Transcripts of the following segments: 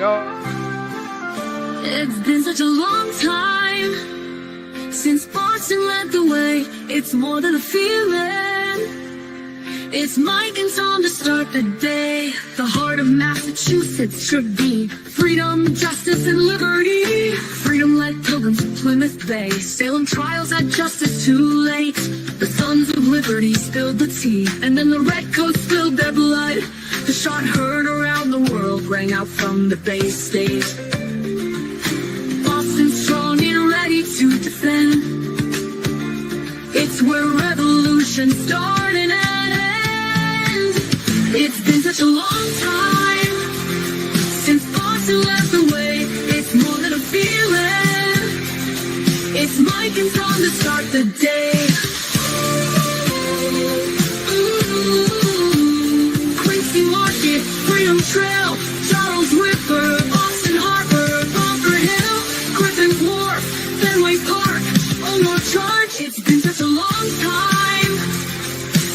go. It's been such a long time since Boston led the way. It's more than a feeling. It's Mike and Tom to start the day. The heart of Massachusetts should be freedom, justice, and liberty. Freedom led pilgrims to Plymouth Bay. Salem trials had justice too late. The sons of liberty spilled the tea, and then the redcoats spilled their blood. The shot heard around the world rang out from the Bay State. Boston strong and ready to defend. It's where revolution started and ends. It's been such a long time since Boston led the way. It's more than a feeling. It's Mike and Tom to start the day. Quincy Market, Freedom Trail, Charles River, Boston Harbor, Bunker Hill, Griffin's Wharf, Fenway Park, Omar Charge. It's been such a long time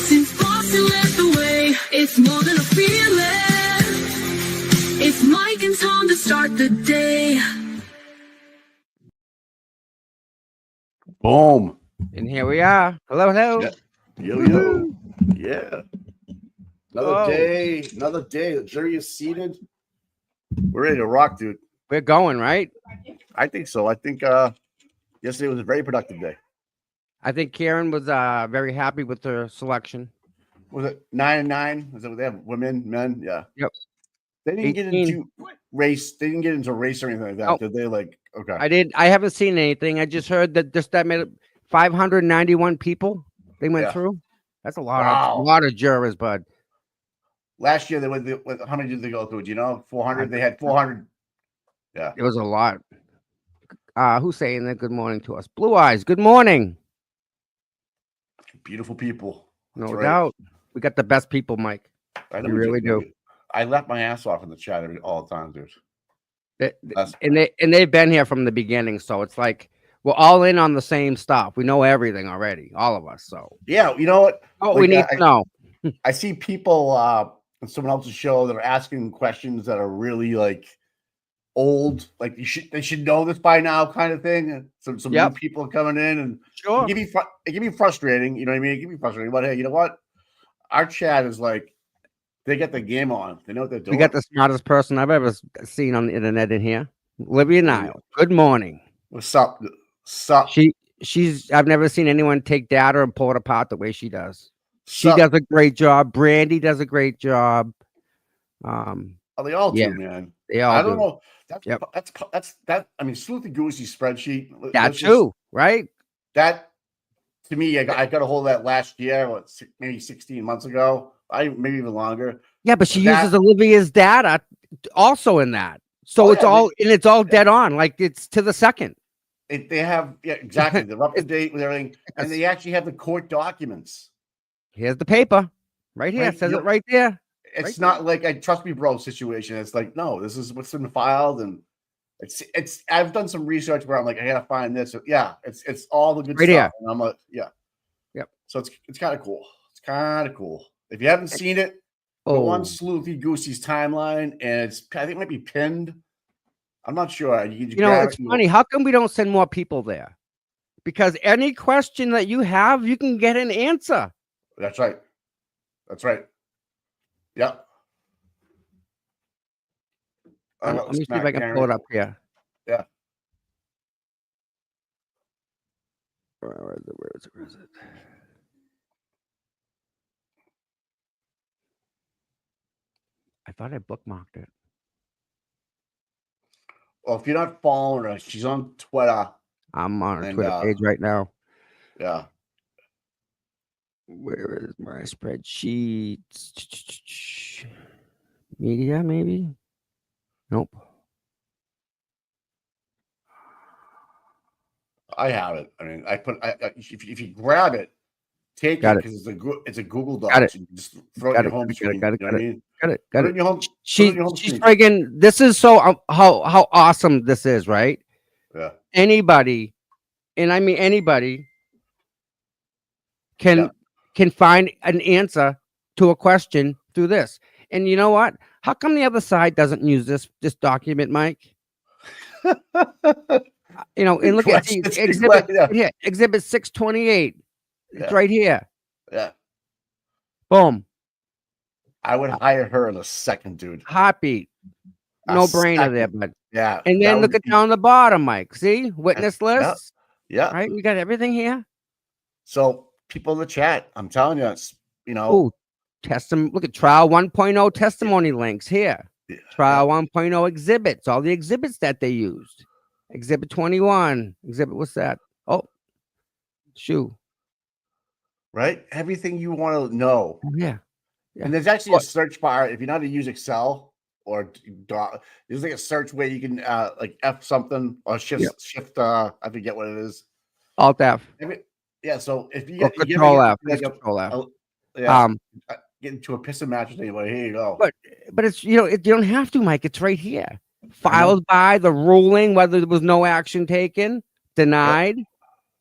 since Boston led the way. It's more than a feeling. It's Mike and Tom to start the day. Boom. And here we are. Hello, hello. Yeah. Yo. Yeah. Another day. Another day. The jury is seated. We're ready to rock, dude. We're going, right? I think so. I think yesterday was a very productive day. I think Karen was very happy with her selection. Was it 9 and 9? Was it they have women, men? Yeah. Yep. They didn't get 18. into race. They didn't get into race or anything like that. Oh. Did they? Like, okay. I haven't seen anything. I just heard that that made 591 people they went through. That's a lot. Wow. A lot of jurors, bud. Last year they went. How many did they go through? Do you know? 400. They had 400. Yeah. It was a lot. Who's saying that? Good morning to us. Blue Eyes. Good morning. Beautiful people. No That's doubt. We got the best people, Mike. I We really do. I left my ass off in the chat all the time, dude. And they've been here from the beginning, so it's like we're all in on the same stuff. We know everything already, all of us. So yeah, you know what? Oh, we need to know. I see people on someone else's show that are asking questions that are really like old, like they should know this by now, kind of thing. Some new people coming in, and sure, it can be frustrating. You know what I mean? It can be frustrating, but hey, you know what? Our chat is like they get the game on. They know what they're doing. We got the smartest person I've ever seen on the internet in here, Olivia Nile. Good morning. What's up? Sup? She's. I've never seen anyone take data and pull it apart the way she does. She does a great job. Brandy does a great job. They all do, man. They all. I don't know. That's. I mean, Sleuthy Goosey spreadsheet. That too, right? That to me, I got a hold of that last year, maybe 16 months ago. Maybe even longer. Yeah, but she uses Olivia's data also in that, so it's all dead on, like it's to the second. They have exactly. They're up to date with everything, and they actually have the court documents. Here's the paper, right here. It says it right there. It's not like a trust me, bro situation. It's like no, this is what's been filed, and it's. I've done some research where I'm like, I gotta find this. Yeah, it's all the good stuff. Here. And I'm like, yeah, yep. So it's kind of cool. It's kind of cool. If you haven't seen it, go on Sleuthy Goosey's timeline, and I think it might be pinned. I'm not sure. You know, it's funny. How come we don't send more people there? Because any question that you have, you can get an answer. That's right. That's right. Yep. Let me see if I can pull it up here. Yeah. Where is it? I thought I bookmarked it. Well, if you're not following her, she's on Twitter. I'm on her Twitter page right now. Yeah. Where is my spreadsheet? Media, maybe? Nope. I have it. I mean, if you grab it, take it because it's a Google Doc. Got it. So you just throw it in your home screen. Got it. Got it. She's friggin'. This is so how awesome this is, right? Yeah. Anybody, and I mean anybody, can find an answer to a question through this. And you know what? How come the other side doesn't use this document, Mike? And look at the exhibit here, exhibit 628. It's right here. Yeah. Boom. I would hire her in a second, dude. Heartbeat. No brainer there, bud. Yeah. And then look at down the bottom, Mike. See? Witness lists. Yeah. Right? We got everything here. So people in the chat, I'm telling you, it's, look at trial 1.0 testimony links here. Trial 1.0 exhibits, all the exhibits that they used. Exhibit 21. Exhibit, what's that? Oh, shoe. Right? Everything you want to know. Yeah. And there's actually a search bar. If you know how to use Excel or there's like a search where you can like F something or shift I forget what it is. Alt F. Yeah. So if you get Control F. Control F. Get into a piston mattress anyway. Here you go. But it's you don't have to, Mike. It's right here. Filed by the ruling, whether there was no action taken, denied,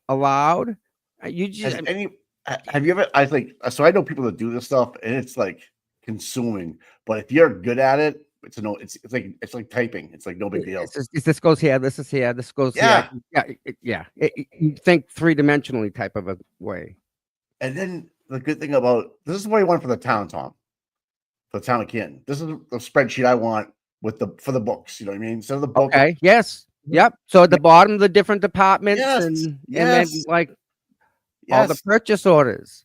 allowed. You just have you ever? I think so. I know people that do this stuff, and it's like consuming. But if you're good at it, it's like typing. It's like no big deal. This goes here. This is here. This goes here. Yeah. You think 3-dimensionally type of a way. And then the good thing about this is what I want for the town, Tom. For the town of Canton. This is the spreadsheet I want for the books. You know what I mean? So the book. Okay. Yes. Yep. So at the bottom, the different departments and then like. All the purchase orders,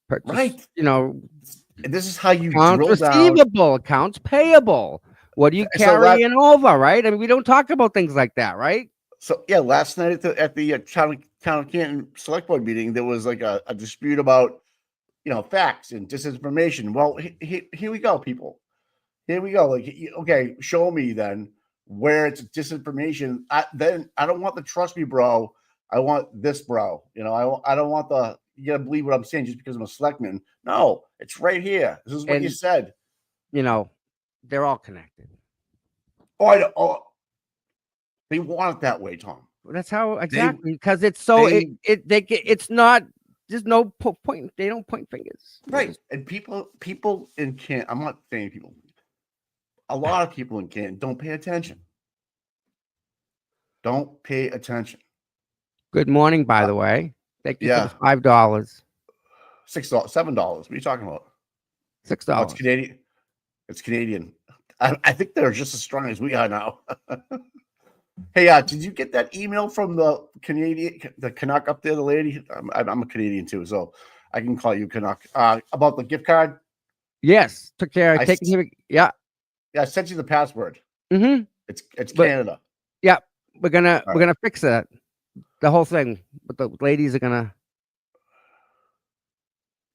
right? And this is how you accounts receivable, accounts payable. What are you carrying over, right? I mean, we don't talk about things like that, right? So last night at the town of Canton select board meeting, there was like a dispute about facts and disinformation. Well, here we go, people. Here we go. Like, okay, show me then where it's disinformation. Then I don't want the trust me, bro. I want this, bro. I don't want you gotta believe what I'm saying just because I'm a selectman. No, it's right here. This is what you said. They're all connected. They want it that way, Tom. That's how exactly because it's so it's not. There's no point. They don't point fingers, right? And people in Canton. I'm not saying people. A lot of people in Canton don't pay attention. Don't pay attention. Good morning, by the way. Thank you for the $5. $6, $7. What are you talking about? $6. Oh, it's Canadian. It's Canadian. I think they're just as strong as we are now. Hey, did you get that email from the Canuck up there, the lady? I'm a Canadian too, so I can call you Canuck. About the gift card? Yes, took care. Yeah, I sent you the password. Mm-hmm. It's Canada. Yeah, we're gonna fix that. The whole thing, but the ladies are gonna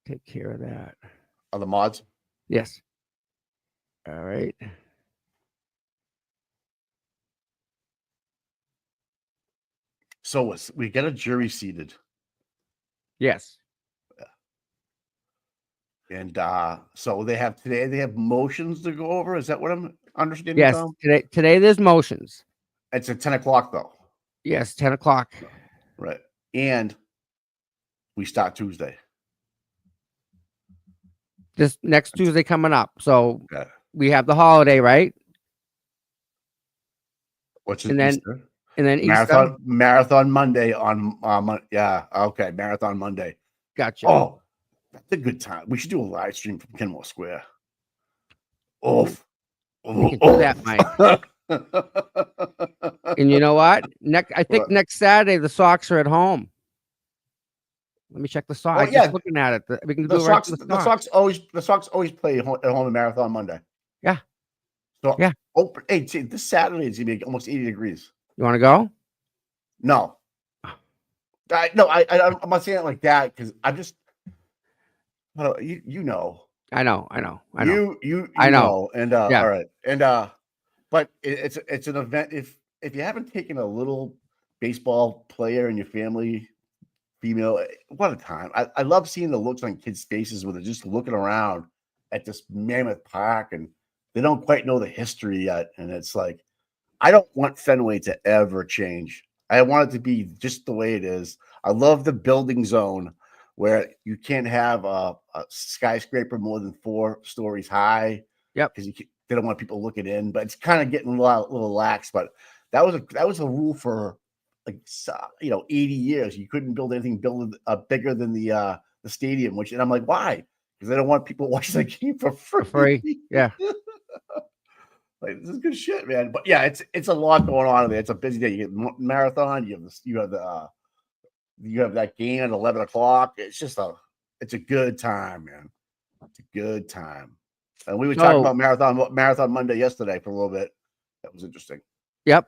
take care of that. Are the mods? Yes. All right. So we get a jury seated. Yes. And so they have motions to go over. Is that what I'm understanding? Yes. Tom? Today there's motions. It's at 10 o'clock though. Yes, 10 o'clock. Right. And we start Tuesday. This next Tuesday coming up. So we have the holiday, right? What's it? And then marathon Monday on okay, marathon Monday. Gotcha. Oh, that's a good time. We should do a live stream from Kenmore Square. We can do that, Mike. And you know what? I think next Saturday the Sox are at home. Let me check the Sox. I'm just looking at it. We can do the Sox always play at home in Marathon Monday. Yeah. So hey, this Saturday is gonna be almost 80 degrees. You want to go? No. I'm not saying it like that because I'm just. You know. I know. You know. And all right. And but it's an event. If you haven't taken a little baseball player in your family, female, what a time. I love seeing the looks on kids' faces where they're just looking around at this mammoth park and they don't quite know the history yet. And it's like, I don't want Fenway to ever change. I want it to be just the way it is. I love the building zone where you can't have a skyscraper more than 4 stories high. Yep. Because they don't want people looking in, but it's kind of getting a little lax. But that was a rule for like 80 years. You couldn't build anything bigger than the stadium. And I'm like, why? Because they don't want people watching the game for free. Yeah. Like, this is good shit, man. But yeah, it's a lot going on there. It's a busy day. You get marathon. You have that game at 11 o'clock. It's just it's a good time, man. It's a good time. And we were talking about Marathon Monday yesterday for a little bit. That was interesting. Yep.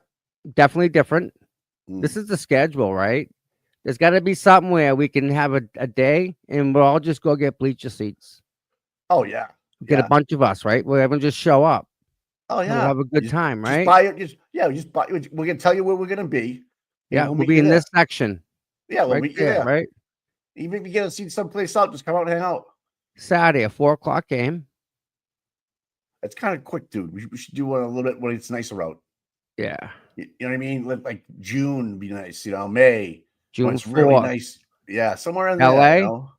Definitely different. This is the schedule, right? There's got to be something where we can have a day and we'll all just go get bleacher seats. Oh, yeah. Get a bunch of us, right? Where everyone just show up. Oh, yeah. We'll have a good time, right? We're going to tell you where we're going to be. Yeah, we'll be in this section. Yeah, right? Even if you get to see someplace out, just come out and hang out. Saturday, a 4:00 game. It's kind of quick, dude. We should do one a little bit when it's nicer out. Yeah. You know what I mean? Like June would be nice. May. June it's really nice. Yeah, somewhere in there. LA.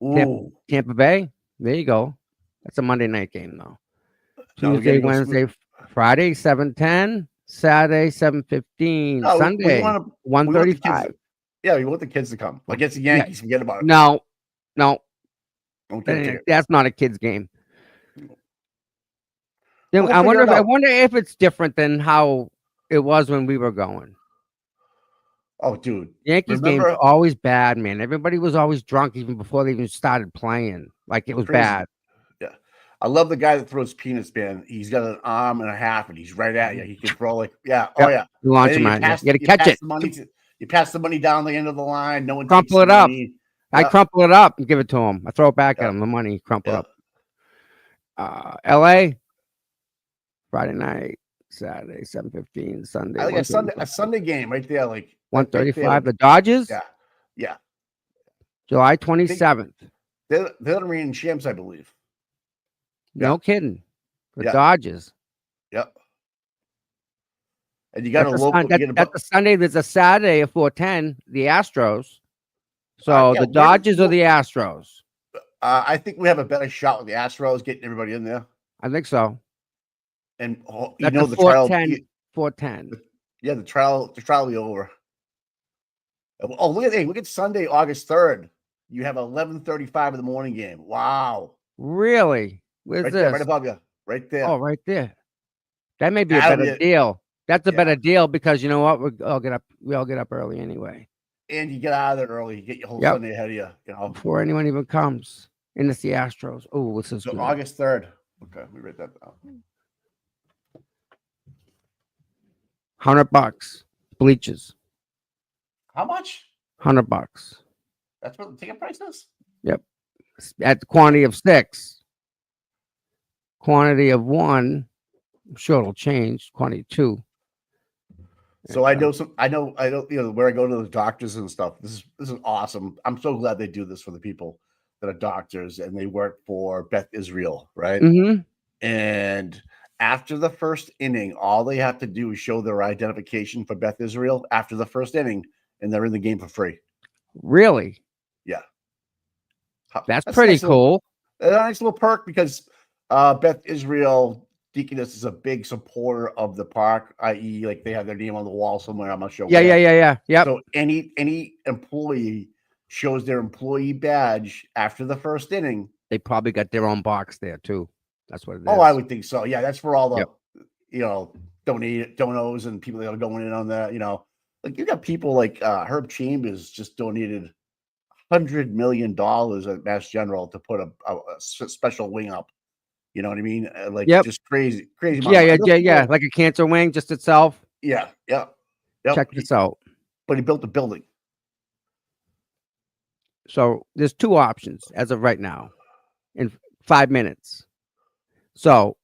Ooh. Tampa Bay. There you go. That's a Monday night game, though. Tuesday, Wednesday, Friday, 7:10. Saturday, 7:15. Sunday, 1:35. Yeah, we want the kids to come. Against the Yankees, forget about it. No. Okay. That's not a kid's game. I wonder if it's different than how it was when we were going. Oh, dude. Yankees games are always bad, man. Everybody was always drunk even before they even started playing. Like, it was bad. Yeah. I love the guy that throws peanuts, man. He's got an arm and a half, and he's right at you. He can throw like, yeah. Oh, yeah. You launch him out. You got to catch it. You pass the money down the end of the line. No one crumple it up. I crumple it up and give it to him. I throw it back at him. The money, crumple up. LA, Friday night, Saturday, 7:15, Sunday. I think a Sunday game right there, like 1:35. The Dodgers. Yeah. July 27th. They're the reigning champs, I believe. No kidding. The Dodgers. Yep. And you got that's a Sunday. There's a Saturday at 4:10. The Astros. So the Dodgers or the Astros? I think we have a better shot with the Astros getting everybody in there. I think so. And the trial 4:10. Yeah, the trial will be over. Oh, look at Sunday, August 3rd. You have 11:35 in the morning game. Wow. Really? Where's this? Right above you. Right there. Oh, right there. That may be a better deal. That's a better deal because you know what? We all get up early anyway. And you get out of there early. You get your whole Sunday ahead of you. Before anyone even comes. And it's the Astros. Oh, this is good. August 3rd. Okay, we write that down. $100 bleachers. How much? $100. That's what the ticket price is? Yep. At the quantity of 6. Quantity of 1, I'm sure it'll change. Quantity of 2. So I know where I go to the doctors and stuff. This is awesome. I'm so glad they do this for the people that are doctors and they work for Beth Israel, right? Mm-hmm. And after the first inning, all they have to do is show their identification for Beth Israel after the first inning, and they're in the game for free. Really? Yeah. That's pretty nice cool. A nice little perk because Beth Israel Deaconess is a big supporter of the park, i.e., like they have their name on the wall somewhere. I'm not sure. Yeah. So any employee shows their employee badge after the first inning. They probably got their own box there too. That's what it is. Oh, I would think so. Yeah, that's for all the donos and people that are going in on that. Like you got people like Herb Chambers just donated $100 million at Mass General to put a special wing up. You know what I mean? Just crazy. Yeah. Like a cancer wing just itself. Yeah. Check this out. But he built a building. So there's 2 options as of right now in 5 minutes. So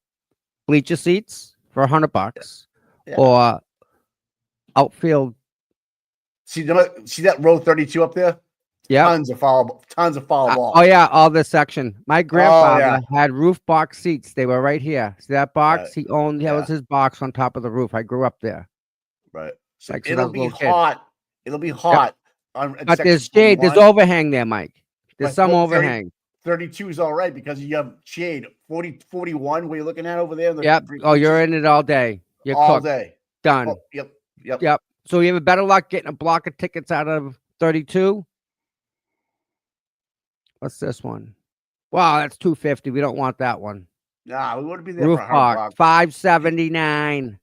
bleacher seats for $100 or outfield. See that row 32 up there? Yeah, tons of foul balls. Oh yeah, all this section. My grandfather had roof box seats. They were right here. See that box? He owned. That was his box on top of the roof. I grew up there. Right. So it'll be hot. It'll be hot. But there's shade. There's overhang there, Mike. There's some overhang. 32 is all right because you have shade. 40, 41, what you're looking at over there. Yep. Oh, you're in it all day. You're all cooked. day. Done. Oh, yep. Yep. So you have better luck getting a block of tickets out of 32. What's this one? Wow, that's 250. We don't want that one. Nah, we wouldn't be there Roof for Park, 579.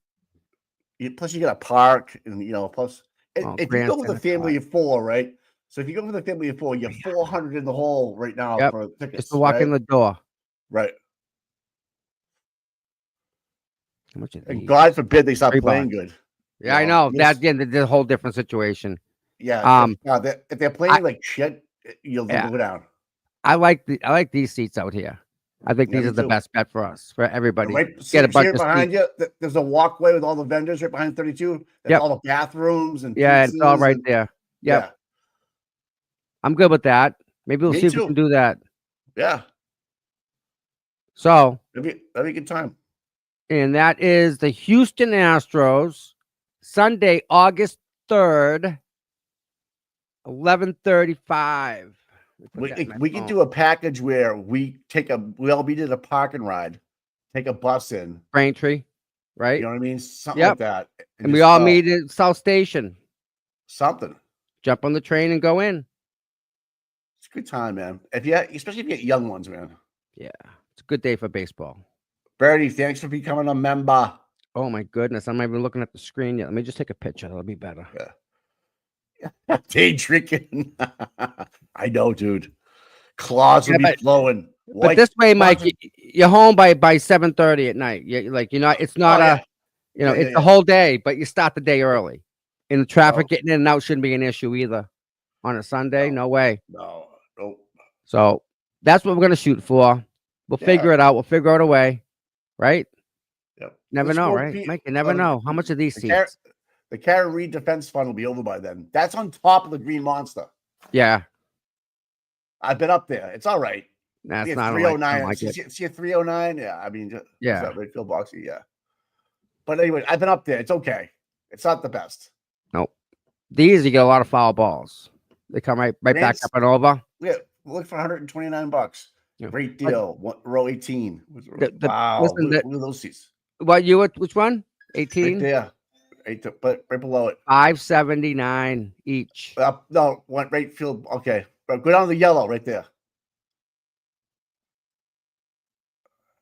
Plus, you got a park, and plus, Oh, if you Grand go with a Center family Park. of 4, right? So if you go with a family of 4, you have 400 in the hole right now Yep. for tickets. Just to walk right? in the door. Right. How much? And God forbid they stop $3. playing good. Yeah, I know. That again, there's a whole different situation. Yeah. If they're playing like shit, you'll Yeah. go down. I like these seats out here. I think Yeah, these me are the too. best bet for us, for everybody. Get a bunch of behind seats. you. There's a walkway with all the vendors right behind 32. That's Yep. all the bathrooms and Yeah, it's all right there. Yep. Yeah. I'm good with that. Maybe we'll Me see if too. we can do that. Yeah. So That'd be a good time. And that is the Houston Astros, Sunday, August 3rd, 11:35. We can do a package where we all meet at a parking ride, take a bus in. Braintree, right? You know what I mean? Something like that. And we all meet at South Station. Something. Jump on the train and go in. It's a good time, man. Especially if you get young ones, man. Yeah. It's a good day for baseball. Bertie, thanks for becoming a member. Oh my goodness. I'm not even looking at the screen yet. Let me just take a picture. That'll be better. Yeah. Day drinking. I know, dude. Claws will be flowing. But this way, Mike, you're home by 7:30 at night. It's not it's the whole day, but you start the day early. And the traffic getting in and out shouldn't be an issue either. On a Sunday, no way. No. So that's what we're gonna shoot for. We'll figure it out. We'll figure out a way, right? Yep. Never know, right? Mike, you never know. How much of these seats? The Karen Reed Defense Fund will be over by then. That's on top of the Green Monster. Yeah. I've been up there. It's all right. That's not 309. See a 309? Yeah. I mean, yeah. That Redfield boxing? Yeah. But anyway, I've been up there. It's okay. It's not the best. Nope. These you get a lot of foul balls. They come right back up and over. Yeah. Look for $129. Yeah. Great deal. Row 18. Wow. Listen, look at those seats. Which one? 18? Right there. But right below it. 579 each. No, went right field. Okay. But go down to the yellow right there.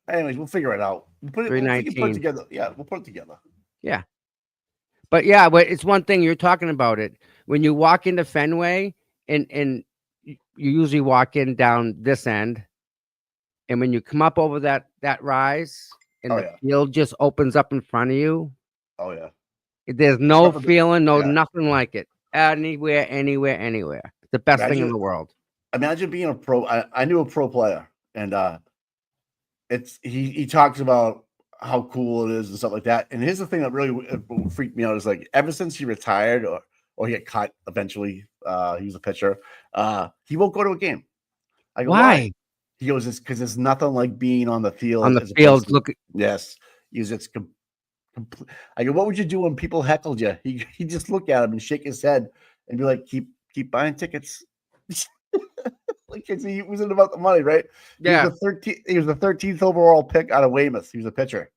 Anyways, we'll figure it out. We'll put it together. Yeah, we'll put it together. Yeah. But it's one thing you're talking about it. When you walk into Fenway and you usually walk in down this end, and when you come up over that rise and the field just opens up in front of you. Oh yeah. There's no feeling, nothing like it. Anywhere. The best thing in the world. Imagine being a pro. I knew a pro player, and he talks about how cool it is and stuff like that. And here's the thing that really freaked me out is like ever since he retired or he got cut eventually, he was a pitcher. He won't go to a game. I go, why? He goes, it's because there's nothing like being on the field. On the field, yes. It's I go, what would you do when people heckled you? He just look at him and shake his head and be like, keep buying tickets. Like he wasn't about the money, right? Yeah. He was the 13th overall pick out of Weymouth. He was a pitcher.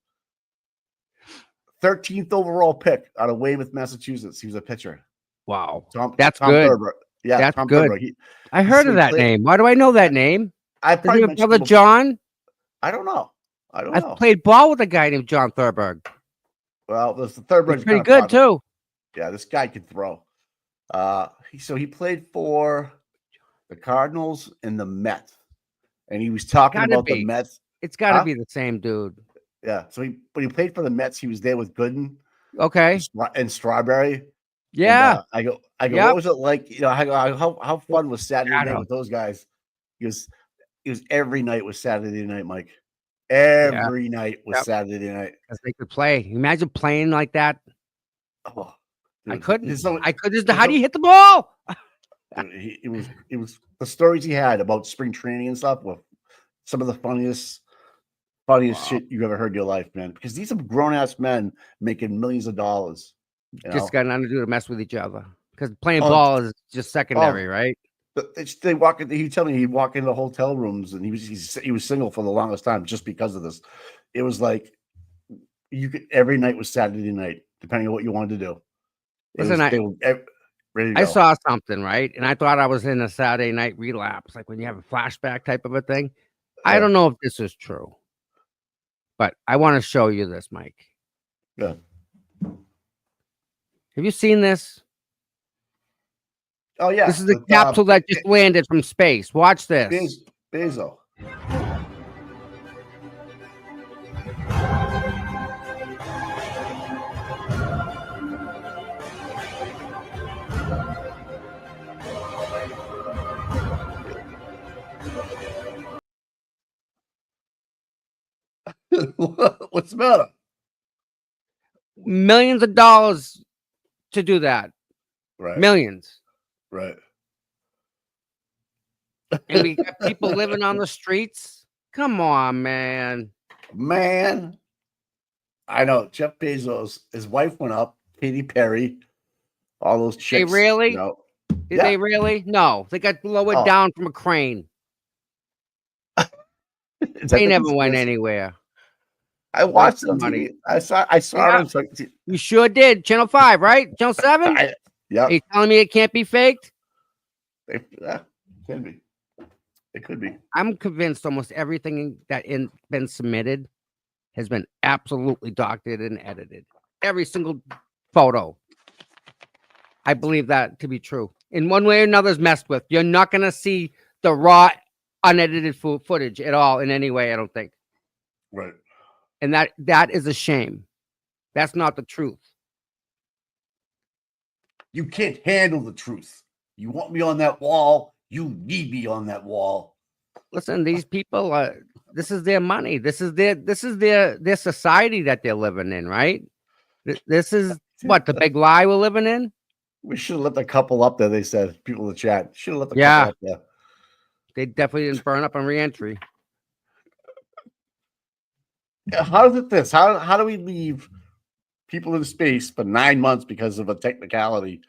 13th overall pick out of Weymouth, Massachusetts. He was a pitcher. Wow. That's good. Thurber. Yeah, that's Tom good. Thurber. I heard of that name. Why do I know that name? I probably brother John. I don't know. I've played ball with a guy named John Thurberg. Well, the Thurberg is pretty good too. Yeah, this guy can throw. He played for the Cardinals and the Mets, and he was talking about the Mets. It's got to be the same dude. Yeah. So he played for the Mets. He was there with Gooden. Okay. And Strawberry. Yeah. And, I go. What was it like? How fun was Saturday night with those guys? It was every night was Saturday night, Mike. Every night was Saturday night. Because they could play. Imagine playing like that. Oh, dude. I couldn't. How do you hit the ball? It was the stories he had about spring training and stuff were some of the funniest shit you've ever heard in your life, man. Because these are grown ass men making millions of dollars. Just got nothing to do to mess with each other. Because playing ball is just secondary, right? They walk in. He told me he'd walk into hotel rooms, and he was single for the longest time just because of this. It was like every night was Saturday night, depending on what you wanted to do. Listen, they were ready to I go. saw something, right? And I thought I was in a Saturday night relapse, like when you have a flashback type of a thing. I don't know if this is true, but I want to show you this, Mike. Yeah. Have you seen this? Oh yeah. This is the capsule that just landed from space. Watch this. Bezos. What's the matter? Millions of dollars to do that. Right. Millions. Right. And we got people living on the streets. Come on, man. Man. I know. Jeff Bezos, his wife went up, Katy Perry, all those chicks. They really? You know, Did they really? No. They got lowered down from a crane. They never went anywhere. I watched them. I saw them. So, you sure did. Channel 5, right? Channel 7? Yeah. Are you telling me it can't be faked? Yeah, can be. It could be. I'm convinced almost everything that been submitted has been absolutely doctored and edited. Every single photo. I believe that to be true. In one way or another is messed with. You're not going to see the raw, unedited footage at all in any way, I don't think. Right. And that is a shame. That's not the truth. You can't handle the truth. You want me on that wall, you need me on that wall. Listen, these people this is their money. This is their society that they're living in, right? This is what the big lie we're living in. We should have let the couple up there, they said. People in the chat. Should have let the couple up there. They definitely didn't burn up on re-entry. How is it this? How do we leave people in space for 9 months because of a technicality?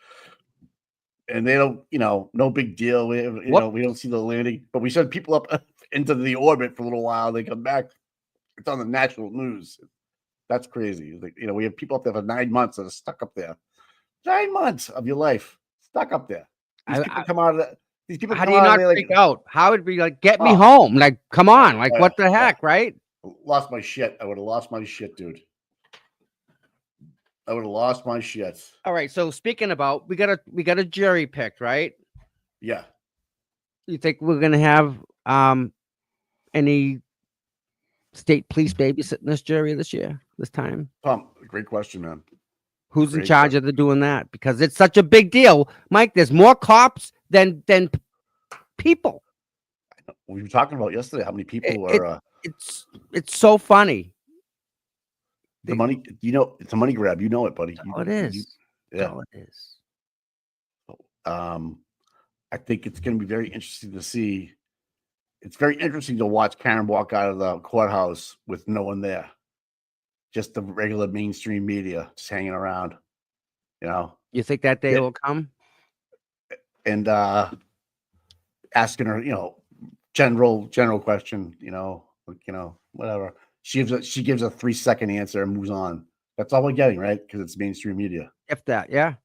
And they don't, no big deal. We don't see the landing, but we send people up into the orbit for a little while. They come back. It's on the national news. That's crazy. We have people up there for 9 months that are stuck up there. 9 months of your life stuck up there. These people come out of that. These people. How do you not freak out? How would it be like, get me home? Like, come on. Like, what the heck, right? Lost my shit. I would have lost my shit, dude. I would have lost my shit. All right. So speaking about, we got a jury picked, right? Yeah. You think we're gonna have any state police babysitting this jury this time? Tom, great question, man. Who's in charge of doing that? Because it's such a big deal, Mike. There's more cops than people. We were talking about yesterday how many people were. It's so funny. The money, it's a money grab. You know it, buddy. It is. Yeah, it is. I think it's going to be very interesting to see. It's very interesting to watch Karen walk out of the courthouse with no one there. Just the regular mainstream media just hanging around, You think that day will come? And asking her, general question, whatever. She gives a 3-second answer and moves on. That's all we're getting, right? Because it's mainstream media. If that, yeah.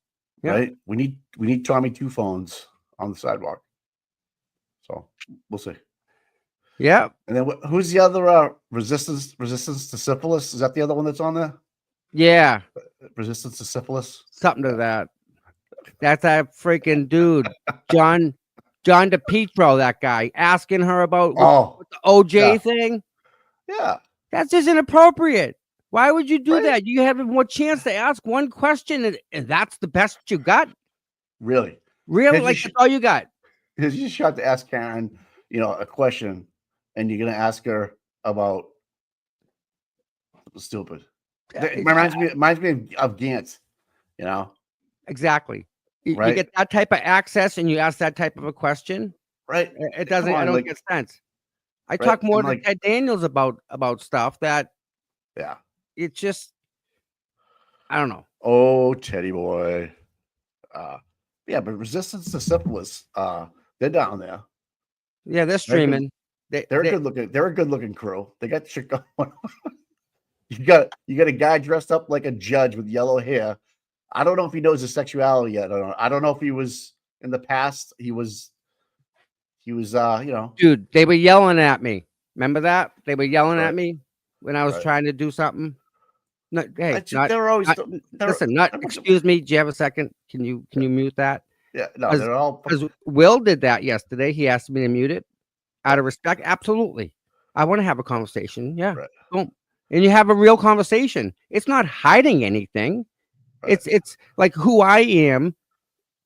Right. We need Tommy 2 phones on the sidewalk. So we'll see. Yeah. And then who's the other resistance to syphilis? Is that the other one that's on there? Yeah. Resistance to syphilis? Something to that. That's that freaking dude. John DePietro, that guy, asking her about the OJ thing. Yeah. That's just inappropriate. Why would you do that? You have more chance to ask one question and that's the best you got? Really? Like that's all you got? You just have to ask Karen, a question. And you're gonna ask her about stupid. It reminds me of Gantz, Exactly. You get that type of access and you ask that type of a question. Right. It doesn't. I don't get sense. I talk more to Ted Daniels about stuff that. Yeah. It's just. I don't know. Oh, Teddy boy. Yeah, but resistance to syphilis. They're down there. Yeah, they're streaming. They're a good looking. They're a good looking crew. They got the shit going on. You got a guy dressed up like a judge with yellow hair. I don't know if he knows his sexuality yet. I don't know if he was in the past. He was Dude, they were yelling at me. Remember that? They were yelling Right. at me when I was trying to do something. No, hey, they're always listen. Excuse me. Do you have a second? Can you mute that? Yeah, no, they're all because Will did that yesterday. He asked me to mute it out of respect. Absolutely, I want to have a conversation. Yeah, boom, and you have a real conversation. It's not hiding anything. Right. It's like who I am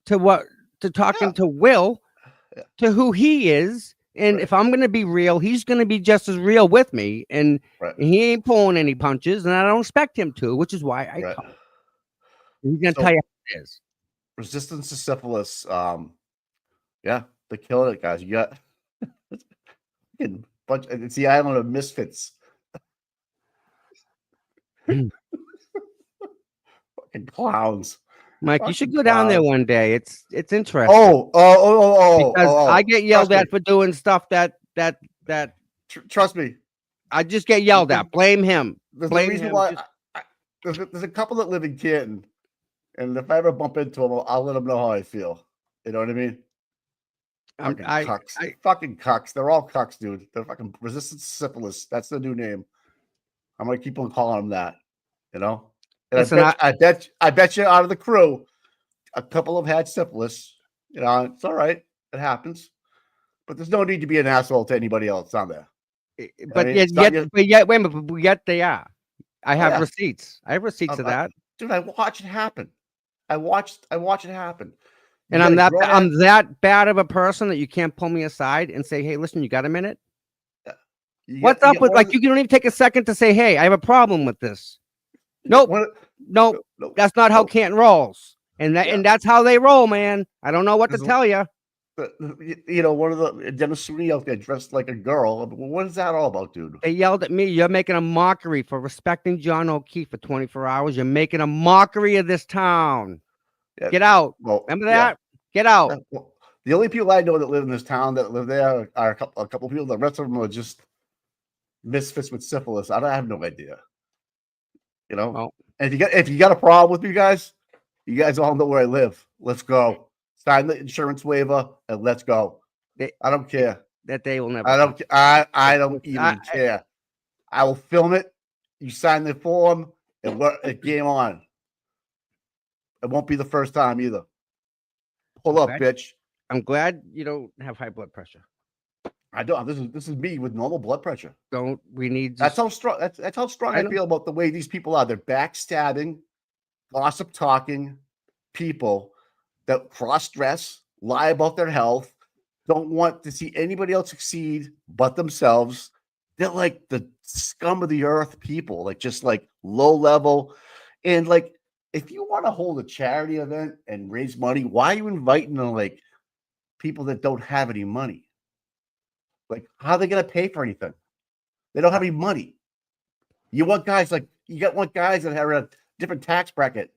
to talking to Will, to who he is. And if I'm going to be real, he's going to be just as real with me. And he ain't pulling any punches, and I don't expect him to, which is why I come. He's going to tell you how it is. Resistance to syphilis. Yeah, they're killing it, guys. You got it's the island of misfits. Fucking clowns. Mike, you should go down there one day. It's interesting. Because I get yelled at for doing stuff that trust me. I just get yelled at. Blame him. Blame the reason him. Why there's a couple that live in Canton, and if I ever bump into them, I'll let them know how I feel. You know what I mean? Fucking cucks. They're all cucks, dude. They're fucking resistant to syphilis. That's the new name. I'm gonna keep on calling them that. You know. And listen, I bet you out of the crew, a couple have had syphilis. You know, it's all right. It happens. But there's no need to be an asshole to anybody else on there. But yet, wait a minute, but yet they are. I have receipts. I have receipts of that. Dude, I watch it happen. I watch it happen. And I'm that bad of a person that you can't pull me aside and say, hey, listen, you got a minute? What's up with you don't even take a second to say, hey, I have a problem with this. Nope. Nope. That's not how Canton rolls. And that's how they roll, man. I don't know what to tell you. You know, one of the Dennis Sweeney out there dressed like a girl. What is that all about, dude? They yelled at me. You're making a mockery for respecting John O'Keefe for 24 hours. You're making a mockery of this town. Yeah. Get out. Well, remember that? Get out. Well, the only people I know that live in this town that live there are a couple people. The rest of them are just misfits with syphilis. I have no idea. You know, and if you got a problem with me, guys, you guys all know where I live. Let's go. Sign the insurance waiver and let's go. I don't care. That day will never. I don't even care. I will film it. You sign the form and we're game on. It won't be the first time either. Pull up, bitch. I'm glad you don't have high blood pressure. I don't. This is me with normal blood pressure. That's how strong. That's how strong I feel about the way these people are. They're backstabbing, gossip talking people that cross-dress, lie about their health, don't want to see anybody else succeed but themselves. They're like the scum of the earth people, like just like low level. And like, if you want to hold a charity event and raise money, why are you inviting like people that don't have any money? Like, how are they going to pay for anything? They don't have any money. You want guys that have a different tax bracket,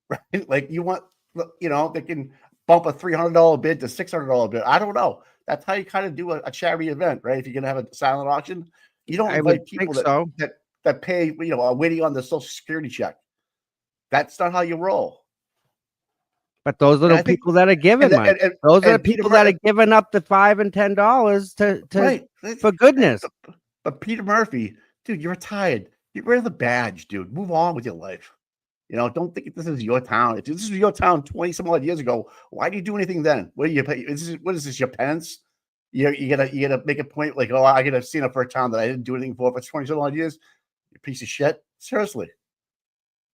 right? Like you want, they can bump a $300 bid to $600 bid. I don't know. That's how you kind of do a charity event, right? If you're going to have a silent auction, you don't invite people that pay, are waiting on the Social Security check. That's not how you roll. But those are the people that are giving money. Those are the people that are giving up the $5 and $10 for goodness. But Peter Murphy, dude, you're retired. Get rid of the badge, dude. Move on with your life. Don't think this is your town. If this was your town 20 some odd years ago, why do you do anything then? What do you pay? What is this? Your penance? You gotta make a point like, oh, I gotta stand up for a town that I didn't do anything for 20 some odd years. You piece of shit. Seriously.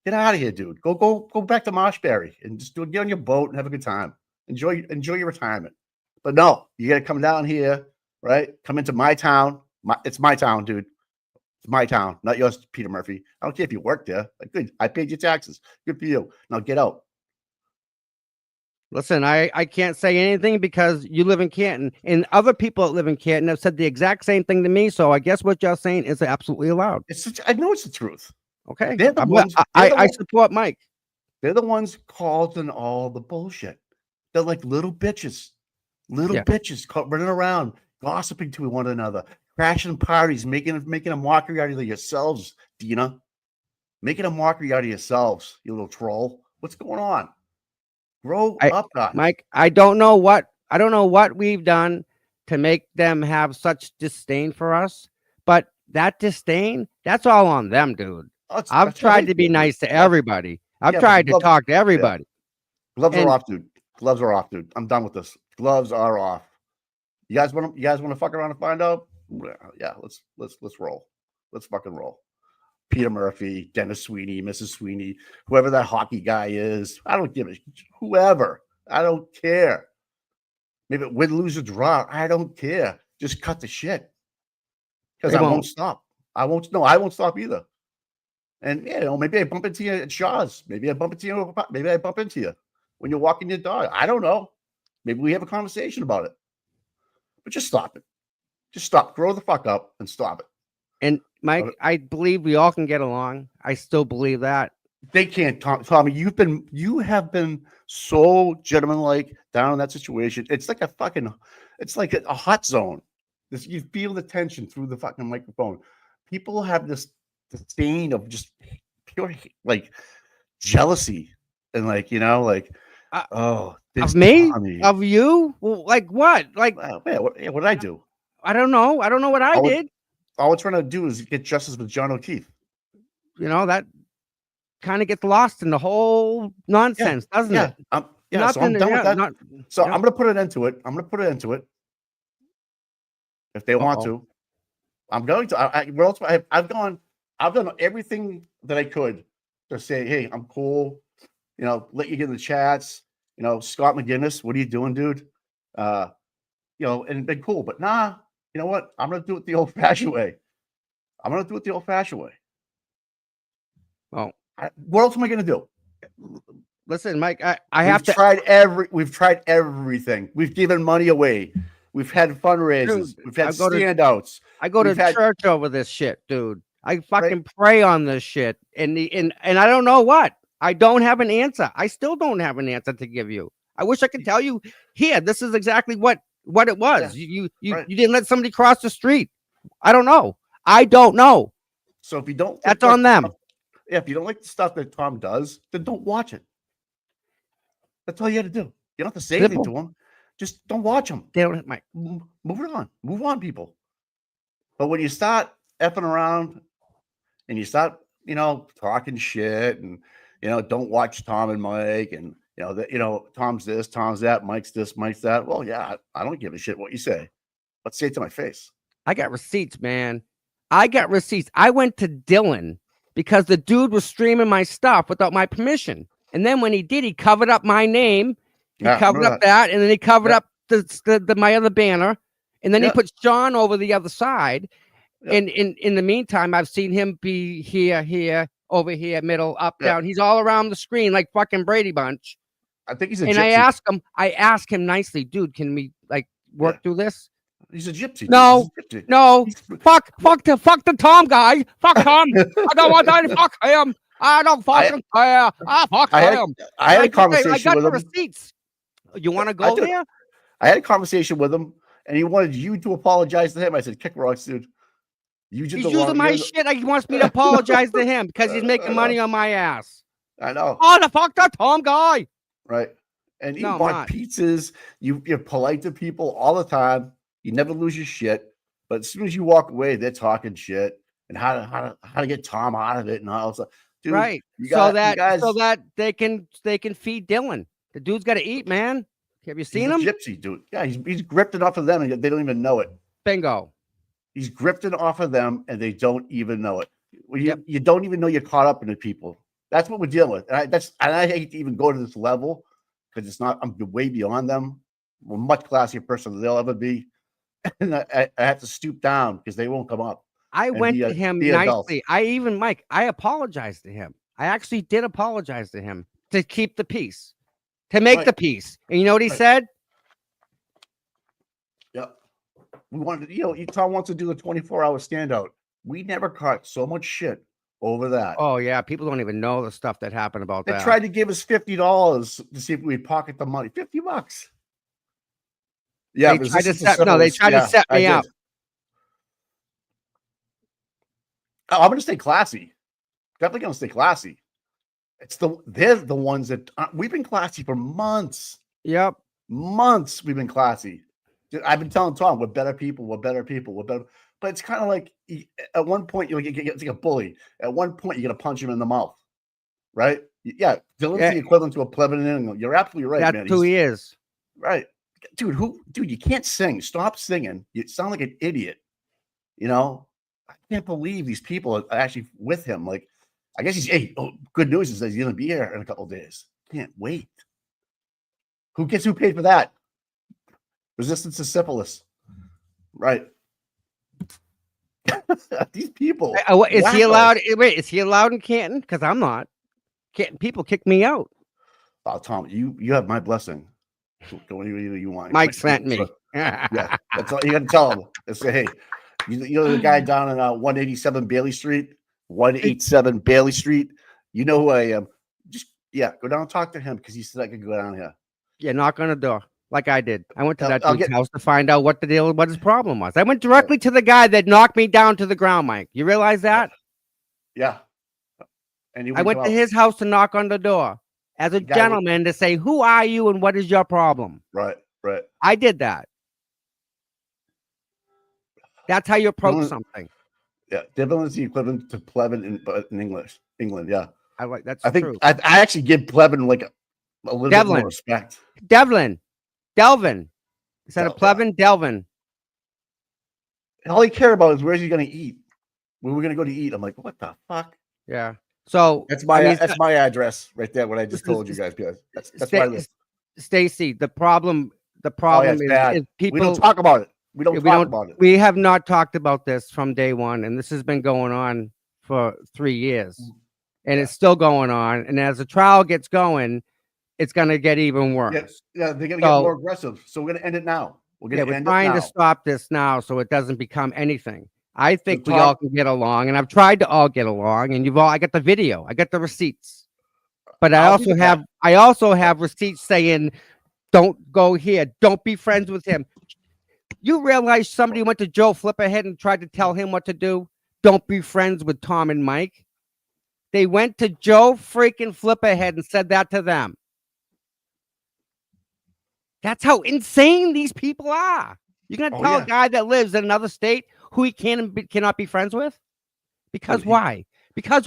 Get out of here, dude. Go back to Marshberry and just get on your boat and have a good time. Enjoy your retirement. But no, you got to come down here, right? Come into my town. It's my town, dude. It's my town, not yours, Peter Murphy. I don't care if you work there. Like, good. I paid your taxes. Good for you. Now get out. Listen, I can't say anything because you live in Canton, and other people that live in Canton have said the exact same thing to me. So I guess what y'all saying is absolutely allowed. I know it's the truth. Okay, I support Mike. They're the ones causing all the bullshit. They're like little bitches. Little bitches running around, gossiping to one another, crashing parties, making a mockery out of yourselves, Dina. Making a mockery out of yourselves, you little troll. What's going on? Grow up, guys. Mike, I don't know what we've done to make them have such disdain for us, but that disdain, that's all on them, dude. I've tried to be nice to everybody. I've tried to talk to everybody. Gloves are off, dude. Gloves are off, dude. I'm done with this. Gloves are off. You guys want to fuck around and find out? Yeah, let's roll. Let's fucking roll. Peter Murphy, Dennis Sweeney, Mrs. Sweeney, whoever that hockey guy is. I don't give a whoever. I don't care. Maybe win, lose, or draw. I don't care. Just cut the shit. Because I won't stop. I won't stop either. And maybe I bump into you at Shaw's. Maybe I bump into you. Maybe I bump into you when you're walking your dog. I don't know. Maybe we have a conversation about it. But just stop it. Just stop. Grow the fuck up and stop it. And Mike, I believe we all can get along. I still believe that. They can't, Tommy. You have been so gentleman-like down in that situation. It's like a hot zone. You feel the tension through the fucking microphone. People have this disdain of just pure jealousy and of me, Tommy. Of you. Well, like what? Like what did I do? I don't know. I don't know what I did. All we're trying to do is get justice with John O'Keefe. That kind of gets lost in the whole nonsense, doesn't it? So I'm done with that. I'm going to put it into it. If they want to, I'm going to. I've done everything that I could to say, hey, I'm cool. Let you get in the chats. Scott McGinnis, what are you doing, dude? And been cool, but nah. You know what? I'm going to do it the old-fashioned way. Well, what else am I going to do? Listen, Mike, We've tried everything. We've given money away. We've had fundraisers. We've had standouts. I go to church over this shit, dude. I fucking pray on this shit. And I don't know what. I don't have an answer. I still don't have an answer to give you. I wish I could tell you, here, this is exactly what it was. You didn't let somebody cross the street. I don't know. So if you don't, that's on them. If you don't like the stuff that Tom does, then don't watch it. That's all you have to do. You don't have to say anything to him. Just don't watch them. They don't Mike. Move it on. Move on, people. But when you start effing around and you start, talking shit and don't watch Tom and Mike and Tom's this, Tom's that, Mike's this, Mike's that. Well, yeah, I don't give a shit what you say. Let's say it to my face. I got receipts, man. I went to Dylan because the dude was streaming my stuff without my permission. And then when he did, he covered up my name. He covered up that, and then he covered up the my other banner. And then he put Sean over the other side. And in the meantime, I've seen him be here, over here, middle, up, down. He's all around the screen like fucking Brady Bunch. I think he's a gypsy. And I ask him nicely, dude, can we work through this? He's a gypsy. No. Fuck the Tom guy. Fuck Tom. I don't want to fuck him. I don't fucking care. Fuck him. I had a conversation with him. Receipts. You want to go there? I had a conversation with him, and he wanted you to apologize to him. I said, kick rocks, dude. He's using my shit. He wants me to apologize to him because he's making money on my ass. I know. Oh, the fuck that Tom guy. Right. And you bought pizzas. You're polite to people all the time. You never lose your shit. But as soon as you walk away, they're talking shit and how to get Tom out of it and all that stuff. Dude, right. So that they can feed Dylan. The dude's got to eat, man. Have you seen him? Gypsy, dude. Yeah, he's gripping off of them and they don't even know it. Bingo. He's grifting off of them and they don't even know it. You don't even know you're caught up in the people. That's what we're dealing with. And I hate to even go to this level because it's not. I'm way beyond them. I'm a much classier person than they'll ever be. And I have to stoop down because they won't come up. I went to him nicely. Mike, I apologized to him. I actually did apologize to him to keep the peace, to make the peace. And you know what he said? Yeah. We wanted, Tom wants to do the 24-hour standout. We never caught so much shit over that. Oh, yeah. People don't even know the stuff that happened about that. They tried to give us $50 to see if we'd pocket the money. $50. Yeah, They tried to resistance to set no, they syphilis. tried to Yeah, set I me up. did. Oh, I'm gonna stay classy. Definitely gonna stay classy. They're the ones that we've been classy for months. Yep. Months we've been classy. I've been telling Tom we're better people, we're better people, we're better. But it's kind of like at one point you get like a bully. At one point you got to punch him in the mouth, right? Yeah, Dylan's Yeah, the equivalent to a plebeian in England. You're absolutely right, that's man. who he is. Right, dude, you can't sing. Stop singing. You sound like an idiot. You know, I can't believe these people are actually with him. Like, I guess good news is that he's gonna be here in a couple of days. Can't wait. Who paid for that? Resistance to syphilis. Right. These people. Is he wackos. allowed? Wait, is he allowed in Canton? Because I'm not. Canton people kick me out. Oh, Tom, you have my blessing. Go anywhere you want. Mike sent me. Yeah, that's all you got to tell him. And say, hey, you're the guy down in 187 Bailey Street, 187 Bailey Street. You know who I am. Just go down and talk to him because he said I could go down here. Yeah, knock on the door like I did. I went to that I'll dude's house to find out what his problem was. I went directly to the guy that knocked me down to the ground, Mike. You realize that? Yeah. And I went to his house to knock on the door as a gentleman to say, who are you and what is your problem? Right. I did that. That's how you approach something. Yeah, Devlin is the equivalent to plebeian in England. Yeah, that's I think true. I actually give plebeian like a little bit more respect. Delvin. Instead of plebeian, Delvin. All he care about is where's he going to eat. Where we're going to go to eat. I'm like, what the fuck? Yeah. So that's my address right there. What I just told you guys, guys. That's where I live. Stacy, the problem is people. We don't talk about it. We don't talk about it. We have not talked about this from day one, and this has been going on for 3 years, and it's still going on. And as the trial gets going, it's going to get even worse. Yeah, they're going to get more aggressive. So we're going to end it now. We're trying to stop this now so it doesn't become anything. I think we all can get along, and I've tried to all get along. And I got the video, I got the receipts, but I also have receipts saying, "Don't go here. Don't be friends with him." You realize somebody went to Joe Flipperhead and tried to tell him what to do? Don't be friends with Tom and Mike. They went to Joe freaking Flipperhead and said that to them. That's how insane these people are. You're going to tell a guy that lives in another state who he cannot be friends with? Because why? Because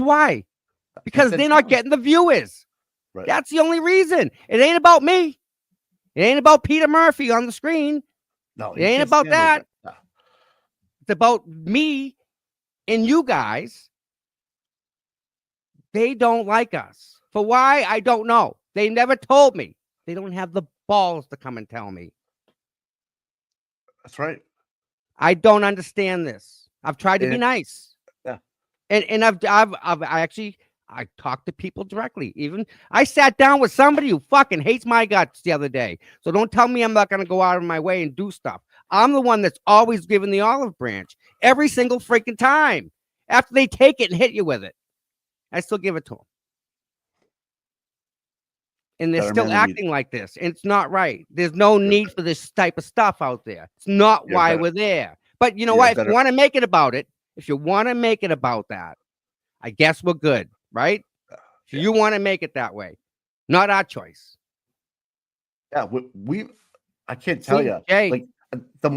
they're not getting the viewers. Right. That's the only reason. It ain't about me. It ain't about Peter Murphy on the screen. No, it ain't about that. No. It's about me and you guys. They don't like us. For why? I don't know. They never told me. They don't have the balls to come and tell me. That's right. I don't understand this. I've tried to be nice. Yeah. And I talked to people directly. Even I sat down with somebody who fucking hates my guts the other day. So don't tell me I'm not going to go out of my way and do stuff. I'm the one that's always giving the olive branch every single freaking time. After they take it and hit you with it, I still give it to them. And they're still acting like this. And it's not right. There's no need for this type of stuff out there. It's not why we're there. But you know what? If you want to make it about it, that, I guess we're good. Right? So you want to make it that way, not our choice. Yeah, I can't tell you. Like the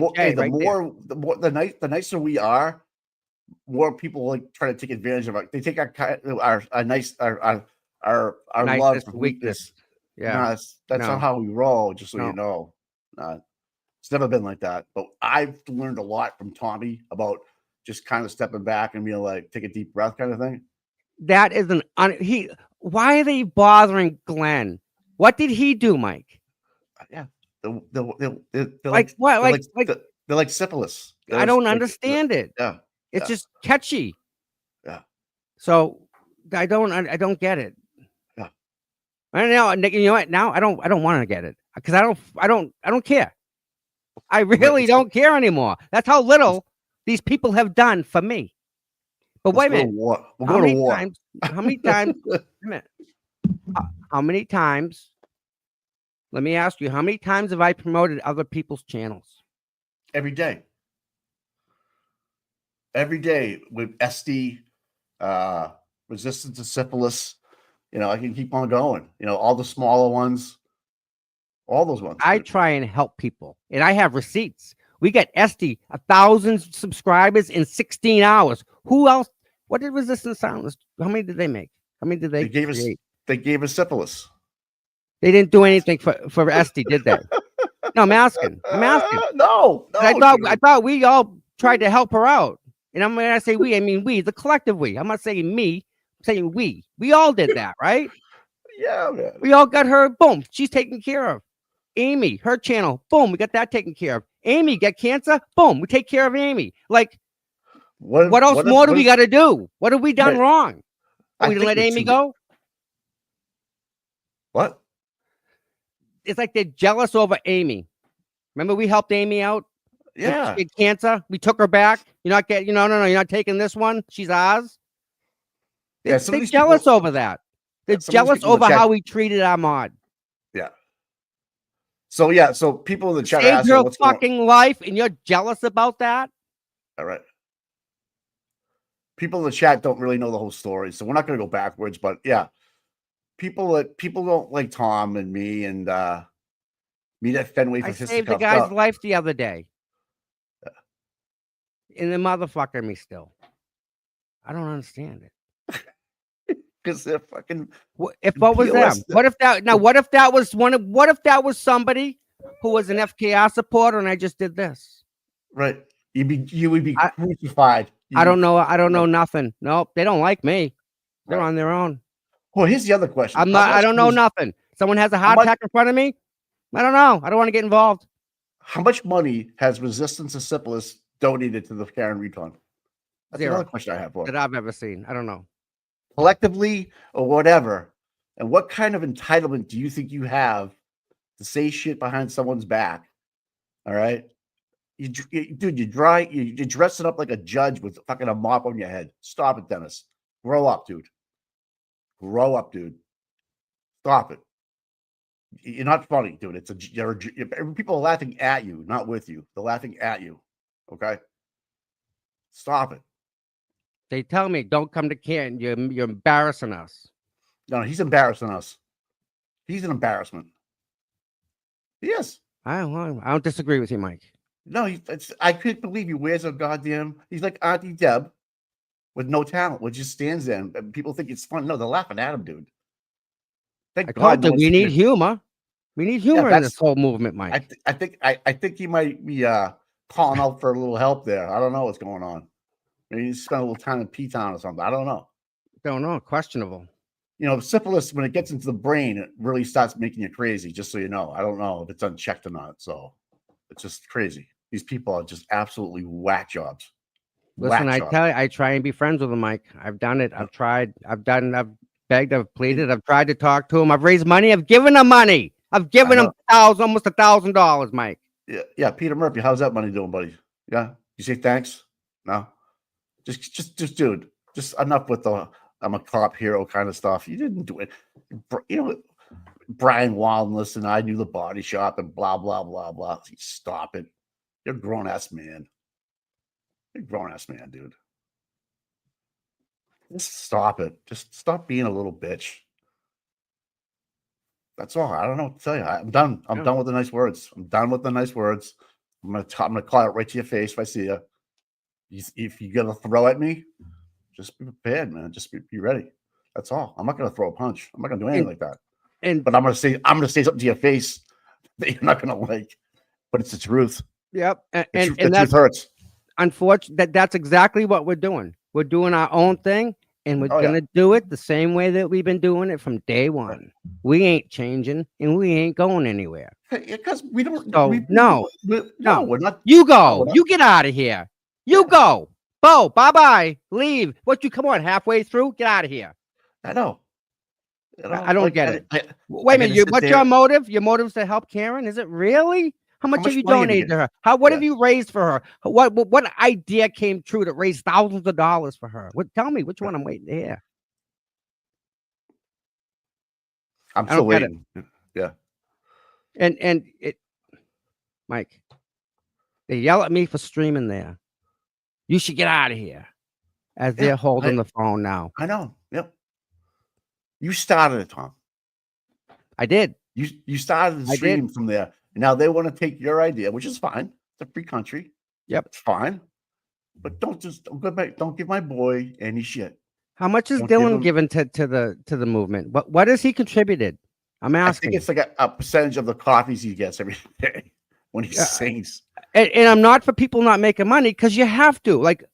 nicer we are, more people like try to take advantage of it. They take our love for weakness. Yeah, that's not how we roll. Just so you know, it's never been like that. But I've learned a lot from Tommy about just kind of stepping back and being like, take a deep breath, kind of thing. That is why are they bothering Glenn? What did he do, Mike? Yeah. They're like what? They're like syphilis. I don't understand it. Yeah. It's just catchy. Yeah. So I don't get it. Yeah. I know, you know what? Now I don't want to get it because I don't care. I really don't care anymore. That's how little these people have done for me. But wait a minute. How many times? How many times? Let me ask you, how many times have I promoted other people's channels? Every day. Every day with SD, resistance to syphilis. I can keep on going. All the smaller ones, all those ones. I try and help people, and I have receipts. We got SD 1,000 subscribers in 16 hours. Who else? What did Resistance Sound? How many did they make? How many did they create? They gave us syphilis. They didn't do anything for SD, did they? No, I'm asking. No. I thought we all tried to help her out. And when I say we, I mean we, the collective we. I'm not saying me. I'm saying we. We all did that, right? Yeah, man. We all got her. Boom. She's taken care of. Amy, her channel. Boom. We got that taken care of. Amy got cancer. Boom. We take care of Amy. Like, what else more do we got to do? What have we done wrong? We didn't let Amy go? What? It's like they're jealous over Amy. Remember we helped Amy out? Yeah. She had cancer. We took her back. You're not getting, no, you're not taking this one. She's ours. They're jealous over that. They're jealous over how we treated our mod. Yeah. So people in the chat saved her fucking life, and you're jealous about that? All right. People in the chat don't really know the whole story, so we're not going to go backwards. But yeah, people don't like Tom and me and meet at Fenway for I saved the guy's life the other day. And the motherfucker me still. I don't understand it. Because they're fucking. What was them? What if that was somebody who was an FKR supporter and I just did this? Right. You would be crucified. I don't know nothing. Nope. They don't like me. They're on their own. Well, here's the other question. I don't know nothing. Someone has a heart attack in front of me. I don't know. I don't want to get involved. How much money has Resistance to Syphilis donated to the Karen Recon? That's another question I have for that I've ever seen. I don't know. Collectively or whatever. And what kind of entitlement do you think you have to say shit behind someone's back? All right. You're dressing up like a judge with fucking a mop on your head. Stop it, Dennis. Grow up, dude. Grow up, dude. Stop it. You're not funny, dude. People are laughing at you, not with you. They're laughing at you. Okay? Stop it. They tell me, don't come to Canton. You're embarrassing us. No, he's embarrassing us. He's an embarrassment. He is. I don't disagree with you, Mike. No, I couldn't believe he wears a goddamn. He's like Auntie Deb with no talent, which just stands there and people think it's fun. No, they're laughing at him, dude. Thank God we need humor. We need humor in this whole movement, Mike. I think he might be calling out for a little help there. I don't know what's going on. Maybe he spent a little time in P-Town or something. I don't know. Don't know. Questionable. Syphilis, when it gets into the brain, it really starts making you crazy, just so you know. I don't know if it's unchecked or not. So it's just crazy. These people are just absolutely whack jobs. Listen, I tell you, I try and be friends with them, Mike. I've done it. I've tried. I've begged. I've pleaded. I've tried to talk to him. I've raised money. I've given them money. I've given him almost $1,000, Mike. Yeah. Peter Murphy, how's that money doing, buddy? Yeah. You say thanks? No. Just dude. Just enough with the I'm a cop hero kind of stuff. You didn't do it. Brian Wildness and I knew the body shop and blah blah blah blah. Stop it. You're a grown ass man. You're a grown ass man, dude. Just stop it. Just stop being a little bitch. That's all. I don't know what to tell you. I'm done. I'm done with the nice words. I'm done with the nice words. I'm gonna call it right to your face if I see you. If you're gonna throw at me, just be prepared, man. Just be ready. That's all. I'm not gonna throw a punch. I'm not gonna do anything like that. But I'm gonna say something to your face that you're not gonna like. But it's the truth. Yep. And the truth hurts. Unfortunately, that's exactly what we're doing. We're doing our own thing, and we're gonna do it the same way that we've been doing it from day one. We ain't changing, and we ain't going anywhere. Because we don't. No, we're not. You go. You get out of here. You go. Bo, bye-bye. Leave. Come on, halfway through? Get out of here. I know. I don't get it. Wait a minute. What's your motive? Your motive is to help Karen? Is it really? How much have you donated to her? What have you raised for her? What idea came true to raise thousands of dollars for her? Tell me which one I'm waiting to hear. I'm still waiting. Yeah. And it, Mike, they yell at me for streaming there. You should get out of here. As they're holding the phone now. I know. Yep. You started it, Tom. I did. You started the stream from there. And now they want to take your idea, which is fine. It's a free country. Yep. It's fine. But don't give my boy any shit. How much is Dylan given to the movement? What has he contributed? I'm asking. I think it's like a percentage of the coffees he gets every day when he sings. And I'm not for people not making money, because you have to. Like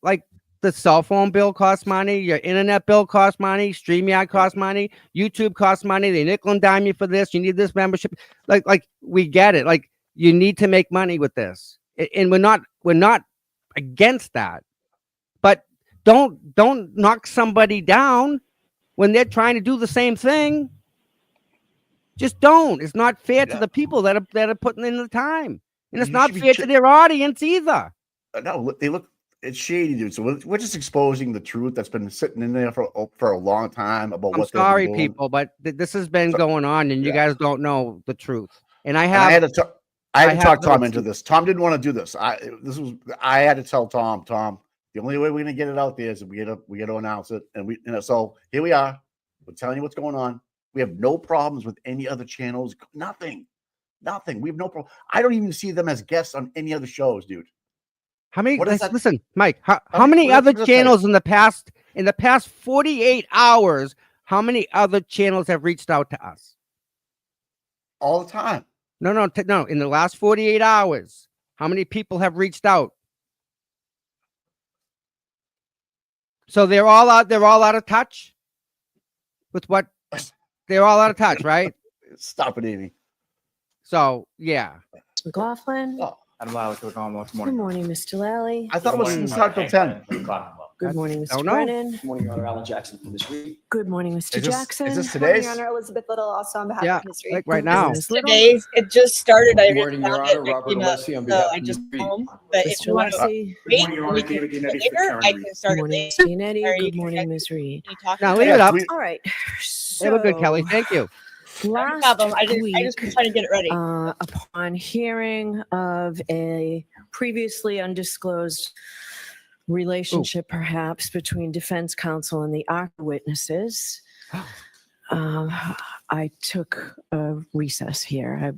the cell phone bill costs money, your internet bill costs money, StreamYard costs money, YouTube costs money, they nickel and dime you for this, you need this membership. Like we get it. Like, you need to make money with this. And we're not against that. But don't knock somebody down when they're trying to do the same thing. Just don't. It's not fair to the people that are putting in the time. And it's not fair to their audience either. No, it's shady, dude. So we're just exposing the truth that's been sitting in there for a long time about what's going on. I'm sorry, people, but this has been going on, and you guys don't know the truth. And I had to talk Tom into this. Tom didn't want to do this. I had to tell Tom, the only way we're gonna get it out there is we got to announce it. And so here we are. We're telling you what's going on. We have no problems with any other channels. Nothing. We have no problem. I don't even see them as guests on any other shows, dude. How many? Listen, Mike. How many other channels in the past 48 hours? How many other channels have reached out to us? All the time. No. In the last 48 hours, how many people have reached out? So they're all out of touch with what? They're all out of touch, right? Stop it, Amy. So yeah. McLaughlin. Oh. Good morning. Good morning, Mr. Lally. I thought it was start till 10. Good morning, Mr. Oh, no. Brennan. Good morning, Your Honor. Alan Jackson from this week. Good morning, Mr. Jackson. Is this Good morning, today's? Your Honor, Elizabeth Little, also on behalf of History. Like right now. Ms. Little. Today's, it just started. I Good morning, Your Honor. Robert Alessi on behalf I of just History. home. But if Mr. you want to Alessi. wait, morning, Your we Honor. can David do it Yannetti for later. Karen I Reed. can start Good it morning, later. Mr. Yannetti. Or you Good can morning, check- Ms. Reed. Can you talk Now to leave me? it up. All right. They were good, Kelly. Thank you. No Last problem. I just week, been trying to get it ready. upon hearing of a previously undisclosed relationship, perhaps, between defense counsel and the ARC witnesses, I took a recess here.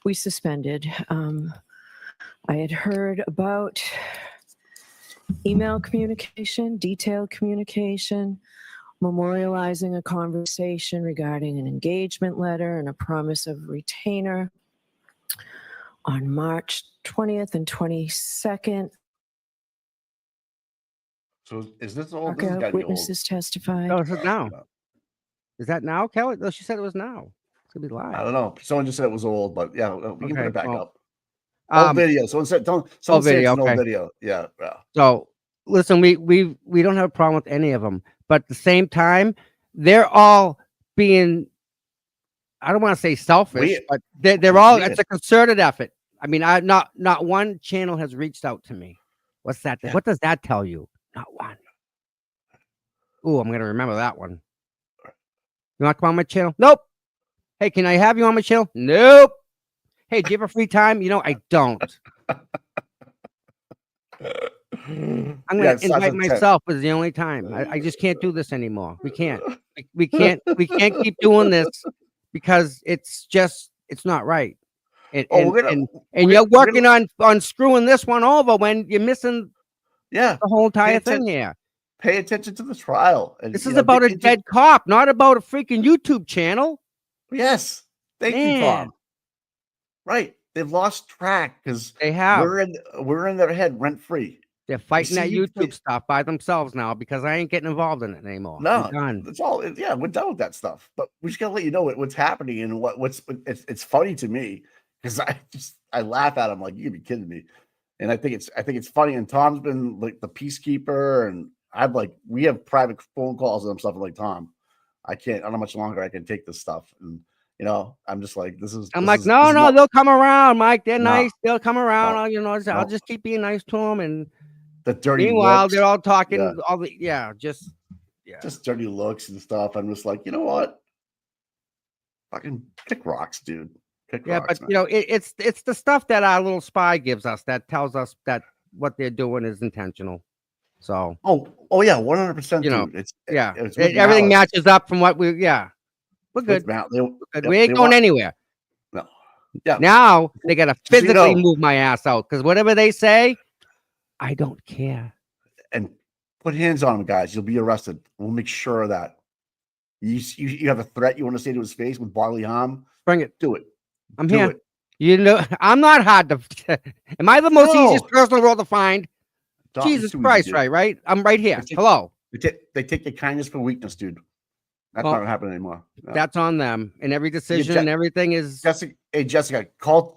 We suspended. I had heard about email communication, detailed communication, memorializing a conversation regarding an engagement letter and a promise of retainer on March 20th and 22nd. So is this old? This has got to be old. Witnesses testified. No, this is now. Is that now, Kelly? No, she said it was now. It's gonna be live. I don't know. Someone just said it was old, but yeah, we can put it back up. Old Old video. Someone said someone say it's an old video. Yeah. So listen, we don't have a problem with any of them, but at the same time, they're all being, I don't want to say selfish, but they're all. It's a concerted effort. I mean, not one channel has reached out to me. What's that? Yeah. What does that tell you? Not one. Oh, I'm gonna remember that one. You want to come on my channel? Nope. Hey, can I have you on my channel? Nope. Hey, do you have a free time? I don't. I'm gonna invite myself as the only time. I just can't do this anymore. We can't. We can't keep doing this because it's not right. And you're working on screwing this one over when you're missing the whole entire thing here. Pay attention to the trial. And, this is about a dead cop, not about a freaking YouTube channel. Yes. Thank you, Tom. Right. They've lost track because they have. We're in their head rent free. They're fighting that YouTube stuff by themselves now because I ain't getting involved in it anymore. No, it's all. Yeah, we're done with that stuff. But we just gotta let you know what's happening and what's. It's funny to me because I laugh at them like you could be kidding me, and I think it's funny. And Tom's been like the peacekeeper, and we have private phone calls and stuff like Tom. I don't know how much longer I can take this stuff, and I'm just like this is. No, they'll come around, Mike. They're nice. They'll come around. I'll just keep being nice to them and. The dirty Meanwhile, looks. they're all talking just dirty looks and stuff. I'm just like, you know what? Fucking pick rocks, dude. Kick Yeah, rocks, but man. it's the stuff that our little spy gives us that tells us that what they're doing is intentional. So Oh yeah, 100%, you know, dude. yeah, It's with everything malice. matches up from what we. Yeah, we're It's good. with malice. We're good. Yep, We ain't they going want anywhere. no. Yeah. Now they gotta Just so you physically know, move my ass out because whatever they say, I don't care. and put hands on him, guys. You'll be arrested. We'll make sure of that. You have a threat you want to say to his face with bodily harm? Bring it. Do it. I'm Do here. it. You know, I'm not hard to. Am I the most easiest No. person in the world to find? Don't- Jesus it's too easy, Christ, dude. right? I'm right here. They take- Hello. They take your kindness for weakness, dude. That's Well, not happening anymore. No. That's on them, and every decision Je- and everything is. Jessica, hey Jessica,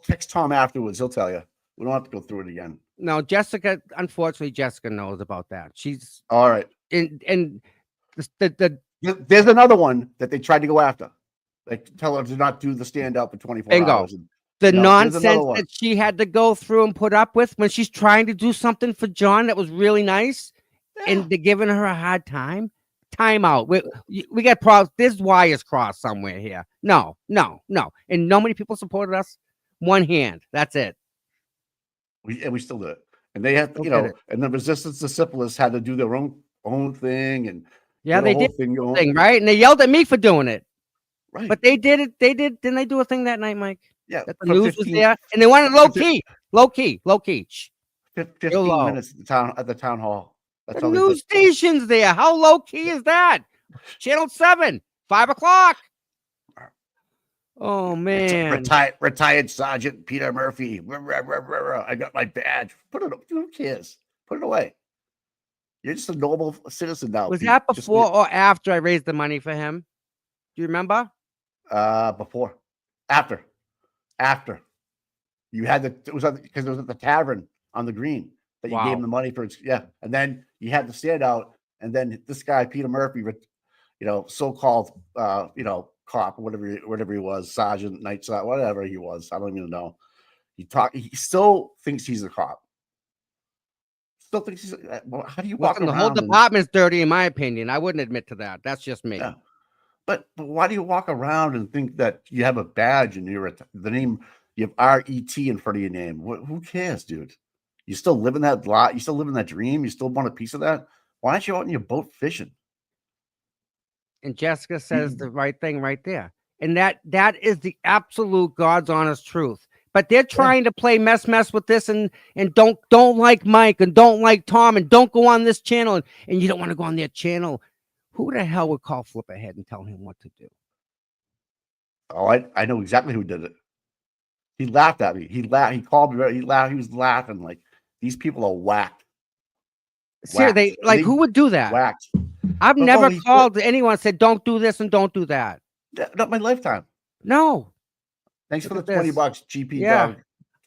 text Tom afterwards. He'll tell you. We don't have to go through it again. No, Jessica. Unfortunately, Jessica knows about that. She's All right. in the There's another one that they tried to go after. Like tell her to not do the stand up for 24 Bingo. hours. And, the there's another nonsense one. that she had to go through and put up with when she's trying to do something for John that was really nice, and they're giving her a hard time. Time out. We got problems. There's wires crossed somewhere here. No. And no many people supported us. One hand. That's it. We still did it. And they had, Still did it. and the resistance to syphilis had to do their own thing. And Yeah, get a they whole did thing going. thing, right? And they yelled at me for doing it. Right. But they did it. Didn't they do a thing that night, Mike? Yeah. That the for news 15 was there, and they wanted low key. Shh. 15 low. minutes at the town hall. That's The all they news did. station's there. How low key is that? Channel 7, 5 o'clock. Oh man. Retired Sergeant Peter Murphy. I got my badge. Put it. Who cares? Put it away. You're just a normal citizen now. Was Pete. that Just- before or after I raised the money for him? Do you remember? Before, after. You had because it was at the tavern on the green that you gave him the money for. Yeah, and then you had the standout, and then this guy Peter Murphy, so-called, cop, whatever he was, sergeant, night sergeant, whatever he was, I don't even know. He still thinks he's a cop. Still thinks he's. Well, how do you walk Listen, the around? whole department's dirty, in my opinion. I wouldn't admit to that. That's just me. Yeah. But why do you walk around and think that you have a badge and the name, you have RET in front of your name? Who cares, dude? You still live in that lot? You still live in that dream? You still want a piece of that? Why aren't you out in your boat fishing? And Jessica says the right thing right there. And that is the absolute God's honest truth. But they're trying to play mess with this and don't like Mike and don't like Tom and don't go on this channel and you don't want to go on their channel. Who the hell would call Flip ahead and tell him what to do? Oh, I know exactly who did it. He laughed at me. He called me. He laughed. He was laughing like these people are whacked. Seriously, who would do that? Whacked. I've never called anyone and said, don't do this and don't do that. Not my lifetime. No. Thanks for Look the at $20 this. GP Yeah. dog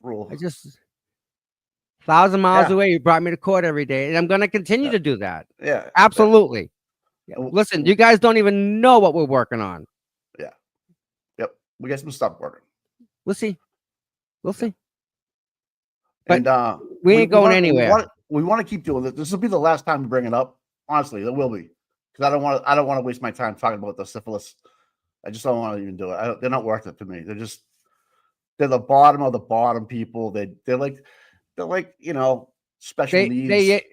rule. I just 1,000 miles away. You brought me to court every day, and I'm going to continue to do that. Yeah. Absolutely. Yeah. Listen, you guys don't even know what we're working on. Yeah. Yep. We got some stuff working. We'll see. But And we ain't going anywhere. We want to keep doing this. This will be the last time we bring it up. Honestly, it will be, because I don't want to waste my time talking about the syphilis. I just don't want to even do it. They're not worth it to me. They're the bottom of the bottom people. They're like special needs.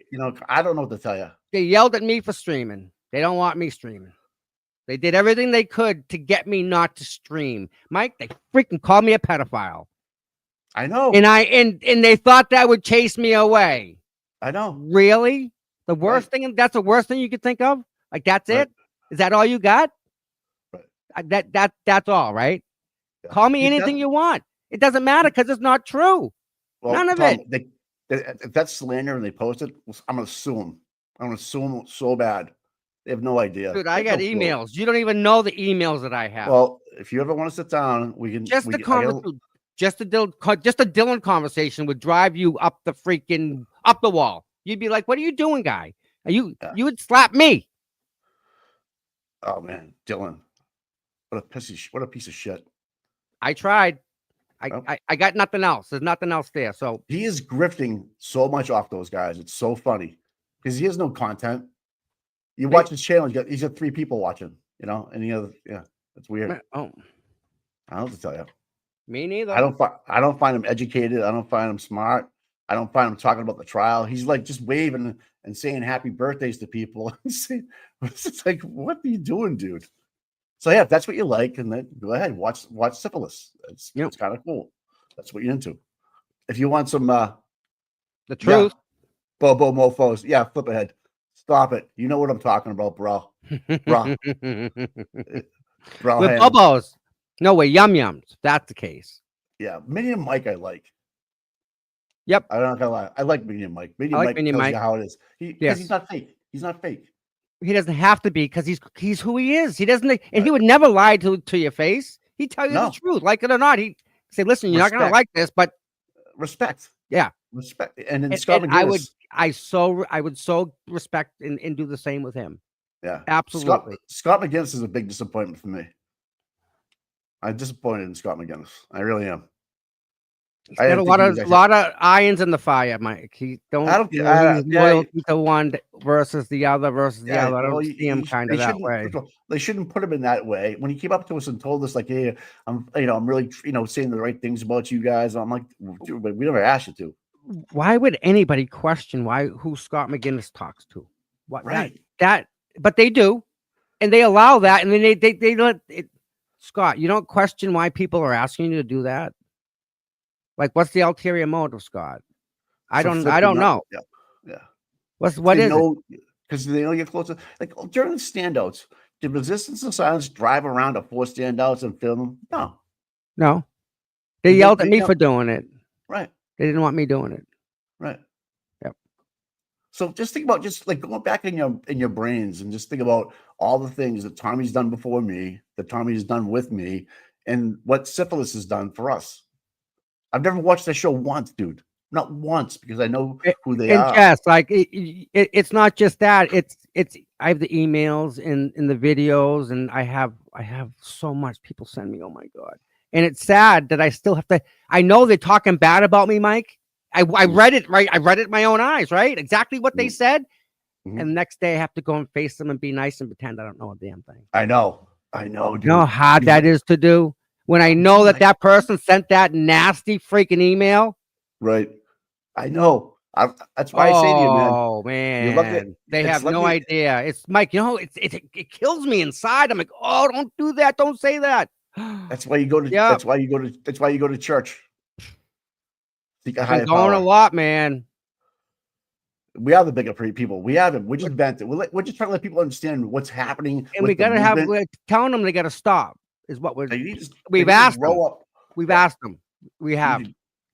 I don't know what to tell you. They yelled at me for streaming. They don't want me streaming. They did everything they could to get me not to stream. Mike, they freaking called me a pedophile. I know. And they thought that would chase me away. I know. Really? The worst thing, that's the worst thing you could think of? Like, that's it? Is that all you got? Right. That's all, right? Yeah. Call me anything you want. It doesn't matter because it's not true. Well, None of Tom, it. If that's slander and they post it, I'm going to sue them. I'm going to sue them so bad. They have no idea. Dude, I got emails. You don't even know the emails that I have. Well, if you ever want to sit down, we can. Just a Dylan conversation would drive you up the wall. You'd be like, "What are you doing, guy? You would slap me." Oh man, Dylan, what a piece of shit. I tried. I got nothing else. There's nothing else there. So he is grifting so much off those guys. It's so funny because he has no content. You watch his channel, he's got 3 people watching, and that's weird. Oh, I don't know what to tell you. Me neither. I don't find him educated. I don't find him smart. I don't find him talking about the trial. He's like just waving and saying happy birthdays to people. It's like, what are you doing, dude? So yeah, if that's what you like, and then go ahead, watch Syphilis. It's kind of cool. That's what you're into. If you want some the truth. Bobo mofos, flip ahead. Stop it. You know what I'm talking about, bro. Bro. Bro. With bobos. No way, yum yums. That's the case. Yeah, Minion Mike I like. Yep. I'm not gonna lie. I like Minion Mike. Minion Mike tells you how it is. Because he's not fake. He's not fake. He doesn't have to be because he's who he is. He doesn't, and he would never lie to your face. He'd tell you the truth, like it or not. He'd say, "Listen, you're not gonna like this, but respect." Yeah, respect. And then Scott McGinnis, I would so respect and do the same with him. Yeah, absolutely. Scott McGinnis is a big disappointment for me. I'm disappointed in Scott McGinnis. I really am. He's got a lot of irons in the fire, Mike. He don't loyalty to one versus the other. I don't see him kind of that way. They shouldn't put him in that way. When he came up to us and told us, like, "Hey, I'm really, saying the right things about you guys," I'm like, "Dude, but we never asked you to." Why would anybody question who Scott McGinnis talks to? What that? But they do, and they allow that, and then they let it. Scott, you don't question why people are asking you to do that. Like, what's the ulterior motive, Scott? I don't know. Yeah. What is it? Because they know you're closer. Like during the standouts, did Resistance of Silence drive around to 4 standouts and film them? No. They yelled at me for doing it. Right. They didn't want me doing it. Right. Yep. So just think about like going back in your brains and just think about all the things that Tommy's done before me, that Tommy's done with me, and what Syphilis has done for us. I've never watched that show once, dude. Not once, because I know who they are. Yes, like it's not just that. It's I have the emails and the videos, and I have so much people send me. Oh my God. And it's sad that I still have to. I know they're talking bad about me, Mike. I read it, right? I read it with my own eyes, right? Exactly what they said. And the next day I have to go and face them and be nice and pretend I don't know a damn thing. I know, dude. You know how hard that is to do? When I know that person sent that nasty freaking email. Right. I know. That's why I say to you, man. Oh, man. They have no idea. It's Mike, it kills me inside. I'm like, oh, don't do that. Don't say that. That's why you go to that's why you go to church. I'm going a lot, man. We are the bigger people. We have it. We're just venting. We're just trying to let people understand what's happening. And we gotta we're telling them they gotta stop. Is what we've asked them. We've asked them. We have.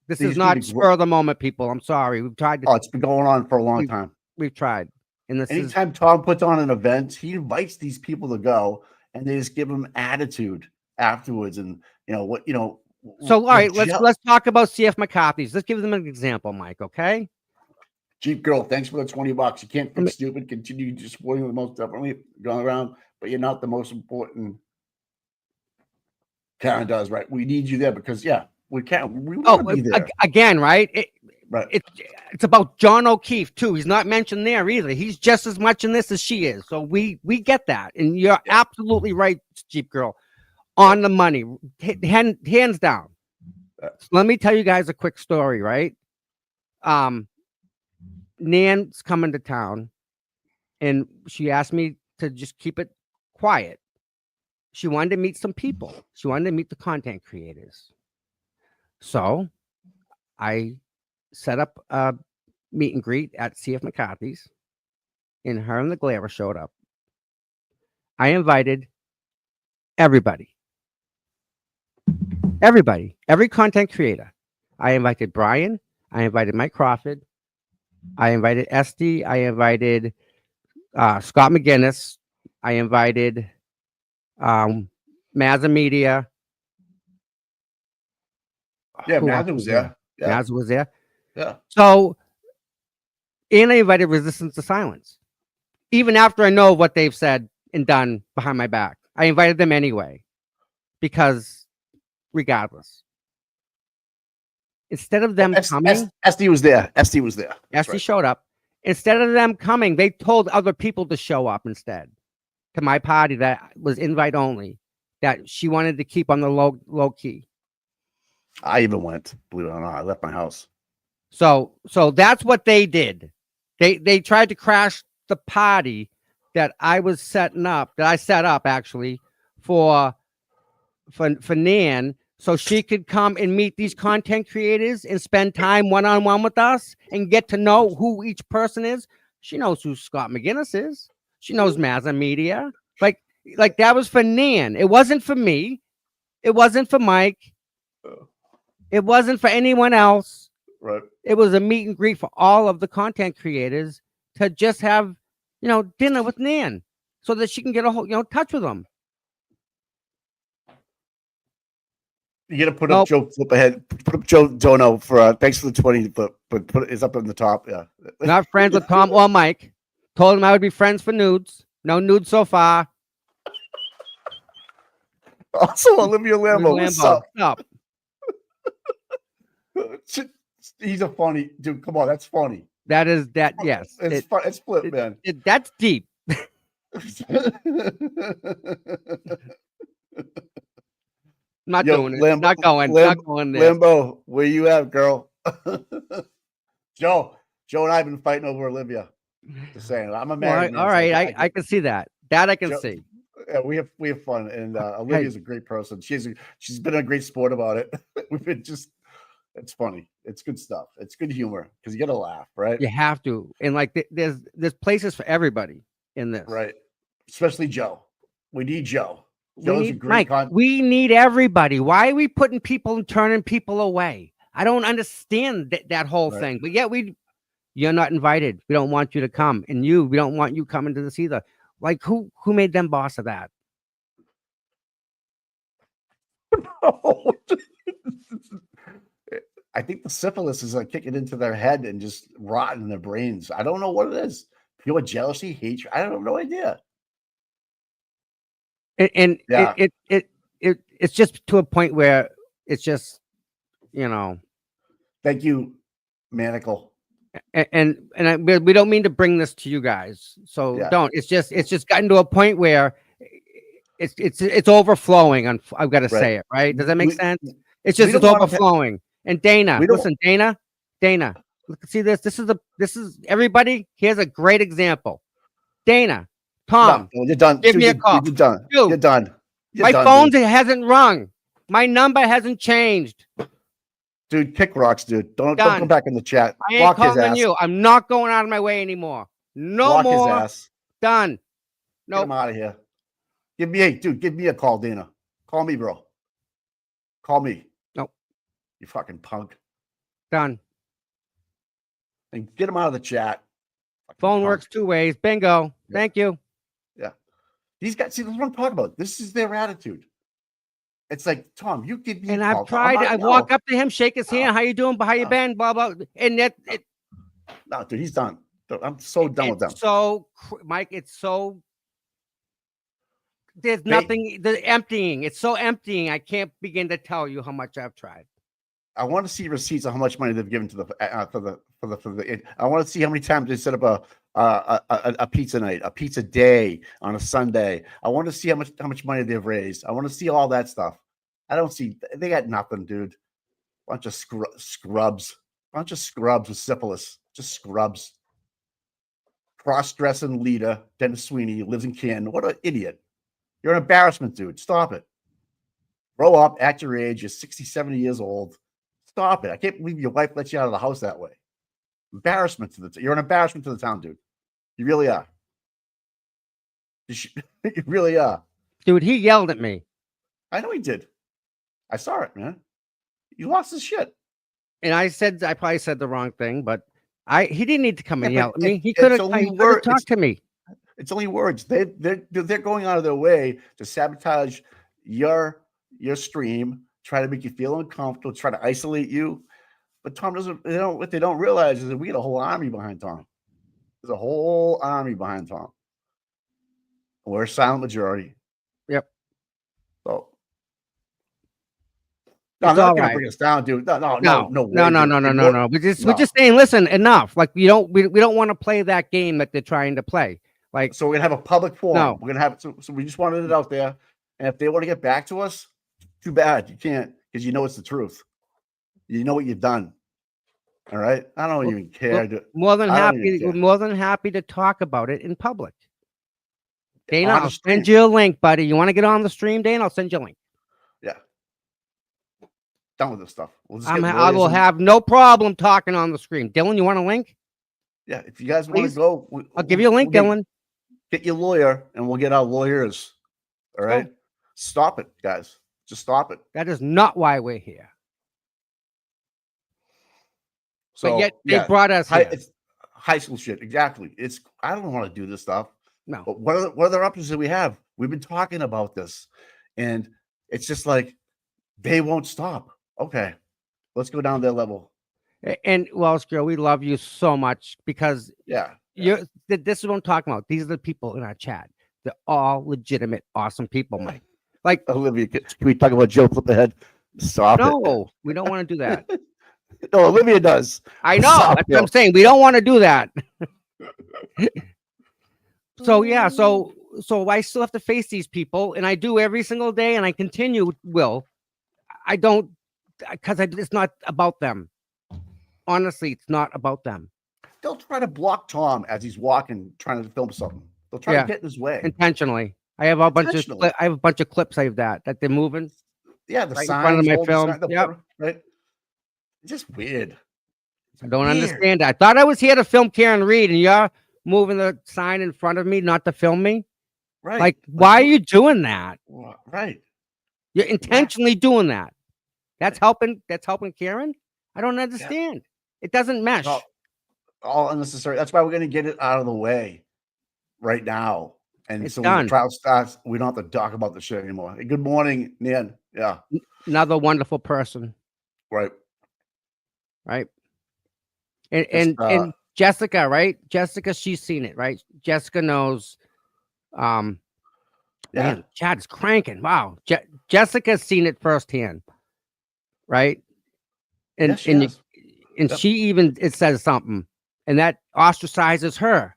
This is not spur of the moment, people. I'm sorry. We've tried to. Oh, it's been going on for a long time. We've tried. And anytime Tom puts on an event, he invites these people to go, and they just give them attitude afterwards. And So all right, let's talk about CF McCarthy's. Let's give them an example, Mike. Okay. Jeep Girl, thanks for the $20. You can't fix stupid. Continue to supporting the most definitely going around, but you're not the most important. Karen does, right? We need you there because we can't. We want to be there again, right? Right. It's about John O'Keefe too. He's not mentioned there either. He's just as much in this as she is. So we get that, and you're absolutely right, Jeep Girl, on the money, hands down. So let me tell you guys a quick story, right? Nan's coming to town, and she asked me to just keep it quiet. She wanted to meet some people. She wanted to meet the content creators. So I set up a meet and greet at CF McCarthy's, and her and the Glarer showed up. I invited everybody, every content creator. I invited Brian. I invited Mike Crawford. I invited Esty. I invited Scott McGinnis. I invited Mazza Media. Yeah, Mazza was there. Mazza was there. Yeah. So, and I invited Resistance to Silence. Even after I know what they've said and done behind my back, I invited them anyway. Because regardless. Instead of them coming. Esty was there. Esty was there. Esty showed up. Instead of them coming, they told other people to show up instead. To my party that was invite only, that she wanted to keep on the low key. I even went, believe it or not. I left my house. So that's what they did. They tried to crash the party that I was setting up, that I set up actually for Nan, so she could come and meet these content creators and spend time one-on-one with us and get to know who each person is. She knows who Scott McGinnis is. She knows Mazza Media. Like that was for Nan. It wasn't for me. It wasn't for Mike. It wasn't for anyone else. Right. It was a meet and greet for all of the content creators to just have, dinner with Nan so that she can get a whole, touch with them. You gotta put up Joe Flip ahead. Put up Joe Dono for thanks for the 20, but put it's up in the top. Yeah. Not friends with Tom or Mike. Told him I would be friends for nudes. No nudes so far. Also, Olivia Lambo. What's up? He's a funny dude. Come on, that's funny. That is that. Yes, it's Flip, man. That's deep. Not doing it. Lambo, not going there. Lambo, where you at, girl? Joe and I have been fighting over Olivia. Just saying, I'm a married man. All right, I can see that. That I can see. Yeah, we have fun, and Olivia's a great person. She's been a great sport about it. We've been it's funny. It's good stuff. It's good humor because you got to laugh, right? You have to, and like there's places for everybody in this, right? Especially Joe. We need Joe. Joe's a great we need everybody. Why are we putting people and turning people away? I don't understand that whole thing. But yet you're not invited. We don't want you to come, and we don't want you coming to this either. Like who made them boss of that? I think the syphilis is like kicking into their head and just rotting their brains. I don't know what it is. Pure jealousy, hatred. I have no idea. And it's just to a point where it's just, Thank you, Manacle. And we don't mean to bring this to you guys, so don't. It's just gotten to a point where it's overflowing. I've got to say it right. Does that make sense? It's overflowing. And Dana, listen, Dana, see this. This is everybody. Here's a great example. Dana, Tom, you're done. Give me a call. You're done. Dude, you're done. My phone hasn't rung. My number hasn't changed. Dude, kick rocks, dude. Don't come back in the chat. I ain't calling you. I'm not going out of my way anymore. No more. His ass. Done. No. Get him out of here. Give me a call, Dana. Call me, bro. Call me. Nope. You fucking punk. Done. And get him out of the chat. Phone works 2 ways. Bingo. Yeah. Thank you. Yeah. These guys, see, this is what I'm talking about. This is their attitude. It's like, Tom, you give me a call. I've tried. I walk up to him, shake his hand. How you doing? How you been? Blah, blah. And no, dude, he's done. I'm so done with them. So, Mike, it's so... There's nothing. The emptying. It's so emptying. I can't begin to tell you how much I've tried. I want to see receipts of how much money they've given to the I want to see how many times they set up a pizza night, a pizza day on a Sunday. I want to see how much money they've raised. I want to see all that stuff. I don't see. They got nothing, dude. Bunch of scrubs. Bunch of scrubs with syphilis. Just scrubs. Cross-dressing leader Dennis Sweeney lives in Canton. What an idiot. You're an embarrassment, dude. Stop it. Grow up, at your age. You're 60, 70 years old. Stop it. I can't believe your wife lets you out of the house that way. Embarrassment to you're an embarrassment to the town, dude. You really are. You really are. Dude, he yelled at me. I know he did. I saw it, man. He lost his shit. And I probably said the wrong thing, but he didn't need to come and yell at me. He could have talked to me. It's only words. They're going out of their way to sabotage your stream, try to make you feel uncomfortable, try to isolate you. But Tom doesn't. What they don't realize is that we got a whole army behind Tom. There's a whole army behind Tom. We're a silent majority. Yep. So. No, they're not gonna bring us down, dude. No. We're just saying, listen, enough. Like we don't want to play that game that they're trying to play. Like, so we're gonna have a public forum. No. We're gonna have so we just wanted it out there. And if they want to get back to us, too bad. You can't, because it's the truth. You know what you've done. All right. I don't Well, even care. More than I don't even happy, care. more than happy to talk about it in public. Dana, On the I'll stream. send you a link, buddy. You want to get on the stream, Dana? I'll send you a link. Yeah. Done with this stuff. We'll just I get will lawyers and- have no problem talking on the stream. Dylan, you want a link? Yeah. If you guys want Please. to go, I'll give you a link, we'll Dylan. get your lawyer and we'll get our lawyers. All right. go. Stop it, guys. Just stop it. That is not why we're here. So But yet they yeah, brought us here. it's high school shit. Exactly. I don't want to do this stuff. No. But what other options do we have? We've been talking about this, and it's just like they won't stop. Okay, let's go down their level. And Wells girl, we love you so much because Yeah. this is what I'm talking about. These are the people in our chat. They're all legitimate, awesome people, Mike. Like Olivia, can we talk about Joe Flip Ahead? Stop it. no, we don't want to do that. No, Olivia does. I know. Stop, That's what I'm Bill. saying. We don't want to do that. So yeah, so I still have to face these people, and I do every single day, and I continue. I don't because it's not about them. Honestly, it's not about them They'll try to block Tom as he's walking, trying to film something. They'll try Yeah. to get in his way. intentionally. I have a bunch of Intentionally. I have a bunch of clips of that they're moving. Yeah, the right in signs, front of my all the film. sign- the- Yep. right. It's just weird. I don't Weird. understand that. I thought I was here to film Karen Reed, and you're moving the sign in front of me, not to film me. Right. Like, why are you doing that? Right. You're intentionally doing that. That's helping Karen. I don't understand. It doesn't mesh. All unnecessary. That's why we're going to get it out of the way right now. And It's so when done. the trial starts, we don't have to talk about the shit anymore. Hey, good morning, Nan. Yeah. Another wonderful person, Right. right? And Jessica, right? Jessica, she's seen it, right? Jessica knows. Yeah. Man, Chad's cranking. Wow, Jessica's seen it firsthand, right? And Yes, she has. and Yep. she even it says something, and that ostracizes her.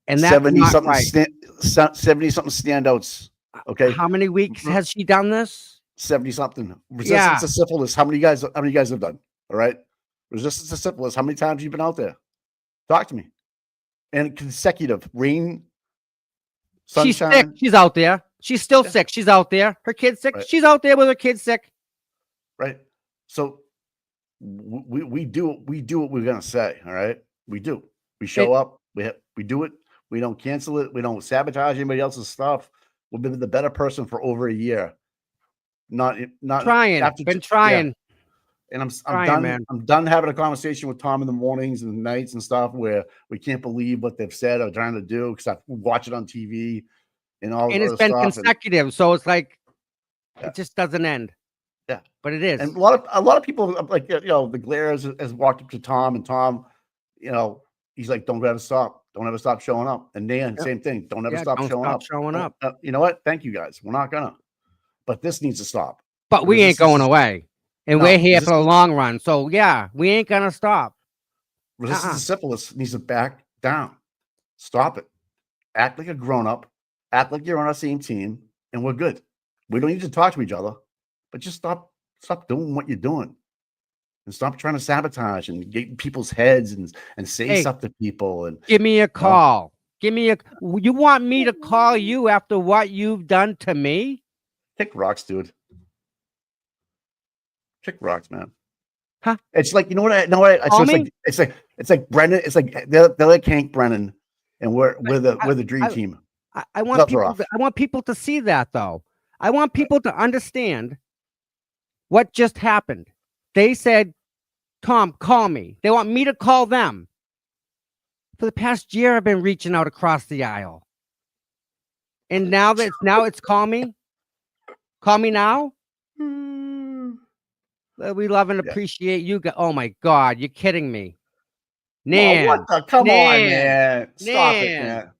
And that's 70 not something, right. 70 something standouts. Okay. How many weeks Mhm. has she done this? 70 something. Resistance Yeah. to syphilis. How many guys have done? All right. Resistance to syphilis. How many times you been out there? Talk to me. And consecutive rain, She's sick. sunshine. She's out there. She's still Yeah. sick. She's out there. Her kid's sick. Right. She's out there with her kid sick. Right. So we do what we're gonna say. All right. We do. We show up. We do it. We don't cancel it. We don't sabotage anybody else's stuff. We've been the better person for over a year. Not Trying. after- Been yeah. trying. And I'm Trying, done. man. I'm done having a conversation with Tom in the mornings and nights and stuff where we can't believe what they've said or trying to do because I watch it on TV and all. And this it's been stuff. consecutive, so it's like Yeah. it just doesn't end. Yeah. But it is. And a lot of people like the Glare has walked up to Tom and Tom, he's like, don't ever stop, showing up. And Dan, Yeah. same thing, don't ever Yeah, stop don't showing stop up. showing up. You know what? Thank you guys. We're not gonna, but this needs to stop. But we because ain't this going is- away. And No, we're here this for the is- long run. So yeah, we ain't gonna stop. Resistance to syphilis needs to back down. Stop it. Act like a grown up. Act like you're on our same team, and we're good. We don't need to talk to each other, but just stop doing what you're doing, and stop trying to sabotage and get in people's heads and say Hey. stuff to people. And Give me a call. You want me to call you after what you've done to me? kick rocks, dude. Kick rocks, man. Huh? It's like Call it's me? like Brennan. It's like they're like Hank Brennan, and we're the dream team. I want Gloves are people. off. I want people to see that, though. I want people to understand what just happened. They said, "Tom, call me." They want me to call them. For the past year, I've been reaching out across the aisle, and now it's call me. Call me now. We love and Yeah. appreciate you. Oh my God, you're kidding me, Oh, Nan. what the? Come on, Nan. man. Stop it, Nan. man.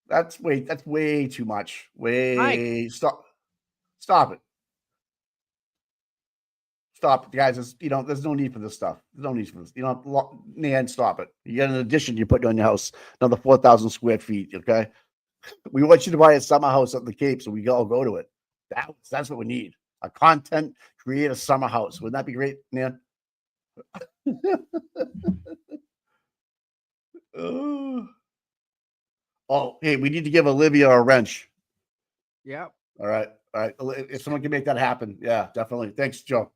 That's way too much. Stop it. Stop it, guys. There's no need for this stuff. There's no need for this. Nan, stop it. You got an addition you're putting on your house, another 4,000 square feet. Okay. We want you to buy a summer house at the Cape so we all go to it. That's what we need. a content, create a summer house. Wouldn't that be great, Nan? Oh, hey, we need to give Olivia a wrench. Yep. All right. If someone can make that happen, yeah, definitely. Thanks, Joe.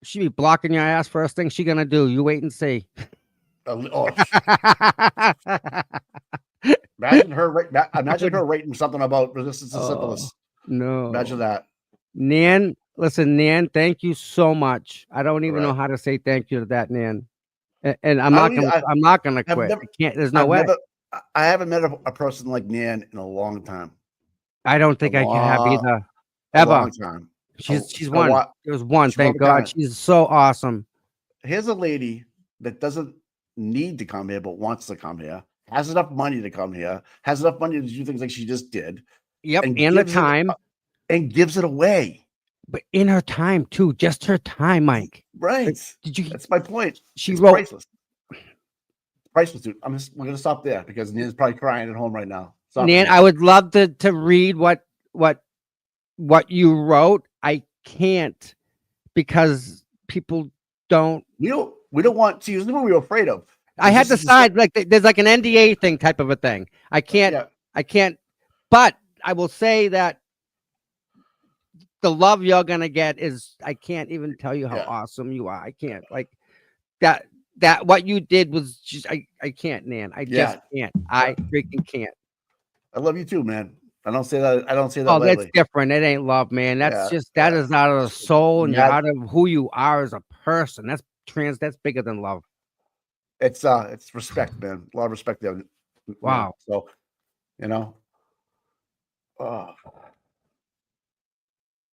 She be blocking your ass. First thing she gonna do. You wait and see. Oh, imagine her writing something about resistance to syphilis. No. Imagine that. Nan, listen, Nan, thank you so much. I don't even know Right. how to say thank you to that, Nan. And I'm I not don't even- gonna I'm not gonna I've quit. never- I can't, there's no way. I haven't met a person like Nan in a long time. I don't think I can have either. A Ever. long time. She's A one. lot. There was one, She's one thank of a God. kind. She's so awesome. Here's a lady that doesn't need to come here, but wants to come here, has enough money to come here, has enough money to do things like she just did. Yep, and and the gives it- time. And gives it away. But in her time too, just her time, Mike. Right. Did you That's my point. she It's wrote priceless. Priceless, dude. We're gonna stop there because Nan's probably crying at home right now. Stop Nan, it. I would love to read what you wrote. I can't because people don't. We don't want to use what we were afraid of. I had to This is the side like there's like an NDA thing type of a thing. I can't. Yeah. I can't. But I will say that the love you're gonna get is I can't even tell you how Yeah. awesome you are. I can't like that. That what you did was just I can't, Nan. I Yeah. just can't. I freaking can't. I love you too, man. I don't say that. I don't say that. Oh, lightly. that's different. It ain't love, man. That's Yeah, just that is out of the soul and you're Yeah. out of who you are as a person. That's That's bigger than love. It's respect, man. A lot of respect there. Wow. So,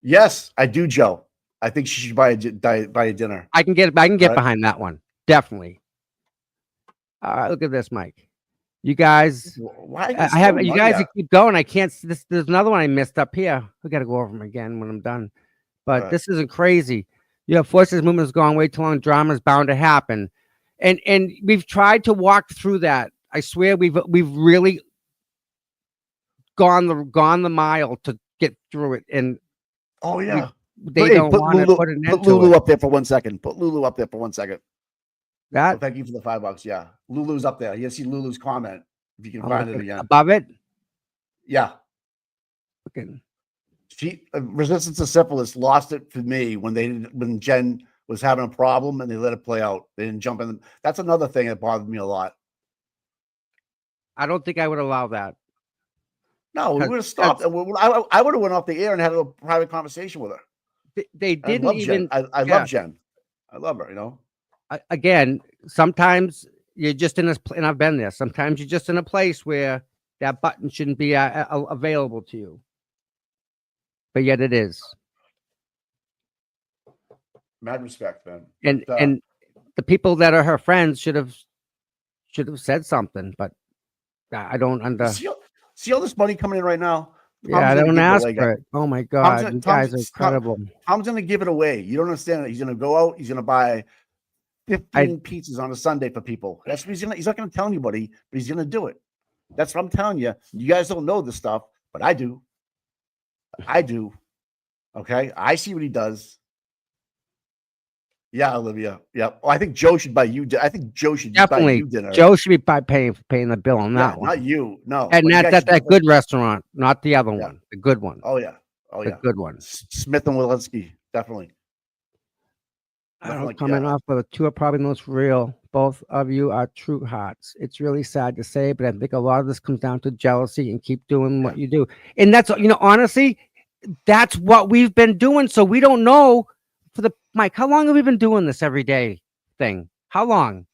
yes, I do, Joe. I think she should buy a dinner. I can get Right. behind that one. Definitely. All right, look at this, Mike. You guys, Why? I have you guys keep going. I can't. There's another one I missed up here. We got to go over them again when I'm done. But Right. this isn't crazy. You have forces movement has gone way too long. Drama is bound to happen, and we've tried to walk through that. I swear we've really gone the mile to get through it, and Oh yeah. they Hey, don't want to put an end to Lulu it. up there for 1 second. Put Lulu up there for 1 second. That Well, thank you for the $5. Yeah, Lulu's up there. You see Lulu's comment if you can I'll find look it at- again. above it. Yeah, Fucking- she resistance to syphilis lost it for me when Jen was having a problem and they let it play out. They didn't jump in. That's another thing that bothered me a lot. I don't think I would allow that. No, we Cause- would have stopped. I would have went off the air and had a private conversation with her. They I didn't love even. Jen. I yeah. love Jen. I love her. Again, sometimes you're just in and I've been there. Sometimes you're just in a place where that button shouldn't be available to you, but yet it is. Mad respect, man. And But, and the people that are her friends should have said something, but I don't under. see all this money coming in right now. Yeah, I don't ask for it. Oh my God, you guys are incredible. Tom's going to give it away. You don't understand it. He's going to go out. He's going to buy 15 pizzas on a Sunday for people. That's what he's not going to tell anybody, but he's going to do it. That's what I'm telling you. You guys don't know this stuff, but I do. Okay. I see what he does. Yeah, Olivia. Yeah. Oh, I think Joe should buy you. I think Joe should buy Definitely, you dinner. Joe should be paying the bill on Yeah, that one. not you. No. And but you that's guys at should that do it. good restaurant, not the other one, the good one. Oh yeah. Oh The yeah. good one. Smith and Walensky, definitely. I Nothing don't like comment that. off, but the two are probably the most real. Both of you are true hearts. It's really sad to say, but I think a lot of this comes down to jealousy and keep doing what you do. And that's, honestly, that's what we've been doing. So we don't know Mike, how long have we been doing this every day thing? How long?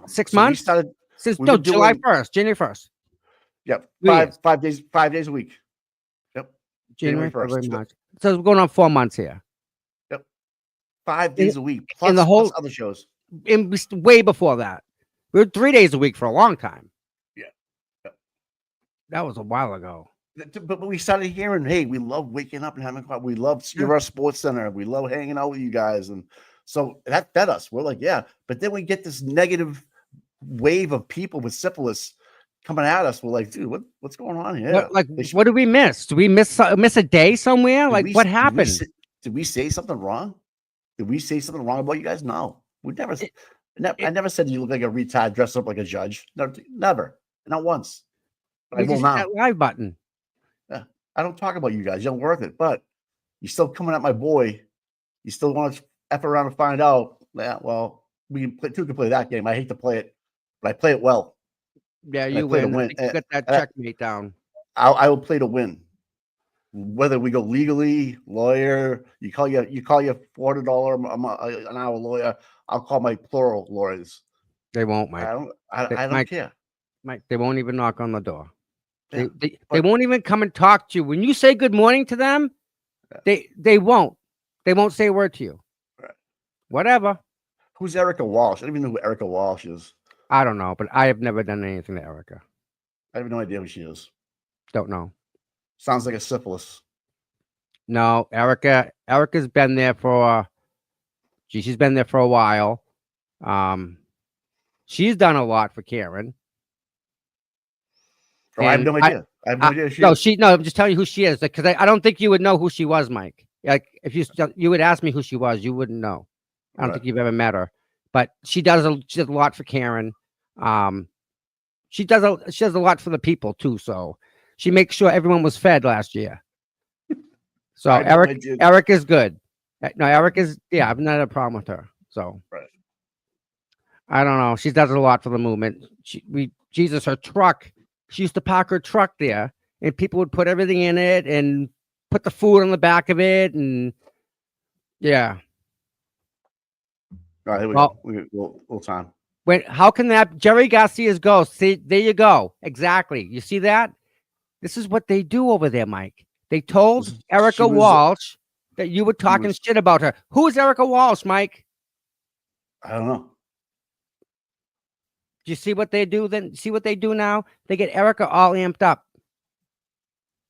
6 So we months? started. Since we've been July doing- 1st, January 1st. Yep. 2 5 days a week. Yep. January, January 1st. February, March. So we're going on 4 months here. 5 days a week. Plus, in the whole- plus other shows. And way before that. We were 3 days a week for a long time. Yeah. Yep. That was a while ago. But we started hearing, hey, we love waking up and having fun. We love you're our sports center. We love hanging out with you guys. And so that fed us. We're like, yeah. But then we get this negative wave of people with syphilis coming at us. We're like, dude, what's going on here? What did we miss? Did we miss a day somewhere? What happened? Did we say something wrong? Did we say something wrong about you guys? No, we never. I never said you look like a retard dressed up like a judge. No, never, not once. But I will now. That live button. Yeah, I don't talk about you guys. You don't worth it. But you're still coming at my boy. You still want to F around and find out. Yeah, well, we can play that game. I hate to play it, but I play it well. Yeah, you win. I think you got that checkmate down. I will play to win. Whether we go legally, lawyer, you call your $400 an hour lawyer. I'll call my plural lawyers. They won't, Mike. I don't care. Mike, they won't even knock on the door. Yeah, they won't even come and talk to you. When you say good morning to them, they won't. They won't say a word to you. Right. Whatever. Who's Erica Walsh? I don't even know who Erica Walsh is. I don't know, but I have never done anything to Erica. I have no idea who she is. Don't know. Sounds like a syphilis. No, Erica's been there for she's been there for a while. She's done a lot for Karen. Oh, I have no idea. I have no idea who she is. I'm just telling you who she is, because I don't think you would know who she was, Mike. Like, if you would ask me who she was, you wouldn't know. I don't think you've ever met her, but she does a lot for Karen. She does a lot for the people too. So she makes sure everyone was fed last year. So Eric is good. No, Eric is, I've not had a problem with her. So I don't know. She does a lot for the movement. Jesus, her truck. She used to park her truck there, and people would put everything in it and put the food on the back of it, and yeah. All right, here we go. We got a little time. How can that Jerry Garcia's ghost? See, there you go. Exactly. You see that? This is what they do over there, Mike. They told Erica Walsh that you were talking shit about her. Who is Erica Walsh, Mike? I don't know. Do you see what they do then? See what they do now? They get Erica all amped up.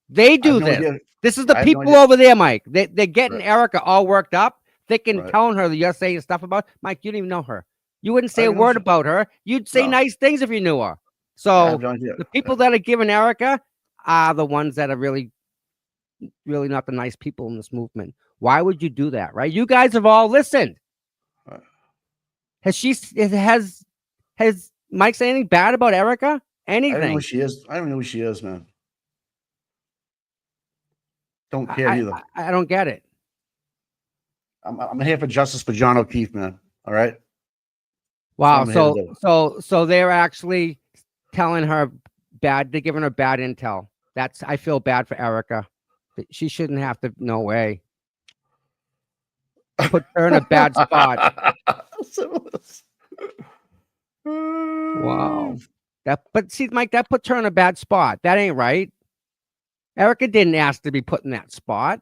They do this. Idea. This is the people over there, Mike. They're getting Erica all worked up, thinking, telling her that you're saying stuff about Mike. You don't even know her. You wouldn't say a word about her. You'd say nice things if you knew her. So the people that are giving Erica are the ones that are really, really not the nice people in this movement. Why would you do that, right? You guys have all listened. Has Mike said anything bad about Erica? Anything? I don't know who she is. I don't know who she is, man. Don't care either. I don't get it. I'm here for justice for John O'Keefe, man. All right. Wow. So they're actually telling her bad. They're giving her bad intel. I feel bad for Erica. She shouldn't have to. No way. Put her in a bad spot. Wow. But see, Mike, that puts her in a bad spot. That ain't right. Erica didn't ask to be put in that spot.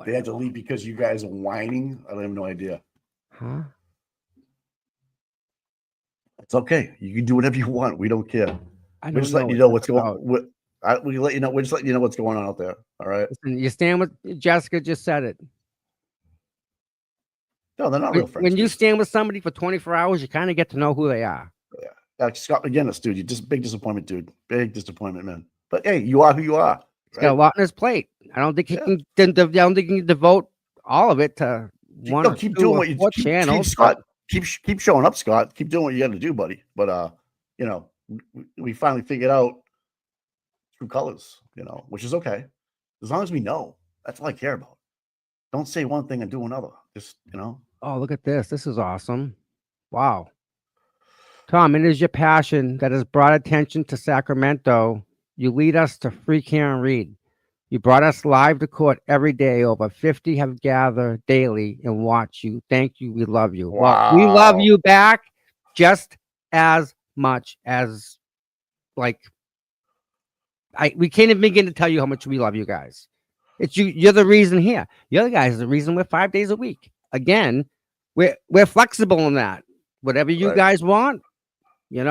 They had to leave because you guys are whining. I have no idea. Huh? It's okay. You can do whatever you want. We don't care. We're just letting you know what's going on. We let you know. We're just letting you know what's going on out there. All right. Listen, you stand with Jessica. Just said it. No, they're not real friends. When you stand with somebody for 24 hours, you kind of get to know who they are. Yeah. Scott McGinnis, dude. You're just big disappointment, dude. Big disappointment, man. But hey, you are who you are. He's got a lot on his plate. I don't think he can. I don't think he can devote all of it to one. No, keep doing what you do. Scott, keep showing up, Scott. Keep doing what you got to do, buddy. But we finally figured out true colors. Which is okay as long as we know. That's all I care about. Don't say one thing and do another. Just Oh, look at this. This is awesome. Wow. Tom, it is your passion that has brought attention to Sacramento. You lead us to free care and read. You brought us live to court every day. Over 50 have gathered daily and watch you. Thank you. We love you. Wow. Well, we love you back just as much as we can't even begin to tell you how much we love you guys. It's you. You're the reason here. You're the guys. The reason we're 5 days a week. Again, we're flexible in that. Whatever you guys want, This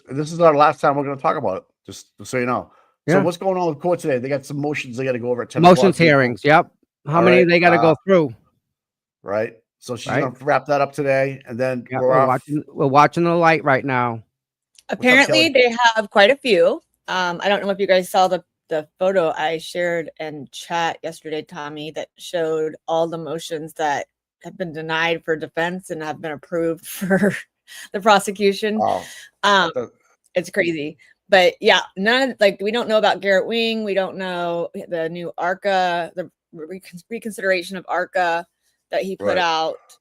is our last time we're going to talk about it. Just so you know. So what's going on with court today? They got some motions they got to go over at 10 motions hearings. Yep. How many they got to go through? Right. So she's Right. gonna wrap that up today, and then Yeah, we're off. we're watching the light right now. Apparently, Kelly? they have quite a few. I don't know if you guys saw the photo I shared in chat yesterday, Tommy, that showed all the motions that have been denied for defense and have been approved for the prosecution. Oh, It's crazy. But yeah, none of, like, we don't know about Garrett Wing. We don't know the new ARCA, the reconsideration of ARCA that he put Right. out.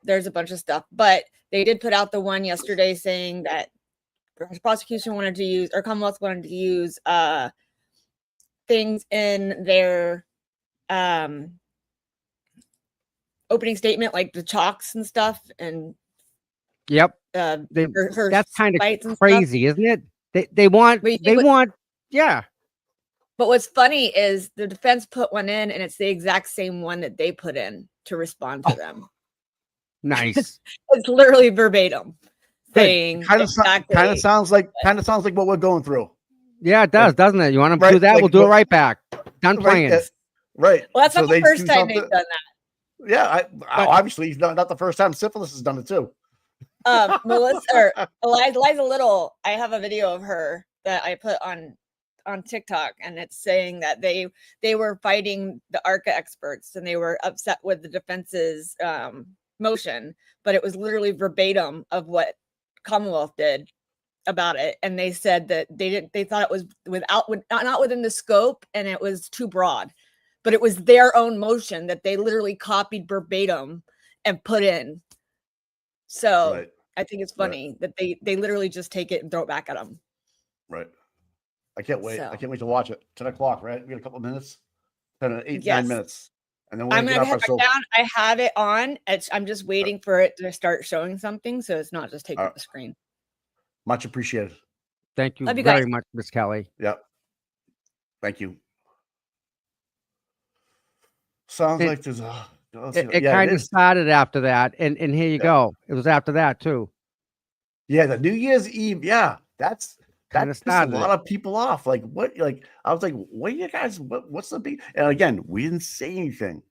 There's a bunch of stuff, but they did put out the one yesterday saying that the prosecution wanted to use, or Commonwealth wanted to use things in their opening statement, like the chalks and stuff, and Yep. her That's kind fights of and crazy, isn't it? They want yeah. But what's funny is the defense put one in, and it's the exact same one that they put in to respond to them. Nice. It's literally verbatim saying kind of exactly. sounds like what we're going through. Yeah, it does, doesn't it? You want to Right, do that? like, We'll do it right back. Done Right. playing. Right. Well, that's So not the they first do time they've something- done that. Yeah, obviously it's not the first time syphilis has done it too. Melissa or Eliza Little, I have a video of her that I put on TikTok, and it's saying that they were fighting the ARCA experts and they were upset with the defense's motion, but it was literally verbatim of what Commonwealth did about it, and they said that they thought it was not within the scope and it was too broad, but it was their own motion that they literally copied verbatim and put in. So Right. I think it's funny that they literally just take it and throw it back at them. Right. I can't wait. So. I can't wait to watch it. 10 o'clock, right? We got a couple of minutes. 8, Yes. 9 minutes. And then we're I'm gonna gonna get head off back our down. I have it on. I'm just waiting for it to start showing something, so it's not just taking up the screen. Much appreciated. Thank you Love you very guys. much, Miss Kelly. Yep. Thank you. Sounds like there's a It kind of started after that, and here you go. It was after that too. Yeah, the New Year's Eve. Yeah, that Kinda pissed a started lot of people off. Like, what? Like, I was like, what are you guys? What's the big? And again, we didn't say anything.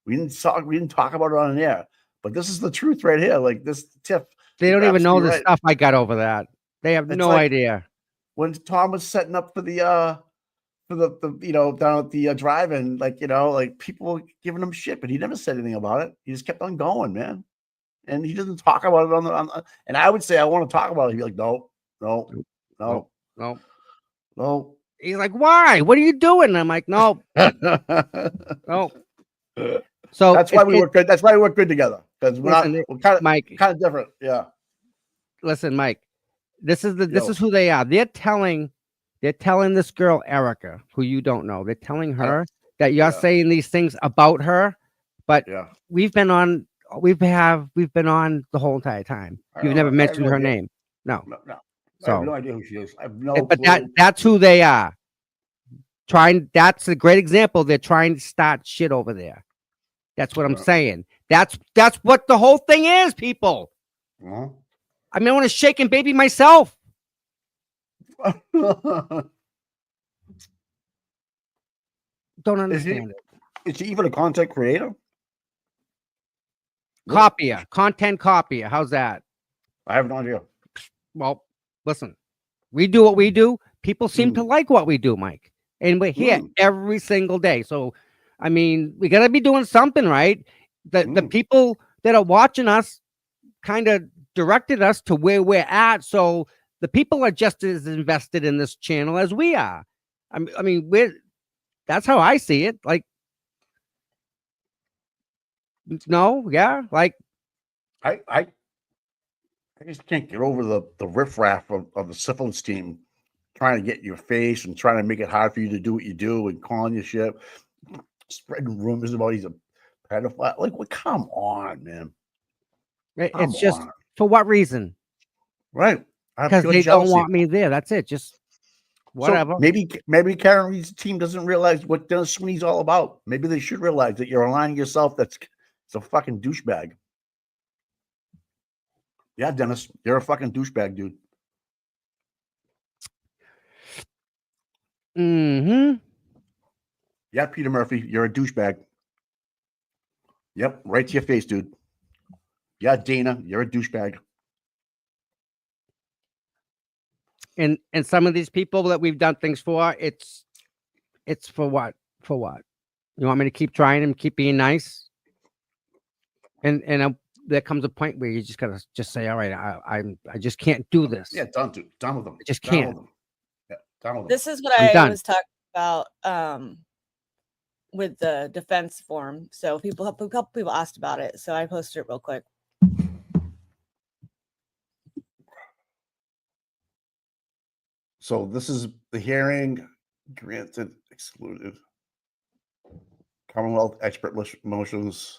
We didn't talk about it on air. But this is the truth right here. Like this, Tiff. They don't even know the right. stuff I got over that. They have no idea. When Tom was setting up for the down at the drive-in, like people were giving him shit, but he never said anything about it. He just kept on going, man. And he doesn't talk about it on the and I would say I want to talk about it. He'd be like, no. He's like, why? What are you doing? And I'm like, no. No. So that's why we work good. That's why we work good together. Because we're kind of different. Yeah. Listen, Mike, this is who they are. They're telling this girl, Erica, who you don't know, they're telling her that you're saying these things about her, but we've been on the whole entire time. You've never mentioned her name. No. So, I have no idea who she is. I have no but clue. that's who they are. That's a great example. They're trying to start shit over there. That's what I'm saying. That's what the whole thing is, people. I mean, I want to shake and baby myself. Don't understand it. Is she even a content creator? Content copier. How's that? I have no idea. Well, listen, we do what we do. People seem to like what we do, Mike. And we're here every single day. So, I mean, we got to be doing something, right? The people that are watching us kind of directed us to where we're at. So the people are just as invested in this channel as we are. I mean, that's how I see it. Like, no, yeah, like I just can't get over the riffraff of the syphilis team trying to get your face and trying to make it hard for you to do what you do and calling you shit, spreading rumors about he's a pedophile. Like, well, come on, man. It's just for what reason? Right. Because they don't want me there. That's it. Just whatever. So maybe Karen Reed's team doesn't realize what Dennis Sweeney's all about. Maybe they should realize that you're aligning yourself. It's a fucking douchebag. Yeah, Dennis, you're a fucking douchebag, dude. Mm-hmm. Yeah, Peter Murphy, you're a douchebag. Yep, right to your face, dude. Yeah, Dana, you're a douchebag. And some of these people that we've done things for, it's for what? For what? You want me to keep trying and keep being nice? And there comes a point where you just gotta just say, all right, I just can't do this. Yeah, done with them. I just Done can't. with them. Yeah, done with them. This is what I'm I done. was talking about with the defense form. So a couple people asked about it. So I posted it real quick. So this is the hearing granted, excluded. Commonwealth expert motions.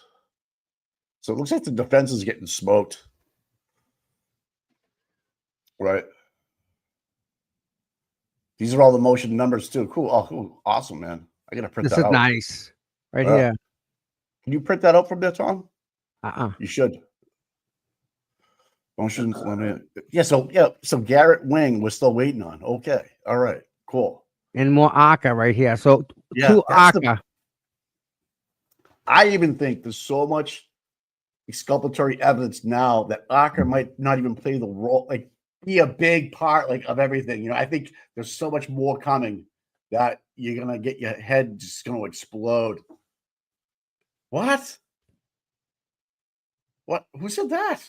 So it looks like the defense is getting smoked. Right. These are all the motion numbers too. Cool. Oh, cool. Awesome, man. I gotta print This that is out. nice. Right here. Can you print that out from there, Tom? Uh-uh. You should. Motions limit. Yeah, so Garrett Wing we're still waiting on. Okay. All right. Cool. And more ARCA right here. So Yeah, two that's ARCA. I even think there's so much exculpatory evidence now that ARCA might not even play the role, like be a big part like of everything. You know, I think there's so much more coming that you're gonna get your head just gonna explode. What? What? Who said that?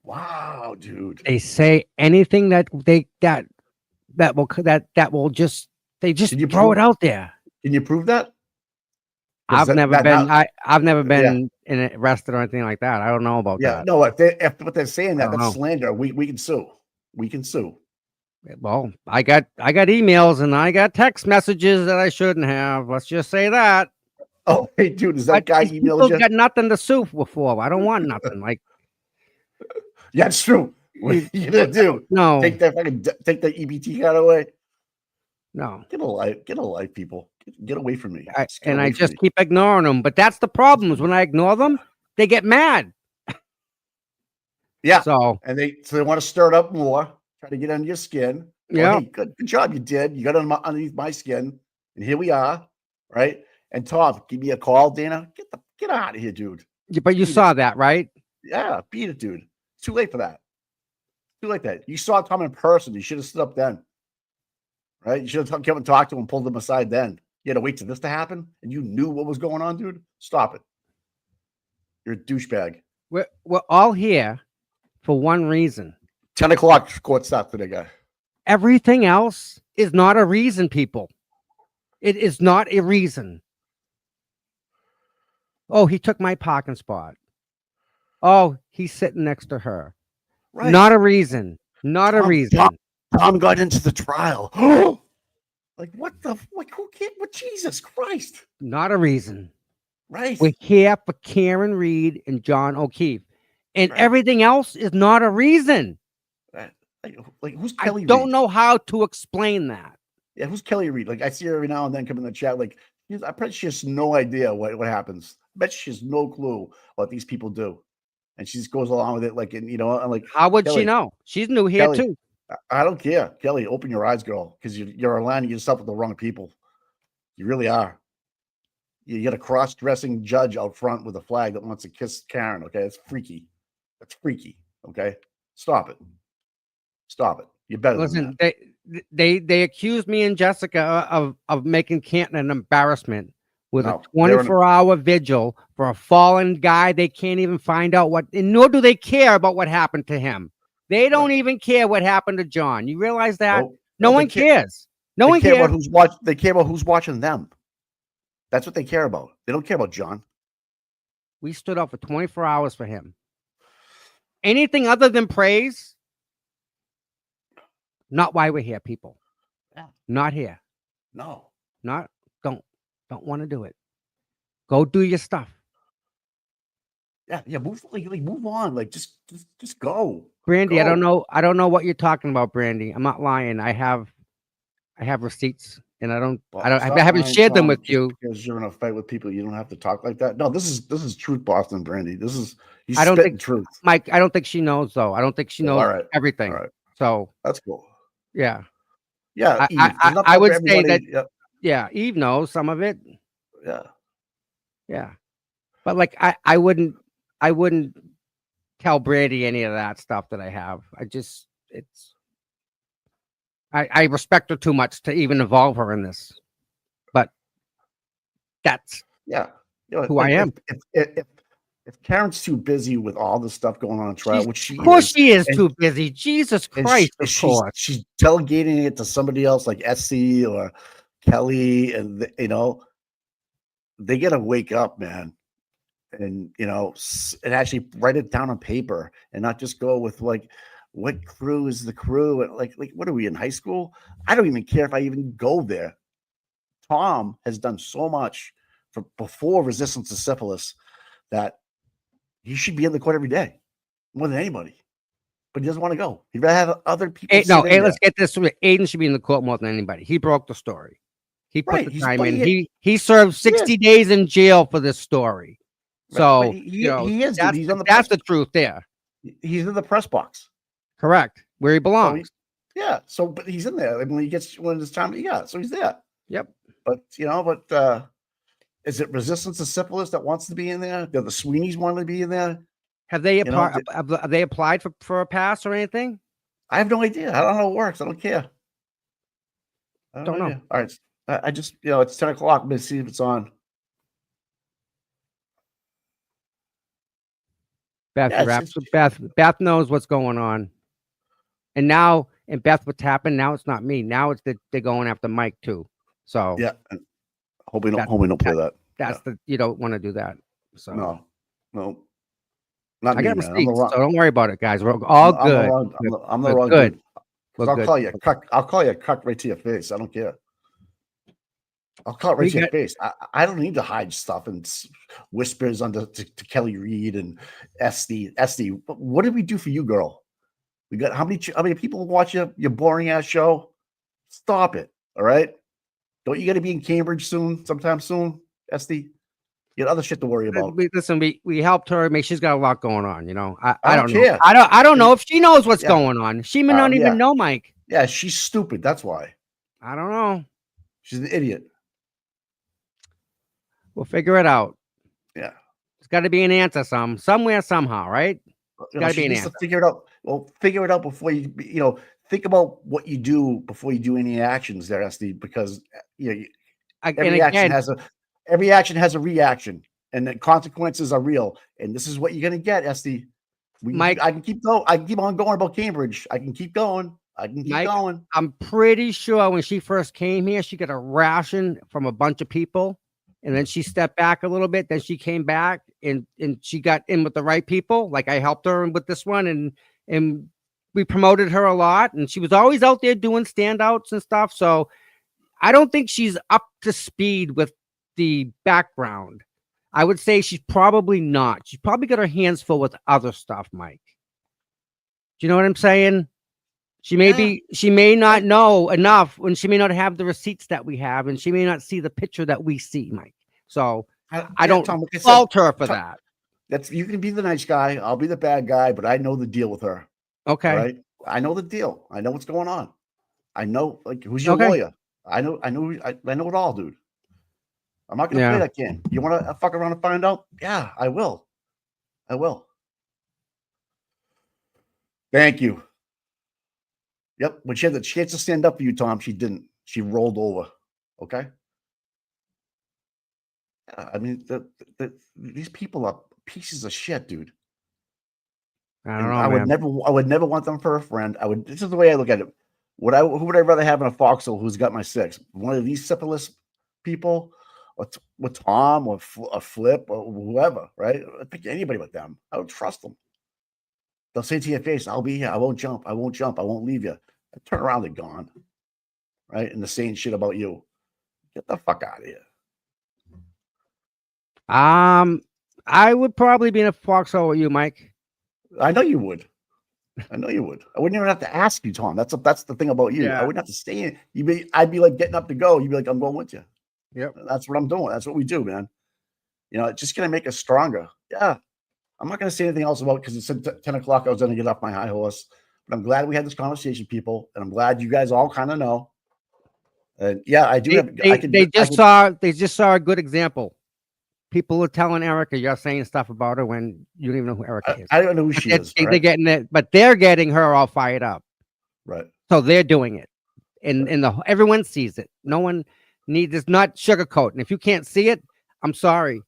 Wow, dude. They say anything that will just they just Can you throw prove- it out there. Can you prove that? I've never been Yeah. arrested or anything like that. I don't know about Yeah, that. no, if they're saying I that, don't that's know. slander. We can sue. We can sue. Well, I got emails and I got text messages that I shouldn't have. Let's just say that. Oh, hey, dude, is that But guy these emailed people you? got nothing to sue for. I don't want nothing. Like, Yeah, it's true. What are you gonna do? no, Take that EBT card away. no. Get a life, people. Get away from me. I Just get away from just me. keep ignoring them. But that's the problem is when I ignore them, they get mad. Yeah. So And they want to stir it up more, try to get under your skin. yeah. Well, hey, good job, you did. You got underneath my skin, and here we are, right? And Tom, give me a call, Dana. Get out of here, dude. But you Beat saw it. that, right? Yeah, beat it, dude. It's too late for that. Too late that. You saw Tom in person. You should have stood up then. Right? You should have come and talked to him, pulled him aside then. You had to wait for this to happen, and you knew what was going on, dude. Stop it. You're a douchebag. We're all here for one reason. 10 o'clock court stop today, guy. Everything else is not a reason, people. It is not a reason. Oh, he took my parking spot. Oh, he's sitting next to her. Right. Not a reason. Not a Tom, reason. Tom got into the trial. Like, what the? Like, who can't? What? Jesus Christ. Not a reason. Right. We're here for Karen Reed and John O'Keefe. And Right. everything else is not a reason. Like, who's I Kelly don't Reed? know how to explain that. Yeah, who's Kelly Reed? Like, I see her every now and then come in the chat. Like, I bet she has no idea what happens. I bet she has no clue what these people do. And she just goes along with it. Like, and I'm like, How would she Kelly, know? She's new here Kelly, too. I don't care. Kelly, open your eyes, girl, because you're aligning yourself with the wrong people. You really are. You got a cross-dressing judge out front with a flag that wants to kiss Karen. Okay, it's freaky. That's freaky. Okay, stop it. Stop it. You're better than Listen, that. they accused me and Jessica of making Canton an embarrassment with No, a 24-hour vigil for a fallen guy. They can't even find out what, and nor do they care about what happened to him. They don't even care what happened to John. You realize that? No one cares. No one cares. cares. They care about who's watching them. That's what they care about. They don't care about John. We stood up for 24 hours for him. Anything other than praise, not why we're here, people. Yeah. Not here. No. Don't want to do it. Go do your stuff. Yeah. Move on. Like just go. Brandy, Go. I don't know what you're talking about, Brandy. I'm not lying. I have receipts, and I haven't shared them with you. Because you're in a fight with people, you don't have to talk like that. No, this is truth, Boston, Brandy. He's I don't spitting think truth. Mike, I don't think she knows though. I don't think she knows All right. everything. All right. So That's cool. yeah. Yeah. I would say that yeah, Eve knows some of it. Yeah. Yeah. But like, I wouldn't tell Brady any of that stuff that I have. I respect her too much to even involve her in this. But that's Yeah. You know, who I am. If Karen's too busy with all the stuff going on in trial, which she Of course is, she is and- too busy. Jesus and Christ, of course. she's delegating it to somebody else like SC or Kelly, and you know, they gotta wake up, man, and you know, and actually write it down on paper and not just go with like, what crew is the crew, and like what are we in high school? I don't even care if I even go there. Tom has done so much for before resistance to syphilis that he should be in the court every day more than anybody. But he doesn't want to go. He'd rather have other people. Let's get this straight. Aiden should be in the court more than anybody. He broke the story. He put the time in. He served 60 days in jail for this story. So he is. That's the truth there. He's in the press box. Correct. Where he belongs. So but he's in there. I mean, when he gets when it's time, so he's there. Yep. But is it resistance to syphilis that wants to be in there? Do the Sweeneys want to be in there? Have they applied? Have they applied for a pass or anything? I have no idea. I don't know how it works. I don't care. I don't know. All right. I just it's 10 o'clock. Let's see if it's on. Beth knows what's going on. And Beth, what's happened now? It's not me. Now it's that they're going after Mike too. So yeah, hope we don't play that. That's you don't want to do that. So no, not I me, got man. receipts, so don't worry about it, guys. We're all good. I'm the wrong dude. I'll call you a cuck. I'll call you a cuck right to your face. I don't care. I'll call it right to your face. I don't need to hide stuff and whispers to Kelly Reed and SD. What did we do for you, girl? We got how many people watch your boring ass show? Stop it. All right. Don't you got to be in Cambridge sometime soon, SD? You got other shit to worry about. We helped her. She's got a lot going on. I don't care. know. I don't know if she knows what's going on. She may not even know Mike. Yeah, she's stupid. That's why. I don't know. She's an idiot. We'll figure it out. Yeah. There's got to be an answer somewhere, somehow, right? Got to be an answer. Figure it out. Well, figure it out before you think about what you do before you do any actions there, SD, because every action has a reaction, and the consequences are real. And this is what you're gonna get, SD. Mike, I can keep on going about Cambridge. I can keep going. Going. I'm pretty sure when she first came here, she got a ration from a bunch of people, and then she stepped back a little bit. Then she came back and she got in with the right people. Like I helped her with this one, and we promoted her a lot, and she was always out there doing standouts and stuff. So I don't think she's up to speed with the background. I would say she's probably not. She's probably got her hands full with other stuff, Mike. Do you know what I'm saying? She may not know enough, and she may not have the receipts that we have, and she may not see the picture that we see, Mike. So I don't fault her for that. You can be the nice guy. I'll be the bad guy, but I know the deal with her. Okay. Right? I know the deal. I know what's going on. I know who's your lawyer. I know it all, dude. I'm not gonna play that game. You want to fuck around and find out? Yeah, I will. Thank you. Yep. When she had the chance to stand up for you, Tom, she didn't. She rolled over. Okay. I mean, these people are pieces of shit, dude. I don't know. I would never want them for a friend. This is the way I look at it. Who would I rather have in a foxhole who's got my six? One of these syphilis people, or with Tom, or Flip, or whoever, right? I'd pick anybody with them. I would trust them. They'll say to your face, "I'll be here. I won't jump. I won't leave you." I turn around, they're gone, right? And they're saying shit about you. Get the fuck out of here. I would probably be in a foxhole with you, Mike. I know you would. I wouldn't even have to ask you, Tom. That's the thing about you. Yeah. I wouldn't have to stay in. I'd be like getting up to go. You'd be like, I'm going with you. Yep. That's what I'm doing. That's what we do, man. It's just gonna make us stronger. Yeah. I'm not gonna say anything else about it because it's 10 o'clock. I was gonna get off my high horse. But I'm glad we had this conversation, people, and I'm glad you guys all kind of know. And yeah, I do. They just saw a good example. people are telling Erica you're saying stuff about her when you don't even know who Erica is. I don't know who But she they're, is. they're Right. getting it, but they're getting her all fired up. Right. So they're doing it, and everyone sees it. No one needs. It's not sugarcoat. And if you can't see it, I'm sorry.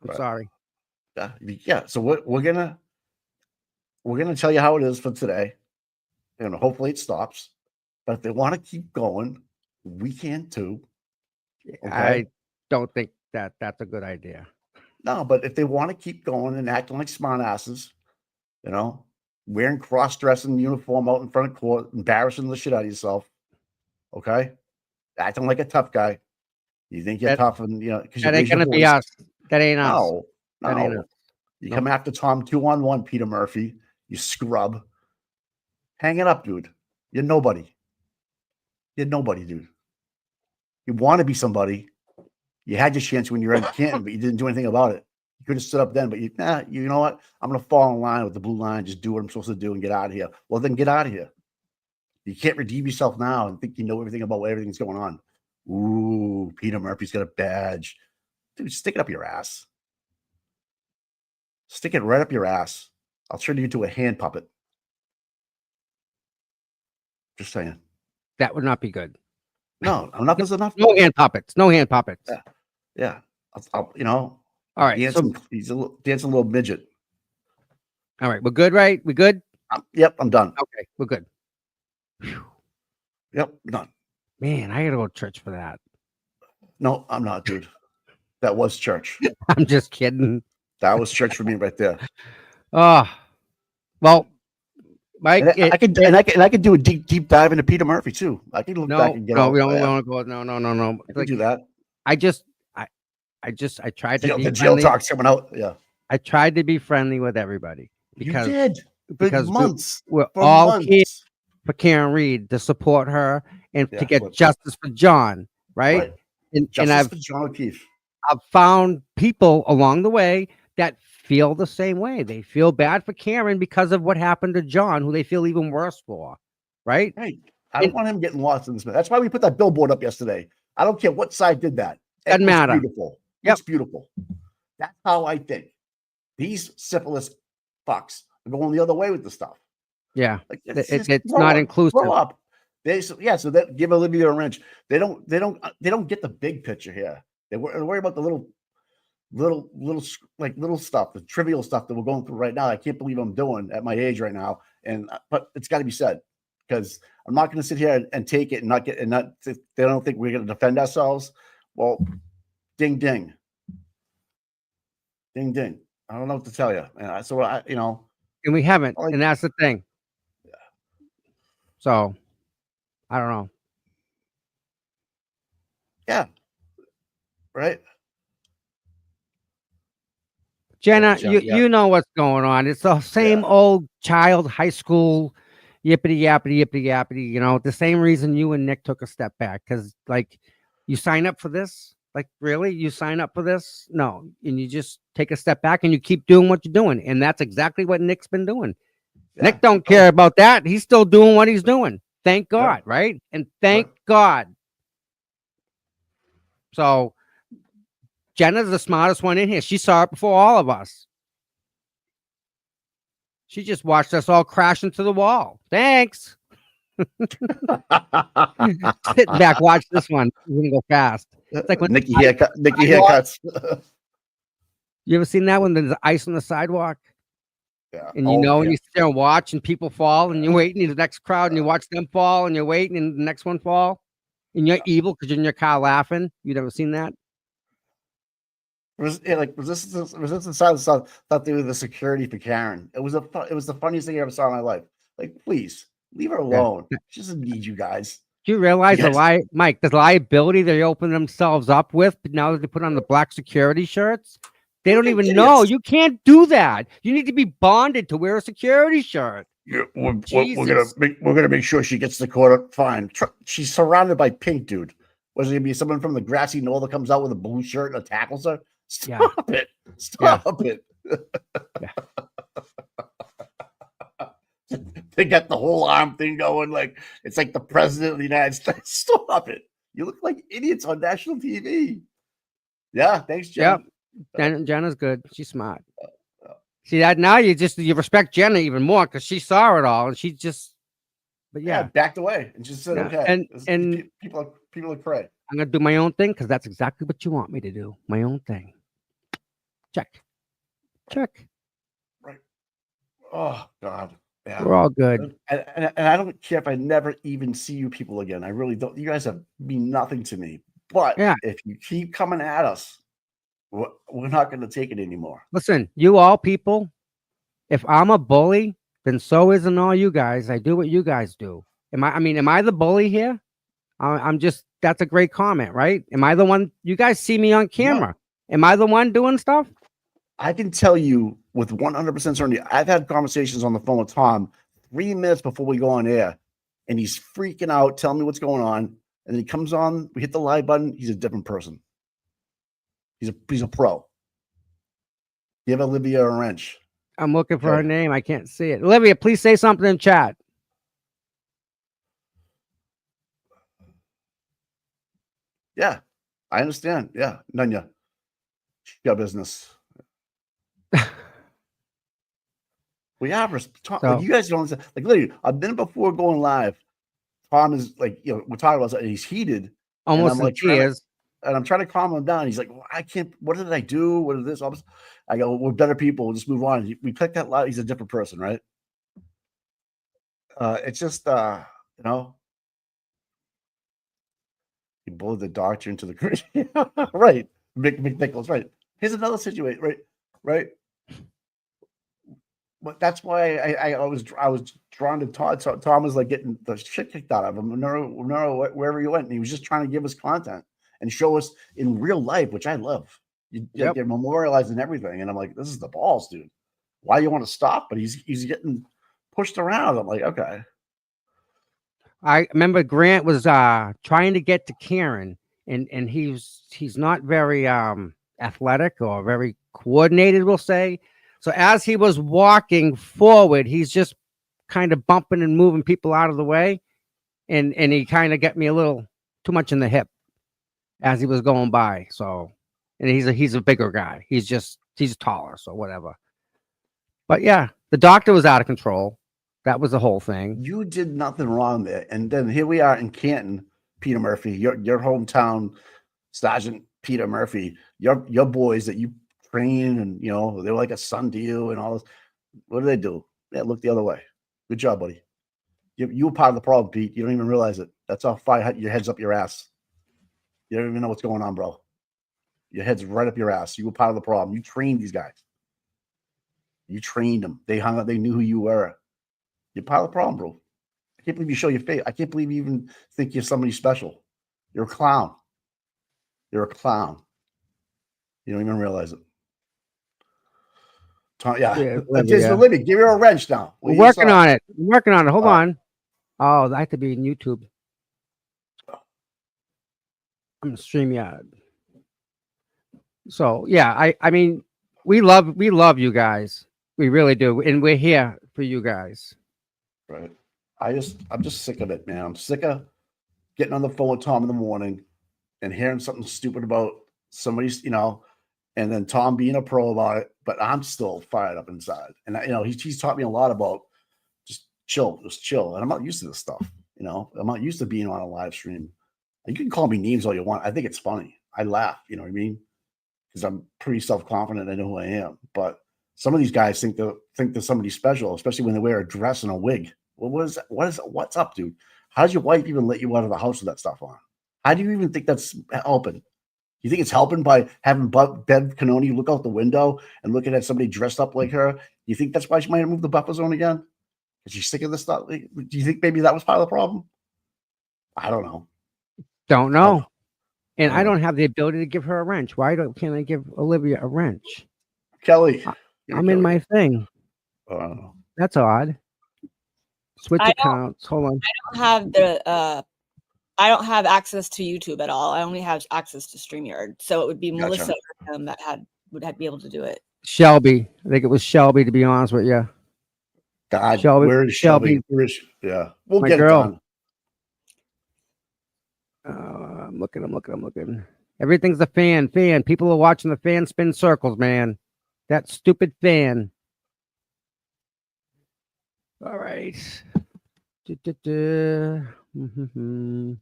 I'm Right. sorry. Yeah. So we're gonna tell you how it is for today, and hopefully it stops. But if they want to keep going, we can too. Okay. I don't think that's a good idea. No, but if they want to keep going and acting like smartasses, wearing cross-dressing uniform out in front of court, embarrassing the shit out of yourself, okay? Acting like a tough guy. You think you're tough, and because you That ain't raise your gonna be voice. us. That ain't us. No, That ain't us. You Nope. come after Tom 2-on-1, Peter Murphy. You scrub. Hang it up, dude. You're nobody. You're nobody, dude. You want to be somebody. You had your chance when you were in Canton, but you didn't do anything about it. You could have stood up then, but you know what? I'm going to fall in line with the blue line, just do what I'm supposed to do and get out of here. Well, then get out of here. You can't redeem yourself now and think you know everything about everything's going on. Ooh, Peter Murphy's got a badge. Dude, stick it up your ass. Stick it right up your ass. I'll turn you into a hand puppet. Just saying. That would not be good. No, enough is enough. No hand puppets. No hand puppets. Yeah. All right. He's a dancing little midget. All right. We're good, right? We good? Yep, I'm done. Okay. We're good. Yep, done. Man, I gotta go to church for that. No, I'm not, dude. That was church. I'm just kidding. That was church for me right there. Oh, well, Mike, I could do a deep dive into Peter Murphy too. I can look back and get we don't want to go. No. I can do that. I tried to be the jail friendly. talk's coming out. Yeah, I tried to be friendly with everybody because you did. because months. we're For all months. here for Karen Reed to support her and Yeah, to get look. justice for John, right? Right. And Justice for John O'Keefe. I've found people along the way that feel the same way. They feel bad for Karen because of what happened to John, who they feel even worse for, right? Right. I don't want him getting lost in this. That's why we put that billboard up yesterday. I don't care what side did that. Doesn't matter. Beautiful. Yep. It's beautiful. That's how I think. These syphilis fucks are going the other way with the stuff. Yeah, Like, it's grow not up, inclusive. Grow up. So that give Olivia a wrench. They don't get the big picture here. They worry about the little stuff, the trivial stuff that we're going through right now. I can't believe I'm doing at my age right now. But it's got to be said, because I'm not going to sit here and take it and not get, they don't think we're going to defend ourselves. Well, ding, ding, ding, ding. I don't know what to tell you. And we haven't, and that's the thing. So, I don't know. Yeah. Right. Jenna, Jen, you know what's going on. It's the same old child high school yippity yappity. The same reason you and Nick took a step back, because you sign up for this. Like, really? You sign up for this? No. And you just take a step back and you keep doing what you're doing. And that's exactly what Nick's been doing. Yeah. Nick don't care about that. He's still doing what he's doing. Thank God, right? And thank God. So Jenna's the smartest one in here. She saw it before all of us. She just watched us all crash into the wall. Thanks. Sitting back, watch this one. We're gonna go fast. It's like when Nikki haircuts. You ever seen that when there's ice on the sidewalk? Yeah. And and you sit there and watch, and people fall, and you're waiting in the next crowd, and you watch them fall, and you're waiting, and the next one fall, and you're evil because you're in your car laughing. You never seen that? Resistance Silence thought they were the security for Karen. It was the funniest thing I ever saw in my life. Like, please leave her alone. She doesn't need you guys. Do you realize Mike, the liability they open themselves up with now that they put on the black security shirts? They don't even know. You can't do that. You need to be bonded to wear a security shirt. We're gonna make sure she gets the court fine. She's surrounded by pink, dude. Was it gonna be someone from the grassy knoll that comes out with a blue shirt and tackles her? Stop it! Stop it! They got the whole arm thing going, like it's like the president of the United States. Stop it! You look like idiots on national TV. Yeah, thanks, Jim. Jenna's good. She's smart. See that now you respect Jenna even more because she saw it all and she just. But Yeah, yeah, backed away and just said, yeah. okay. And People are cray. I'm gonna do my own thing because that's exactly what you want me to do. My own thing. Check. Right. Oh God. Yeah. We're all good. And I don't care if I never even see you people again. I really don't. You guys have mean nothing to me. But Yeah. if you keep coming at us, we're not going to take it anymore. Listen, you all people. If I'm a bully, then so isn't all you guys. I do what you guys do. Am I the bully here? I'm just. That's a great comment, right? Am I the one? You guys see me on camera. Am I the one doing stuff? I can tell you with 100% certainty, I've had conversations on the phone with Tom 3 minutes before we go on air, and he's freaking out, telling me what's going on. And then he comes on, we hit the live button. He's a different person. He's a pro. Give Olivia a wrench. I'm looking for her name. I can't see it. Olivia, please say something in chat. Yeah, I understand. Yeah, Nunya. Got business. We have Tom, So- like you guys don't understand. Like literally, a minute before going live, Tom is like, we're talking about something. He's heated, Almost I'm in like trying to- tears. and I'm trying to calm him down. He's like, well, I can't. What did I do? What is this? All this? I go, we're better people. We'll just move on. We click that loud. He's a different person, right? It's just, he bullied the doctor into the grave. Right. Mick Nichols, right. Here's another situation, right? But that's why I was drawn to Todd. So Tom was like getting the shit kicked out of him. No, wherever he went, and he was just trying to give us content and show us in real life, which I love. You're memorializing everything, and I'm like, this is the balls, dude. Why you want to stop? But he's getting pushed around. I'm like, okay. I remember Grant was trying to get to Karen, and he's not very athletic or very coordinated, we'll say. So as he was walking forward, he's just kind of bumping and moving people out of the way, and he kind of got me a little too much in the hip as he was going by. So, and he's a bigger guy. He's taller, so whatever. But yeah, the doctor was out of control. That was the whole thing. You did nothing wrong there, and then here we are in Canton, Peter Murphy, your hometown Sergeant Peter Murphy, your boys that you train, and they're like a son to you, and all this. What do? Yeah, look the other way. Good job, buddy. You were part of the problem, Pete. You don't even realize it. That's how far your head's up your ass. You don't even know what's going on, bro. Your head's right up your ass. You were part of the problem. You trained these guys. You trained them. They hung out. They knew who you were. You're part of the problem, bro. I can't believe you show your face. I can't believe you even think you're somebody special. You're a clown. You're a clown. You don't even realize it. Olivia, give her a wrench now. We're working on it. Hold on. Oh, I have to be in YouTube. I'm a StreamYard. So yeah, I mean, we love you guys. We really do, and we're here for you guys. Right. I'm just sick of it, man. I'm sick of getting on the phone with Tom in the morning and hearing something stupid about somebody's, and then Tom being a pro about it, but I'm still fired up inside. And he's taught me a lot about just chill. And I'm not used to this stuff. I'm not used to being on a live stream. You can call me names all you want. I think it's funny. I laugh, you know what I mean? Because I'm pretty self-confident. I know who I am. But some of these guys think they're somebody special, especially when they wear a dress and a wig. Well, what's up, dude? How does your wife even let you out of the house with that stuff on? How do you even think that's helping? You think it's helping by having Bev Canoni look out the window and looking at somebody dressed up like her? You think that's why she might have moved the buffer zone again? Is she sick of this stuff? Do you think maybe that was part of the problem? I don't know. Don't know. And I don't have the ability to give her a wrench. Why can't I give Olivia a wrench? Kelly. I'm in my thing. I don't know. That's odd. Switch accounts. Hold on. I don't have access to YouTube at all. I only have access to StreamYard. So it would be Melissa that would be able to do it. Shelby. I think it was Shelby, to be honest with you. God, Shelby, where is Shelby? Yeah. We'll get it done. I'm looking. Everything's a fan. People are watching the fan spin circles, man. That stupid fan. All right. Mhm.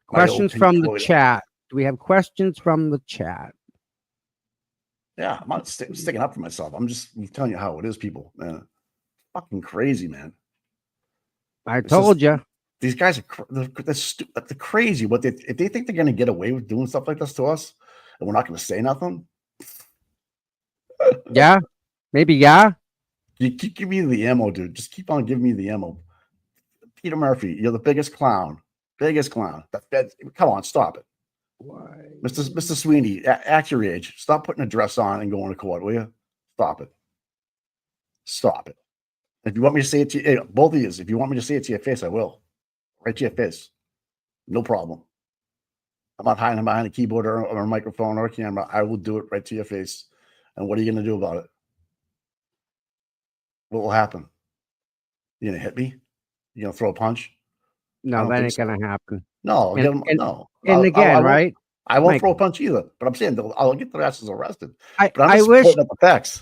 Questions from the chat. Do we have questions from the chat? Yeah, I'm not sticking up for myself. I'm just telling you how it is, people. Man, fucking crazy, man. I told you. These guys are they're crazy. If they think they're going to get away with doing stuff like this to us, and we're not going to say nothing? Yeah, maybe. Yeah. You keep giving me the ammo, dude. Just keep on giving me the ammo. Peter Murphy, you're the biggest clown. Come on, stop it. Why? Mr. Sweeney, at your age, stop putting a dress on and going to court, will you? Stop it. Stop it. If you want me to say it to you, both of you, if you want me to say it to your face, I will. Right to your face. No problem. I'm not hiding behind a keyboard or a microphone or a camera. I will do it right to your face. And what are you going to do about it? What will happen? You going to hit me? You going to throw a punch? No, that ain't going to happen. No, no. And again, right? I won't throw a punch either, but I'm saying I'll get their asses arrested. But I'm I just wish, putting up the facts.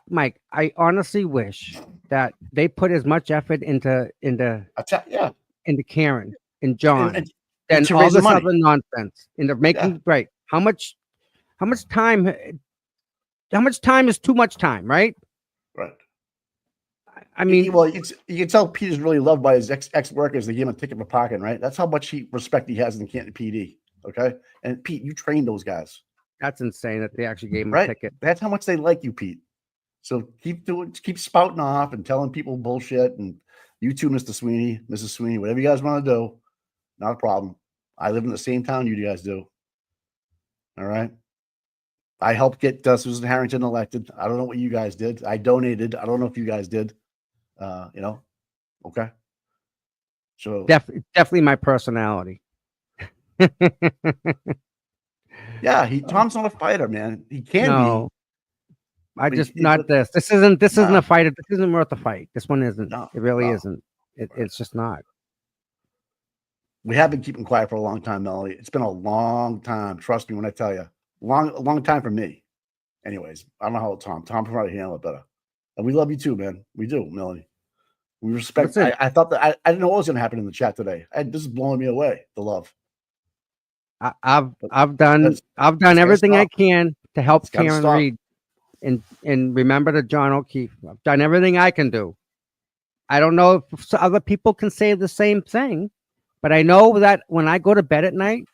Mike, I honestly wish that they put as much effort into Karen and John and all this other nonsense into making right. How much time is too much time, right? Right. I mean, well, you can tell Peter's really loved by his ex workers. They gave him a ticket for parking, right? That's how much respect he has in the Canton PD. Okay, and Pete, you trained those guys. That's insane that they actually gave him a ticket. That's how much they like you, Pete. So keep spouting off and telling people bullshit. And you too, Mr. Sweeney, Mrs. Sweeney, whatever you guys want to do, not a problem. I live in the same town you guys do. All right. I helped get Susan Harrington elected. I don't know what you guys did. I donated. I don't know if you guys did. Okay. So definitely my personality. Yeah, Tom's not a fighter, man. He can be. I just not this. This isn't a fight. This isn't worth a fight. This one isn't. It really isn't. It's just not. We have been keeping quiet for a long time, Melanie. It's been a long time. Trust me when I tell you. A long time for me. Anyways, I don't know how Tom can probably handle it better. And we love you too, man. We do, Melanie. We respect. I thought that I didn't know what was going to happen in the chat today. This is blowing me away. The love. I've done everything I can to help Karen Reed and remember to John O'Keefe. I've done everything I can do. I don't know if other people can say the same thing, but I know that when I go to bed at night,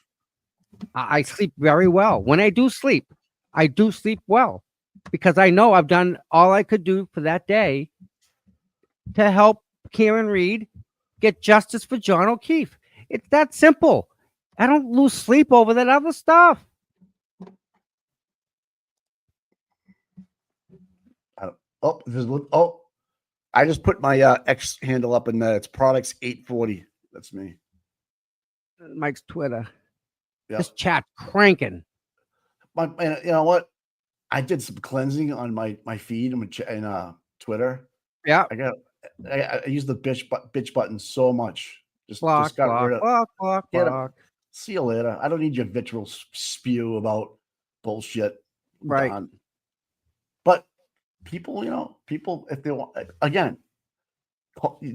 I sleep very well. When I do sleep well because I know I've done all I could do for that day to help Karen Reed get justice for John O'Keefe. It's that simple. I don't lose sleep over that other stuff. I just put my X handle up in there. It's products 840. That's me. Mike's Twitter. Yeah. This chat cranking. You know what? I did some cleansing on my feed in Twitter. Yeah. I use the bitch button so much. Just block. See you later. I don't need your vitriol spew about bullshit. Right. Done. But people, if they want, again,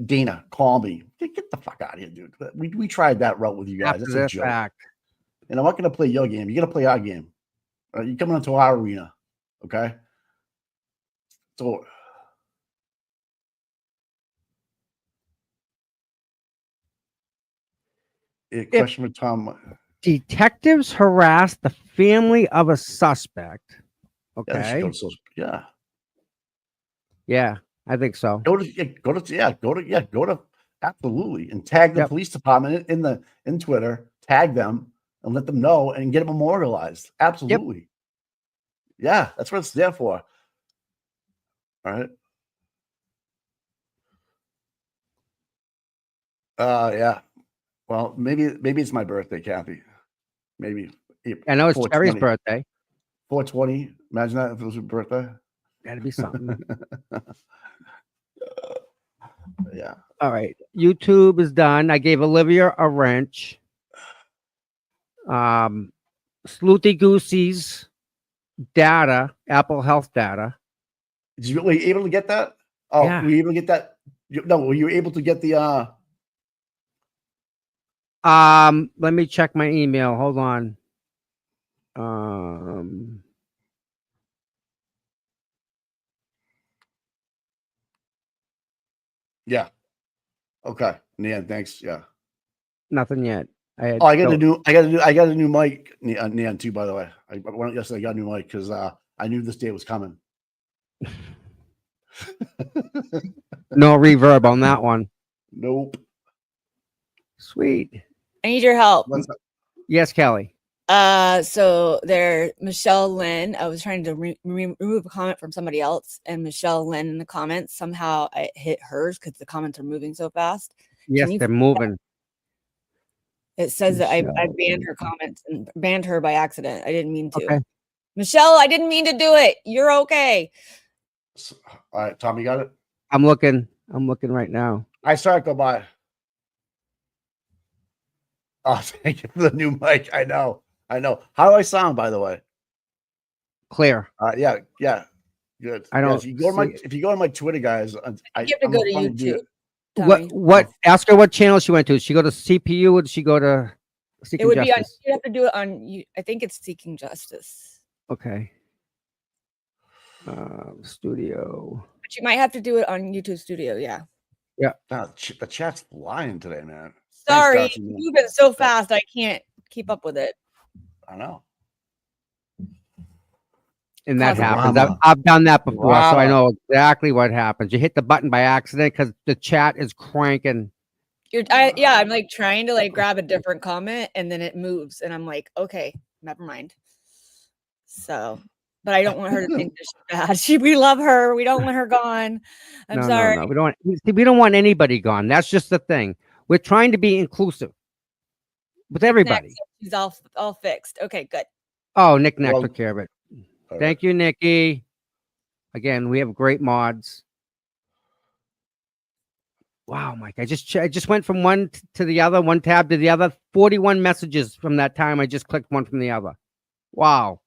Dana, call me. Get the fuck out of here, dude. We tried that route with you guys. That's a joke. Fact. And I'm not going to play your game. You're going to play our game. You're coming into our arena. Okay. So, question for Tom. Detectives harass the family of a suspect. Okay. Yeah, I think so. Go to absolutely, and tag the police department in Twitter. Tag them and let them know and get them memorialized. Absolutely. Yeah, that's what it's there for. All right. Yeah. Well, maybe it's my birthday, Kathy. Maybe. I know it's Terry's birthday. 420. Imagine that if it was your birthday. That'd be something. Yeah. All right. YouTube is done. I gave Olivia a wrench. Sleuthy Goosey's data, Apple Health data. Were you able to get that? Oh, Yeah. were you able to get that? No, were you able to get the Let me check my email. Hold on. yeah. Okay. Yeah, thanks. Yeah. Nothing yet. Oh, I got a new mic, Nan, too, by the way. I went yesterday, I got a new mic because I knew this day was coming. No reverb on that one. Nope. Sweet. I need your help. Yes, Kelly. So there, Michelle Lynn. I was trying to remove a comment from somebody else, and Michelle Lynn in the comments somehow I hit hers because the comments are moving so fast. Yes, they're moving. It says that I Michelle. banned her comments and banned her by accident. I didn't mean to. Okay. Michelle, I didn't mean to do it. You're okay. All right, Tom, you got it? I'm looking right now. I saw it go by. Oh, thank you for the new mic. I know. How do I sound, by the way? Clear. Yeah, good. I don't if you go to my Twitter, guys, You have to go to YouTube. Tommy. What? Ask her what channel she went to. Did she go to CPU or did she go to Seeking It would Justice? be on. You have to do it on. I think it's Seeking Justice. Okay. Studio. But you might have to do it on YouTube Studio. Yeah. Wow, the chat's flying today, man. Sorry, Darcy, it's man. moving so fast. I can't keep up with it. I know. And that Cause of happens. drama. I've done that before, so I Drama. know exactly what happens. You hit the button by accident because the chat is cranking. I'm like trying to like grab a different comment and then it moves and I'm like, okay, never mind. So, but I don't want her to think that she's bad. We love her. We don't want her gone. I'm sorry. No. We don't want anybody gone. That's just the thing. We're trying to be inclusive with everybody. Next, she's all fixed. Okay, good. Oh, Nick Well, took care of it. All Thank you, Nikki. Again, we have great mods. Wow, Mike. I just went from one to the other, one tab to the other. 41 messages from that time. I just clicked one from the other. Wow.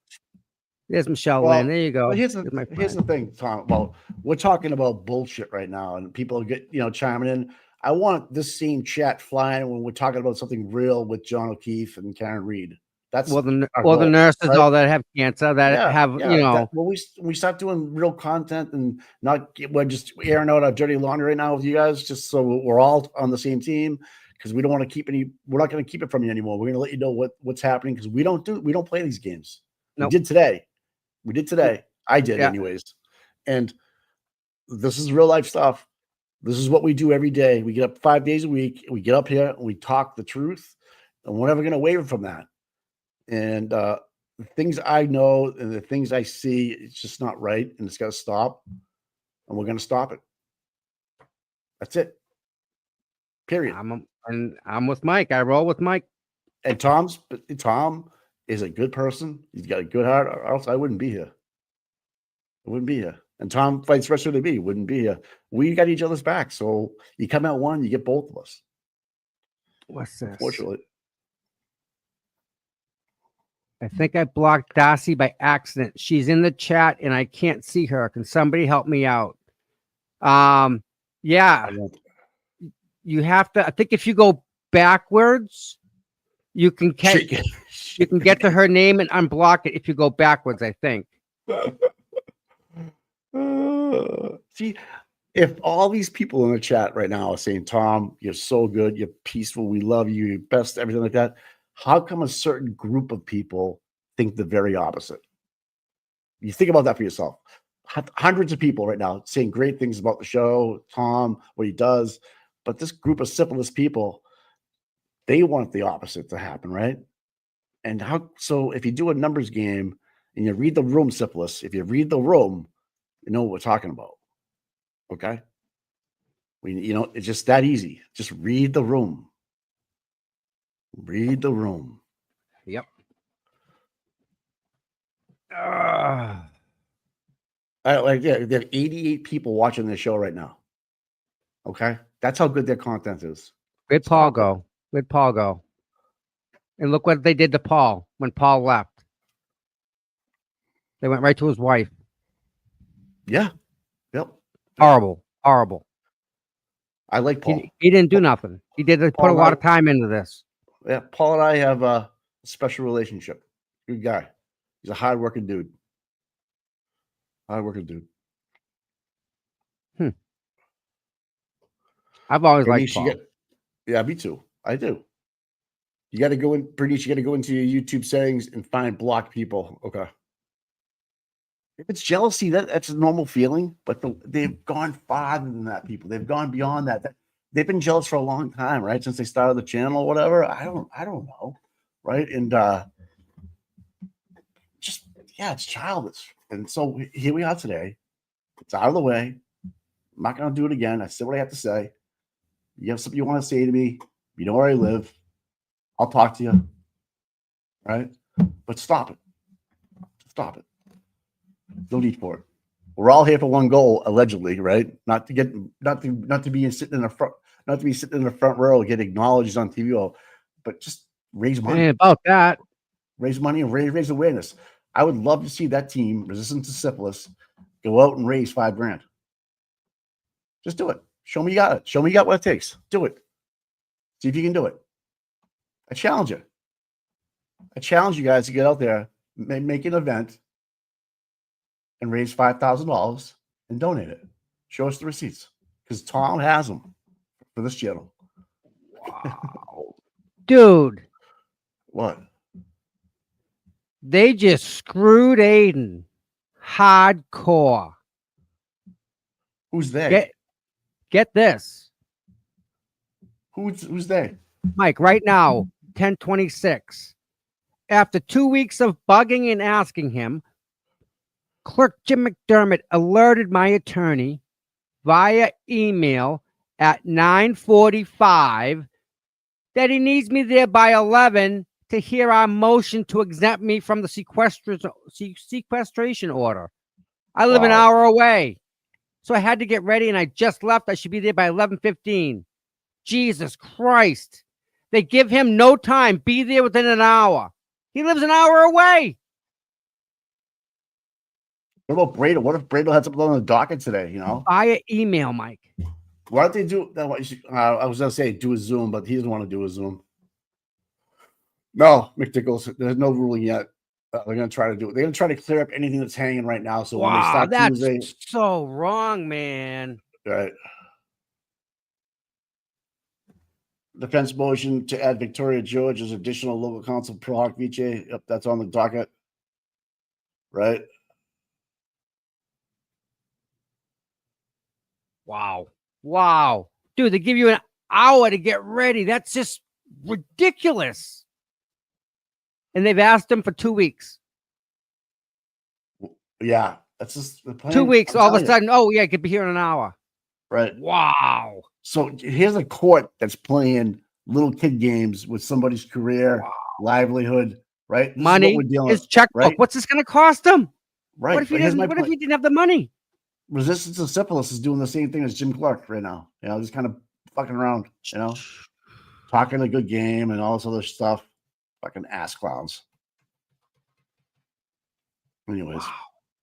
There's Michelle Well, Lynn. There you go. But here's There's my the thing, Tom. Well, we're talking about bullshit right now, and people get chiming in. I want this same chat flying when we're talking about something real with John O'Keefe and Karen Reed. That's Well, the our goal, nurses, right? all that have cancer, that have when we start doing real content and we're just airing out our dirty laundry right now with you guys, just so we're all on the same team, because we don't want to keep we're not going to keep it from you anymore. We're going to let you know what's happening, because we don't play these games. Nope. We did today. I did anyways. And this is real life stuff. This is what we do every day. We get up 5 days a week. We get up here and we talk the truth, and we're never going to waver from that. And the things I know and the things I see, it's just not right, and it's got to stop, and we're going to stop it. That's it. Period. I'm with Mike. I roll with Mike. And Tom is a good person. He's got a good heart, or else I wouldn't be here. I wouldn't be here. And Tom fights the rest of the day. Wouldn't be here. We got each other's back. So you come out one, you get both of us. What's this? Fortunately. I think I blocked Darcy by accident. She's in the chat and I can't see her. Can somebody help me out? Yeah. You have to, I think if you go backwards, you can get to her name and unblock it if you go backwards, I think. See, if all these people in the chat right now are saying, Tom, you're so good, you're peaceful, we love you, you're best, everything like that, how come a certain group of people think the very opposite? You think about that for yourself. Hundreds of people right now saying great things about the show, Tom, what he does, but this group of simplest people, they want the opposite to happen, right? And so if you do a numbers game and you read the room, syphilis, if you read the room, you know what we're talking about. Okay? It's just that easy. Just read the room. Read the room. Yep. They have 88 people watching this show right now. Okay? That's how good their content is. Where'd Paul go? And look what they did to Paul when Paul left. They went right to his wife. Yeah. Yep. Horrible. Horrible. I like Paul. He didn't do nothing. He did put Paul a and lot I- of time into this. Yeah, Paul and I have a special relationship. Good guy. He's a hardworking dude. Hardworking dude. I've always liked Bernice, Paul. yeah, me too. I do. You got to go in, Bernice. You got to go into your YouTube settings and find block people. Okay. If it's jealousy, that's a normal feeling, but they've gone farther than that. People, they've gone beyond that. They've been jealous for a long time, right? Since they started the channel or whatever. I don't know, right? And just it's childish. And so here we are today. It's out of the way. I'm not gonna do it again. I said what I have to say. You have something you want to say to me, you know where I live. I'll talk to you. Right? But stop it. Stop it. No need for it. We're all here for one goal, allegedly, right? Not to be sitting in the front row, get acknowledged on TV, but just raise money. Ain't about that. Raise money and raise awareness. I would love to see that team, Resistance to Syphilis, go out and raise $5,000. Just do it. Show me you got it. Show me you got what it takes. Do it. See if you can do it. I challenge you. I challenge you guys to get out there, make an event, and raise $5,000 and donate it. Show us the receipts because Tom has them for this channel. Wow. Dude, What? they just screwed Aiden hardcore. Who's they? Get this, Who's they? Mike, right now, 10:26. After 2 weeks of bugging and asking him, Clerk Jim McDermott alerted my attorney via email at 9:45 that he needs me there by 11 to hear our motion to exempt me from the sequestration order. I live an Wow. hour away. So I had to get ready and I just left. I should be there by 11:15. Jesus Christ. They give him no time. Be there within an hour. He lives an hour away. What about Brado? What if Brado had something on the docket today? You know, Via email, Mike. why don't they do that? I was gonna say do a Zoom, but he doesn't want to do a Zoom. No, McDickles, there's no ruling yet. They're gonna try to do it. They're gonna try to clear up anything that's hanging right now. So when they Wow, start that's Tuesday, so wrong, man. right? Defense motion to add Victoria George as additional local counsel pro hoc vice. Yep, that's on the docket. Right? Wow. Wow. Dude, they give you an hour to get ready. That's just ridiculous. And they've asked him for 2 weeks. Yeah, that's just the plan. 2 weeks, I'm all of a telling you. sudden, oh, yeah, I could be here in an hour. Right. Wow. So here's a court that's playing little kid games with somebody's career, livelihood, right? This is what Money, we're dealing his with, checkbook. right? What's this going to cost him? Right. What if he but here's doesn't? my What if point. he didn't have the money? Resistance to Syphilis is doing the same thing as Jim Clark right now. You know, just kind of fucking around, you know, talking a good game and all this other stuff. Fucking ass clowns. Anyways, Wow.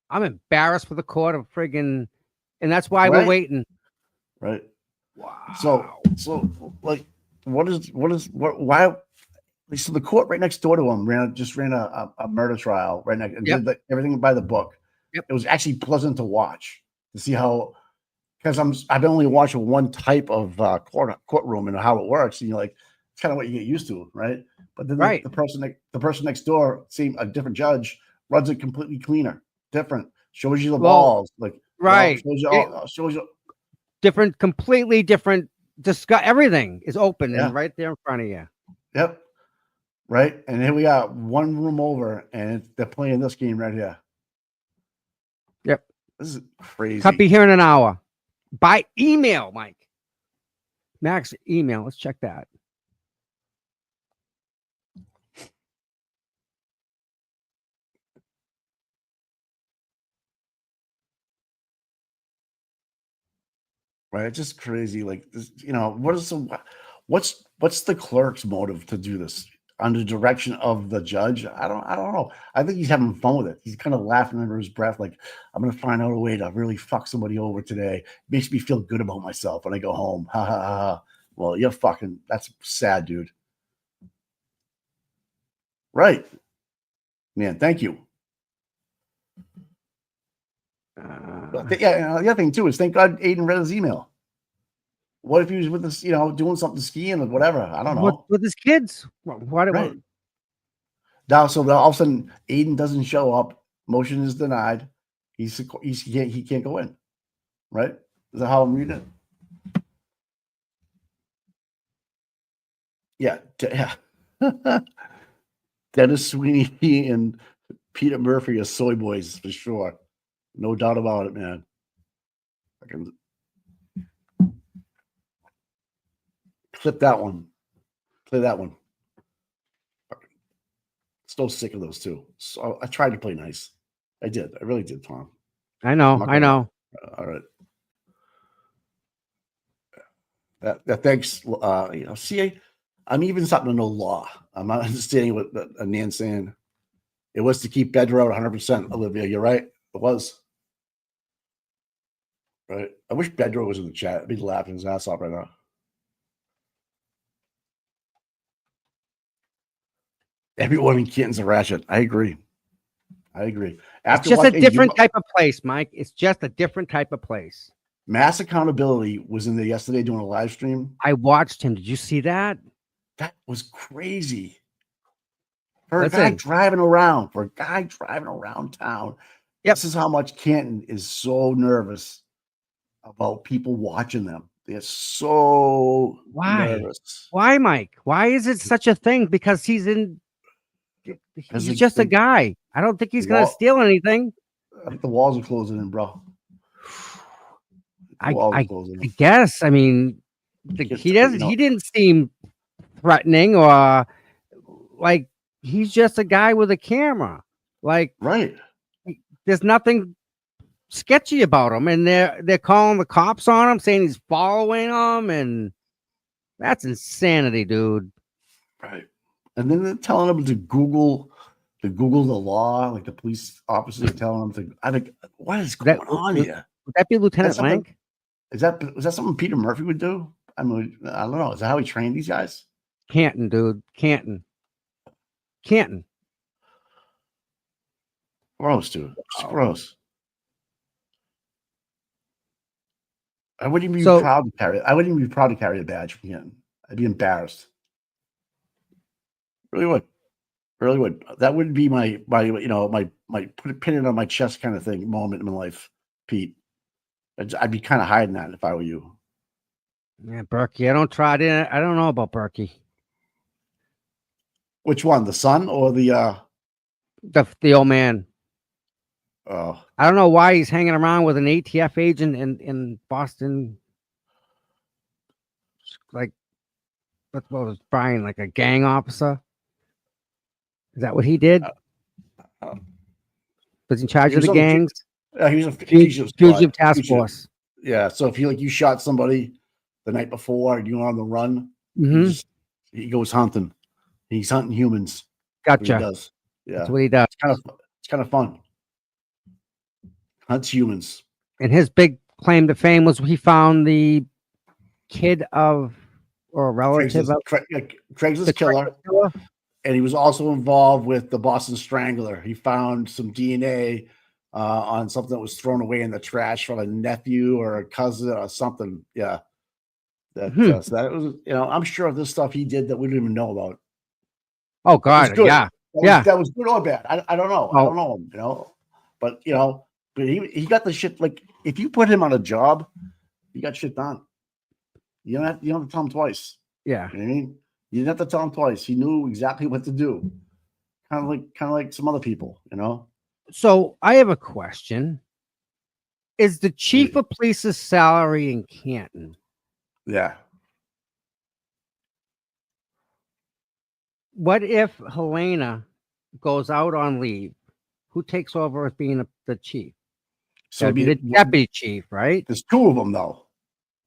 I'm embarrassed for the court of friggin', and that's why Right. we're waiting. right? Wow. So like, why? So the court right next door to him ran a murder trial right next and Yep. did everything by the book. Yep. It was actually pleasant to watch to see how, because I've been only watching one type of courtroom and how it works, and you're like, it's kind of what you get used to, right? But then Right. the person next door, seeing a different judge, runs it completely cleaner, different, shows you the Well, balls, like right. shows you all, shows you. Different, completely different. Everything is open Yeah. and right there in front of you. Yep. Right. And here we are, one room over, and they're playing this game right here. Yep. This is crazy. Could be here in an hour. By email, Mike. Max email. Let's check that. Right. It's just crazy. Like this, you know, what's the clerk's motive to do this? under direction of the judge. I don't know. I think he's having fun with it. He's kind of laughing under his breath, like, I'm gonna find out a way to really fuck somebody over today. Makes me feel good about myself when I go home. Ha ha ha. Ha. Well, that's sad, dude. Right. Man, thank you. The other thing too is thank God Aiden read his email. What if he was with us, doing something skiing or whatever? I don't know. With his kids. What? Right. Now, so all of a sudden, Aiden doesn't show up. Motion is denied. He can't go in. Right? Is that how I'm reading it? Yeah. Dennis Sweeney and Peter Murphy are soy boys for sure. No doubt about it, man. I can clip that one. Play that one. So sick of those two. So I tried to play nice. I did. I really did, Tom. I know. All right. That thanks. See, I'm even starting to know law. I'm not understanding what Nan's saying. It was to keep Bedrow at 100%. Olivia, you're right. It was. Right. I wish Bedrow was in the chat. I'd be laughing his ass off right now. Everyone in Canton's a ratchet. I agree. It's just a different type of place, Mike. It's just a different type of place. Mass Accountability was in there yesterday doing a live stream. I watched him. Did you see that? That was crazy. For a guy driving around town. Yep. This is how much Canton is so nervous about people watching them. They're so nervous. Why, Mike? Why is it such a thing? Because he's just a guy. I don't think he's going to steal anything. I think the walls are closing in, bro. I guess. I mean, he didn't seem threatening or like he's just a guy with a camera. Like, right. There's nothing sketchy about him, and they're calling the cops on him, saying he's following them, and that's insanity, dude. Right. And then they're telling him to Google the law, like the police officers are telling him to. I think, what is going on here? Would that be Lieutenant Lank? Was that something Peter Murphy would do? I mean, I don't know. Is that how he trained these guys? Canton, dude. Canton. Gross, dude. It's gross. I wouldn't even be proud to carry it. I wouldn't even be proud to carry a badge from Canton. I'd be embarrassed. Really would. That would be my put a pin in on my chest kind of thing moment in my life, Pete. I'd be kind of hiding that if I were you. Yeah, Berkey. I don't know about Berkey. Which one? The son or the old man? Oh, I don't know why he's hanging around with an ATF agent in Boston. Like, what was Brian, like a gang officer? Is that what he did? Was he in charge of the gangs? He was a fugitive task force. Yeah, so if you shot somebody the night before and you were on the run, he goes hunting. He's hunting humans. Gotcha. He does. Yeah, that's what he does. It's kind of fun. Hunts humans. And his big claim to fame was he found the kid of or a relative of Craigslist killer. And he was also involved with the Boston Strangler. He found some DNA on something that was thrown away in the trash from a nephew or a cousin or something. Yeah. So that was, I'm sure of this stuff he did that we didn't even know about. Oh God. Yeah. That was good or bad. I don't know. I don't know him, but but he got the shit. Like, if you put him on a job, you got shit done. You don't have to tell him twice. Yeah. You know what I mean? You didn't have to tell him twice. He knew exactly what to do. Kind of like some other people, So I have a question. Is the chief of police's salary in Canton? Yeah. What if Helena goes out on leave? Who takes over as being the chief? So be the deputy chief, right? There's two of them though,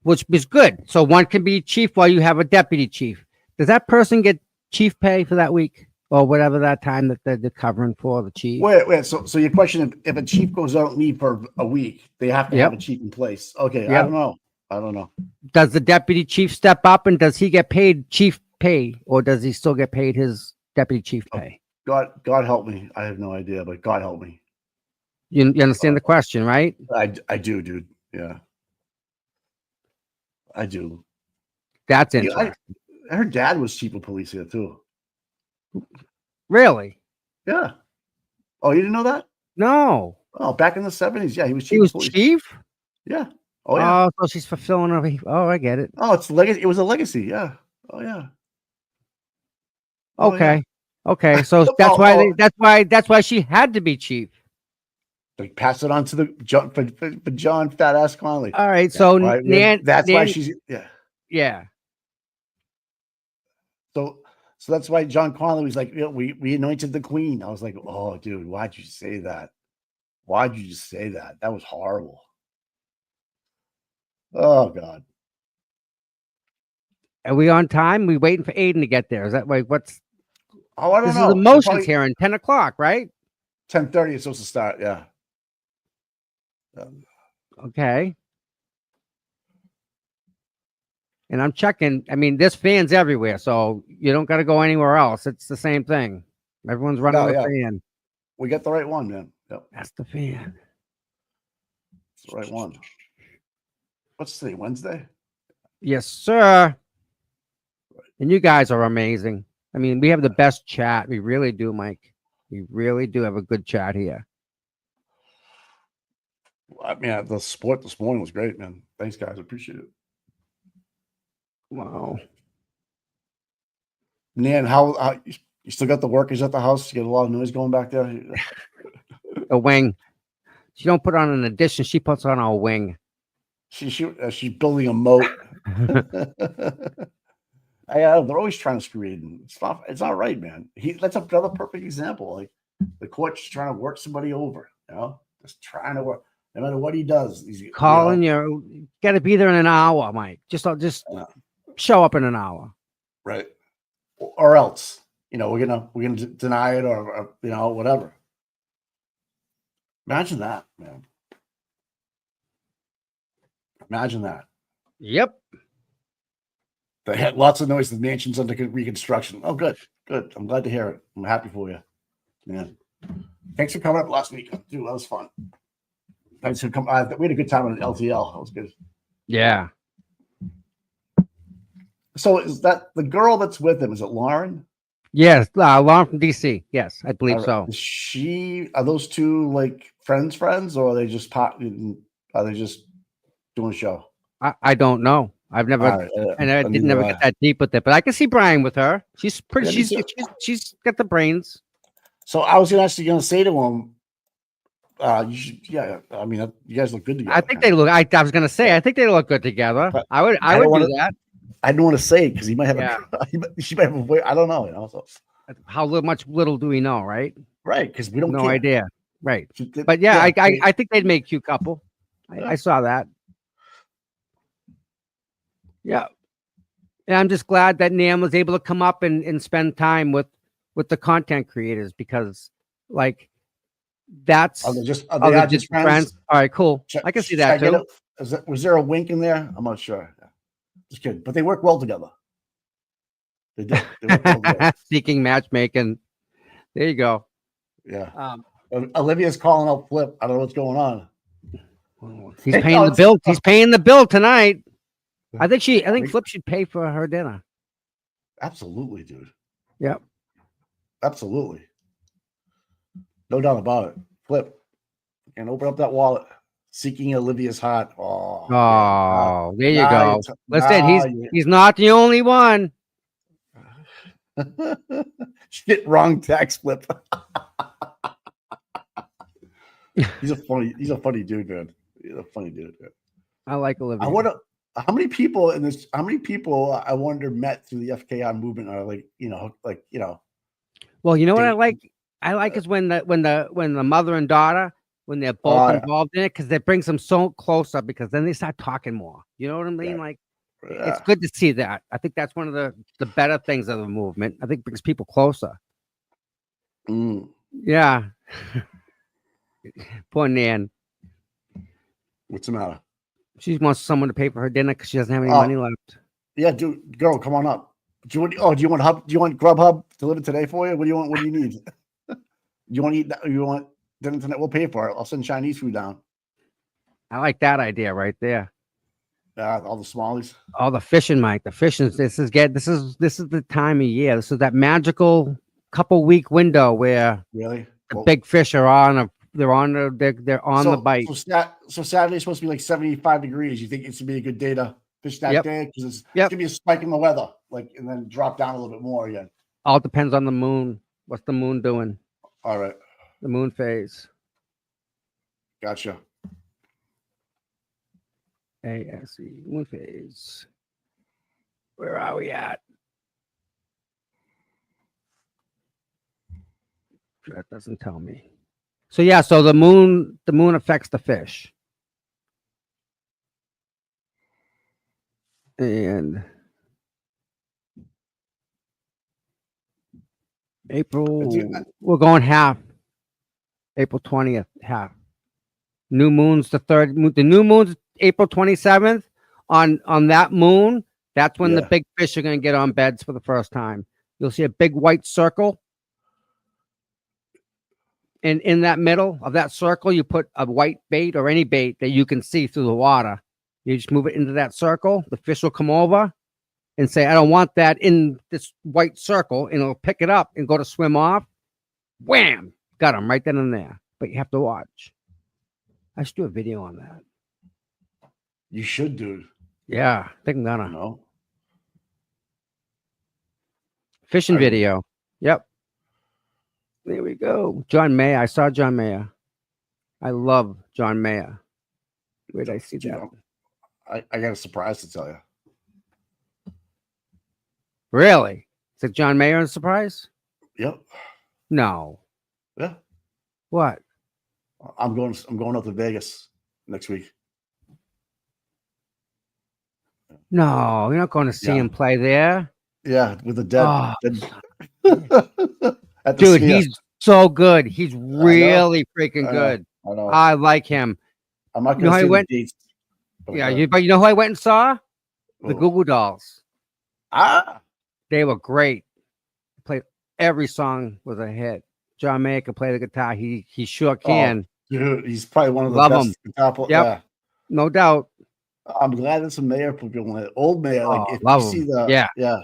which is good. So one can be chief while you have a deputy chief. Does that person get chief pay for that week or whatever that time that they're covering for the chief? Wait. So your question: if a chief goes out on leave for a week, they have to have a Yep. chief in place. Okay, Yep. I don't know. Does the deputy chief step up and does he get paid chief pay or does he still get paid his deputy chief pay? God help me. I have no idea, but God help me. You understand the question, right? I do, dude. Yeah, I do. That's Yeah, interesting. her dad was chief of police here too. Really? Yeah. Oh, you didn't know that? No. Oh, back in the 70s. Yeah, he was chief. He was of police. chief? Yeah. Oh yeah. Oh, so she's fulfilling her. Oh, I get it. Oh, it's legacy. It was a legacy. Yeah. Oh yeah. Oh, Okay. yeah. Okay. So that's Oh, why oh. that's why she had to be chief. They pass it on to the John for John Fat Ass Conley. All right. So Right? That's why she's yeah. So that's why John Conley was like, we anointed the queen. I was like, oh, dude, why'd you say that? Why'd you just say that? That was horrible. Oh God. Are we on time? We waiting for Aiden to get there. Is that like what's Oh, I don't this know. is emotions here in 10 o'clock, right? 10:30 is supposed to start. Yeah. Okay. And I'm checking. I mean, there's fans everywhere, so you don't got to go anywhere else. It's the same thing. Everyone's running the fan. We got the right one, man. Yep. That's the fan. It's the right one. What's today? Wednesday? Yes, sir. And you guys are amazing. I mean, we have the best chat. We really do, Mike. We really do have a good chat here. I mean, the sport this morning was great, man. Thanks, guys. I appreciate it. Wow. Nan, how you still got the workers at the house? You get a lot of noise going back there. A wing. She don't put on an addition. She puts on a wing. She's building a moat. They're always trying to screw Aiden. It's not right, man. That's another perfect example. Like the court's trying to work somebody over, just trying to work. No matter what he does, he's calling you. Got to be there in an hour, Mike. Just show up in an hour, right? Or else, we're gonna deny it or whatever. Imagine that, man. Imagine that. Yep. They had lots of noise. The mansion's under reconstruction. Oh, good. I'm glad to hear it. I'm happy for you, man. Thanks for coming up last week, dude. That was fun. Thanks for coming. We had a good time on LTL. That was good. Yeah. So is that the girl that's with him? Is it Lauren? Yes, Lauren from DC. Yes, I believe so. Are those two like friends, or are they just doing a show? I don't know. I've never, and I didn't never get that deep with it. But I can see Brian with her. She's pretty. She's got the brains. So I was actually going to say to him, I mean, you guys look good together. I think they look. I was going to say, I think they look good together. But I would do that. I don't want to say it because he might have she might have a voice. I don't know. So. How little do we know, right? Right, because we don't no care. idea. Right, but I think they'd make a cute couple. I saw that. Yeah, and I'm just glad that Nam was able to come up and spend time with the content creators because, like, that's are they just friends? All right, cool. I can see that too. Was there a wink in there? I'm not sure. Just kidding, but they work well together. They did. They work well together. Seeking matchmaking. There you go. Yeah. Olivia's calling out Flip. I don't know what's going on. He's paying the bill. He's paying the bill tonight. I think Flip should pay for her dinner. Absolutely, dude. Yep. Absolutely. No doubt about it. Flip. And open up that wallet. Seeking Olivia's heart. Oh, there you go. Listen, he's not the only one. Shit, wrong text, Flip. He's a funny dude, man. He's a funny dude. Man. I like Olivia. I wonder how many people I wonder met through the FKI movement are like. Well, you know what I like? I like is when the mother and daughter, when they're both involved in it, because it brings them so closer because then they start talking more. You know what I mean? Yeah. Like It's good to see that. I think that's one of the better things of the movement. I think it brings people closer. Mm. Yeah. Poor Nan. What's the matter? She wants someone to pay for her dinner because she doesn't have any Oh. money left. Yeah, dude, girl, come on up. Do you want Grubhub delivered today for you? What do you want? What do you need? You want to eat? You want dinner tonight? We'll pay for it. I'll send Chinese food down. I like that idea right there. All the smallies. Oh, the fishing, Mike. The fishing. This is the time of year. This is that magical couple week window where Really? the big fish are on the bite. So Saturday's supposed to be like 75 degrees. You think it's gonna be a good day to fish that Yep. day? Because it's gonna be a spike in the weather, and then drop down a little bit more again. All depends on the moon. What's the moon doing? All right, The moon phase. gotcha. ASE moon phase. Where are we at? That doesn't tell me. So yeah, so the moon affects the fish. And April, we're going half. April 20th, half. New moon's the new moon's April 27th. On that moon, that's when the big fish are going to get on beds for the first time. You'll see a big white circle. And in that middle of that circle, you put a white bait or any bait that you can see through the water. You just move it into that circle. The fish will come over and say, I don't want that in this white circle. And it'll pick it up and go to swim off. Wham! Got him right then and there. But you have to watch. I should do a video on that. You should, dude. Yeah, I think I'm gonna. No. Fishing video. Yep. There we go. John Mayer. I saw John Mayer. I love John Mayer. Where did I see that? I got a surprise to tell you. Really? Is it John Mayer a surprise? Yep. No. Yeah. What? I'm going up to Vegas next week. No, you're not going to see him play there. Yeah, with the dead. Oh. Dude, he's so good. He's really freaking good. I know. I like him. I'm not going to see the dates. Yeah, but you know who I went and saw? The Google Dolls. They were great. Played every song was a hit. John Mayer can play the guitar. He sure can. Dude, he's probably one of the Love best him. guitar players. Yep. Yeah. No doubt. I'm glad it's a Mayer people. Old Mayer, like if love you see him. the yeah.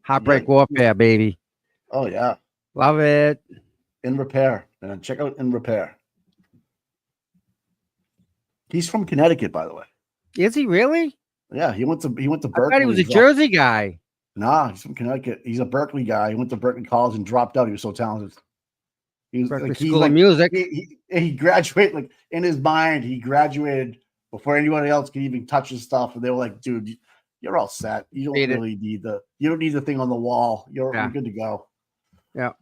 Heartbreak Warfare, baby. Oh yeah. Love it. In Repair. And check out In Repair. He's from Connecticut, by the way. Is he really? Yeah, he went to Berkeley. I thought he was a Jersey guy. Nah, he's from Connecticut. He's a Berkeley guy. He went to Berkeley College and dropped out. He was so talented. He was Berkeley like, School of Music. He graduated, like in his mind, he graduated before anybody else could even touch his stuff. And they were like, dude, you're all set. You don't really need the thing on the wall. You're good to go. Yeah.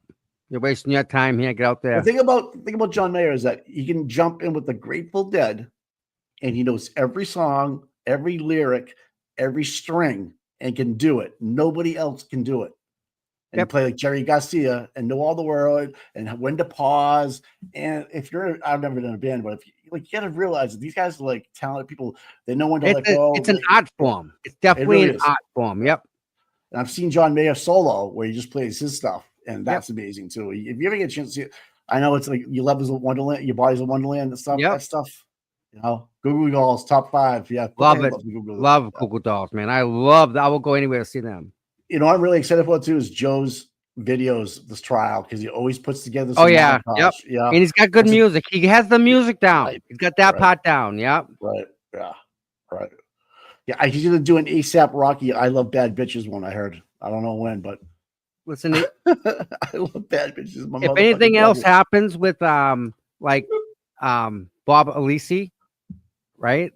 You're wasting your time here. Get out there. The thing about John Mayer is that he can jump in with the Grateful Dead and he knows every song, every lyric, every string, and can do it. Nobody else can do it. And play like Jerry Garcia and know all the word and when to pause. And if you're, I've never done a band, but if you got to realize that these guys are like talented people. They know when to let go. It's an art form. It's definitely an art form. Yep. And I've seen John Mayer solo where he just plays his stuff, and that's amazing too. If you ever get a chance to see it, I know it's like your love is a wonderland, your body's a wonderland and stuff. That stuff. You know, Google Dolls top 5. Yeah, love it. Love Google Dolls, man. I love that. I will go anywhere to see them. You know, I'm really excited for it too. Is Joe's videos, this trial, because he always puts together. Yeah. Yeah. And he's got good music. He has the music down. Right. He's got that part down. Yep. Right. Yeah. Right. Yeah. He's gonna do an ASAP Rocky "I Love Bad Bitches" one. I heard. I don't know when, but listen. I love bad bitches. If anything else happens with Bob Alisi, right?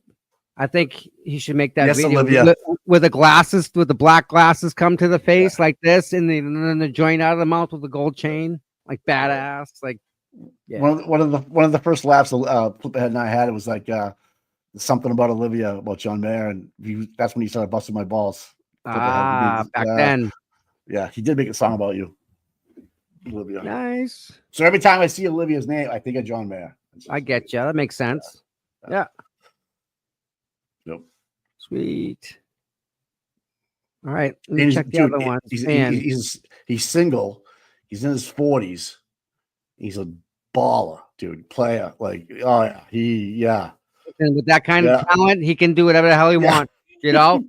I think he should make that video with the glasses, with the black glasses come to the face like this, and then the joint out of the mouth with the gold chain, like badass. Like one of the first laughs Flip Ahead and I had, it was like something about Olivia, about John Mayer, and that's when he started busting my balls. Back then. Yeah, he did make a song about you, Olivia. Nice. So every time I see Olivia's name, I think of John Mayer. I get you. That makes sense. Yeah. Yep. Sweet. All right. Let me check the other ones. He's single. He's in his 40s. He's a baller, dude. Player. Like, oh yeah. And with that kind of talent, he can do whatever the hell he wants. You know?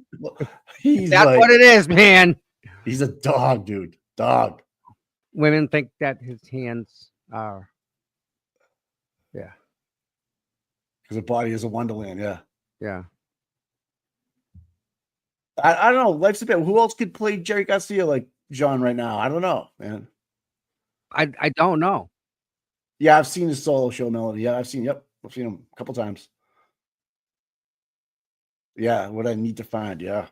That's like, what it is, man. He's a dog, dude. Dog. Women think that his hands are. Yeah. Because the body is a wonderland. Yeah. Yeah. I don't know. Life's a bit. Who else could play Jerry Garcia like John right now? I don't know, man. I don't know. Yeah, I've seen his solo show, Melody. Yeah, I've seen him a couple times. Yeah, what I need to find. Yeah.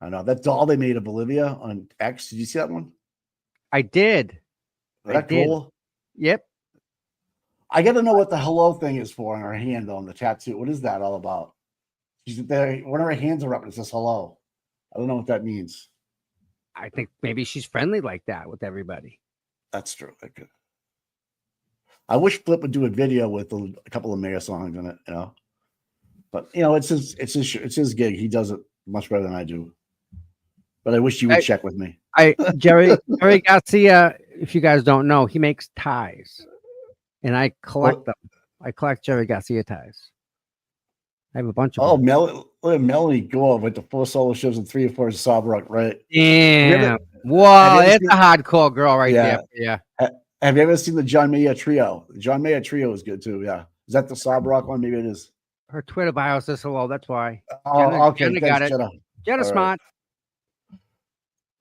I know. That doll they made of Olivia on X. Did you see that one? I did. Is that cool? Yep. I got to know what the hello thing is for on her hand on the tattoo. What is that all about? She's there. One of her hands are up and it says hello. I don't know what that means. I think maybe she's friendly like that with everybody. That's true. I wish Flip would do a video with a couple of Mayer songs in it, you know. But you know, it's his gig. He does it much better than I do. But I wish you would check with me. Jerry Garcia, if you guys don't know, he makes ties. And I collect them. I collect Jerry Garcia ties. I have a bunch of them. Look at Melanie go with the 4 solo shows and 3 or 4 Sob Rock, right? Damn. Whoa, it's a hardcore girl right there. Yeah. Have you ever seen the John Mayer trio? The John Mayer trio is good too. Yeah. Is that the Sob Rock one? Maybe it is. Her Twitter bio says hello. That's why. Oh, okay. Jenna got it. Jenna smart. Right.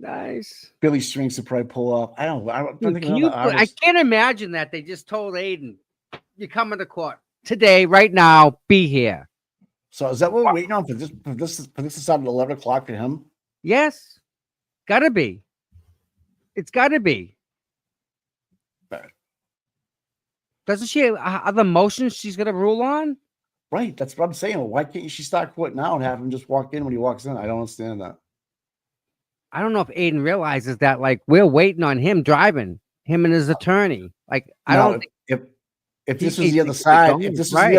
Nice. Billy Strings to probably pull up. I can't imagine that they just told Aiden, "You're coming to court today, right now. Be here." So is that what we're waiting on for this to start at 11 o'clock for him? Yes. Gotta be. It's gotta be. Right. Doesn't she have other motions she's gonna rule on? Right. That's what I'm saying. Why can't she start court now and have him just walk in when he walks in? I don't understand that. I don't know if Aiden realizes that, like, we're waiting on him driving, him and his attorney. Like, I don't think if this is the other side, if this is the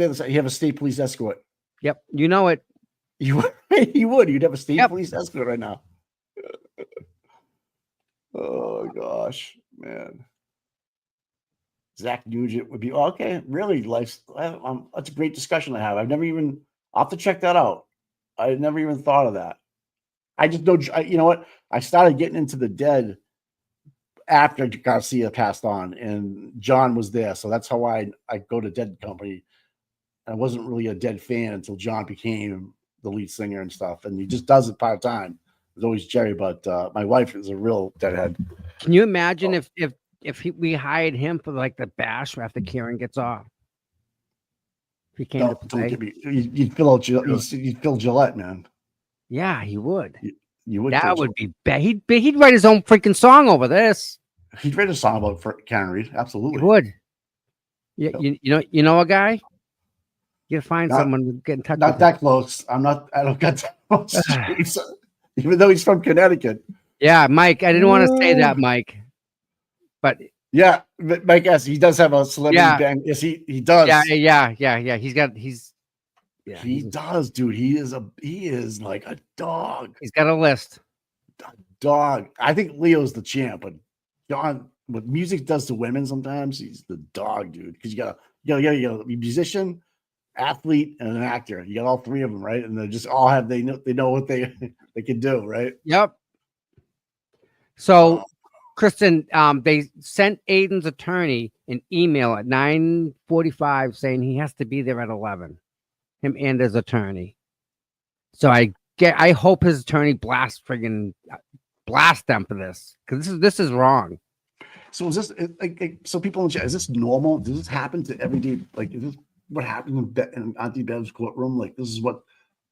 other side, you have a state police escort. Yep. You know it. You would. You'd have a state police escort right now. Oh gosh, man. Zach Nugent would be okay. Really, that's a great discussion to have. I'll have to check that out. I never even thought of that. I just know, you know what? I started getting into the Dead after Garcia passed on, and John was there, so that's how I go to Dead Company. I wasn't really a Dead fan until John became the lead singer and stuff, and he just does it part time. There's always Jerry, but my wife is a real Deadhead. Can you imagine if we hired him for like the bash after Karen gets off? If he came to play, you'd fill Gillette, man. Yeah, he would. You would. That would be bad. He'd write his own freaking song over this. He'd write a song about Karen Reed. Absolutely, he would. Yeah, you know a guy. You find someone to get in touch. Not that close. I don't get that close. Even though he's from Connecticut. Yeah, Mike. I didn't want to say that, Mike. But yeah, Mike. Yes, he does have a celebrity band. Yes, he does. Yeah. He does, dude. He is like a dog. He's got a list. Dog. I think Leo's the champ, but John, what music does to women sometimes, he's the dog, dude. Because you gotta be a musician, athlete, and an actor. You got all 3 of them, right? And they just all have they know what they can do, right? Yep. So, Kristen, they sent Aiden's attorney an email at 9:45 saying he has to be there at 11. Him and his attorney. So I hope his attorney blast them for this, because this is wrong. So is this so people in chat, is this normal? Does this happen to everyday? Like, is this what happens in Auntie Bev's courtroom? Like, this is what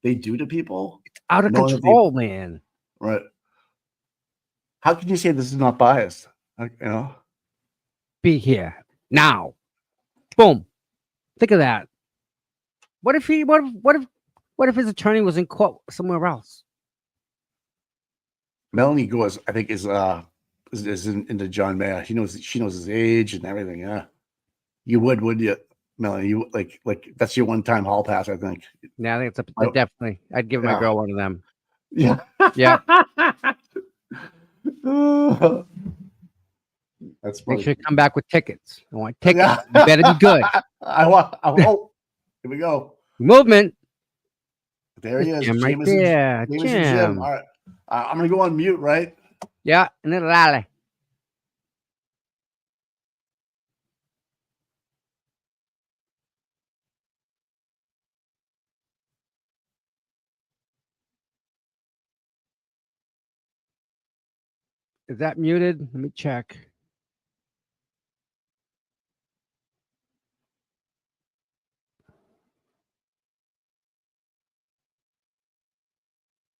they do to people? It's out of control, man. Right. How can you say this is not biased? Be here now. Boom. Think of that. What if his attorney was in court somewhere else? Melanie Gores, I think, is into John Mayer. She knows his age and everything. Yeah, you would you, Melanie? You like that's your one-time hall pass, I think. Yeah, I think it's definitely. I'd give my Yeah. girl one of them. Yeah. Yeah. That's Make funny. sure you come back with tickets. I want tickets. Yeah. You better be good. Oh, here we go. Movement. There he is. Jim right Jameson, there. Jameson Jim. Jim. All right. I'm gonna go on mute, right? Yeah, and then Lally. Is that muted? Let me check.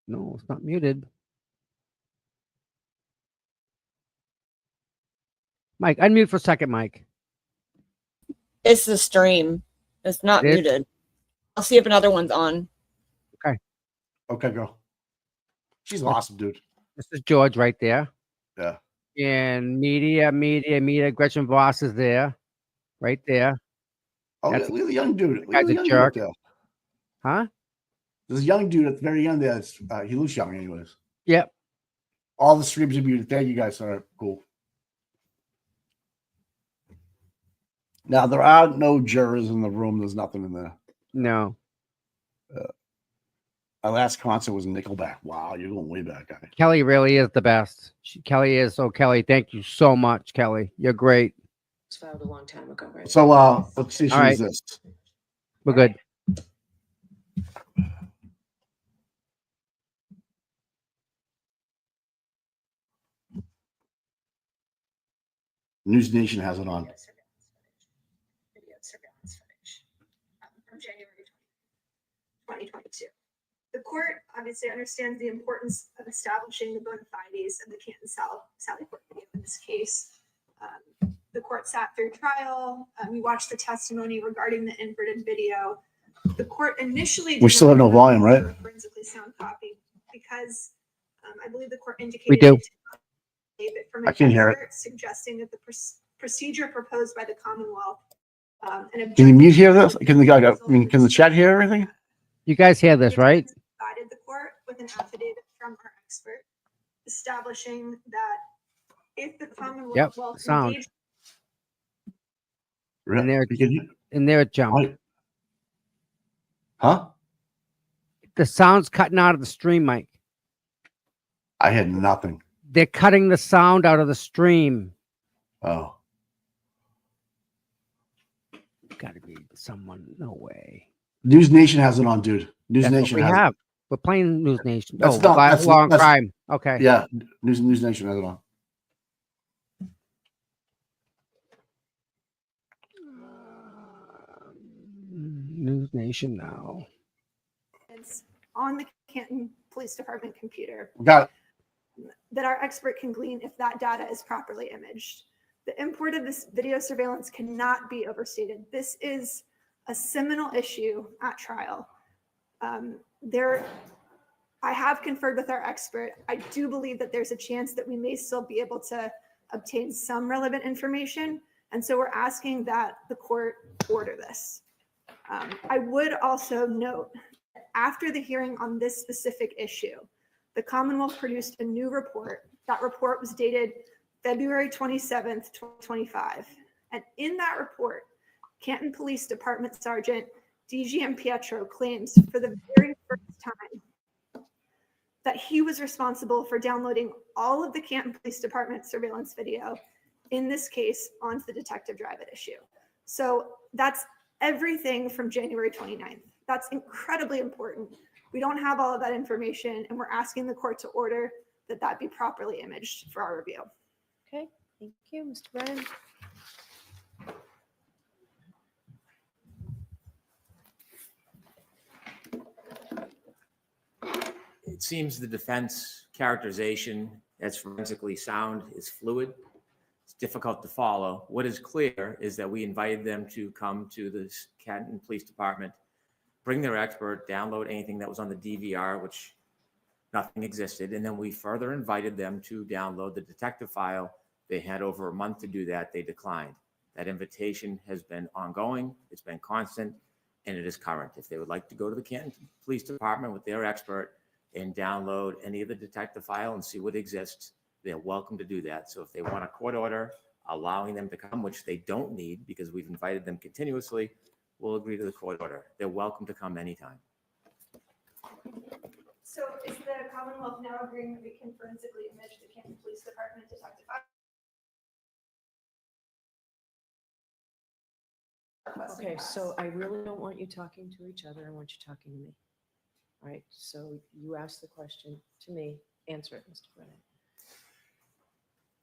No, it's not muted. Mike, unmute for a second, Mike. It's the stream. It's not It is? muted. I'll see if another one's on. Okay, girl. She's awesome, dude. This is George right there. Yeah. And media. Gretchen Voss is there. Right there. Oh, That's- look at the young dude. Look guy's at the a young dude jerk. up there. Huh? There's a young dude at the very end there. He looks young, anyways. Yep. All the streams are muted. Thank you guys. All right, cool. Now, there are no jurors in the room. There's nothing in there. No. Our last concert was Nickelback. Wow, you're going way back, guy. Kelly really is the best. Kelly is. So, Kelly, thank you so much, Kelly. You're great. It's filed a long time ago, right? So, let's see if she All right. resists. We're good. News Nation has it on. Video surveillance footage from January 2022. The court obviously understands the importance of establishing the bona fides of the Canton Sally Port video in this case. The court sat through trial. We watched the testimony regarding the inverted video. The court initially We still have no volume, right? forensically sound copy because I believe the court indicated We do. From I can hear it. suggesting that the procedure proposed by the Commonwealth. Can you mute here? This can the chat hear everything? You guys hear this, right? Provided the court with an affidavit from our expert establishing that if the Commonwealth Yep, will sound. engage And there, You can hear- and there it jumped. Huh? The sound's cutting out of the stream, Mike. I had nothing. They're cutting the sound out of the stream. Oh. Gotta be someone. No way. News Nation has it on, dude. News That's Nation what we has have. We're playing News Nation. That's Oh, not- live that's- law and that's- crime. Okay. it. Yeah, News Nation has it on. News Nation now. on the Canton Police Department computer Got it. that our expert can glean if that data is properly imaged. The import of this video surveillance cannot be overstated. This is a seminal issue at trial. I have conferred with our expert. I do believe that there's a chance that we may still be able to obtain some relevant information. And so we're asking that the court order this. I would also note, after the hearing on this specific issue, the Commonwealth produced a new report. That report was dated February 27th, 2025. And in that report, Canton Police Department Sergeant DGM Pietro claims for the very first time that he was responsible for downloading all of the Canton Police Department surveillance video, in this case, onto the detective drive at issue. So that's everything from January 29th. That's incredibly important. We don't have all of that information, and we're asking the court to order that that be properly imaged for our review. Okay, thank you, Mr. Brennan. It seems the defense characterization as forensically sound is fluid. It's difficult to follow. What is clear is that we invited them to come to the Canton Police Department bring their expert, download anything that was on the DVR, which nothing existed. And then we further invited them to download the detective file. They had over a month to do that. They declined. That invitation has been ongoing. It's been constant, and it is current. If they would like to go to the Canton Police Department with their expert and download any of the detective file and see what exists, they're welcome to do that. So if they want a court order allowing them to come, which they don't need because we've invited them continuously, we'll agree to the court order. They're welcome to come anytime. So is the Commonwealth now agreeing that we can forensically image the Canton Police Department detective file? Okay, so I really don't want you talking to each other. I want you talking to me. All right, so you asked the question to me. Answer it, Mr. Brennan.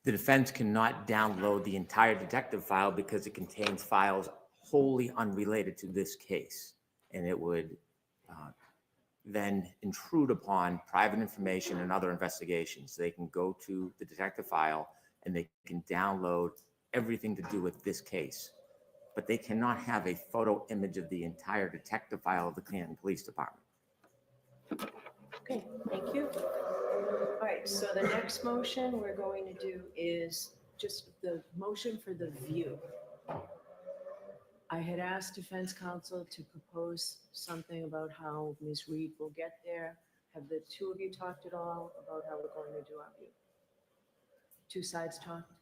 The defense cannot download the entire detective file because it contains files wholly unrelated to this case. And it would then intrude upon private information and other investigations. They can go to the detective file and they can download everything to do with this case. But they cannot have a photo image of the entire detective file of the Canton Police Department. Okay, thank you. All right, so the next motion we're going to do is just the motion for the view. I had asked defense counsel to propose something about how Ms. Reed will get there. Have the two of you talked at all about how we're going to do our view? Two sides talked?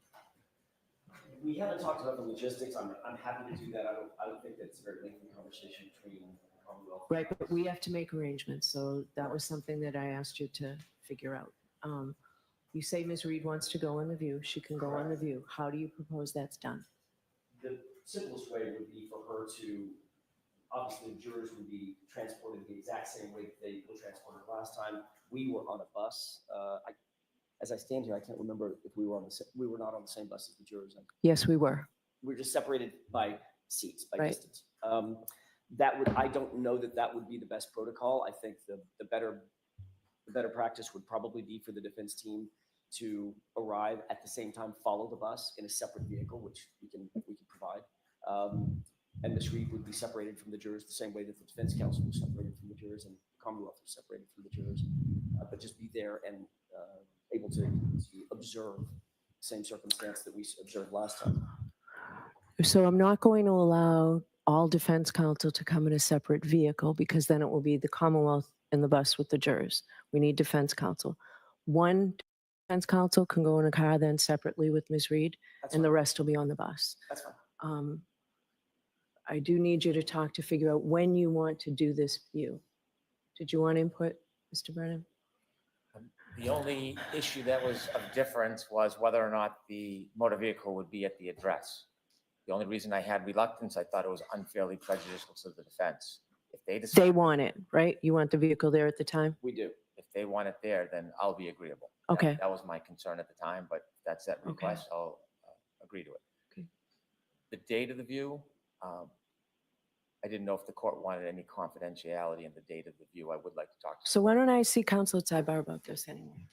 We haven't talked about the logistics. I'm happy to do that. I don't think that's a very lengthy conversation between Commonwealth. Right, but we have to make arrangements, so that was something that I asked you to figure out. You say Ms. Reed wants to go on the view, she can go on the view. How do you propose that's done? The simplest way would be for her to, obviously, the jurors would be transported the exact same way that they were transported last time. We were on a bus. As I stand here, I can't remember if we were not on the same bus as the jurors. Yes, we were. We were just separated by seats, by Right. distance. I don't know that would be the best protocol. I think the better practice would probably be for the defense team to arrive at the same time, follow the bus in a separate vehicle, which we can provide. And Ms. Reed would be separated from the jurors the same way that the defense counsel was separated from the jurors and the Commonwealth was separated from the jurors, but just be there and able to observe the same circumstance that we observed last time. So I'm not going to allow all defense counsel to come in a separate vehicle because then it will be the Commonwealth in the bus with the jurors. We need defense counsel. One defense counsel can go in a car then separately with Ms. Reed, That's and fine. the rest will be on the bus. That's fine. I do need you to talk to figure out when you want to do this view. Did you want input, Mr. Brennan? The only issue that was of difference was whether or not the motor vehicle would be at the address. The only reason I had reluctance, I thought it was unfairly prejudicial to the defense. If they decide They want it, right? You want the vehicle there at the time? We do. if they want it there, then I'll be agreeable. Okay. That was my concern at the time, but if that's that request, I'll agree to it. Okay. The date of the view, I didn't know if the court wanted any confidentiality in the date of the view. I would like to talk to. So why don't I see counsel at sidebar about this anyway?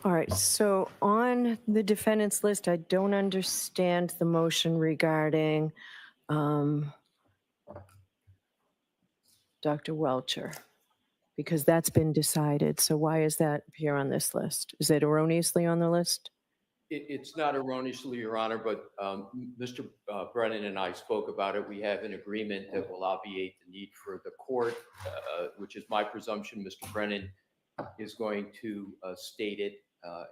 All right, so on the defendant's list, I don't understand the motion regarding Dr. Welcher, because that's been decided. So why is that here on this list? Is it erroneously on the list? It's not erroneously, Your Honor, but Mr. Brennan and I spoke about it. We have an agreement that will obviate the need for the court, which is my presumption. Mr. Brennan is going to state it,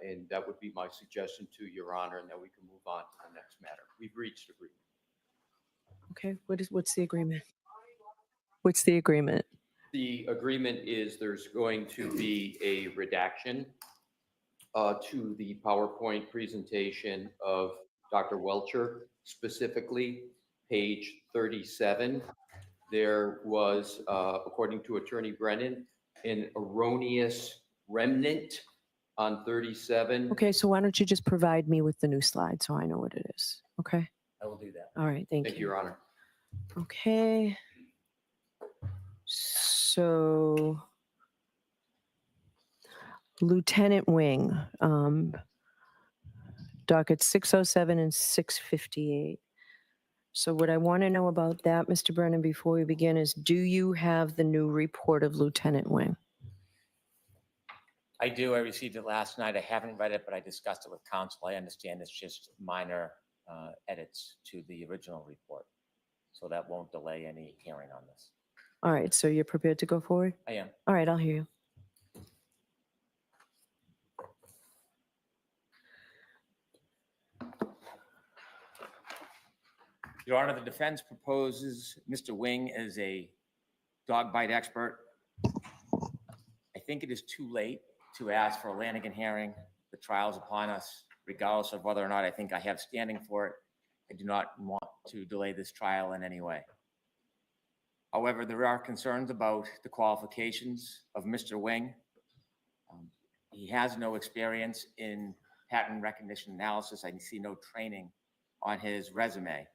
and that would be my suggestion to Your Honor, and then we can move on to the next matter. We've reached agreement. Okay, what's the agreement? What's the agreement? The agreement is there's going to be a redaction to the PowerPoint presentation of Dr. Welcher, specifically page 37. There was, according to Attorney Brennan, an erroneous remnant on 37. Okay, so why don't you just provide me with the new slide so I know what it is? Okay, I will do that. all right, thank Thank you, you. Your Honor. Okay. So Lieutenant Wing, docket 607 and 658. So what I want to know about that, Mr. Brennan, before we begin is, do you have the new report of Lieutenant Wing? I do. I received it last night. I haven't read it, but I discussed it with counsel. I understand it's just minor edits to the original report. So that won't delay any hearing on this. All right, so you're prepared to go forward? I am. All right, I'll hear you. Your Honor, the defense proposes Mr. Wing as a dog bite expert. I think it is too late to ask for a Lanigan hearing. The trial's upon us, regardless of whether or not I think I have standing for it. I do not want to delay this trial in any way. However, there are concerns about the qualifications of Mr. Wing. He has no experience in pattern recognition analysis. I see no training on his resume.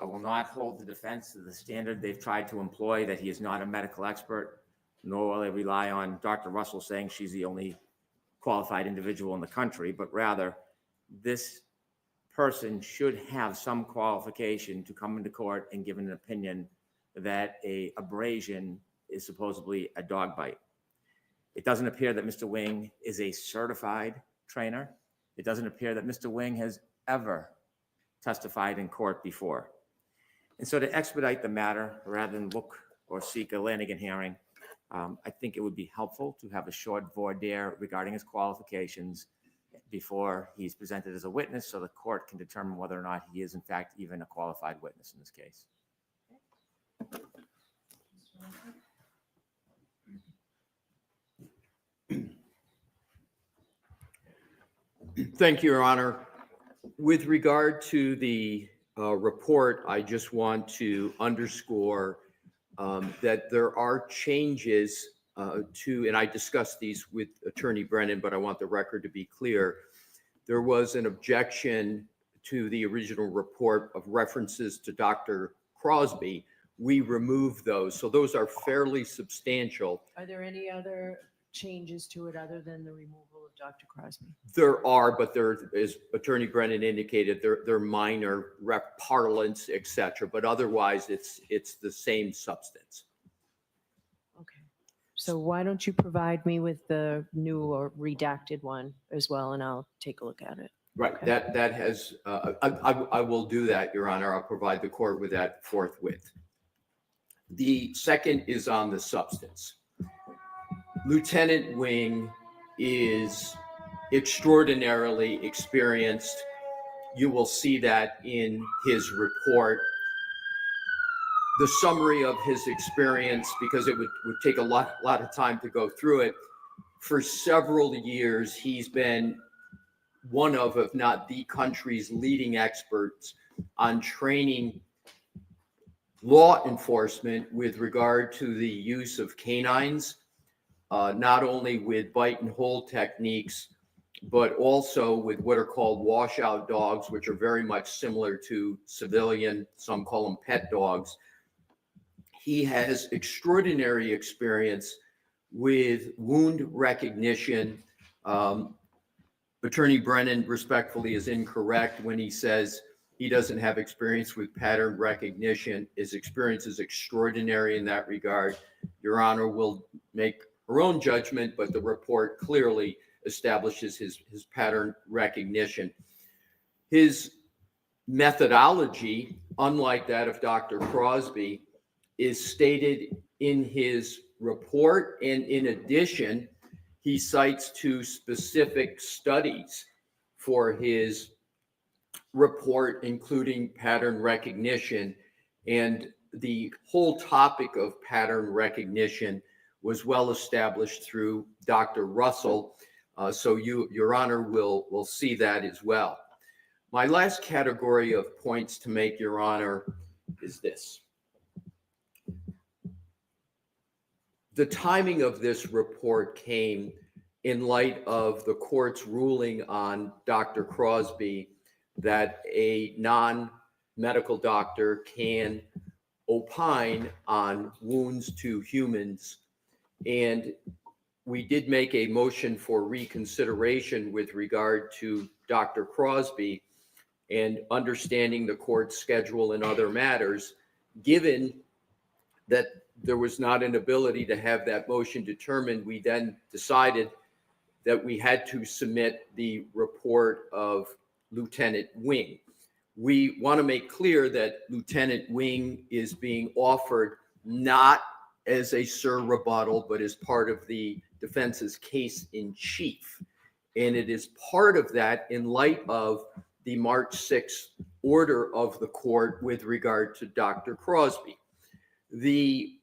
I will not hold the defense to the standard they've tried to employ, that he is not a medical expert, nor will I rely on Dr. Russell saying she's the only qualified individual in the country, but rather this person should have some qualification to come into court and give an opinion that a abrasion is supposedly a dog bite. It doesn't appear that Mr. Wing is a certified trainer. It doesn't appear that Mr. Wing has ever testified in court before. And so to expedite the matter, rather than look or seek a Lanigan hearing, I think it would be helpful to have a short voir dire regarding his qualifications before he's presented as a witness, so the court can determine whether or not he is in fact even a qualified witness in this case. Thank you, Your Honor. With regard to the report, I just want to underscore that there are changes and I discussed these with Attorney Brennan, but I want the record to be clear. There was an objection to the original report of references to Dr. Crosby. We removed those, so those are fairly substantial. Are there any other changes to it other than the removal of Dr. Crosby? There are, but there, as Attorney Brennan indicated, they're minor parlance, et cetera, but otherwise it's the same substance. Okay. So why don't you provide me with the new or redacted one as well, and I'll take a look at it. Right, Okay. that has, I will do that, Your Honor. I'll provide the court with that forthwith. The second is on the substance. Lieutenant Wing is extraordinarily experienced. You will see that in his report. The summary of his experience, because it would take a lot of time to go through it. For several years, he's been one of, if not the country's leading experts on training law enforcement with regard to the use of canines, not only with bite and hold techniques, but also with what are called washout dogs, which are very much similar to civilian, some call them pet dogs. He has extraordinary experience with wound recognition, Attorney Brennan respectfully is incorrect when he says he doesn't have experience with pattern recognition. His experience is extraordinary in that regard. Your Honor will make her own judgment, but the report clearly establishes his pattern recognition. His methodology, unlike that of Dr. Crosby, is stated in his report, and in addition, he cites 2 specific studies for his report, including pattern recognition. And the whole topic of pattern recognition was well established through Dr. Russell. So Your Honor will see that as well. My last category of points to make, Your Honor, is this. The timing of this report came in light of the court's ruling on Dr. Crosby that a non-medical doctor can opine on wounds to humans. And we did make a motion for reconsideration with regard to Dr. Crosby, and understanding the court's schedule and other matters, given that there was not an ability to have that motion determined, we then decided that we had to submit the report of Lieutenant Wing. We want to make clear that Lieutenant Wing is being offered not as a sur rebuttal, but as part of the defense's case in chief. And it is part of that in light of the March 6th order of the court with regard to Dr. Crosby. The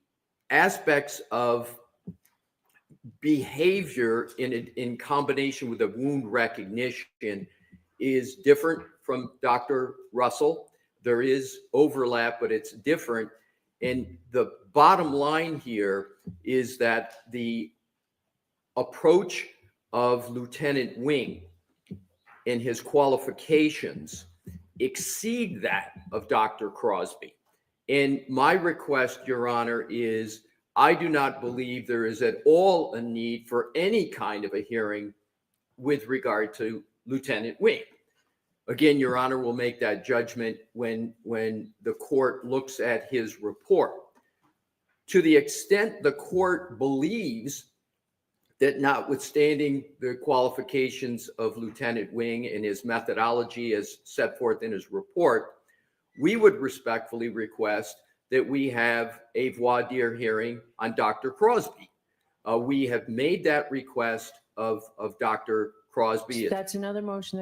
aspects of behavior in combination with a wound recognition is different from Dr. Russell. There is overlap, but it's different. And the bottom line here is that the approach of Lieutenant Wing and his qualifications exceed that of Dr. Crosby. And my request, Your Honor, is I do not believe there is at all a need for any kind of a hearing with regard to Lieutenant Wing. Again, Your Honor will make that judgment when the court looks at his report. To the extent the court believes that notwithstanding the qualifications of Lieutenant Wing and his methodology as set forth in his report, we would respectfully request that we have a voir dire hearing on Dr. Crosby. We have made that request of Dr. Crosby. That's another motion.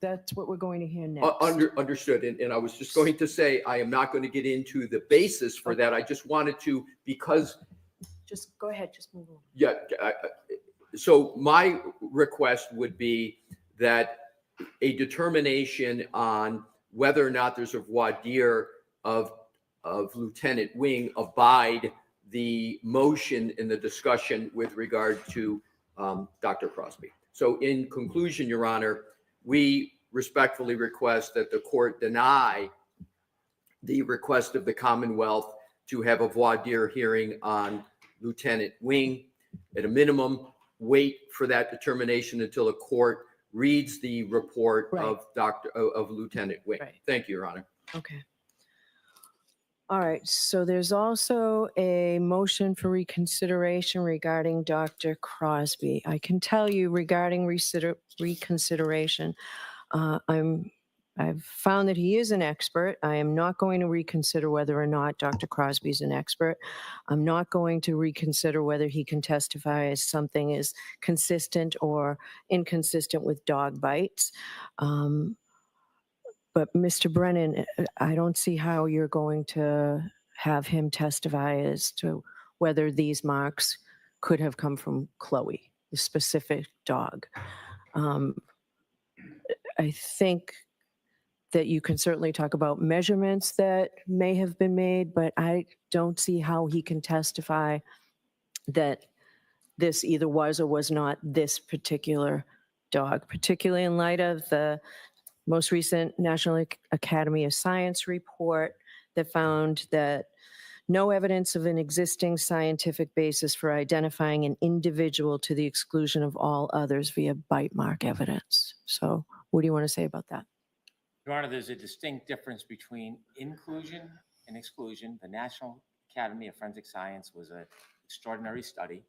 That's what we're going to hear next. Understood. And I was just going to say, I am not going to get into the basis for that. I just wanted to, because Just go ahead, just move on. yeah, so my request would be that a determination on whether or not there's a voir dire of Lieutenant Wing abide the motion in the discussion with regard to Dr. Crosby. So in conclusion, Your Honor, we respectfully request that the court deny the request of the Commonwealth to have a voir dire hearing on Lieutenant Wing. At a minimum, wait for that determination until the court reads the report of Lieutenant Wing. Right. Thank you, Your Honor. Okay. All right, so there's also a motion for reconsideration regarding Dr. Crosby. I can tell you regarding reconsideration, I've found that he is an expert. I am not going to reconsider whether or not Dr. Crosby is an expert. I'm not going to reconsider whether he can testify as something is consistent or inconsistent with dog bites. But Mr. Brennan, I don't see how you're going to have him testify as to whether these marks could have come from Chloe, the specific dog. I think that you can certainly talk about measurements that may have been made, but I don't see how he can testify that this either was or was not this particular dog, particularly in light of the most recent National Academy of Science report that found that no evidence of an existing scientific basis for identifying an individual to the exclusion of all others via bite mark evidence. So what do you want to say about that? Your Honor, there's a distinct difference between inclusion and exclusion. The National Academy of Forensic Science was an extraordinary study,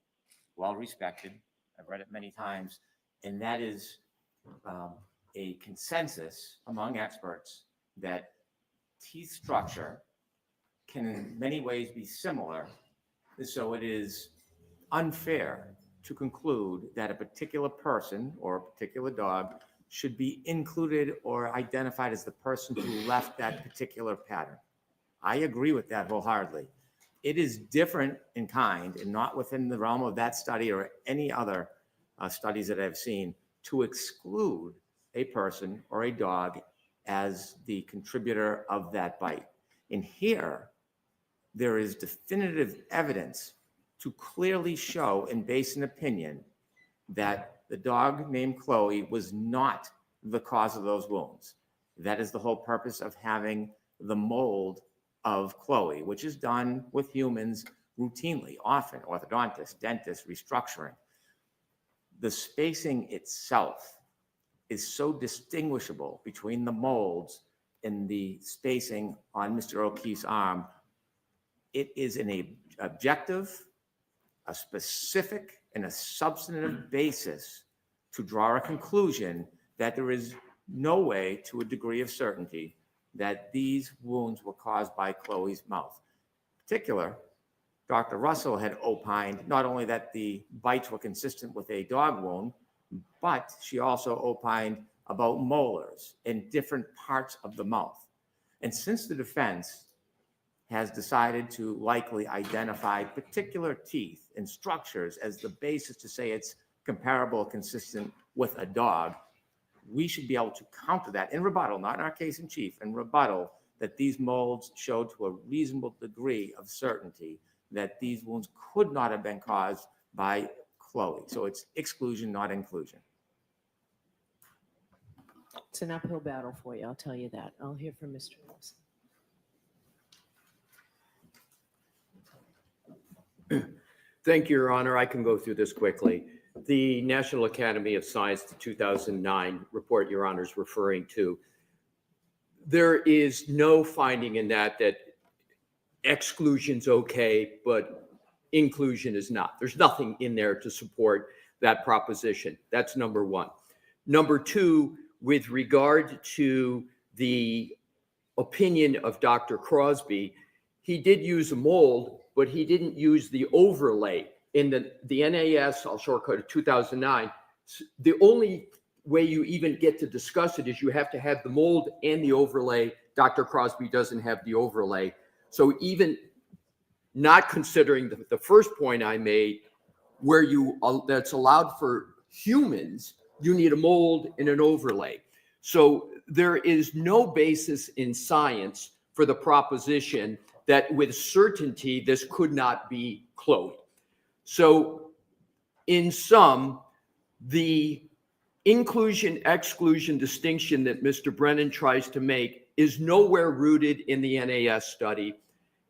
well respected. I've read it many times, and that is a consensus among experts that teeth structure can in many ways be similar. So it is unfair to conclude that a particular person or a particular dog should be included or identified as the person who left that particular pattern. I agree with that wholeheartedly. It is different in kind and not within the realm of that study or any other studies that I've seen to exclude a person or a dog as the contributor of that bite. And here, there is definitive evidence to clearly show and base an opinion that the dog named Chloe was not the cause of those wounds. That is the whole purpose of having the mold of Chloe, which is done with humans routinely, often, orthodontists, dentists, restructuring. The spacing itself is so distinguishable between the molds and the spacing on Mr. O'Keefe's arm. It is an objective, a specific, and a substantive basis to draw a conclusion that there is no way to a degree of certainty that these wounds were caused by Chloe's mouth. In particular, Dr. Russell had opined not only that the bites were consistent with a dog wound, but she also opined about molars in different parts of the mouth. And since the defense has decided to likely identify particular teeth and structures as the basis to say it's comparable, consistent with a dog, we should be able to counter that in rebuttal, not in our case in chief, in rebuttal, that these molds showed to a reasonable degree of certainty that these wounds could not have been caused by Chloe. So it's exclusion, not inclusion. It's an uphill battle for you, I'll tell you that. I'll hear from Mr. Wilson. Thank you, Your Honor. I can go through this quickly. The National Academy of Science, the 2009 report Your Honor is referring to, there is no finding in that exclusion's okay, but inclusion is not. There's nothing in there to support that proposition. That's number one. Number two, with regard to the opinion of Dr. Crosby, he did use a mold, but he didn't use the overlay. In the NAS, I'll shortcut it, 2009, the only way you even get to discuss it is you have to have the mold and the overlay. Dr. Crosby doesn't have the overlay. So even not considering the first point I made, where that's allowed for humans, you need a mold and an overlay. So there is no basis in science for the proposition that with certainty this could not be Chloe. So in sum, the inclusion-exclusion distinction that Mr. Brennan tries to make is nowhere rooted in the NAS study.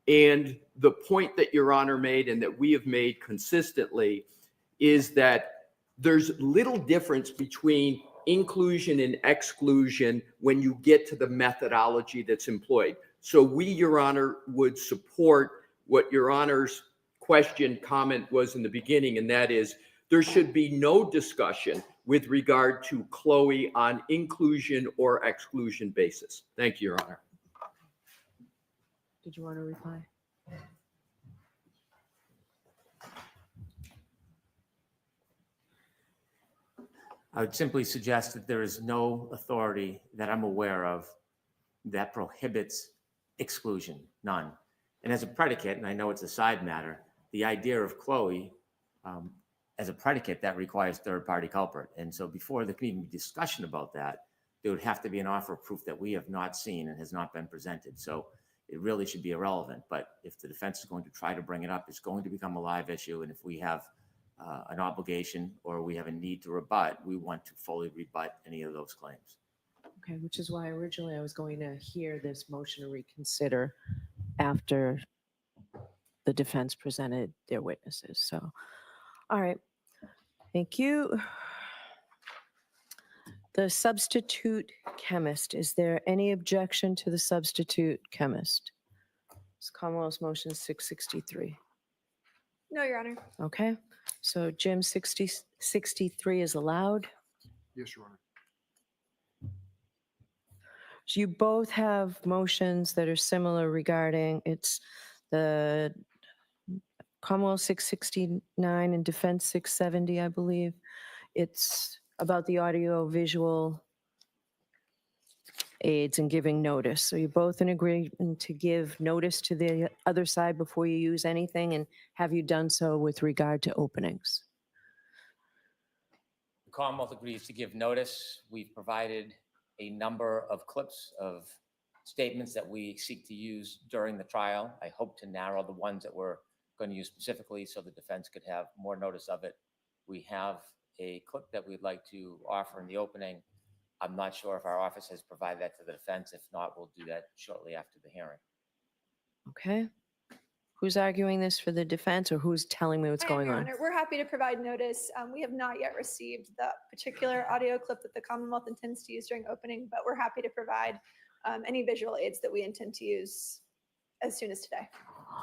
And the point that Your Honor made and that we have made consistently is that there's little difference between inclusion and exclusion when you get to the methodology that's employed. So we, Your Honor, would support what Your Honor's comment was in the beginning, and that is there should be no discussion with regard to Chloe on inclusion or exclusion basis. Thank you, Your Honor. Did you want to reply? I would simply suggest that there is no authority that I'm aware of that prohibits exclusion, none. And as a predicate, and I know it's a side matter, the idea of Chloe as a predicate, that requires third-party culprit. And so before there can even be discussion about that, there would have to be an offer of proof that we have not seen and has not been presented. So it really should be irrelevant. But if the defense is going to try to bring it up, it's going to become a live issue. And if we have an obligation or we have a need to rebut, we want to fully rebut any of those claims. Okay, which is why originally I was going to hear this motion to reconsider after the defense presented their witnesses. So, all right. Thank you. The substitute chemist, is there any objection to the substitute chemist? It's Commonwealth's motion 663. No, Your Honor. Okay, so Jim, 63 is allowed. Yes, Your Honor. So you both have motions that are similar regarding, it's the Commonwealth 669 and Defense 670, I believe. It's about the audio visual aids and giving notice. So you're both in agreement to give notice to the other side before you use anything, and have you done so with regard to openings? The Commonwealth agrees to give notice. We've provided a number of clips of statements that we seek to use during the trial. I hope to narrow the ones that we're going to use specifically so the defense could have more notice of it. We have a clip that we'd like to offer in the opening. I'm not sure if our office has provided that to the defense. If not, we'll do that shortly after the hearing. Okay. Who's arguing this for the defense, or who's telling me what's I am, going Your on? Honor. We're happy to provide notice. We have not yet received the particular audio clip that the Commonwealth intends to use during opening, but we're happy to provide any visual aids that we intend to use as soon as today.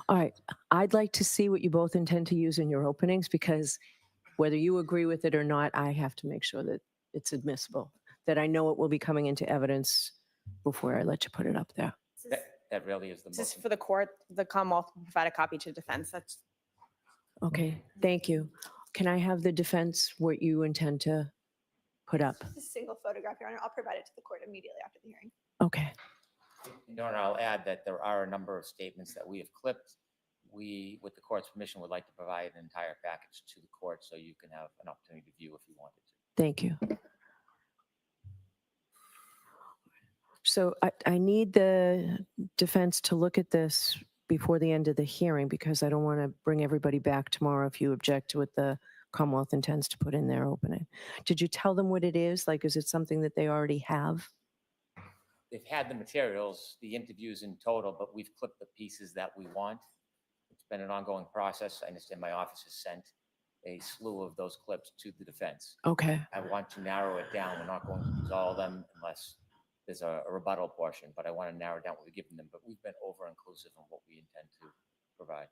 All right. I'd like to see what you both intend to use in your openings, because whether you agree with it or not, I have to make sure that it's admissible, that I know it will be coming into evidence before I let you put it up there. That really is the This is motion. for the court. The Commonwealth will provide a copy to defense. That's Okay, thank you. Can I have the defense what you intend to put up? Just a single photograph, Your Honor. I'll provide it to the court immediately after the hearing. Okay, Your Honor, I'll add that there are a number of statements that we have clipped. We, with the court's permission, would like to provide an entire package to the court so you can have an opportunity to view if you wanted to. thank you. So I need the defense to look at this before the end of the hearing, because I don't want to bring everybody back tomorrow if you object to what the Commonwealth intends to put in their opening. Did you tell them what it is? Like, is it something that they already have? They've had the materials, the interviews in total, but we've clipped the pieces that we want. It's been an ongoing process. I understand my office has sent a slew of those clips to the defense. Okay, I want to narrow it down. We're not going to use all of them unless there's a rebuttal portion, but I want to narrow down what we're giving them. But we've been over-inclusive in what we intend to provide.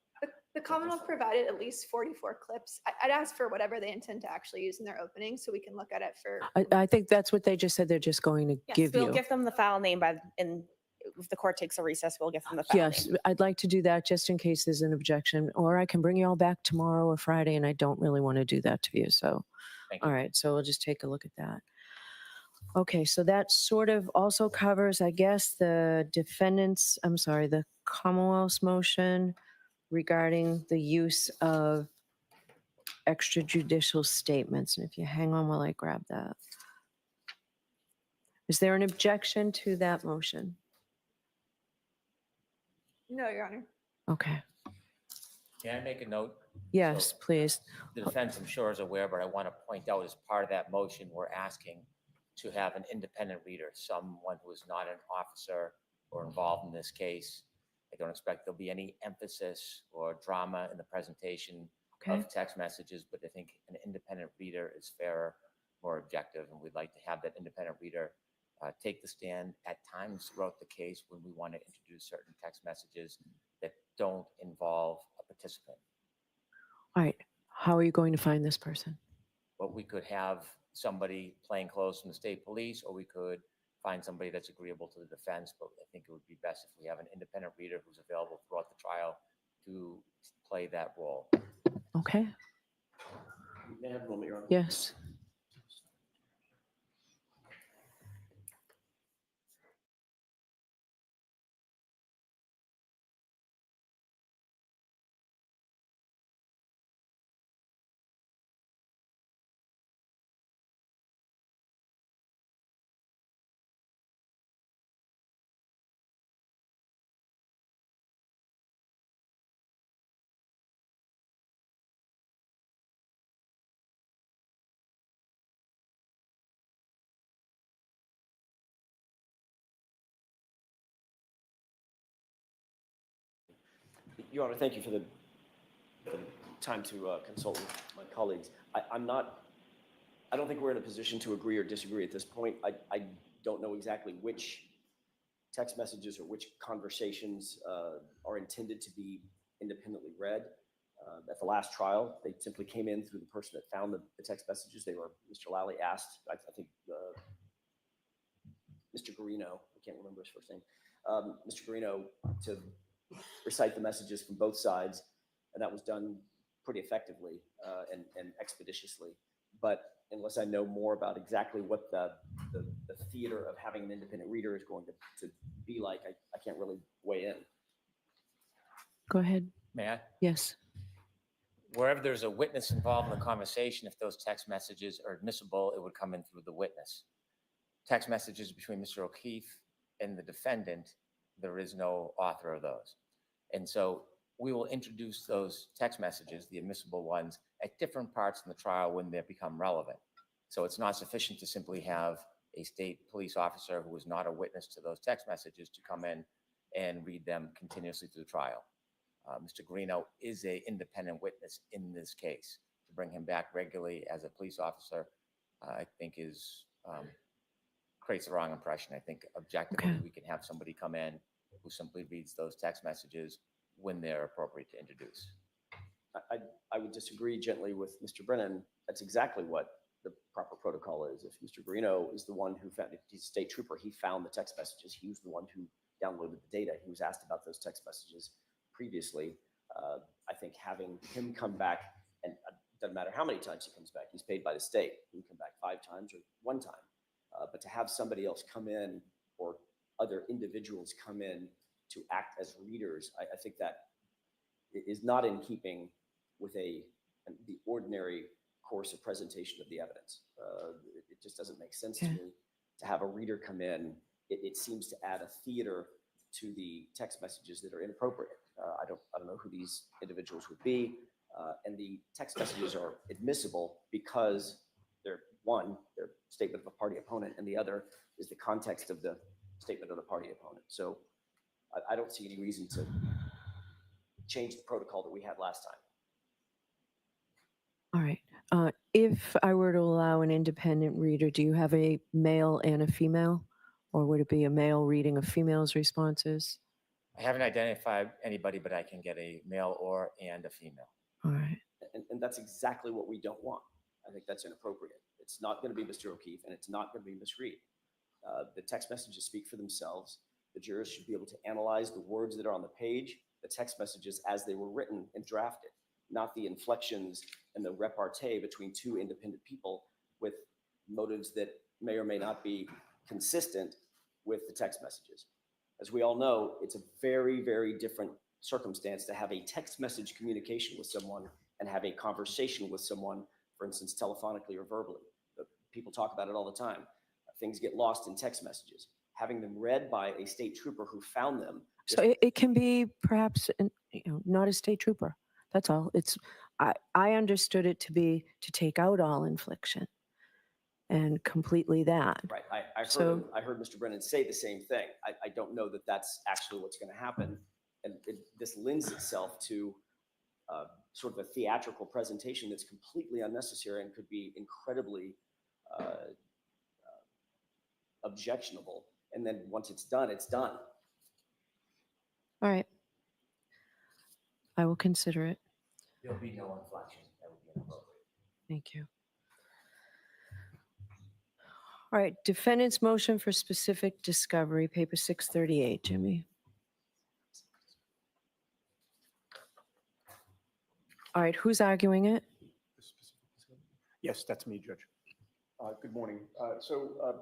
The Commonwealth provided at least 44 clips. I'd ask for whatever they intend to actually use in their opening so we can look at it for. I think that's what they just said. They're just going to yes. give We'll you. give them the file name and if the court takes a recess, we'll give them the file Yes, name. I'd like to do that just in case there's an objection, or I can bring you all back tomorrow or Friday, and I don't really want to do that to you. So, Thank you. all right, so we'll just take a look at that. Okay, so that sort of also covers, I guess, the Commonwealth's motion regarding the use of extrajudicial statements. And if you hang on while I grab that. Is there an objection to that motion? No, Your Honor. Okay, Can I make a note? yes, So, please. The defense, I'm sure, is aware, but I want to point out as part of that motion, we're asking to have an independent reader, someone who is not an officer or involved in this case. I don't expect there'll be any emphasis or drama in the presentation Okay, of text messages, but I think an independent reader is fairer, more objective, and we'd like to have that independent reader take the stand at times throughout the case when we want to introduce certain text messages that don't involve a participant. all right. How are you going to find this person? But we could have somebody playing close from the state police, or we could find somebody that's agreeable to the defense. But I think it would be best if we have an independent reader who's available throughout the trial to play that role. Okay, May I have a moment, Your Honor? yes. Your Honor, thank you for the time to consult with my colleagues. I don't think we're in a position to agree or disagree at this point. I don't know exactly which text messages or which conversations are intended to be independently read. At the last trial, they simply came in through the person that found the text messages. Mr. Lally asked, I think Mr. Garino, I can't remember his first name, Mr. Garino to recite the messages from both sides, and that was done pretty effectively and expeditiously. But unless I know more about exactly what the theater of having an independent reader is going to be like, I can't really weigh in. Go ahead. May I? Yes. Wherever there's a witness involved in the conversation, if those text messages are admissible, it would come in through the witness. Text messages between Mr. O'Keefe and the defendant, there is no author of those. And so we will introduce those text messages, the admissible ones, at different parts in the trial when they become relevant. So it's not sufficient to simply have a state police officer who is not a witness to those text messages to come in and read them continuously through the trial. Mr. Garino is an independent witness in this case. To bring him back regularly as a police officer, I think creates the wrong impression. I think objectively, we can have somebody come in who simply reads those text messages when they're appropriate to introduce. I would disagree gently with Mr. Brennan. That's exactly what the proper protocol is. If Mr. Garino is the one who found, if he's a state trooper, he found the text messages. He was the one who downloaded the data. He was asked about those text messages previously. I think having him come back, and it doesn't matter how many times he comes back, he's paid by the state. He can come back 5 times or 1 time. But to have somebody else come in or other individuals come in to act as readers, I think that is not in keeping with the ordinary course of presentation of the evidence. It just doesn't make sense to me to have a reader come in. It seems to add a theater to the text messages that are inappropriate. I don't know who these individuals would be, and the text messages are admissible because they're their statement of a party opponent, and the other is the context of the statement of the party opponent. So I don't see any reason to change the protocol that we had last time. All right. If I were to allow an independent reader, do you have a male and a female? Or would it be a male reading a female's responses? I haven't identified anybody, but I can get a male and a female. All right. And that's exactly what we don't want. I think that's inappropriate. It's not going to be Mr. O'Keefe, and it's not going to be Ms. Reed. The text messages speak for themselves. The jurors should be able to analyze the words that are on the page, the text messages as they were written and drafted, not the inflections and the repartee between 2 independent people with motives that may or may not be consistent with the text messages. As we all know, it's a very, very different circumstance to have a text message communication with someone and have a conversation with someone, for instance, telephonically or verbally. People talk about it all the time. Things get lost in text messages. Having them read by a state trooper who found them. So it can be perhaps not a state trooper. That's all. I understood it to be to take out all infliction and completely that. Right. I heard Mr. Brennan say the same thing. I don't know that that's actually what's going to happen. And this lends itself to sort of a theatrical presentation that's completely unnecessary and could be incredibly objectionable. And then once it's done, it's done. All right. I will consider it. There'll be no inflection. That would be inappropriate. Thank you. All right. Defendant's motion for specific discovery, paper 638, Jimmy. All right. Who's arguing it? Yes, that's me, Judge. Good morning.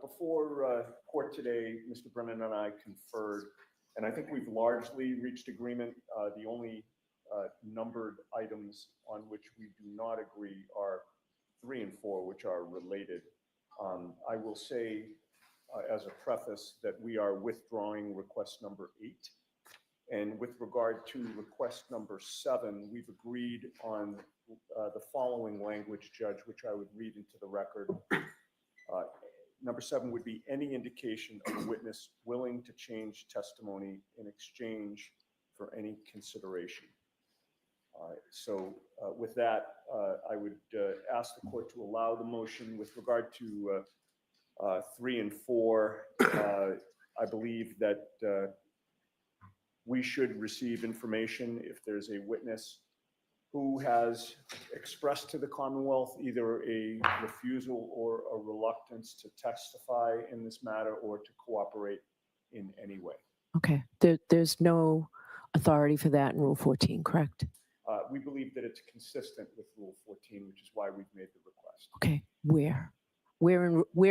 Before court today, Mr. Brennan and I conferred, and I think we've largely reached agreement. The only numbered items on which we do not agree are 3 and 4, which are related. I will say as a preface that we are withdrawing request number 8. And with regard to request number 7, we've agreed on the following language, Judge, which I would read into the record. Number 7 would be any indication of a witness willing to change testimony in exchange for any consideration. So with that, I would ask the court to allow the motion with regard to 3 and 4. I believe that we should receive information if there's a witness who has expressed to the Commonwealth either a refusal or a reluctance to testify in this matter or to cooperate in any way. Okay, there's no authority for that in Rule 14, correct? We believe that it's consistent with Rule 14, which is why we've made the request. Okay, where? Where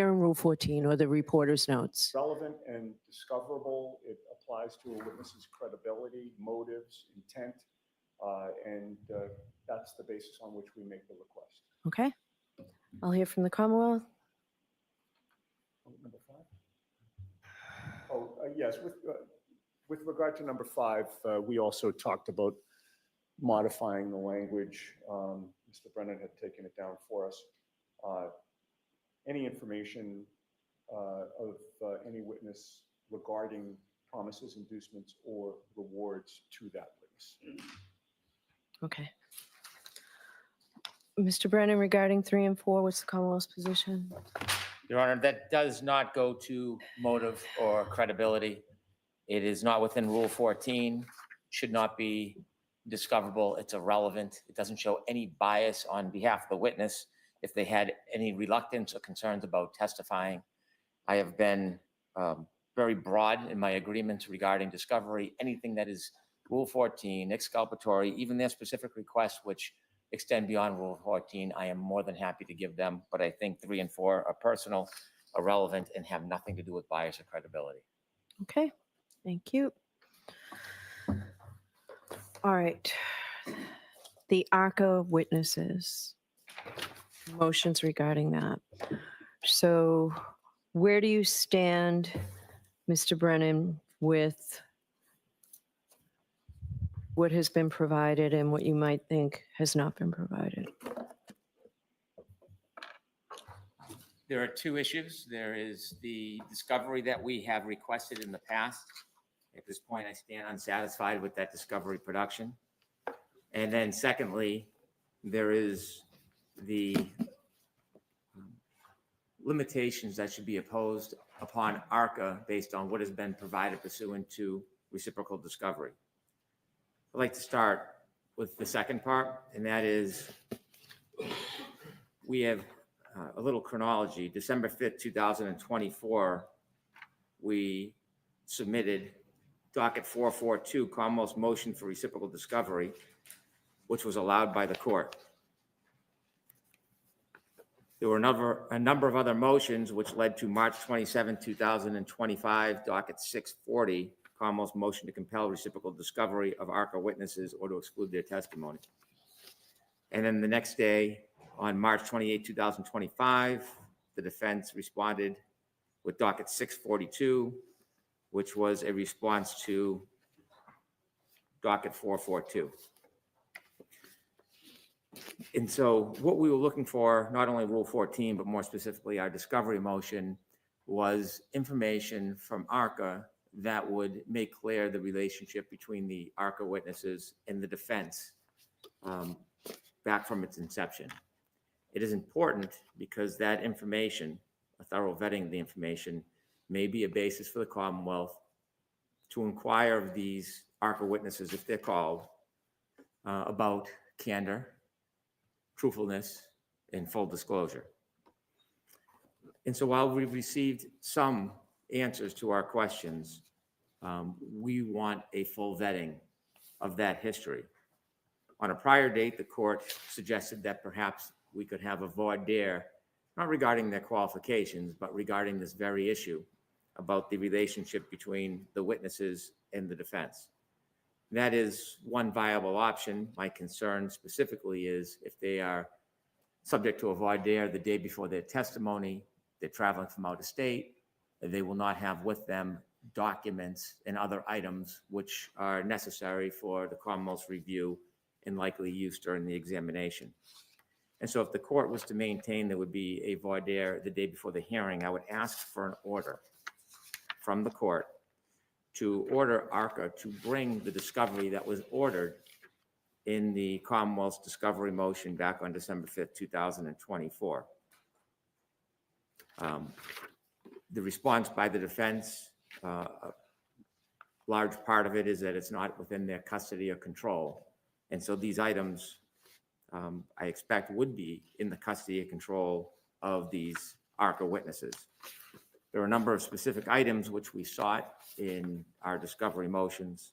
in Rule 14 or the reporter's notes? Relevant and discoverable. It applies to a witness's credibility, motives, intent, and that's the basis on which we make the request. Okay, I'll hear from the Commonwealth. Number 5? Oh, yes. With regard to number 5, we also talked about modifying the language. Mr. Brennan had taken it down for us. Any information of any witness regarding promises, inducements, or rewards to that witness. Okay. Mr. Brennan, regarding 3 and 4, what's the Commonwealth's position? Your Honor, that does not go to motive or credibility. It is not within Rule 14, should not be discoverable. It's irrelevant. It doesn't show any bias on behalf of the witness if they had any reluctance or concerns about testifying. I have been very broad in my agreements regarding discovery. Anything that is Rule 14, exculpatory, even their specific requests, which extend beyond Rule 14, I am more than happy to give them. But I think 3 and 4 are personal, irrelevant, and have nothing to do with bias or credibility. Okay, thank you. All right. The ARCA witnesses, motions regarding that. So where do you stand, Mr. Brennan, with what has been provided and what you might think has not been provided? There are 2 issues. There is the discovery that we have requested in the past. At this point, I stand unsatisfied with that discovery production. And then secondly, there is the limitations that should be imposed upon ARCA based on what has been provided pursuant to reciprocal discovery. I'd like to start with the second part, and that is we have a little chronology. December 5th, 2024, we submitted docket 442, Commonwealth's motion for reciprocal discovery, which was allowed by the court. There were a number of other motions which led to March 27, 2025, docket 640, Commonwealth's motion to compel reciprocal discovery of ARCA witnesses or to exclude their testimony. And then the next day, on March 28, 2025, the defense responded with docket 642, which was a response to docket 442. And so what we were looking for, not only Rule 14, but more specifically our discovery motion, was information from ARCA that would make clear the relationship between the ARCA witnesses and the defense back from its inception. It is important because that information, a thorough vetting of the information, may be a basis for the Commonwealth to inquire of these ARCA witnesses, if they're called, about candor, truthfulness, and full disclosure. And so while we've received some answers to our questions, we want a full vetting of that history. On a prior date, the court suggested that perhaps we could have a voir dire, not regarding their qualifications, but regarding this very issue about the relationship between the witnesses and the defense. That is one viable option. My concern specifically is if they are subject to a voir dire the day before their testimony, they're traveling from out of state, they will not have with them documents and other items which are necessary for the Commonwealth's review and likely use during the examination. And so if the court was to maintain there would be a voir dire the day before the hearing, I would ask for an order from the court to order ARCA to bring the discovery that was ordered in the Commonwealth's discovery motion back on December 5th, 2024. The response by the defense, a large part of it is that it's not within their custody or control. And so these items, I expect, would be in the custody and control of these ARCA witnesses. There are a number of specific items which we sought in our discovery motions.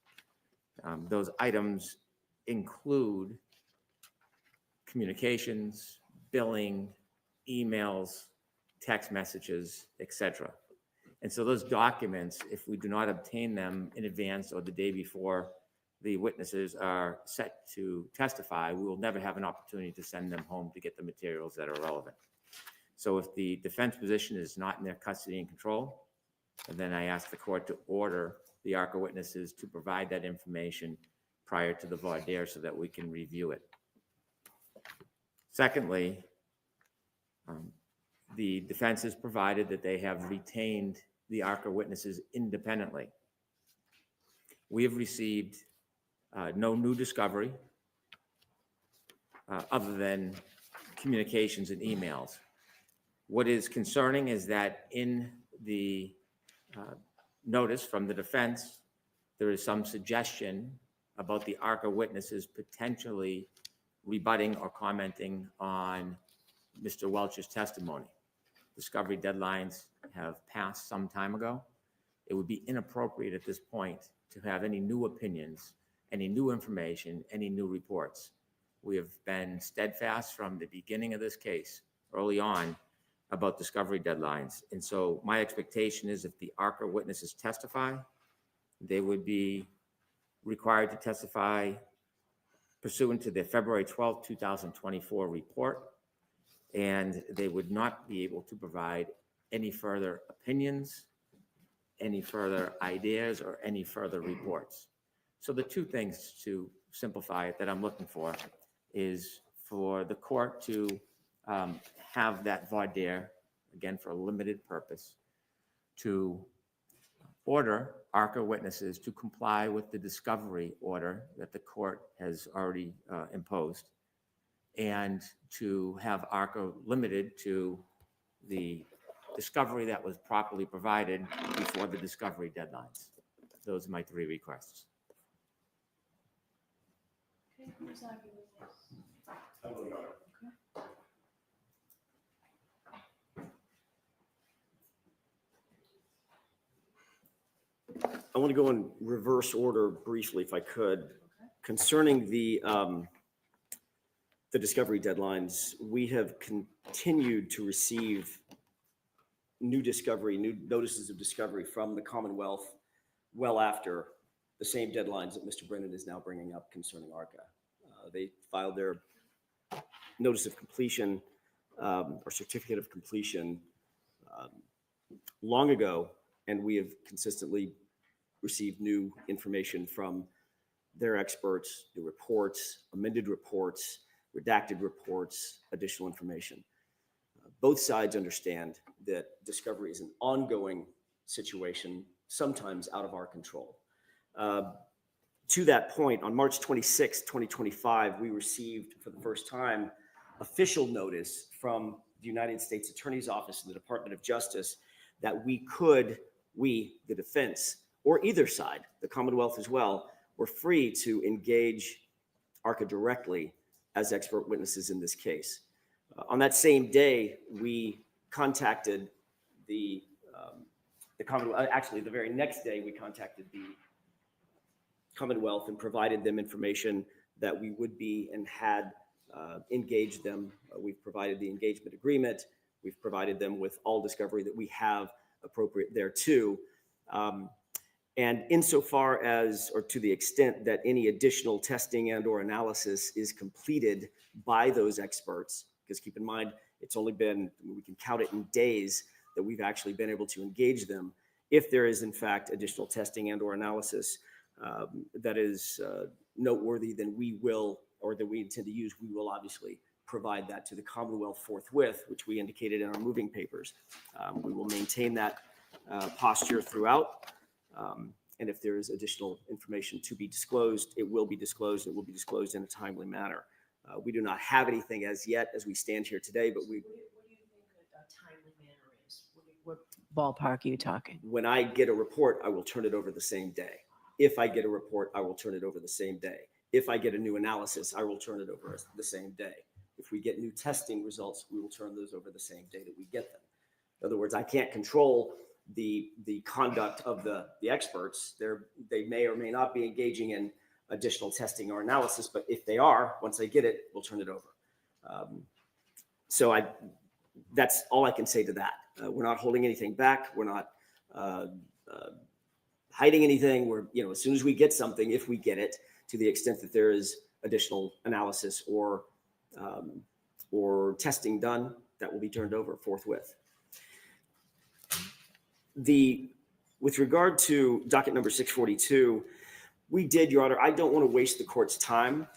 Those items include communications, billing, emails, text messages, etc. And so those documents, if we do not obtain them in advance or the day before the witnesses are set to testify, we will never have an opportunity to send them home to get the materials that are relevant. So if the defense position is not in their custody and control, then I ask the court to order the ARCA witnesses to provide that information prior to the voir dire so that we can review it. Secondly, the defense has provided that they have retained the ARCA witnesses independently. We have received no new discovery other than communications and emails. What is concerning is that in the notice from the defense, there is some suggestion about the ARCA witnesses potentially rebutting or commenting on Mr. Welch's testimony. Discovery deadlines have passed some time ago. It would be inappropriate at this point to have any new opinions, any new information, any new reports. We have been steadfast from the beginning of this case, early on, about discovery deadlines. And so my expectation is if the ARCA witnesses testify, they would be required to testify pursuant to their February 12, 2024 report, and they would not be able to provide any further opinions, any further ideas, or any further reports. So the two things, to simplify it, that I'm looking for is for the court to have that voir dire, again for a limited purpose, to order ARCA witnesses to comply with the discovery order that the court has already imposed, and to have ARCA limited to the discovery that was properly provided before the discovery deadlines. Those are my three requests. Okay, who's arguing this? I will not. I want to go in reverse order briefly, if I could, concerning the discovery deadlines. We have continued to receive new notices of discovery from the Commonwealth well after the same deadlines that Mr. Brennan is now bringing up concerning ARCA. They filed their notice of completion or certificate of completion long ago, and we have consistently received new information from their experts, new reports, amended reports, redacted reports, additional information. Both sides understand that discovery is an ongoing situation, sometimes out of our control. To that point, on March 26, 2025, we received for the first time official notice from the United States Attorney's Office and the Department of Justice that we, the defense, or either side, the Commonwealth as well, were free to engage ARCA directly as expert witnesses in this case. On that same day, we contacted the Commonwealth. Actually, the very next day, we contacted the Commonwealth and provided them information that we would be and had engaged them. We've provided the engagement agreement. We've provided them with all discovery that we have appropriate thereto. And insofar as, or to the extent that any additional testing and or analysis is completed by those experts, because keep in mind, it's only been, we can count it in days that we've actually been able to engage them. If there is in fact additional testing and or analysis that is noteworthy, then we will, or that we intend to use, we will obviously provide that to the Commonwealth forthwith, which we indicated in our moving papers. We will maintain that posture throughout. And if there is additional information to be disclosed, it will be disclosed. It will be disclosed in a timely manner. We do not have anything as yet as we stand here today, but we. What do you think a timely manner is? What ballpark are you talking? When I get a report, I will turn it over the same day. If I get a report, I will turn it over the same day. If I get a new analysis, I will turn it over the same day. If we get new testing results, we will turn those over the same day that we get them. In other words, I can't control the conduct of the experts. They may or may not be engaging in additional testing or analysis, but if they are, once I get it, we'll turn it over. So that's all I can say to that. We're not holding anything back. We're not hiding anything. We're, as soon as we get something, if we get it, to the extent that there is additional analysis or testing done, that will be turned over forthwith. With regard to docket number 642, we did, Your Honor, I don't want to waste the court's time.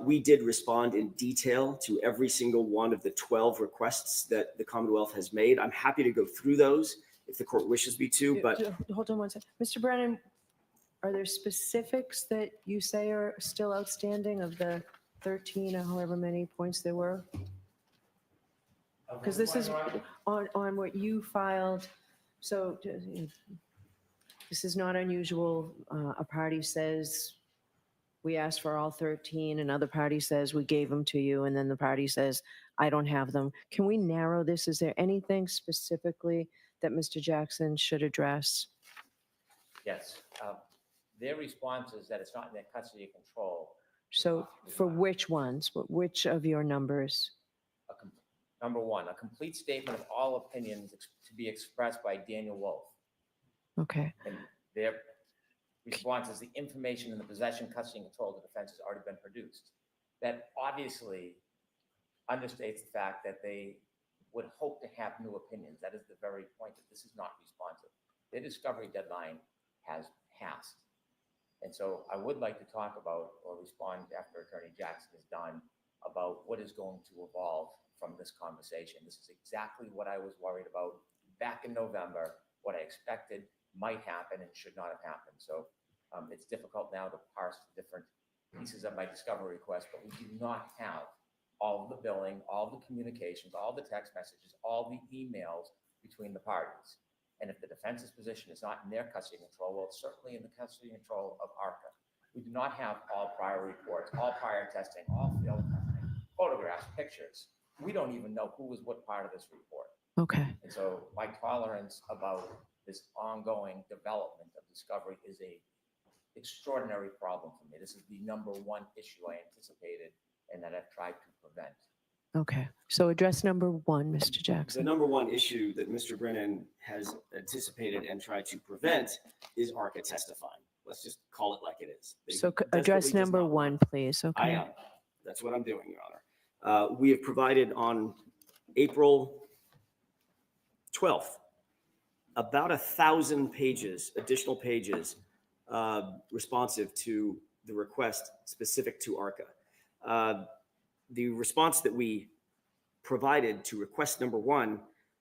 We did respond in detail to every single one of the 12 requests that the Commonwealth has made. I'm happy to go through those if the court wishes me to, but. Hold on one second. Mr. Brennan, are there specifics that you say are still outstanding of the 13 or however many points there were? Because this is on what you filed. So this is not unusual. A party says, we asked for all 13, another party says we gave them to you, and then the party says, I don't have them. Can we narrow this? Is there anything specifically that Mr. Jackson should address? Yes. Their response is that it's not in their custody or control. So for which ones? Which of your numbers? Number one, a complete statement of all opinions to be expressed by Daniel Wolf. Okay. And their response is the information in the possession, custody, and control of the defense has already been produced. That obviously understates the fact that they would hope to have new opinions. That is the very point that this is not responsive. Their discovery deadline has passed. And so I would like to talk about or respond after Attorney Jackson is done about what is going to evolve from this conversation. This is exactly what I was worried about back in November, what I expected might happen and should not have happened. So it's difficult now to parse the different pieces of my discovery request, but we do not have all of the billing, all the communications, all the text messages, all the emails between the parties. And if the defense's position is not in their custody and control, well, it's certainly in the custody and control of ARCA. We do not have all prior reports, all prior testing, all field testing, photographs, pictures. We don't even know who was what part of this report. Okay. And so my tolerance about this ongoing development of discovery is a extraordinary problem for me. This is the number one issue I anticipated and that I've tried to prevent. Okay. So address number one, Mr. Jackson. The number one issue that Mr. Brennan has anticipated and tried to prevent is ARCA testifying. Let's just call it like it is. So address number one, please. Okay. I am. That's what I'm doing, Your Honor. We have provided on April 12th about 1,000 pages, additional pages, responsive to the request specific to ARCA. The response that we provided to request number one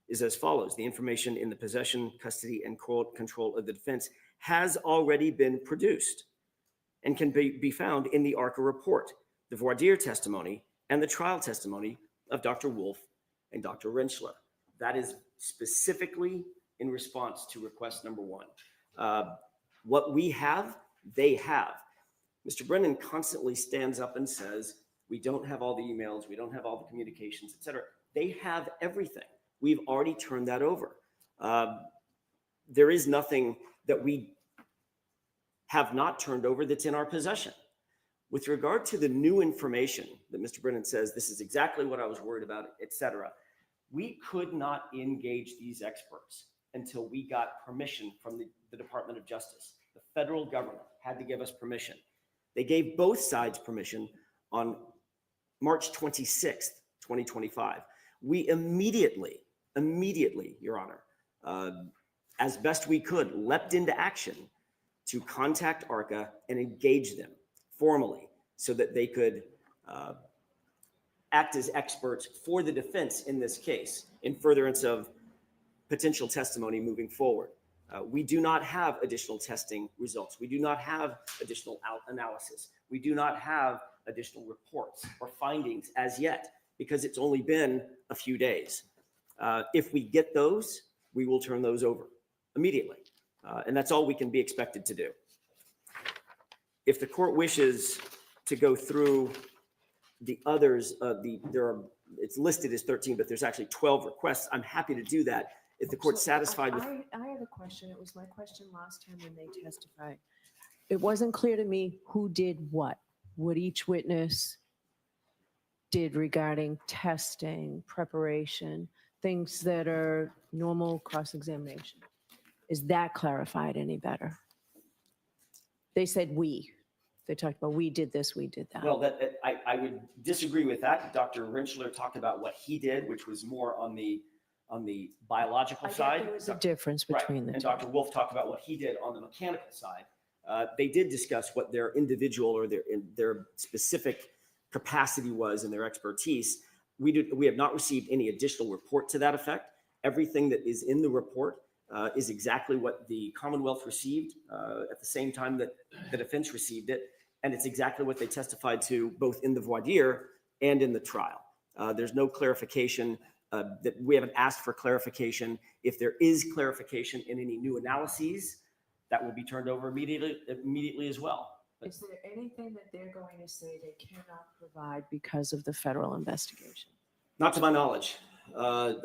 is as follows. The information in the possession, custody, and control of the defense has already been produced and can be found in the ARCA report, the voir dire testimony, and the trial testimony of Dr. Wolf and Dr. Rentschler. That is specifically in response to request number one. What we have, they have. Mr. Brennan constantly stands up and says, we don't have all the emails, we don't have all the communications, et cetera. They have everything. We've already turned that over. There is nothing that we have not turned over that's in our possession. With regard to the new information that Mr. Brennan says, this is exactly what I was worried about, et cetera, we could not engage these experts until we got permission from the Department of Justice. The federal government had to give us permission. They gave both sides permission on March 26th, 2025. We immediately, Your Honor, as best we could, leapt into action to contact ARCA and engage them formally so that they could act as experts for the defense in this case in furtherance of potential testimony moving forward. We do not have additional testing results. We do not have additional analysis. We do not have additional reports or findings as yet because it's only been a few days. If we get those, we will turn those over immediately. And that's all we can be expected to do. If the court wishes to go through the others, it's listed as 13, but there's actually 12 requests. I'm happy to do that. If the court's satisfied with. I have a question. It was my question last time when they testified. It wasn't clear to me who did what each witness did regarding testing, preparation, things that are normal cross-examination. Is that clarified any better? They said we. They talked about we did this, we did that. Well, I would disagree with that. Dr. Rinchler talked about what he did, which was more on the biological side. There was a difference between the and two. Dr. Wolf talked about what he did on the mechanical side. They did discuss what their individual or their specific capacity was and their expertise. We have not received any additional report to that effect. Everything that is in the report is exactly what the Commonwealth received at the same time that the defense received it. And it's exactly what they testified to both in the voir dire and in the trial. There's no clarification that we haven't asked for clarification. If there is clarification in any new analyses, that will be turned over immediately as well. Is there anything that they're going to say they cannot provide because of the federal investigation? Not to my knowledge. I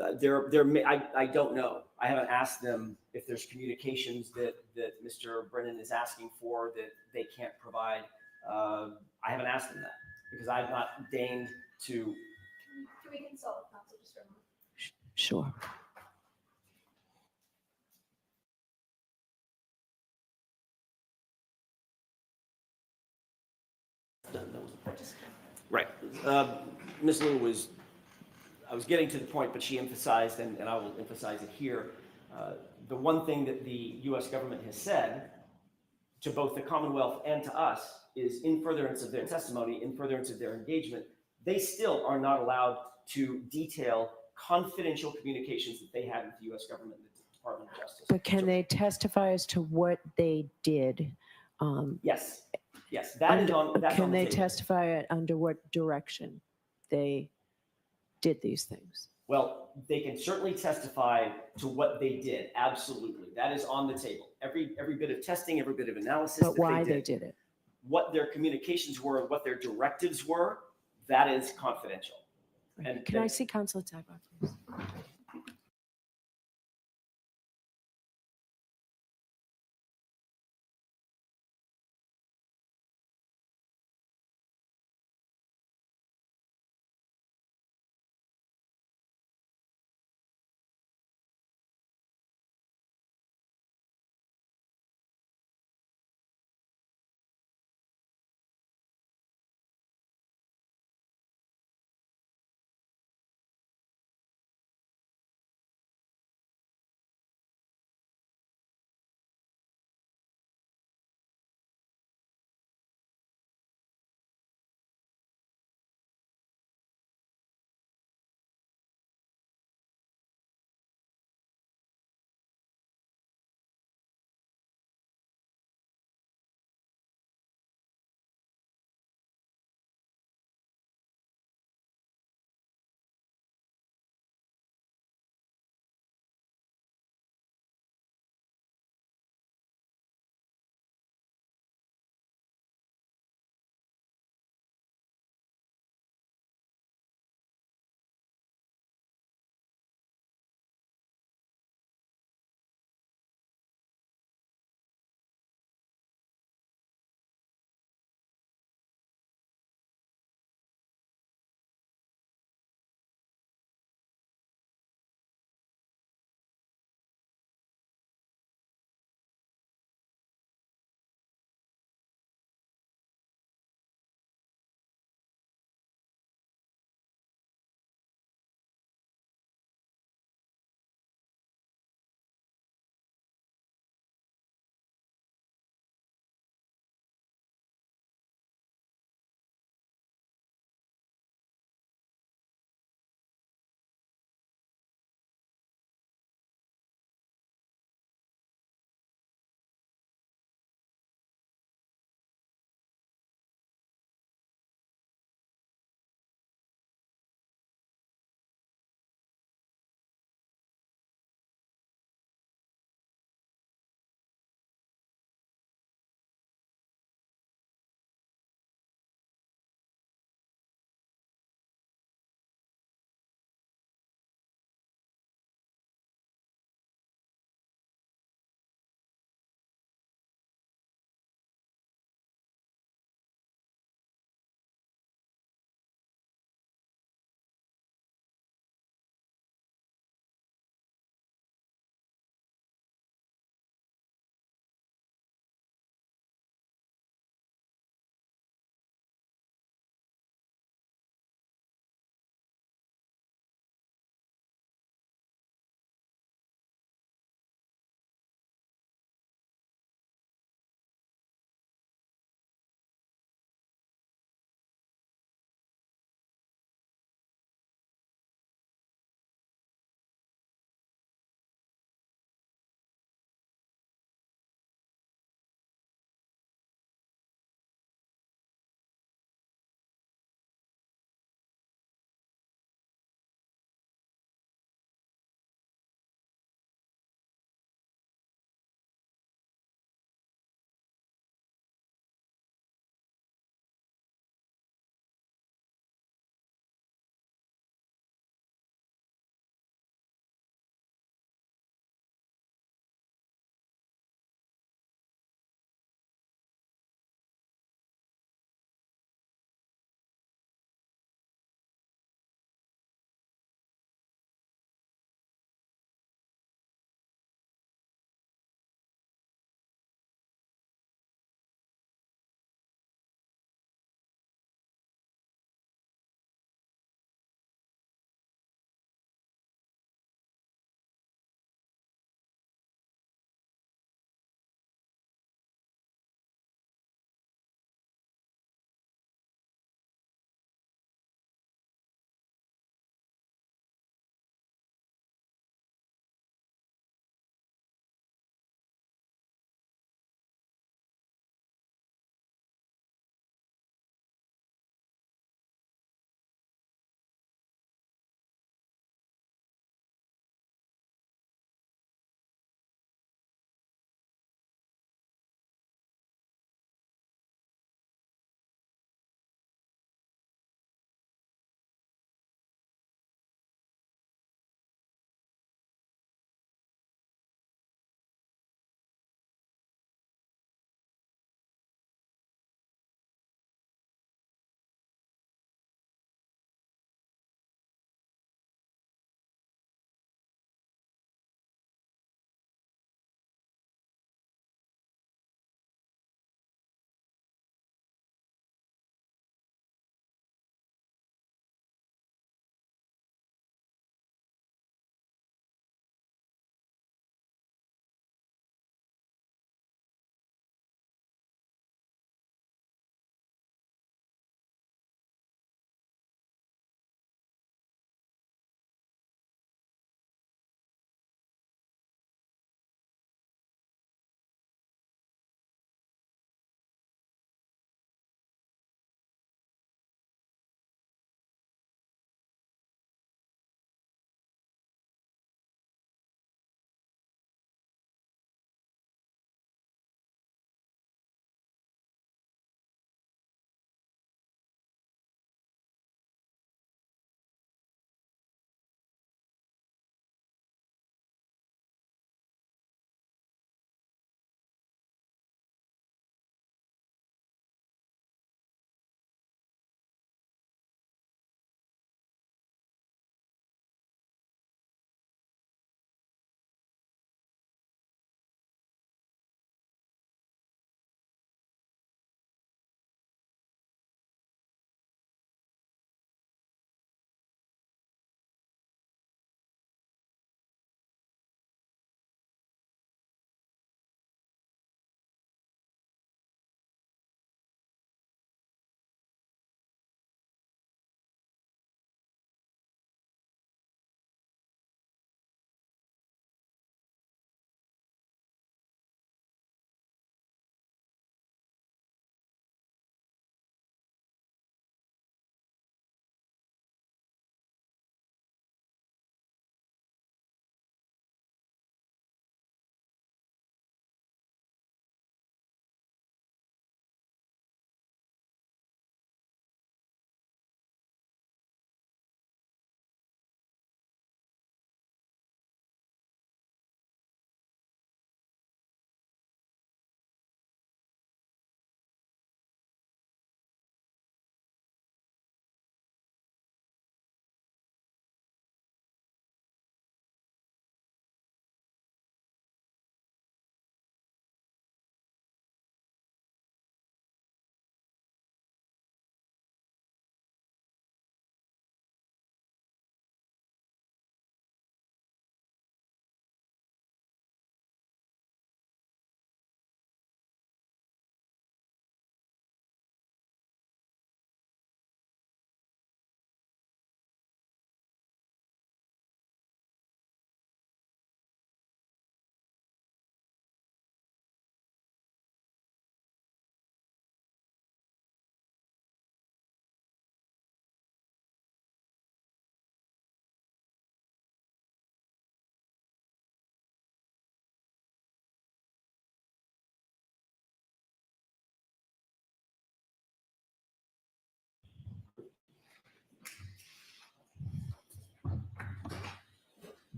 don't know. I haven't asked them if there's communications that Mr. Brennan is asking for that they can't provide. I haven't asked them that because I've not deigned to. Can we consult counsel just for a moment? Sure. Right. Ms. Liu I was getting to the point, but she emphasized, and I will emphasize it here, the one thing that the U.S. government has said to both the Commonwealth and to us is in furtherance of their testimony, in furtherance of their engagement, they still are not allowed to detail confidential communications that they had with the U.S. government and the Department of Justice. But can they testify as to what they did? Yes. Yes, that is on. That's Can on the they table. testify under what direction they did these things? Well, they can certainly testify to what they did. Absolutely, that is on the table. Every bit of testing, every bit of analysis. But why they did it? What their communications were, what their directives were, that is confidential. And Can I see Councilor Tagbar, please?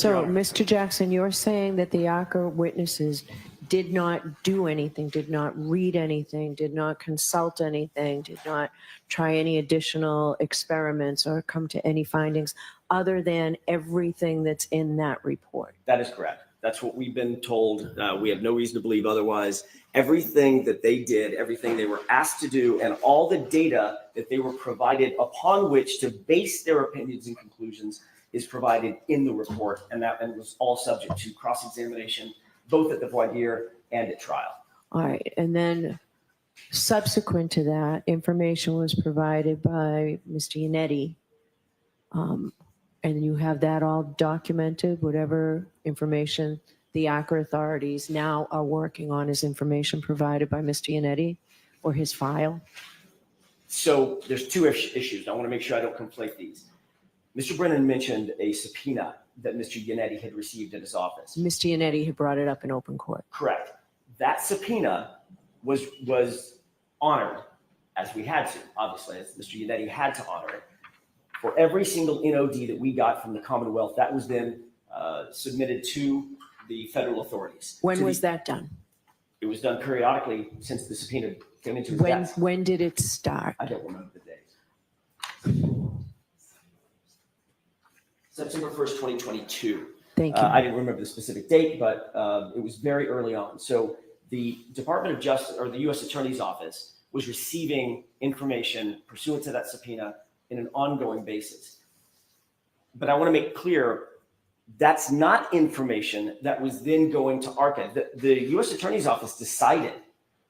So, Honor. Mr. Jackson, you're saying that the ARCA witnesses did not do anything, did not read anything, did not consult anything, did not try any additional experiments or come to any findings other than everything that's in that report? That is correct. That's what we've been told. We have no reason to believe otherwise. Everything that they did, everything they were asked to do, and all the data that they were provided upon which to base their opinions and conclusions is provided in the report, and was all subject to cross-examination, both at the voir dire and at trial. All right. And then subsequent to that, information was provided by Mr. Yannetti. And you have that all documented, whatever information the ACRA authorities now are working on is information provided by Mr. Yannetti or his file? So there's two issues. I want to make sure I don't conflate these. Mr. Brennan mentioned a subpoena that Mr. Yannetti had received at his office. Mr. Yannetti had brought it up in open court. Correct. That subpoena was honored, as we had to, obviously, as Mr. Yannetti had to honor it. For every single NOD that we got from the Commonwealth, that was then submitted to the federal authorities. When was that done? It was done periodically since the subpoena came into his desk. When did it start? I don't remember the dates. September 1st, 2022. Thank you. I didn't remember the specific date, but it was very early on. So the Department of Justice, or the U.S. Attorney's Office, was receiving information pursuant to that subpoena in an ongoing basis. But I want to make clear, that's not information that was then going to ARCA. The U.S. Attorney's Office decided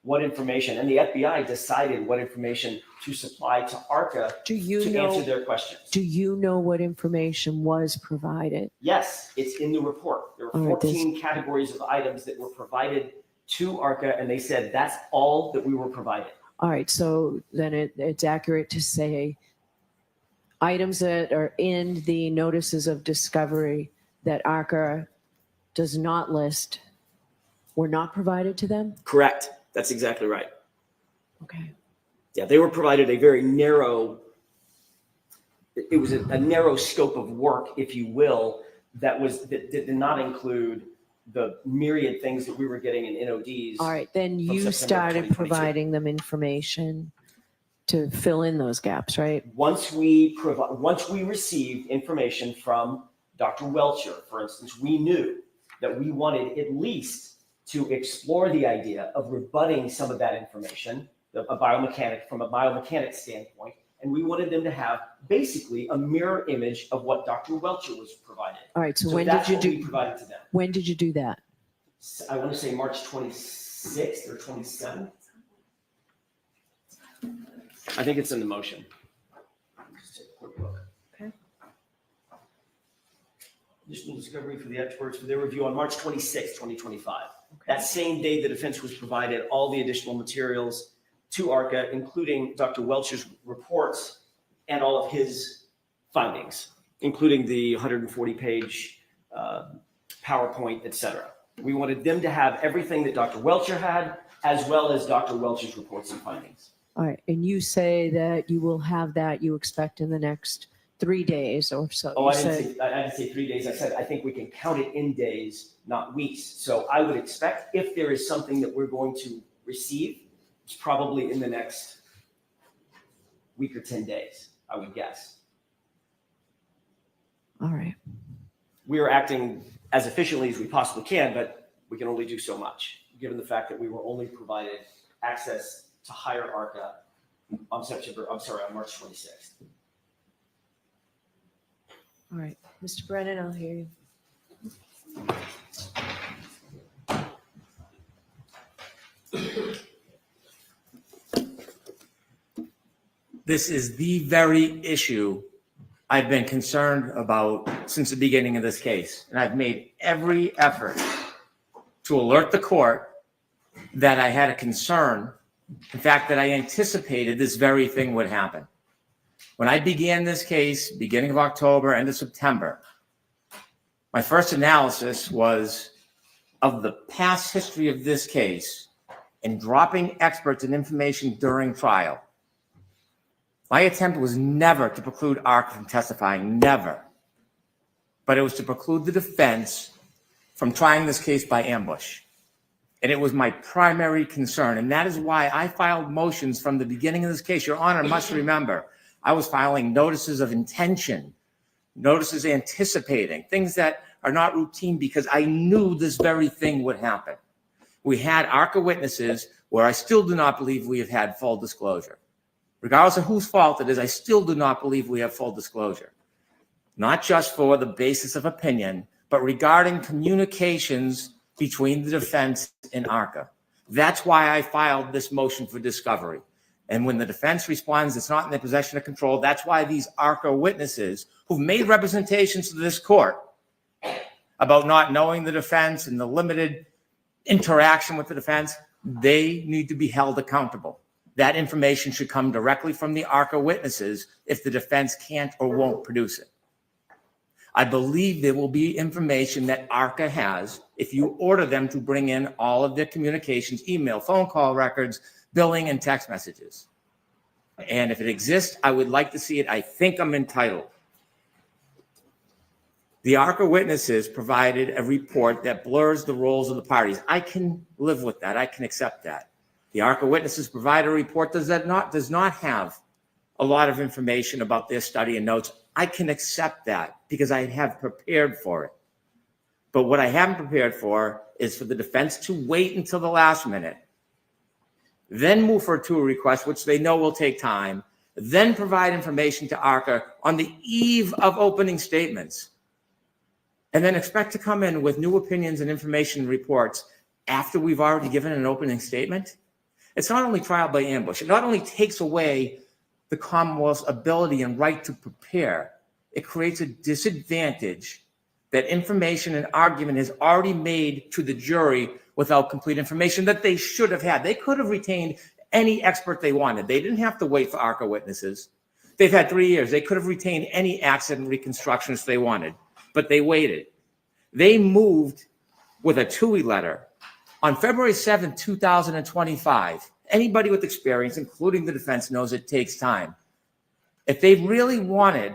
what information, and the FBI decided what information to supply to ARCA to answer their questions. Do you know what information was provided? Yes, it's in the report. There are 14 categories of items that were provided to ARCA, and they said that's all that we were provided. All right, so then it's accurate to say items that are in the notices of discovery that ARCA does not list were not provided to them? Correct. That's exactly right. Okay. Yeah, they were provided a very narrow, it was a narrow scope of work, if you will, that did not include the myriad things that we were getting in NODs. All right, then you started providing them information to fill in those gaps, right? Once we received information from Dr. Welcher, for instance, we knew that we wanted at least to explore the idea of rebutting some of that information, from a biomechanic standpoint, and we wanted them to have basically a mirror image of what Dr. Welcher was providing. All right, so when that's did you what do? we provided to them. When did you do that? I want to say March 26th or 27th. I think it's in the motion. Just take a quick look. Okay. Additional discovery for the experts for their review on March 26th, 2025. That same day, the defense was provided all the additional materials to ARCA, including Dr. Welcher's reports and all of his findings, including the 140-page PowerPoint, et cetera. We wanted them to have everything that Dr. Welcher had, as well as Dr. Welcher's reports and findings. All right, and you say that you will have that, you expect in the next 3 days or so. Oh, I didn't say 3 days. I said I think we can count it in days, not weeks. So I would expect if there is something that we're going to receive, it's probably in the next week or 10 days, I would guess. All right. We are acting as efficiently as we possibly can, but we can only do so much, given the fact that we were only provided access to hire ARCA on March 26th. All right, Mr. Brennan, I'll hear you. This is the very issue I've been concerned about since the beginning of this case. And I've made every effort to alert the court that I had a concern, in fact, that I anticipated this very thing would happen. When I began this case, beginning of October, end of September, my first analysis was of the past history of this case and dropping experts and information during trial. My attempt was never to preclude ARCA from testifying, never. But but it was to preclude the defense from trying this case by ambush. And it was my primary concern. And that is why I filed motions from the beginning of this case. Your Honor must remember, I was filing notices of intention, notices anticipating, things that are not routine because I knew this very thing would happen. We had ARCA witnesses where I still do not believe we have had full disclosure. Regardless of whose fault it is, I still do not believe we have full disclosure. Not just for the basis of opinion, but regarding communications between the defense and ARCA. That's why I filed this motion for discovery. And when the defense responds, it's not in their possession of control, that's why these ARCA witnesses who've made representations to this court about not knowing the defense and the limited interaction with the defense, they need to be held accountable. That information should come directly from the ARCA witnesses if the defense can't or won't produce it. I believe there will be information that ARCA has if you order them to bring in all of their communications, email, phone call records, billing, and text messages. And if it exists, I would like to see it. I think I'm entitled. The ARCA witnesses provided a report that blurs the roles of the parties. I can live with that. I can accept that. The ARCA witnesses provide a report that does not have a lot of information about their study and notes. I can accept that because I have prepared for it. But what I haven't prepared for is for the defense to wait until the last minute, then move for a tour request, which they know will take time, then provide information to ARCA on the eve of opening statements, and then expect to come in with new opinions and information reports after we've already given an opening statement. It's not only trial by ambush. It not only takes away the Commonwealth's ability and right to prepare, it creates a disadvantage that information and argument is already made to the jury without complete information that they should have had. They could have retained any expert they wanted. They didn't have to wait for ARCA witnesses. They've had 3 years. They could have retained any accident reconstructionist they wanted, but they waited. They moved with a TUI letter on February 7th, 2025. Anybody with experience, including the defense, knows it takes time. If they really wanted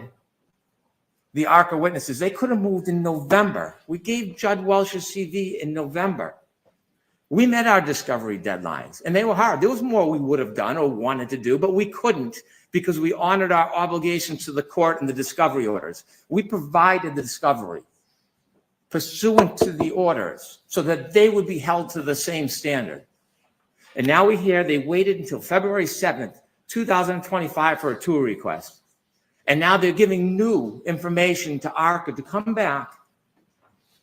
the ARCA witnesses, they could have moved in November. We gave Judd Welsh's CV in November. We met our discovery deadlines, and they were hard. There was more we would have done or wanted to do, but we couldn't because we honored our obligations to the court and the discovery orders. We provided the discovery pursuant to the orders so that they would be held to the same standard. And now we hear they waited until February 7th, 2025 for a tour request. And now they're giving new information to ARCA to come back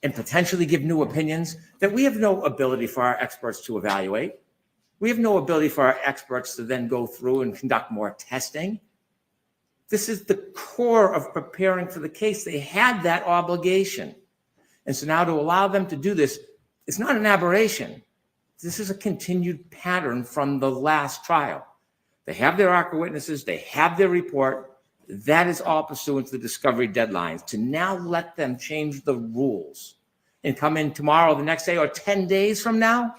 and potentially give new opinions that we have no ability for our experts to evaluate. We have no ability for our experts to then go through and conduct more testing. This is the core of preparing for the case. They had that obligation. And so now to allow them to do this, it's not an aberration. This is a continued pattern from the last trial. They have their ARCA witnesses, they have their report. That is all pursuant to the discovery deadlines. To now let them change the rules and come in tomorrow, the next day, or 10 days from now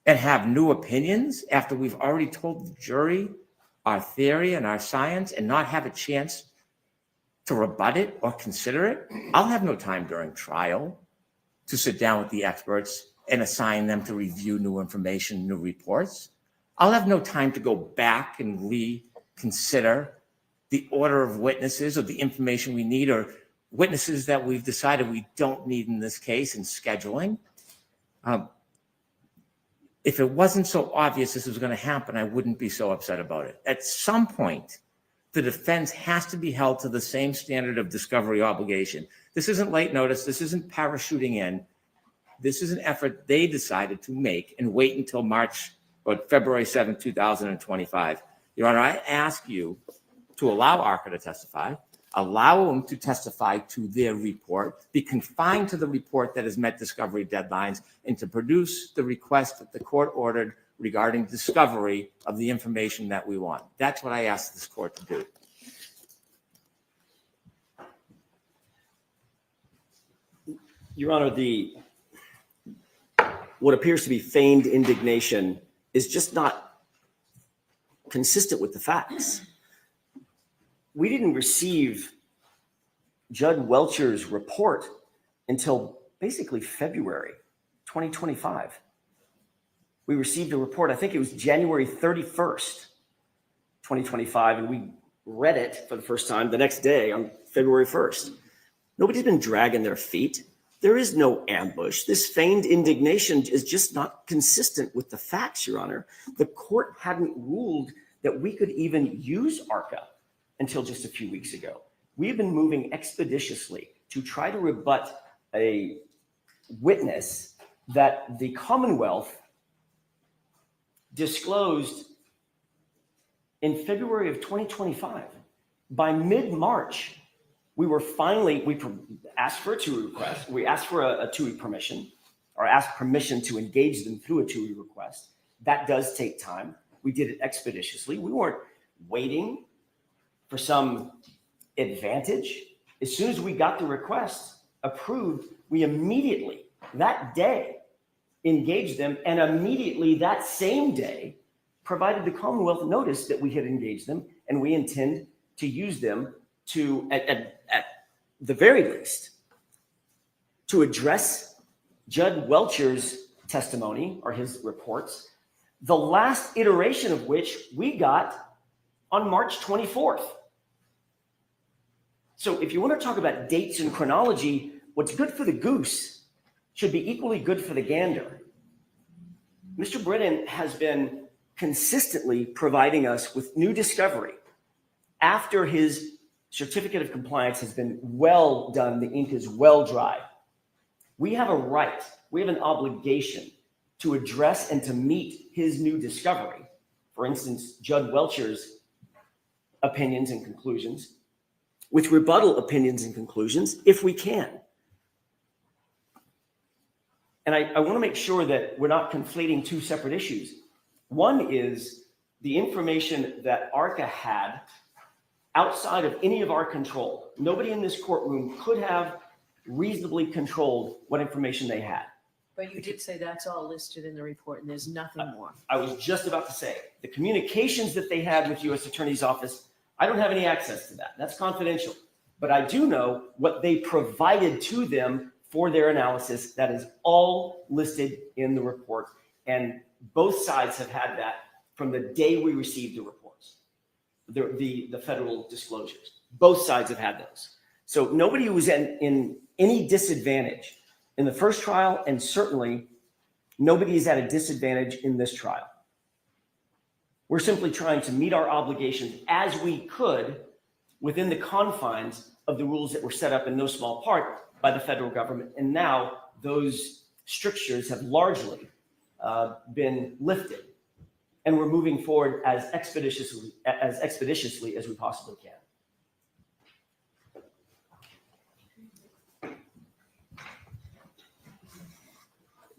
and have new opinions after we've already told the jury our theory and our science and not have a chance to rebut it or consider it. I'll have no time during trial to sit down with the experts and assign them to review new information, new reports. I'll have no time to go back and reconsider the order of witnesses or the information we need or witnesses that we've decided we don't need in this case and scheduling. If it wasn't so obvious this was going to happen, I wouldn't be so upset about it. At some point, the defense has to be held to the same standard of discovery obligation. This isn't late notice. This isn't parachuting in. This is an effort they decided to make and wait until February 7, 2025. Your Honor, I ask you to allow ARCA to testify, allow them to testify to their report, be confined to the report that has met discovery deadlines, and to produce the request that the court ordered regarding discovery of the information that we want. That's what I ask this court to do. Your Honor, what appears to be feigned indignation is just not consistent with the facts. We didn't receive Judd Welcher's report until basically February 2025. We received a report, I think it was January 31st, 2025, and we read it for the first time the next day on February 1st. Nobody's been dragging their feet. There is no ambush. This feigned indignation is just not consistent with the facts, Your Honor. The court hadn't ruled that we could even use ARCA until just a few weeks ago. We have been moving expeditiously to try to rebut a witness that the Commonwealth disclosed in February of 2025. By mid-March, we were finally, we asked for a TUI request. We asked for a TUI permission, or asked permission to engage them through a TUI request. That does take time. We did it expeditiously. We weren't waiting for some advantage. As soon as we got the request approved, we immediately, that day, engaged them, and immediately that same day provided the Commonwealth notice that we had engaged them, and we intend to use them to, at the very least, to address Judd Welcher's testimony or his reports, the last iteration of which we got on March 24th. So if you want to talk about dates and chronology, what's good for the goose should be equally good for the gander. Mr. Brennan has been consistently providing us with new discovery after his certificate of compliance has been well done, the ink is well dry. We have a right, we have an obligation to address and to meet his new discovery. For instance, Judd Welcher's opinions and conclusions, with rebuttal opinions and conclusions, if we can. And I want to make sure that we're not conflating two separate issues. One is the information that ARCA had outside of any of our control. Nobody in this courtroom could have reasonably controlled what information they had. But you did say that's all listed in the report and there's nothing more. I was just about to say, the communications that they had with U.S. Attorney's Office, I don't have any access to that. That's confidential. But I do know what they provided to them for their analysis. That is all listed in the report. And both sides have had that from the day we received the reports, the federal disclosures. Both sides have had those. So nobody was in any disadvantage in the first trial, and certainly nobody is at a disadvantage in this trial. We're simply trying to meet our obligations as we could within the confines of the rules that were set up in no small part by the federal government. And now those strictures have largely been lifted, and we're moving forward as expeditiously as we possibly can.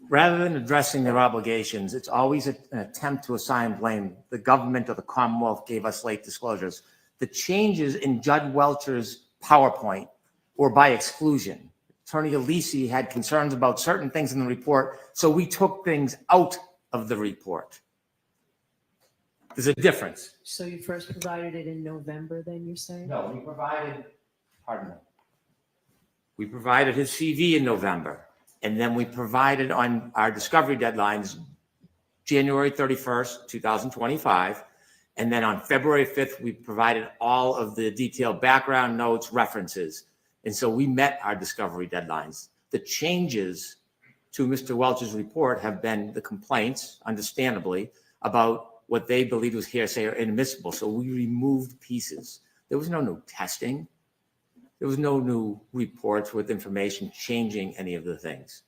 Rather than addressing their obligations, it's always an attempt to assign blame. The government or the Commonwealth gave us late disclosures. The changes in Judd Welcher's PowerPoint were by exclusion. Attorney Alisi had concerns about certain things in the report, so we took things out of the report. There's a difference. So you first provided it in November, then you're saying? No, we provided, pardon me. We provided his CV in November, and then we provided on our discovery deadlines, January 31st, 2025. And then on February 5th, we provided all of the detailed background notes, references. And so we met our discovery deadlines. The changes to Mr. Welcher's report have been the complaints, understandably, about what they believed was hearsay or inadmissible. So we removed pieces. There was no new testing. There was no new reports with information changing any of the things.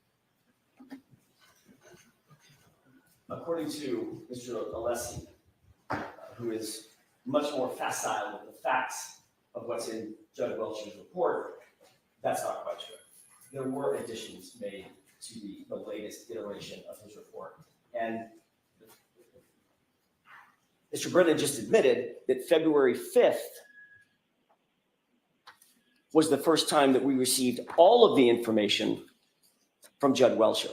According to Mr. Alesi, who is much more facile with the facts of what's in Judd Welcher's report, that's not quite true. There were additions made to the latest iteration of his report. And Mr. Brennan just admitted that February 5th was the first time that we received all of the information from Judd Welcher.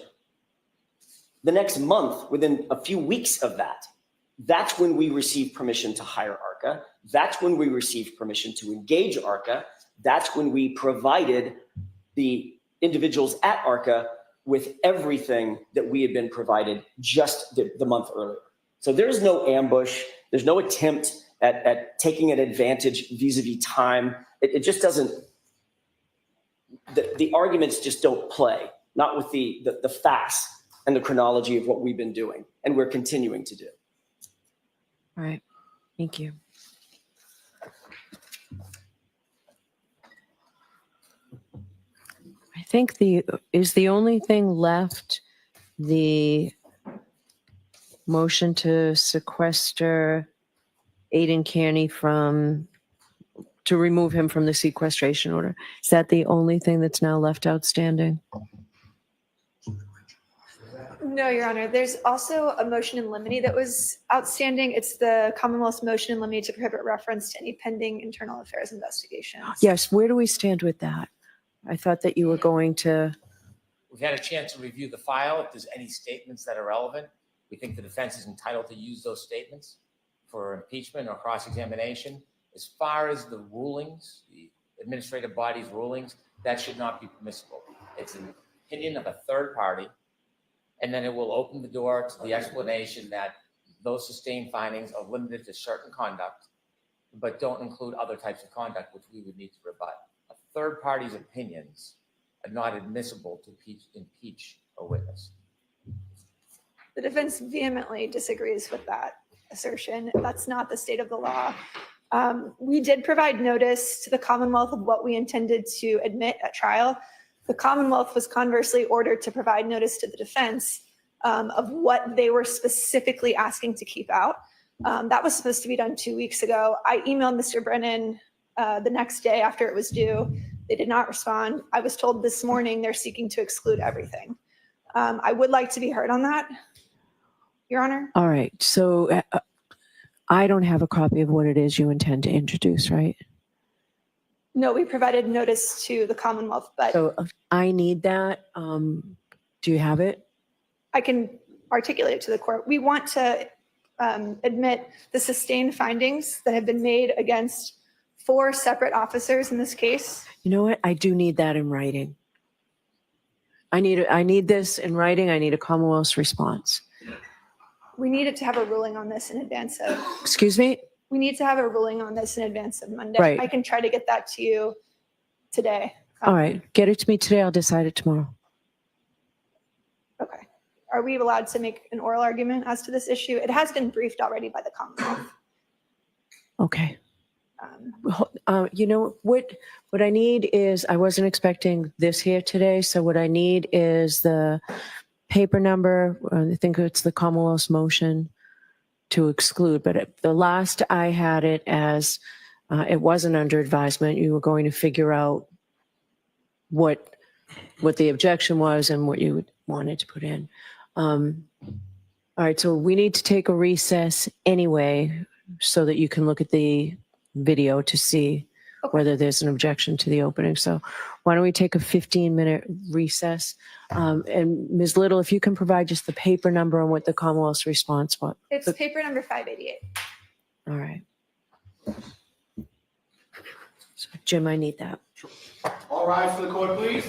The next month, within a few weeks of that, that's when we received permission to hire ARCA. That's when we received permission to engage ARCA. That's when we provided the individuals at ARCA with everything that we had been provided just the month earlier. So there's no ambush. There's no attempt at taking an advantage vis-a-vis time. It just doesn't, the arguments just don't play, not with the facts and the chronology of what we've been doing and we're continuing to do. All right. Thank you. I think the only thing left the motion to sequester Aiden Kearney to remove him from the sequestration order. Is that the only thing that's now left outstanding? No, Your Honor. There's also a motion in limine that was outstanding. It's the Commonwealth's motion in limine to prohibit reference to any pending internal affairs investigations. Yes. Where do we stand with that? I thought that you were going to. We've had a chance to review the file. If there's any statements that are relevant, we think the defense is entitled to use those statements for impeachment or cross-examination. As far as the rulings, the administrative body's rulings, that should not be permissible. It's an opinion of a third party, and then it will open the door to the explanation that those sustained findings are limited to certain conduct, but don't include other types of conduct, which we would need to rebut. A third party's opinions are not admissible to impeach a witness. The defense vehemently disagrees with that assertion. That's not the state of the law. We did provide notice to the Commonwealth of what we intended to admit at trial. The Commonwealth was conversely ordered to provide notice to the defense of what they were specifically asking to keep out. That was supposed to be done 2 weeks ago. I emailed Mr. Brennan the next day after it was due. They did not respond. I was told this morning they're seeking to exclude everything. I would like to be heard on that, Your Honor. All right. So I don't have a copy of what it is you intend to introduce, right? No, we provided notice to the Commonwealth, but So I need that. Do you have it? I can articulate it to the court. We want to admit the sustained findings that have been made against 4 separate officers in this case. You know what? I do need that in writing. I need this in writing. I need a Commonwealth's response. We needed to have a ruling on this in advance of. Excuse me? We need to have a ruling on this in advance of Monday. Right. I can try to get that to you today. All right. Get it to me today. I'll decide it tomorrow. Okay. Are we allowed to make an oral argument as to this issue? It has been briefed already by the Commonwealth. Okay. You know what I need is, I wasn't expecting this here today. So what I need is the paper number. I think it's the Commonwealth's motion to exclude, but the last I had it as it wasn't under advisement. You were going to figure out what the objection was and what you wanted to put in. All right, so we need to take a recess anyway so that you can look at the video to see whether there's an objection to the opening. So why don't we take a 15-minute recess? And Ms. Little, if you can provide just the paper number on what the Commonwealth's response was. It's paper number 588. All right. So Jim, I need that. All rise for the court, please.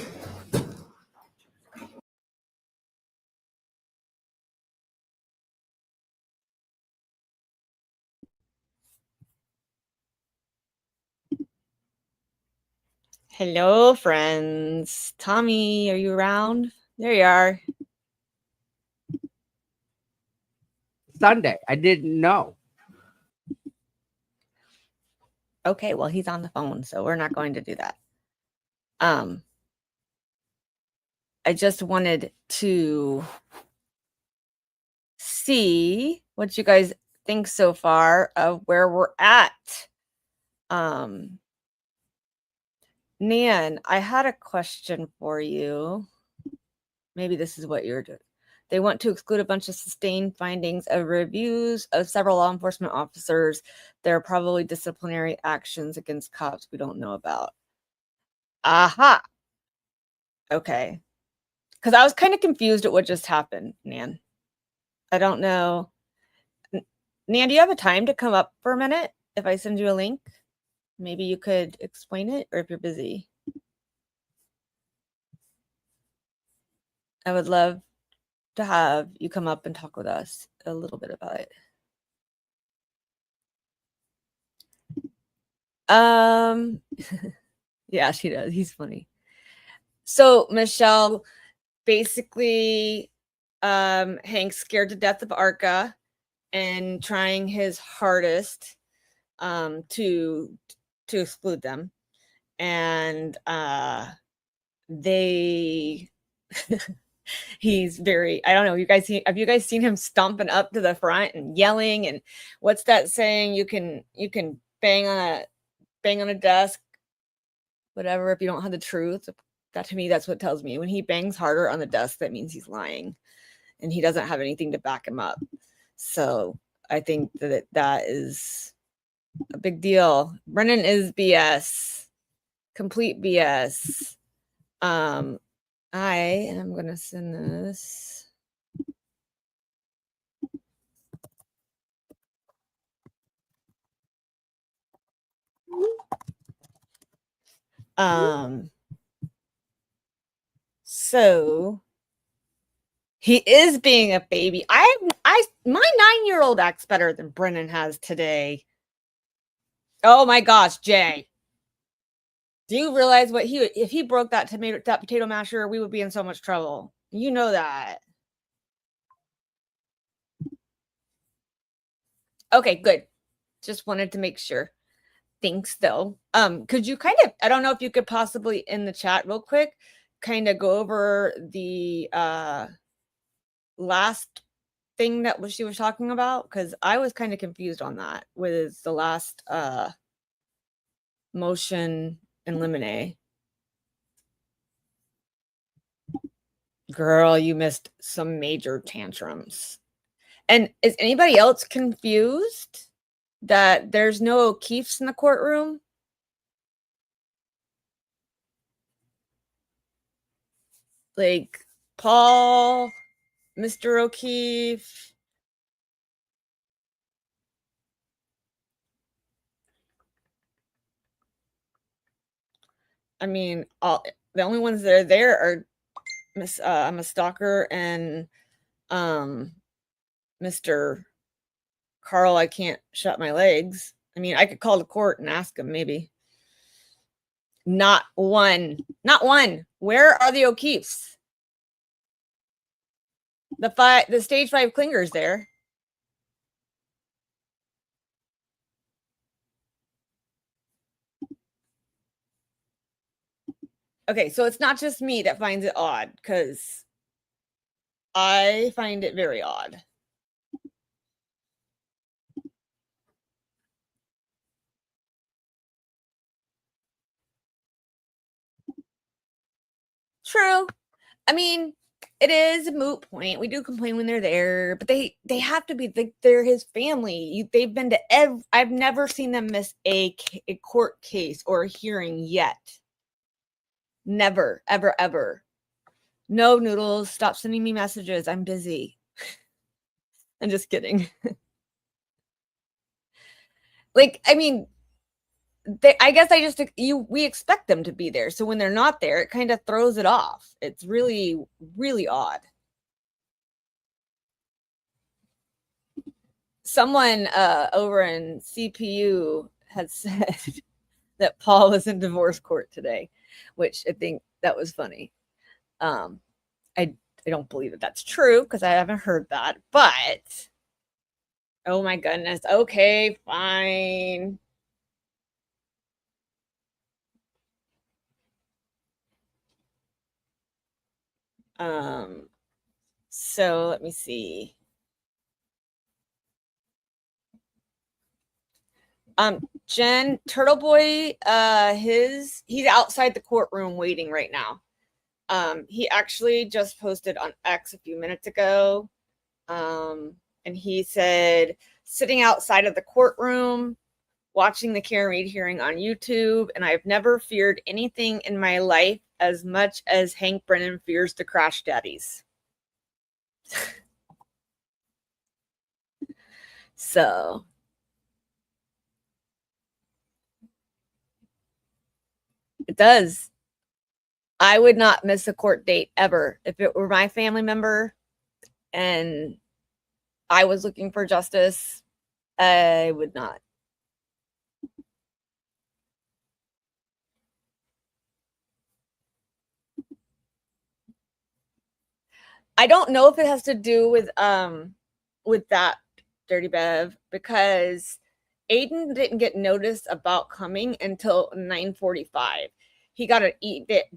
Hello, friends. Tommy, are you around? There you are. Sunday. I didn't know. Okay, well, he's on the phone, so we're not going to do that. I just wanted to see what you guys think so far of where we're at. Nan, I had a question for you. Maybe this is what you're doing. They want to exclude a bunch of sustained findings of reviews of several law enforcement officers. There are probably disciplinary actions against cops we don't know about. Aha. Okay. Because I was kind of confused at what just happened, Nan. I don't know. Nan, do you have a time to come up for a minute if I send you a link? maybe you could explain it, or if you're busy. I would love to have you come up and talk with us a little bit about it. Yeah, she does. He's funny. So Michelle, basically, Hank's scared to death of Arca and trying his hardest to exclude them. And they he's very, I don't know, have you guys seen him stomping up to the front and yelling, and what's that saying? You can bang on a desk, whatever, if you don't have the truth. That, to me, that's what tells me. When he bangs harder on the desk, that means he's lying and he doesn't have anything to back him up. So I think that is a big deal. Brennan is BS, complete BS. I am going to send this. So he is being a baby. My 9-year-old acts better than Brennan has today. Oh my gosh, Jay. Do you realize if he broke that potato masher, we would be in so much trouble. You know that. Okay, good. Just wanted to make sure. Thanks though. Could you kind of, I don't know if you could possibly in the chat real quick, kind of go over the last thing that she was talking about? Because I was kind of confused on that with the last motion in limine. Girl, you missed some major tantrums. And is anybody else confused that there's no O'Keefes in the courtroom? Like Paul, Mr. O'Keefe. I mean, the only ones that are there are Miss Stalker and Mr. Carl. I can't shut my legs. I mean, I could call the court and ask him, maybe. Not one. Not one. Where are the O'Keefes? The stage 5 clingers there. Okay, so it's not just me that finds it odd, because I find it very odd. True. I mean, it is a moot point. We do complain when they're there, but they have to be. They're his family. They've been to I've never seen them miss a court case or a hearing yet. Never, ever, ever. No, Noodles, stop sending me messages. I'm busy. I'm just kidding. Like, I mean, I guess we expect them to be there. So when they're not there, it kind of throws it off. It's really, really odd. Someone over in CPU had said that Paul was in divorce court today, which I think that was funny. I don't believe that that's true because I haven't heard that, but oh my goodness. Okay, fine. So let me see. Jen, Turtle Boy, he's outside the courtroom waiting right now. He actually just posted on X a few minutes ago. And he said, sitting outside of the courtroom, watching the Karen Reed hearing on YouTube, and I've never feared anything in my life as much as Hank Brennan fears the crash daddies. So It does. I would not miss a court date ever. If it were my family member and I was looking for justice, I would not. I don't know if it has to do with that, Dirty Bev, because Aiden didn't get notice about coming until 9:45. He got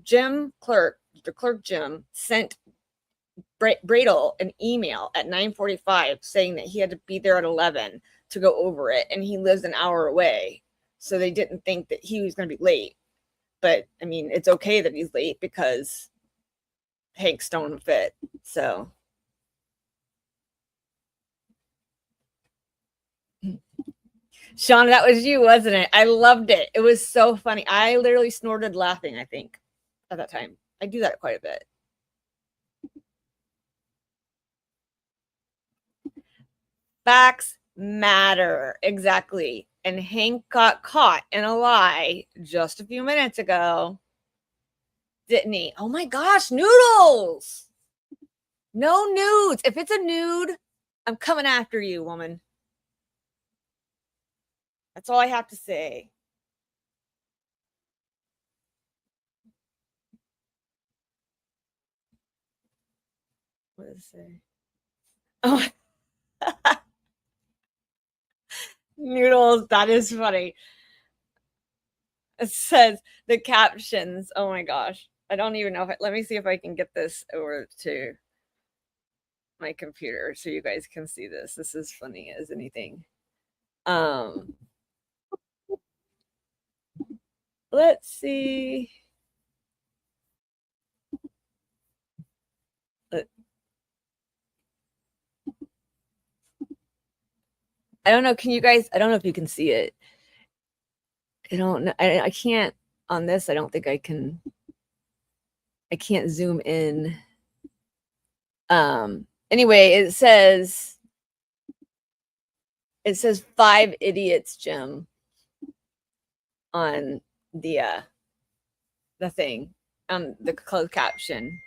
Jim clerk, the clerk Jim sent Bradle an email at 9:45 saying that he had to be there at 11 to go over it, and he lives an hour away, so they didn't think that he was going to be late. But I mean, it's okay that he's late because Hank's don't fit. So Sean, that was you, wasn't it? I loved it. It was so funny. I literally snorted laughing, I think, at that time. I do that quite a bit. Facts matter. Exactly. And Hank got caught in a lie just a few minutes ago. Didn't he? Oh my gosh, noodles. No nudes. If it's a nude, I'm coming after you, woman. That's all I have to say. What does it say? Oh, noodles. That is funny. It says the captions. Oh my gosh. I don't even know if let me see if I can get this over to my computer so you guys can see this. This is funny as anything. Let's see. I don't know. Can you guys? I don't know if you can see it. I don't know. I can't on this. I don't think I can. I can't zoom in. Anyway, it says 5 idiots, Jim, on the thing, on the closed caption.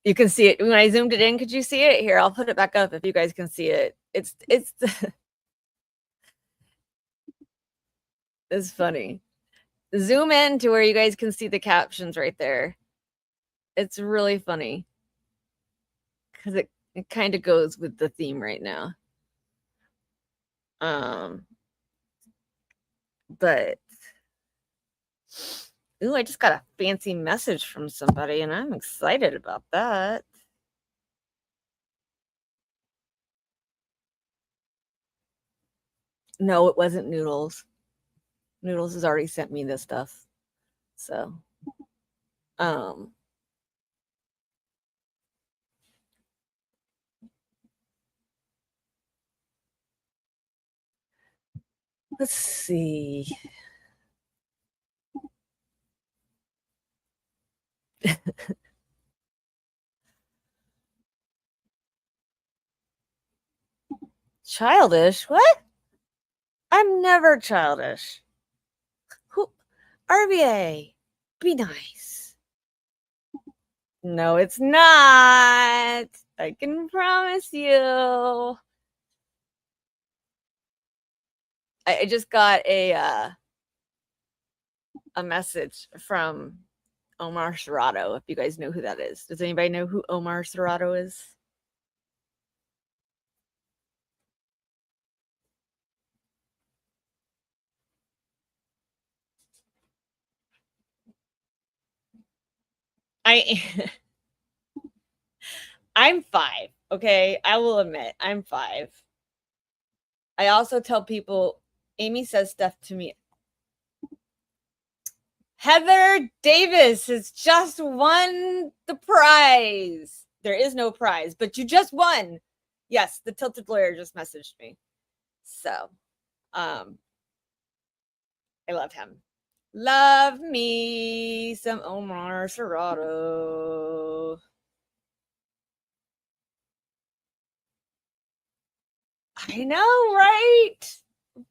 You can see it when I zoomed it in. Could you see it? Here, I'll put it back up if you guys can see it. It's it's funny. Zoom in to where you guys can see the captions right there. It's really funny because it kind of goes with the theme right now. But ooh, I just got a fancy message from somebody, and I'm excited about that. No, it wasn't Noodles. Noodles has already sent me this stuff. So, let's see. Childish? What? I'm never childish. Who? RBA, be nice. No, it's not. I can promise you. I just got a message from Omar Serrato, if you guys know who that is. Does anybody know who Omar Serrato is? I'm 5, okay? I will admit, I'm 5. I also tell people, Amy says stuff to me. Heather Davis has just won the prize. There is no prize, but you just won. Yes, the Tilted Lawyer just messaged me. So, I love him. Love me some Omar Serrato. I know, right?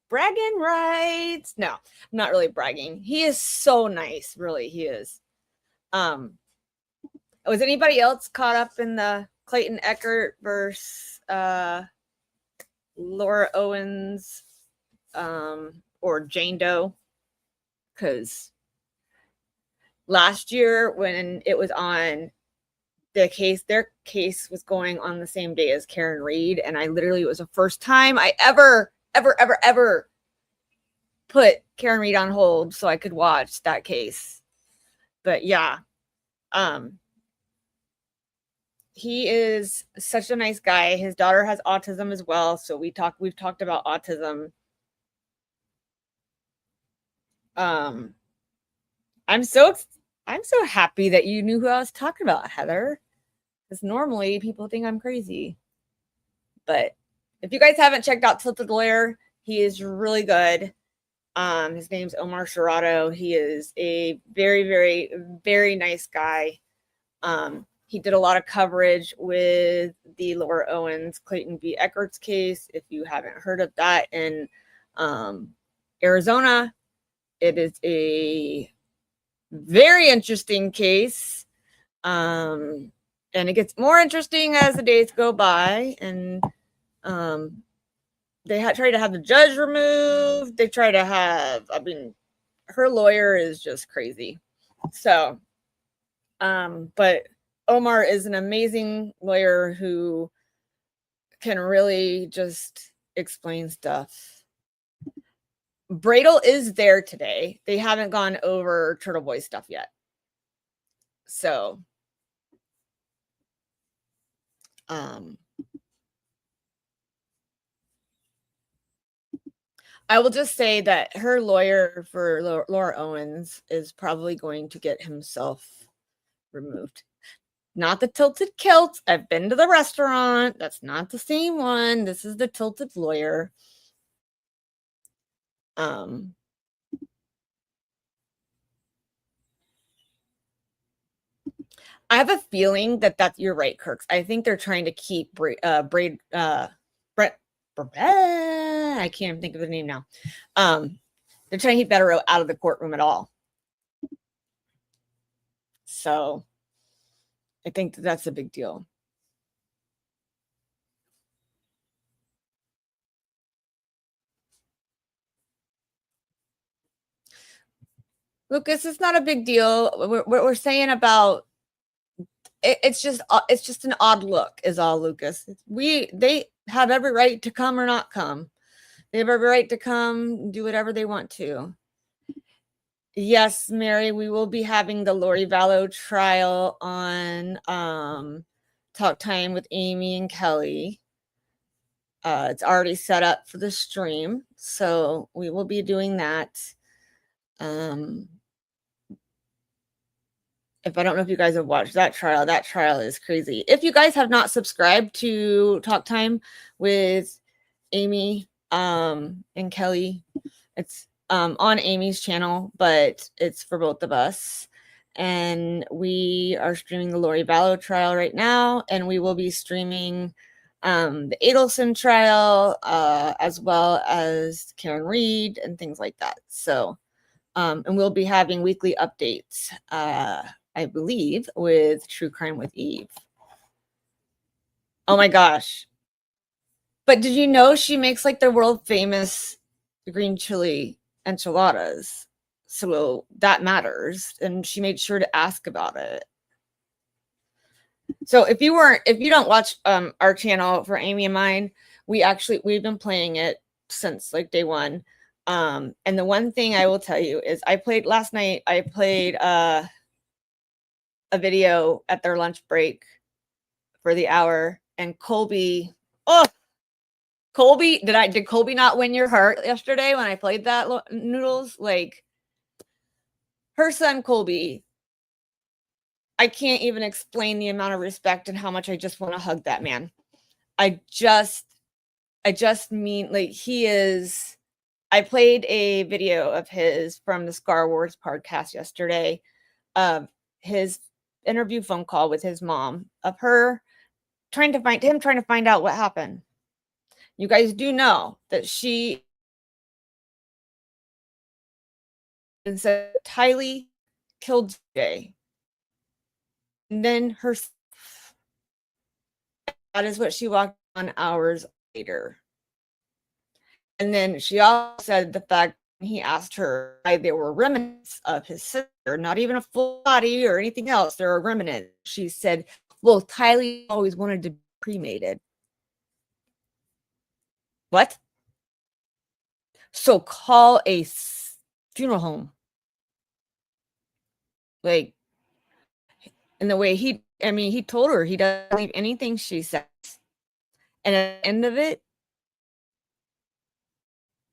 Bragging rights. No, I'm not really bragging. He is so nice, really. He is. Was anybody else caught up in the Clayton Eckert versus Laura Owens or Jane Doe? Because last year when it was on their case was going on the same day as Karen Reed, and it was the first time I ever put Karen Reed on hold so I could watch that case. But yeah, he is such a nice guy. His daughter has autism as well, so we've talked about autism. I'm so happy that you knew who I was talking about, Heather, because normally people think I'm crazy. But if you guys haven't checked out Tilted Lawyer, he is really good. His name's Omar Sharado. He is a very, very, very nice guy. He did a lot of coverage with the Laura Owens Clayton v. Eckert's case. If you haven't heard of that in Arizona, it is a very interesting case. And it gets more interesting as the days go by. And they try to have the judge removed. They try to have, her lawyer is just crazy. So, but Omar is an amazing lawyer who can really just explain stuff. Bradle is there today. They haven't gone over Turtle Boy stuff yet. So, I will just say that her lawyer for Laura Owens is probably going to get himself removed. Not the Tilted Kilt. I've been to the restaurant. That's not the same one. This is the Tilted Lawyer. I have a feeling that you're right, Kirks. I think they're trying to keep Brett. I can't even think of the name now. They're trying to keep Better out of the courtroom at all. So I think that's a big deal. Lucas, it's not a big deal. What we're saying about it's just an odd look, is all, Lucas. They have every right to come or not come. They have every right to come, do whatever they want to. Yes, Mary, we will be having the Lori Vallow trial on Talk Time with Amy and Kelly. It's already set up for the stream, so we will be doing that. If I don't know if you guys have watched that trial is crazy. If you guys have not subscribed to Talk Time with Amy and Kelly, it's on Amy's channel, but it's for both of us. And we are streaming the Lori Vallow trial right now, and we will be streaming the Adelson trial, as well as Karen Reed and things like that. So, and we'll be having weekly updates, I believe, with True Crime with Eve. Oh my gosh. But did you know she makes like the world famous green chili enchiladas? So that matters. And she made sure to ask about it. So if you don't watch our channel for Amy and mine, we've been playing it since like day one. And the one thing I will tell you is last night I played a video at their lunch break for the hour, and Colby, did Colby not win your heart yesterday when I played that Noodles? Like, her son Colby, I can't even explain the amount of respect and how much I just want to hug that man. I just mean, like, I played a video of his from the Scar Wars podcast yesterday of his interview phone call with his mom, of her trying to find out what happened. You guys do know that she and said Tylee killed Jay. And then her, that is what she walked on hours later. And then she also said the fact he asked her why there were remnants of his sister, not even a full body or anything else. There are remnants. She said, well, Tylee always wanted to be cremated. What? So call a funeral home. Like, in the way he told her he doesn't believe anything she says. And at the end of it,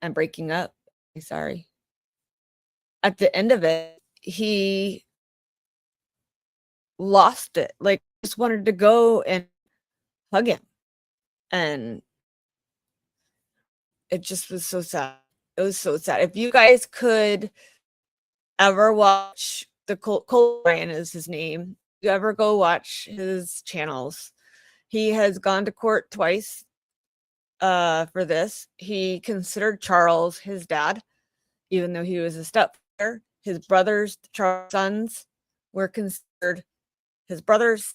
I'm breaking up. Sorry. At the end of it, he lost it. Like, just wanted to go and hug him. And it just was so sad. It was so sad. If you guys could ever watch the Cole Ryan is his name. If you ever go watch his channels. He has gone to court twice for this. He considered Charles his dad, even though he was a stepfather. His brothers, Charles' sons, were considered his brothers.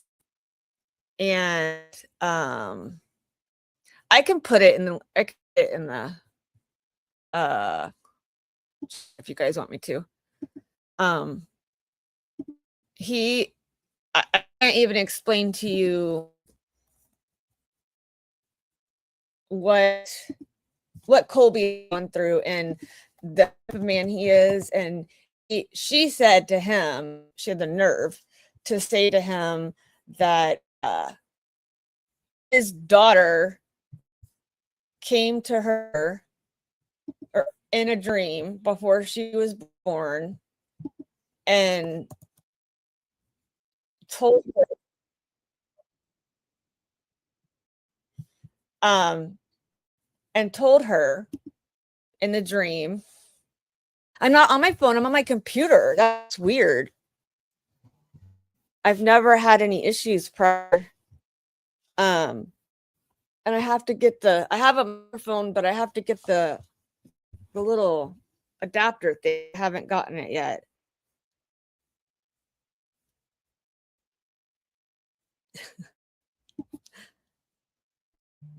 And I can put it in the if you guys want me to. I can't even explain to you what Colby went through and the type of man he is. And she said to him, she had the nerve to say to him that his daughter came to her in a dream before she was born and told her in the dream, I'm not on my phone, I'm on my computer. That's weird. I've never had any issues prior. And I have to get I have a microphone, but I have to get the little adapter thing. I haven't gotten it yet.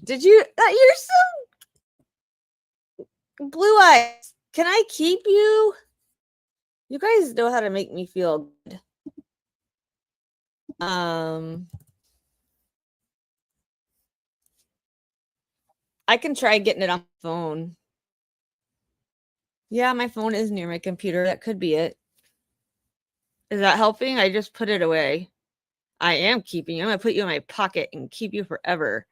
Did you? You're so blue eyes. Can I keep you? You guys know how to make me feel good. I can try getting it on my phone. Yeah, my phone is near my computer. That could be it. Is that helping? I just put it away. I am keeping you. I'm gonna put you in my pocket and keep you forever.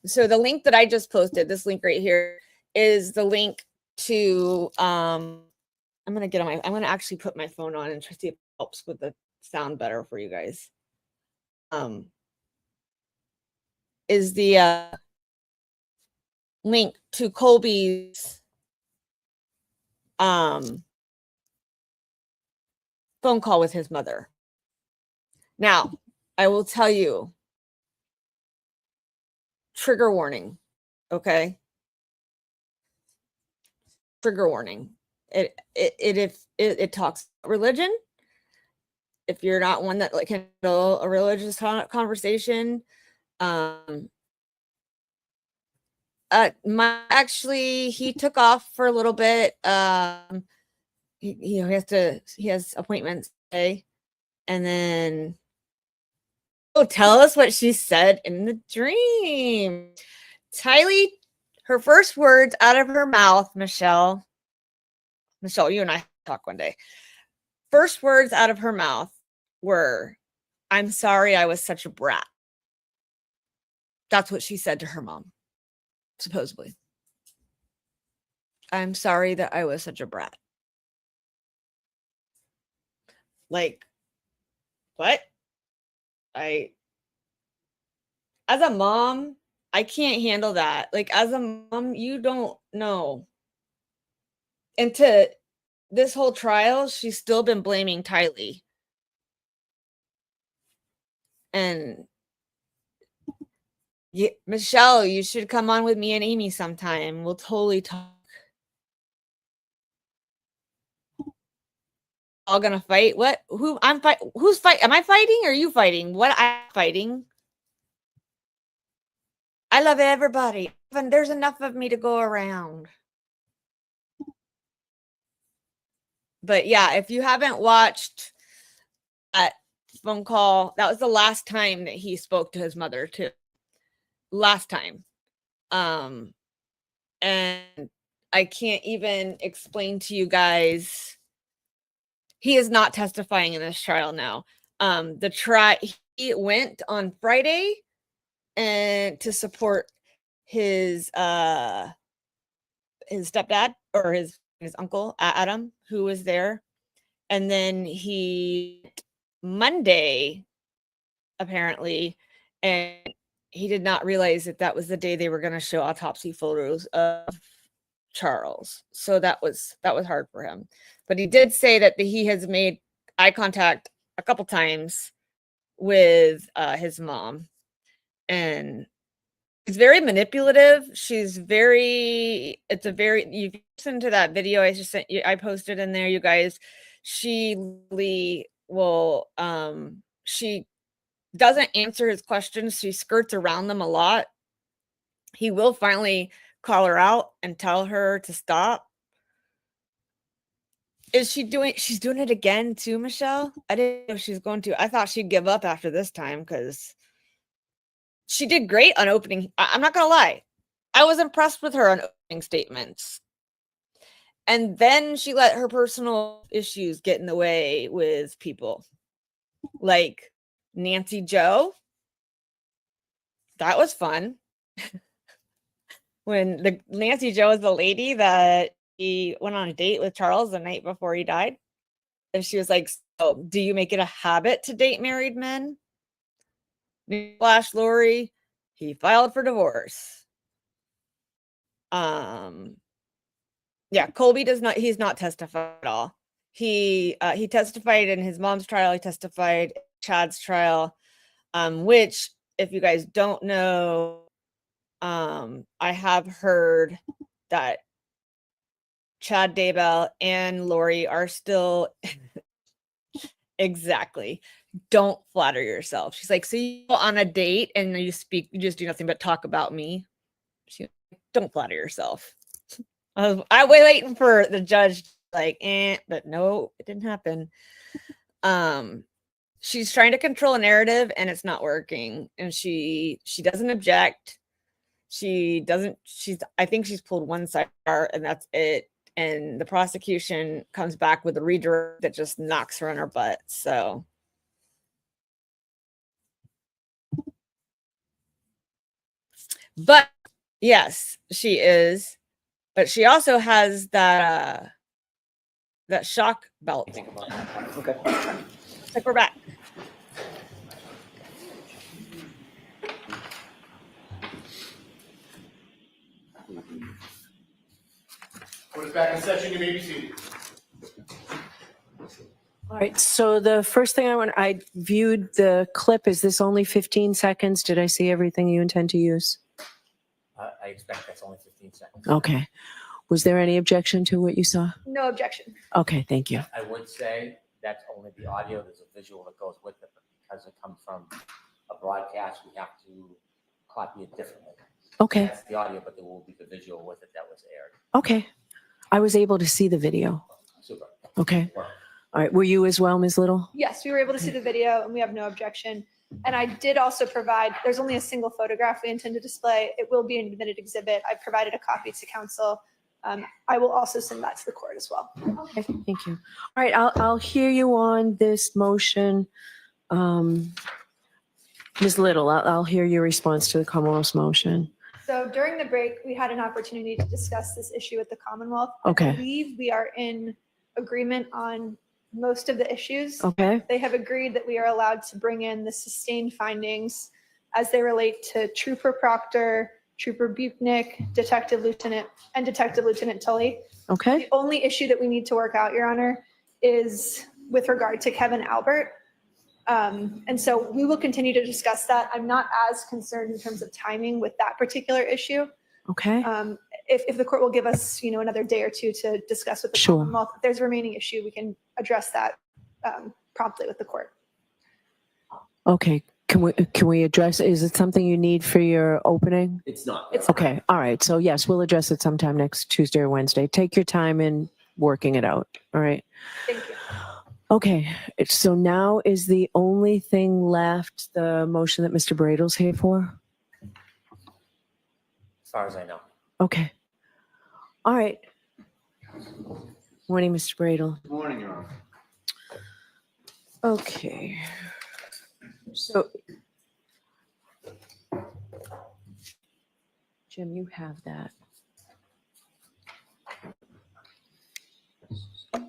So the link that I just posted, this link right here, is the link to I'm gonna actually put my phone on and try to see if it helps with the sound better for you guys. Is the link to Colby's phone call with his mother. Now, I will tell you, trigger warning, okay? Trigger warning. It talks about religion. If you're not one that can handle a religious conversation, he took off for a little bit. He has appointments today, and then tell us what she said in the dream. Tylee, her first words out of her mouth, Michelle, you and I talk one day. First words out of her mouth were, "I'm sorry I was such a brat." That's what she said to her mom, supposedly. I'm sorry that I was such a brat. Like, what? As a mom, I can't handle that. Like, as a mom, you don't know. And to this whole trial, she's still been blaming Tylee. And Yeah, Michelle, you should come on with me and Amy sometime. We'll totally talk. All gonna fight? What? Who? I'm fight. Who's fight? Am I fighting or are you fighting? What? I'm fighting. I love everybody. And there's enough of me to go around. But yeah, if you haven't watched that phone call, that was the last time that he spoke to his mother too. Last time. And I can't even explain to you guys. He is not testifying in this trial now. He went on Friday and to support his stepdad or his uncle Adam, who was there, and then he Monday apparently, and he did not realize that that was the day they were going to show autopsy photos of Charles. So that was hard for him. But he did say that he has made eye contact a couple times with his mom, and it's very manipulative. She's very, you listen to that video I just sent you, I posted in there, you guys. She will, she doesn't answer his questions. She skirts around them a lot. He will finally call her out and tell her to stop. She's doing it again too, Michelle? I didn't know she was going to. I thought she'd give up after this time because she did great on opening. I'm not going to lie. I was impressed with her on opening statements. And then she let her personal issues get in the way with people. Like Nancy Joe. That was fun. When Nancy Joe is the lady that he went on a date with Charles the night before he died. And she was like, so do you make it a habit to date married men? Flash Lori, he filed for divorce. Yeah, Colby he's not testified at all. He testified in his mom's trial, he testified in Chad's trial, which, if you guys don't know, I have heard that Chad Daybell and Lori are still exactly. Don't flatter yourself. She's like, so you go on a date and you just do nothing but talk about me. Don't flatter yourself. I was waiting for the judge, like, but no, it didn't happen. She's trying to control a narrative and it's not working. And she doesn't object. I think she's pulled one side and that's it. And the prosecution comes back with a redirect that just knocks her on her butt. So but yes, she is. But she also has that shock belt. Think about that. Okay. Like we're back. Put us back in session. You may be seated. All right, so the first thing I viewed the clip. Is this only 15 seconds? Did I see everything you intend to use? I expect that's only 15 seconds. Okay. Was there any objection to what you saw? No objection. Okay, thank you. I would say that's only the audio. There's a visual that goes with it, but because it comes from a broadcast, we have to copy it differently. Okay. That's the audio, but there will be the visual with it that was aired. Okay. I was able to see the video. Super. Okay. All right. Were you as well, Ms. Little? Yes, we were able to see the video and we have no objection. And I did also provide, there's only a single photograph we intend to display. It will be an admitted exhibit. I provided a copy to counsel. I will also send that to the court as well. Okay, thank you. All right, I'll hear you on this motion. Ms. Little, I'll hear your response to the Commonwealth's motion. So during the break, we had an opportunity to discuss this issue with the Commonwealth. Okay. I believe we are in agreement on most of the issues. Okay. They have agreed that we are allowed to bring in the sustained findings as they relate to Trooper Proctor, Trooper Buchnick, Detective Lieutenant Tully. Okay. The only issue that we need to work out, Your Honor, is with regard to Kevin Albert. And so we will continue to discuss that. I'm not as concerned in terms of timing with that particular issue. Okay. If the court will give us, another day or two to discuss with the Sure. Commonwealth, if there's a remaining issue, we can address that promptly with the court. Okay. Can we address, is it something you need for your opening? It's not. Okay. All right. So yes, we'll address it sometime next Tuesday or Wednesday. Take your time in working it out. All right. Thank you. Okay. So now is the only thing left the motion that Mr. Bradle's here for? As far as I know. Okay. All right. Morning, Mr. Bradle. Good morning, Your Honor. Okay. So, Jim, you have that. All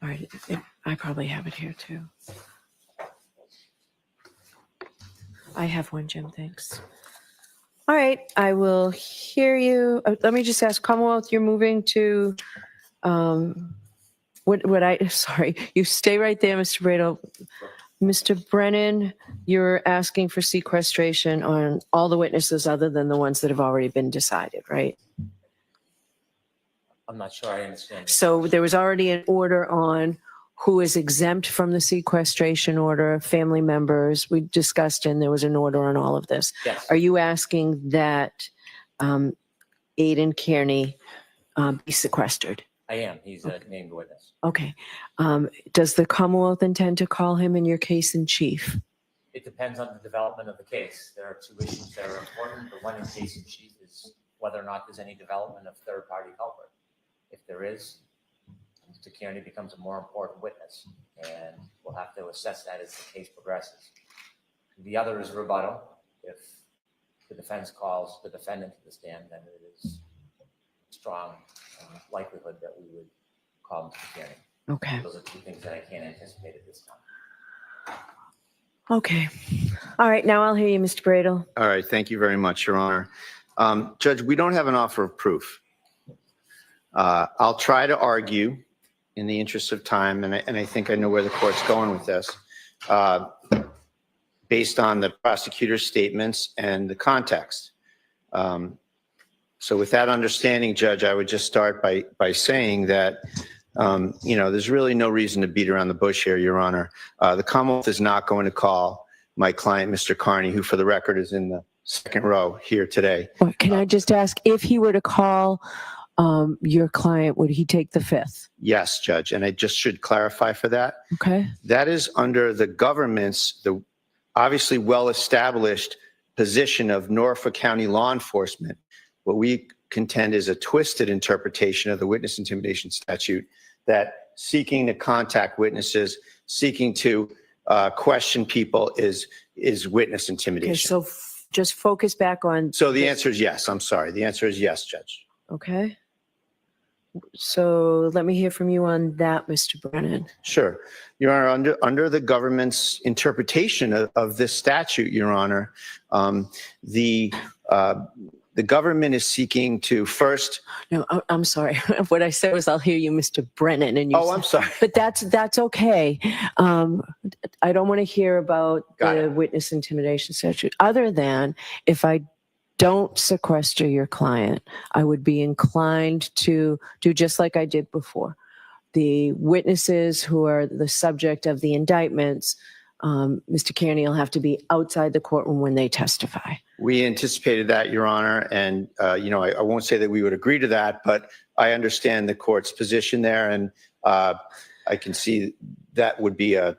right. I probably have it here too. I have one, Jim. Thanks. All right. I will hear you. Let me just ask, Commonwealth, you're moving to, sorry, you stay right there, Mr. Bradle. Mr. Brennan, you're asking for sequestration on all the witnesses other than the ones that have already been decided, right? I'm not sure I understand. So there was already an order on who is exempt from the sequestration order, family members. We discussed, and there was an order on all of this. Yes. Are you asking that Aidan Kearney be sequestered? I am. He's a named witness. Okay. Does the Commonwealth intend to call him in your case in chief? It depends on the development of the case. There are two issues that are important. The one in case in chief is whether or not there's any development of third-party culprit. If there is, Mr. Kearney becomes a more important witness, and we'll have to assess that as the case progresses. The other is rebuttal. If the defense calls the defendant to the stand, then it is strong likelihood that we would call Mr. Kearney. Okay. Those are two things that I can't anticipate at this time. Okay. All right. Now I'll hear you, Mr. Bradle. All right. Thank you very much, Your Honor. Judge, we don't have an offer of proof. I'll try to argue in the interest of time, and I think I know where the court's going with this, based on the prosecutor's statements and the context. So with that understanding, Judge, I would just start by saying that, there's really no reason to beat around the bush here, Your Honor. The Commonwealth is not going to call my client, Mr. Kearney, who for the record is in the second row here today. Can I just ask, if he were to call your client, would he take the fifth? Yes, Judge, and I just should clarify for that. Okay. That is under the government's, the obviously well-established position of Norfolk County law enforcement. What we contend is a twisted interpretation of the witness intimidation statute, that seeking to contact witnesses, seeking to question people is witness intimidation. Okay, so just focus back on. So the answer is yes. I'm sorry. The answer is yes, Judge. Okay. So let me hear from you on that, Mr. Brennan. Sure. Your Honor, under the government's interpretation of this statute, Your Honor, the government is seeking to first. No, I'm sorry. What I said was I'll hear you, Mr. Brennan. And you I'm sorry. But that's okay. I don't want to hear about the witness intimidation statute, other than if I don't sequester your client, I would be inclined to do just like I did before. The witnesses who are the subject of the indictments, Mr. Kearney will have to be outside the courtroom when they testify. We anticipated that, Your Honor, and I won't say that we would agree to that, but I understand the court's position there, and I can see that would be a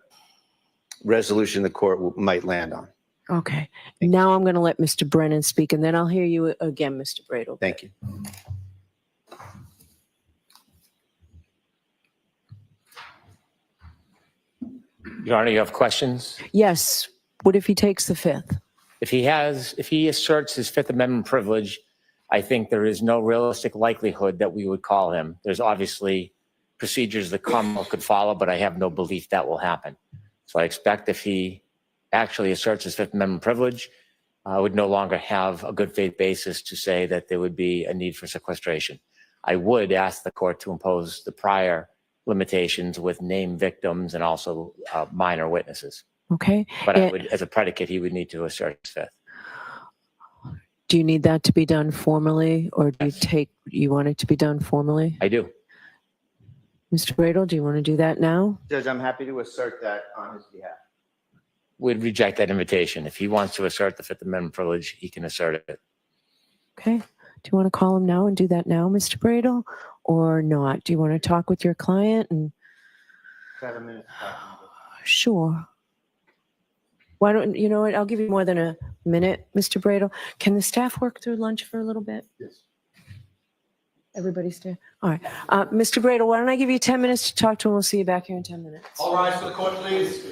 resolution the court might land on. Okay. Now I'm going to let Mr. Brennan speak, and then I'll hear you again, Mr. Bradle. Thank you. Your Honor, you have questions? Yes. What if he takes the fifth? If he asserts his Fifth Amendment privilege, I think there is no realistic likelihood that we would call him. There's obviously procedures the Commonwealth could follow, but I have no belief that will happen. So I expect if he actually asserts his Fifth Amendment privilege, I would no longer have a good faith basis to say that there would be a need for sequestration. I would ask the court to impose the prior limitations with named victims and also minor witnesses. Okay. But I And would, as a predicate, he would need to assert his fifth. do you need that to be done formally, or do you want it to be done formally? I do. Mr. Bradel, do you want to do that now? Judge, I'm happy to assert that on his behalf. We'd reject that invitation. If he wants to assert the Fifth Amendment privilege, he can assert it. Okay. Do you want to call him now and do that now, Mr. Bradel, or not? Do you want to talk with your client? And 7 minutes. sure. Why don't you know what? I'll give you more than a minute, Mr. Bradel. Can the staff work through lunch for a little bit? Yes. Everybody stay. All right. Mr. Bradel, why don't I give you 10 minutes to talk to him? We'll see you back here in 10 minutes. All rise for the court, please.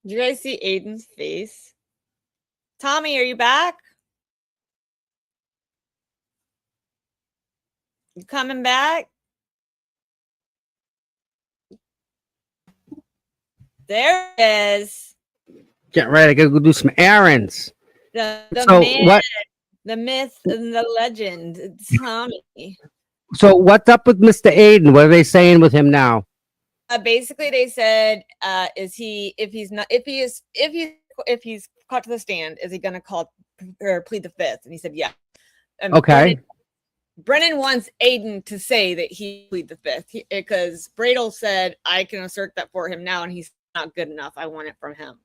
Did you guys see Aiden's face? Tommy, are you back? You coming back? There it is. Get ready. I gotta go do some errands. The So man, what? the myth and the legend. It's Tommy. So what's up with Mr. Aiden? What are they saying with him now? Basically, they said, if he's caught to the stand, is he going to call or plead the fifth? And he said, yeah. And Okay. Brennan wants Aiden to say that he plead the fifth because Bradel said, I can assert that for him now, and he's not good enough. I want it from him.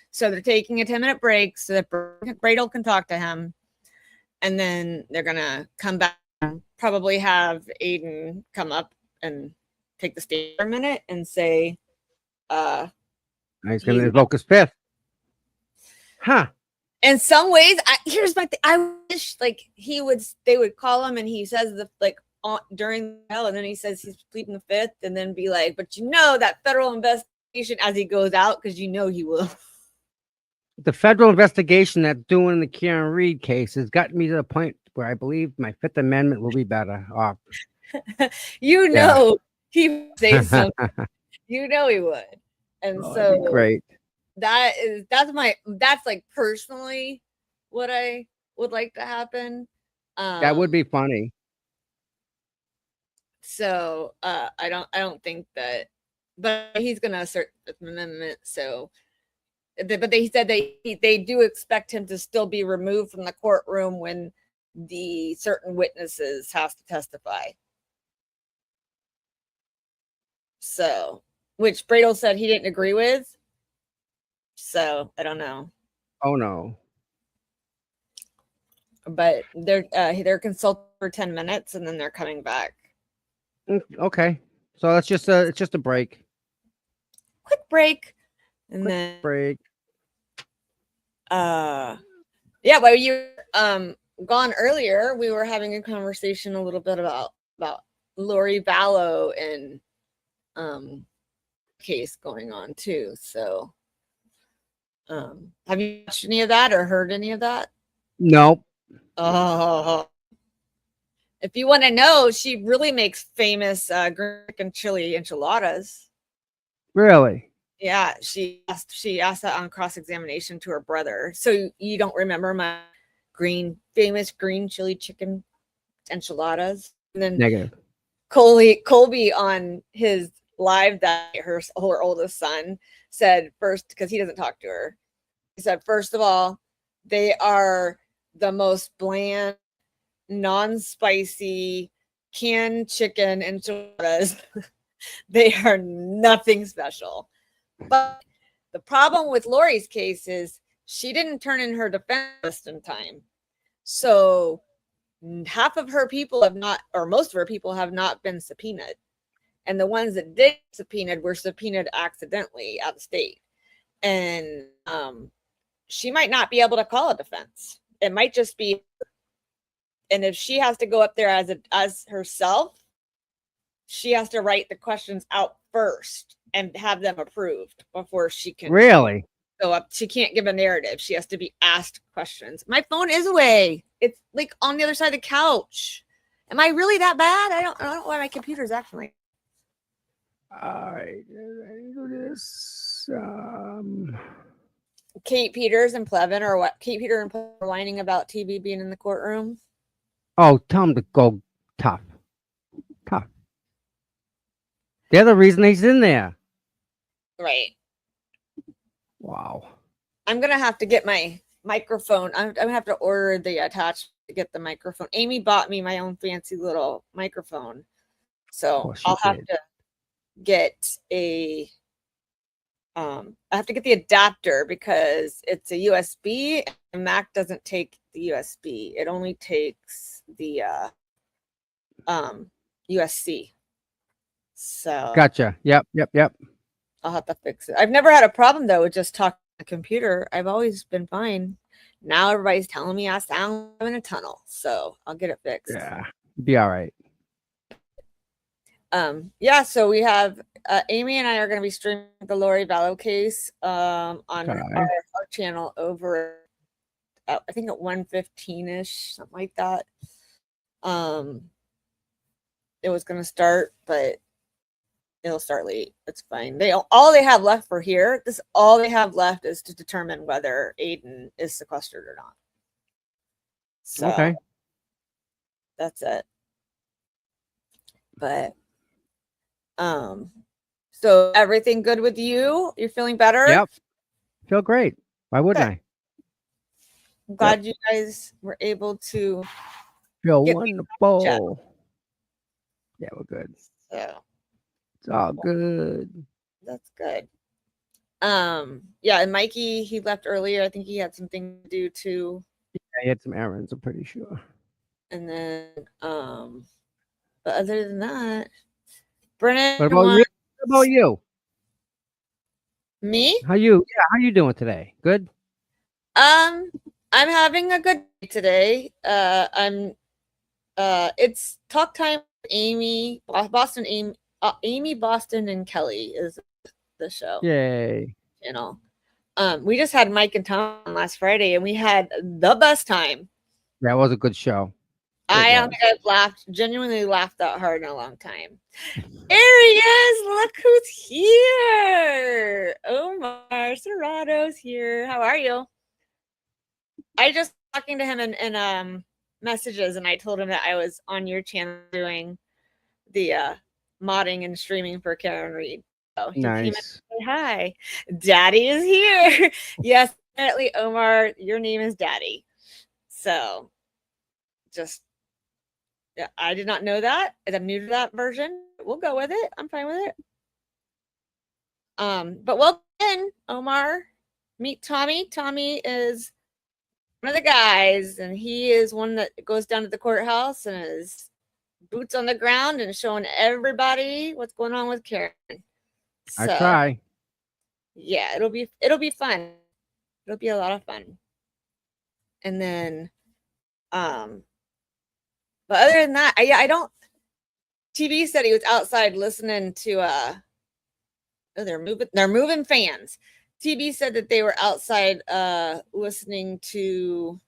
So they're taking a 10-minute break so that Bradel can talk to him, and then they're going to come back and probably have Aiden come up and take the stand for a minute and say, He's gonna invoke his fifth. Huh. in some ways, here's my thing. I wish they would call him and he says during the trial, and then he says he's pleading the fifth, and then be like, but that federal investigation as he goes out, because he will. The federal investigation that's doing the Karen Reed case has gotten me to the point where I believe my Fifth Amendment will be better off. He would say something. He would. And so great. That's like personally what I would like to happen. That would be funny. So I don't think that, but he's gonna assert the amendment. So, but they said they do expect him to still be removed from the courtroom when the certain witnesses have to testify. So, which Bradel said he didn't agree with. So I don't know. Oh no. But they're consulting for 10 minutes and then they're coming back. Okay. So it's just a break. Quick break. And Quick then break. yeah, while you gone earlier, we were having a conversation a little bit about Lori Vallow and case going on too. So have you watched any of that or heard any of that? No. Oh, if you want to know, she really makes famous green and chili enchiladas. Really? Yeah, she asked that on cross-examination to her brother. So you don't remember my famous green chili chicken enchiladas? And then Negative. Colby on his live that her oldest son said first, because he doesn't talk to her. He said, first of all, they are the most bland, non-spicy canned chicken enchiladas. They are nothing special. But the problem with Lori's case is she didn't turn in her defense list in time. So half of her people have not, or most of her people have not been subpoenaed. And the ones that did subpoenaed were subpoenaed accidentally out of state. And she might not be able to call a defense. It might just be, and if she has to go up there as herself, she has to write the questions out first and have them approved before she can Really go up. She can't give a narrative. She has to be asked questions. My phone is away. It's like on the other side of the couch. Am I really that bad? I don't know why my computer's acting like. All right, do this. Kate Peters and Plevin, or what? Kate Peters and Plevin are whining about TB being in the courtroom. Oh, tell him to go tough. Tough. They're the reason he's in there. Right. Wow. I'm gonna have to get my microphone. I'm gonna have to order the attachment to get the microphone. Amy bought me my own fancy little microphone, so course she I'll have did. to get a. I have to get the adapter because it's a USB. And Mac doesn't take the USB. It only takes the USB. So Gotcha. Yep. I'll have to fix it. I've never had a problem though with just talking to the computer. I've always been fine. Now everybody's telling me I sound like I'm in a tunnel, so I'll get it fixed. Yeah. Be all right. Yeah, so we have Amy and I are going to be streaming the Lori Vallow case on our channel over I think at 1:15ish, something like that. It was going to start, but it'll start late. It's fine. All they have left for here, all they have left is to determine whether Aiden is sequestered or not. So Okay. that's it. But so everything good with you? You're feeling better? Yep. Feel great. Why wouldn't I? I'm glad you guys were able to Feel get wonderful. Yeah, we're good. So It's all good. that's good. Yeah, and Mikey, he left earlier. I think he had something to do too. I had some errands, I'm pretty sure. And then but other than that, Brennan, What about you? What about you? Me? How you doing today? Good? I'm having a good day today. It's talk time with Amy, Boston, Amy, Boston, and Kelly is the show. Yay. We just had Mike and Tom last Friday, and we had the best time. That was a good show. I don't think I've genuinely laughed that hard in a long time. There he is. Look who's here. Omar Serrato's here. How are you? I just talking to him in messages, and I told him that I was on your channel doing the modding and streaming for Karen Reed. So he came in to say hi. Daddy is here. Yes, apparently, Omar, your name is Daddy. So just yeah, I did not know that. I'm new to that version. We'll go with it. I'm fine with it. But welcome in, Omar. Meet Tommy. Tommy is one of the guys, and he is one that goes down to the courthouse and is boots on the ground and showing everybody what's going on with Karen. So, I try. Yeah, it'll be fun. It'll be a lot of fun. And then but other than that, I don't. TV said he was outside listening to oh, they're moving fans. TV said that they were outside listening to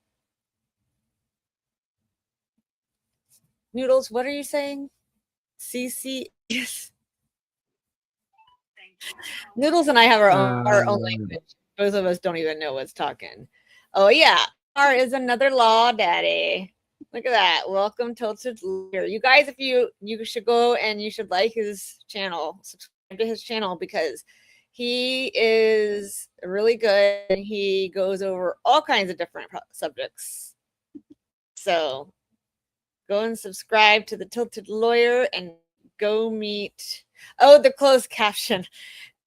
Noodles. What are you saying? CC. Yes. Noodles and I have our own language. Both of us don't even know what's talking. Oh yeah, R is another law daddy. Look at that. Welcome, Tilted Lawyer. You guys, if you should go and you should like his channel, subscribe to his channel because he is really good and he goes over all kinds of different subjects. So go and subscribe to the Tilted Lawyer and go meet. Oh, the closed caption.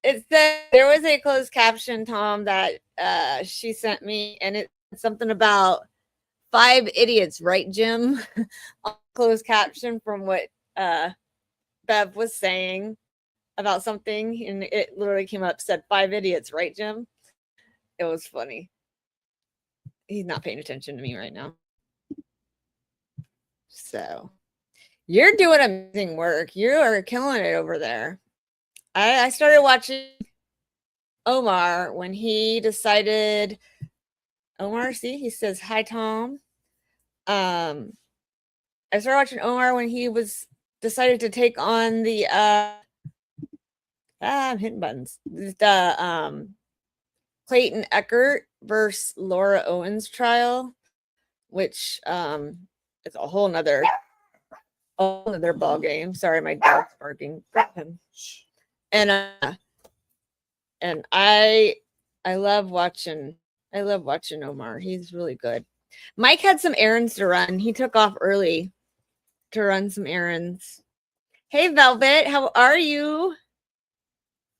It said there was a closed caption, Tom, that she sent me, and it's something about 5 idiots, right, Jim? Closed caption from what Bev was saying about something, and it literally came up, said 5 idiots, right, Jim? It was funny. He's not paying attention to me right now. So you're doing amazing work. You are killing it over there. I started watching Omar when he decided. Omar, see, he says hi, Tom. I started watching Omar when he decided to take on the I'm hitting buttons. The Clayton Eckert versus Laura Owens trial, which is a whole nother ball game. Sorry, my dog's barking. And I love watching Omar. He's really good. Mike had some errands to run. He took off early to run some errands. Hey Velvet, how are you?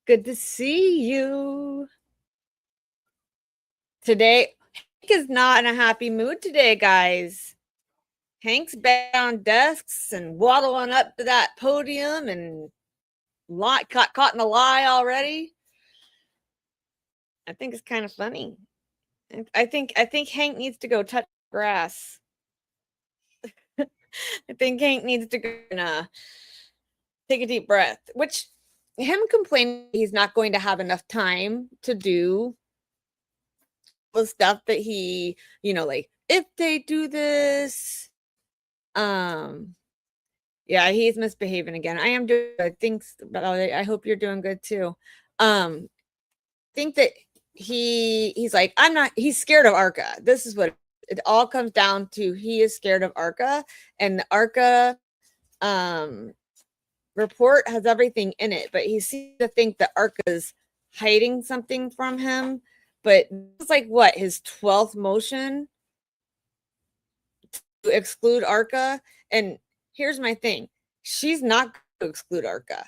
Good to see you. Today, Hank is not in a happy mood today, guys. Hank's back on desks and waddling up to that podium and caught in a lie already. I think it's kind of funny. I think Hank needs to go touch grass. I think Hank needs to go and take a deep breath. Which him complaining he's not going to have enough time to do the stuff that he, like if they do this, yeah, he's misbehaving again. I am doing good. Thanks, but I hope you're doing good too. I think that he's like, he's scared of ARCA. This is what it all comes down to. He is scared of ARCA, and the ARCA report has everything in it, but he seems to think that ARCA's hiding something from him. But it's like what, his 12th motion to exclude ARCA. And here's my thing. She's not going to exclude ARCA,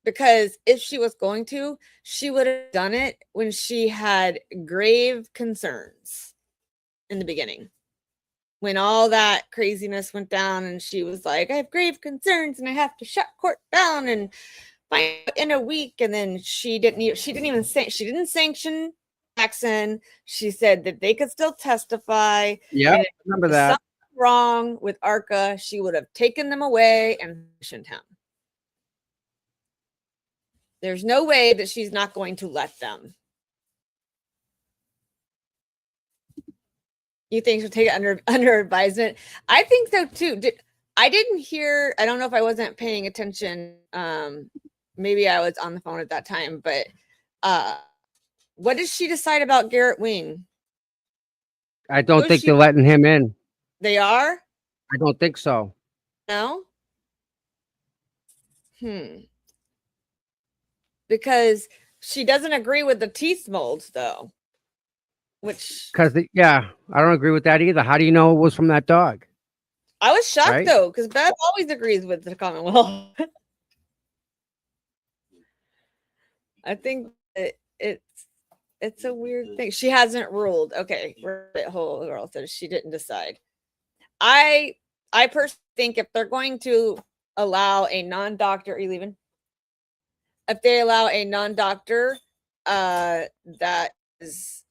because if she was going to, she would have done it when she had grave concerns in the beginning. When all that craziness went down and she was like, I have grave concerns and I have to shut court down and find out in a week. And then she didn't sanction Jackson. She said that they could still testify. Yeah, remember that. Something wrong with ARCA, she would have taken them away and sanctioned him. There's no way that she's not going to let them. You think she'll take it under advisement? I think so too. I didn't hear, I don't know if I wasn't paying attention. Maybe I was on the phone at that time, but what did she decide about Garrett Wing? I don't think they're letting him in. They are? I don't think so. No? Because she doesn't agree with the teeth molds, though. Which, because I don't agree with that either. How do you know it was from that dog? I was shocked, Right? though, because Bev always agrees with the Commonwealth. I think it's a weird thing. She hasn't ruled. Okay, Rabbit Hole Girl says she didn't decide. I personally think if they're going to allow a non-doctor, are you leaving? If they allow a non-doctor, that is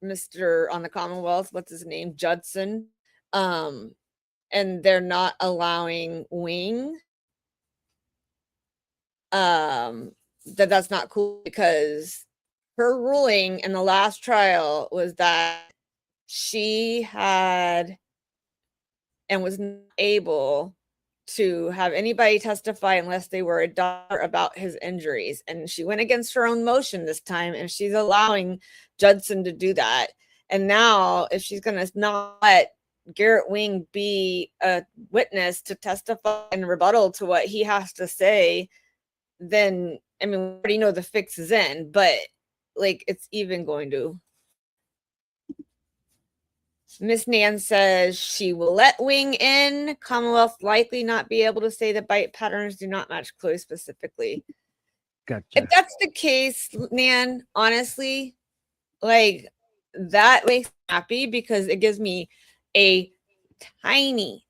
Mr. on the Commonwealth, what's his name? Judson. And they're not allowing Wing. That's not cool, because her ruling in the last trial was that she had and was not able to have anybody testify unless they were a doctor about his injuries. And she went against her own motion this time, and she's allowing Judson to do that. And now if she's going to not let Garrett Wing be a witness to testify and rebuttal to what he has to say, then, I mean, we already know the fix is in, but like, it's even going to. Miss Nan says she will let Wing in. Commonwealth likely not be able to say that bite patterns do not match Chloe specifically. Gotcha. If that's the case, Nan, honestly, like, that makes me happy, because it gives me a tiny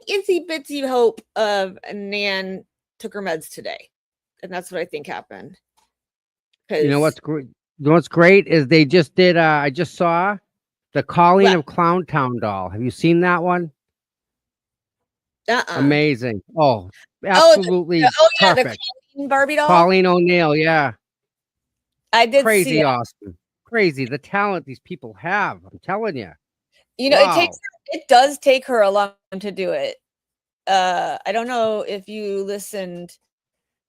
itsy bitsy hope of Nan took her meds today. And that's what I think happened. You know what's great? You know what's great is they just did. I just saw the Calling of Clowntown doll. Have you seen that one? Amazing. Oh, absolutely perfect. The Colleen Barbie doll. Colleen O'Neill. Yeah. I did crazy see awesome. Crazy the talent these people have. I'm telling you. You know, it does take her a long time to do it. I don't know if you listened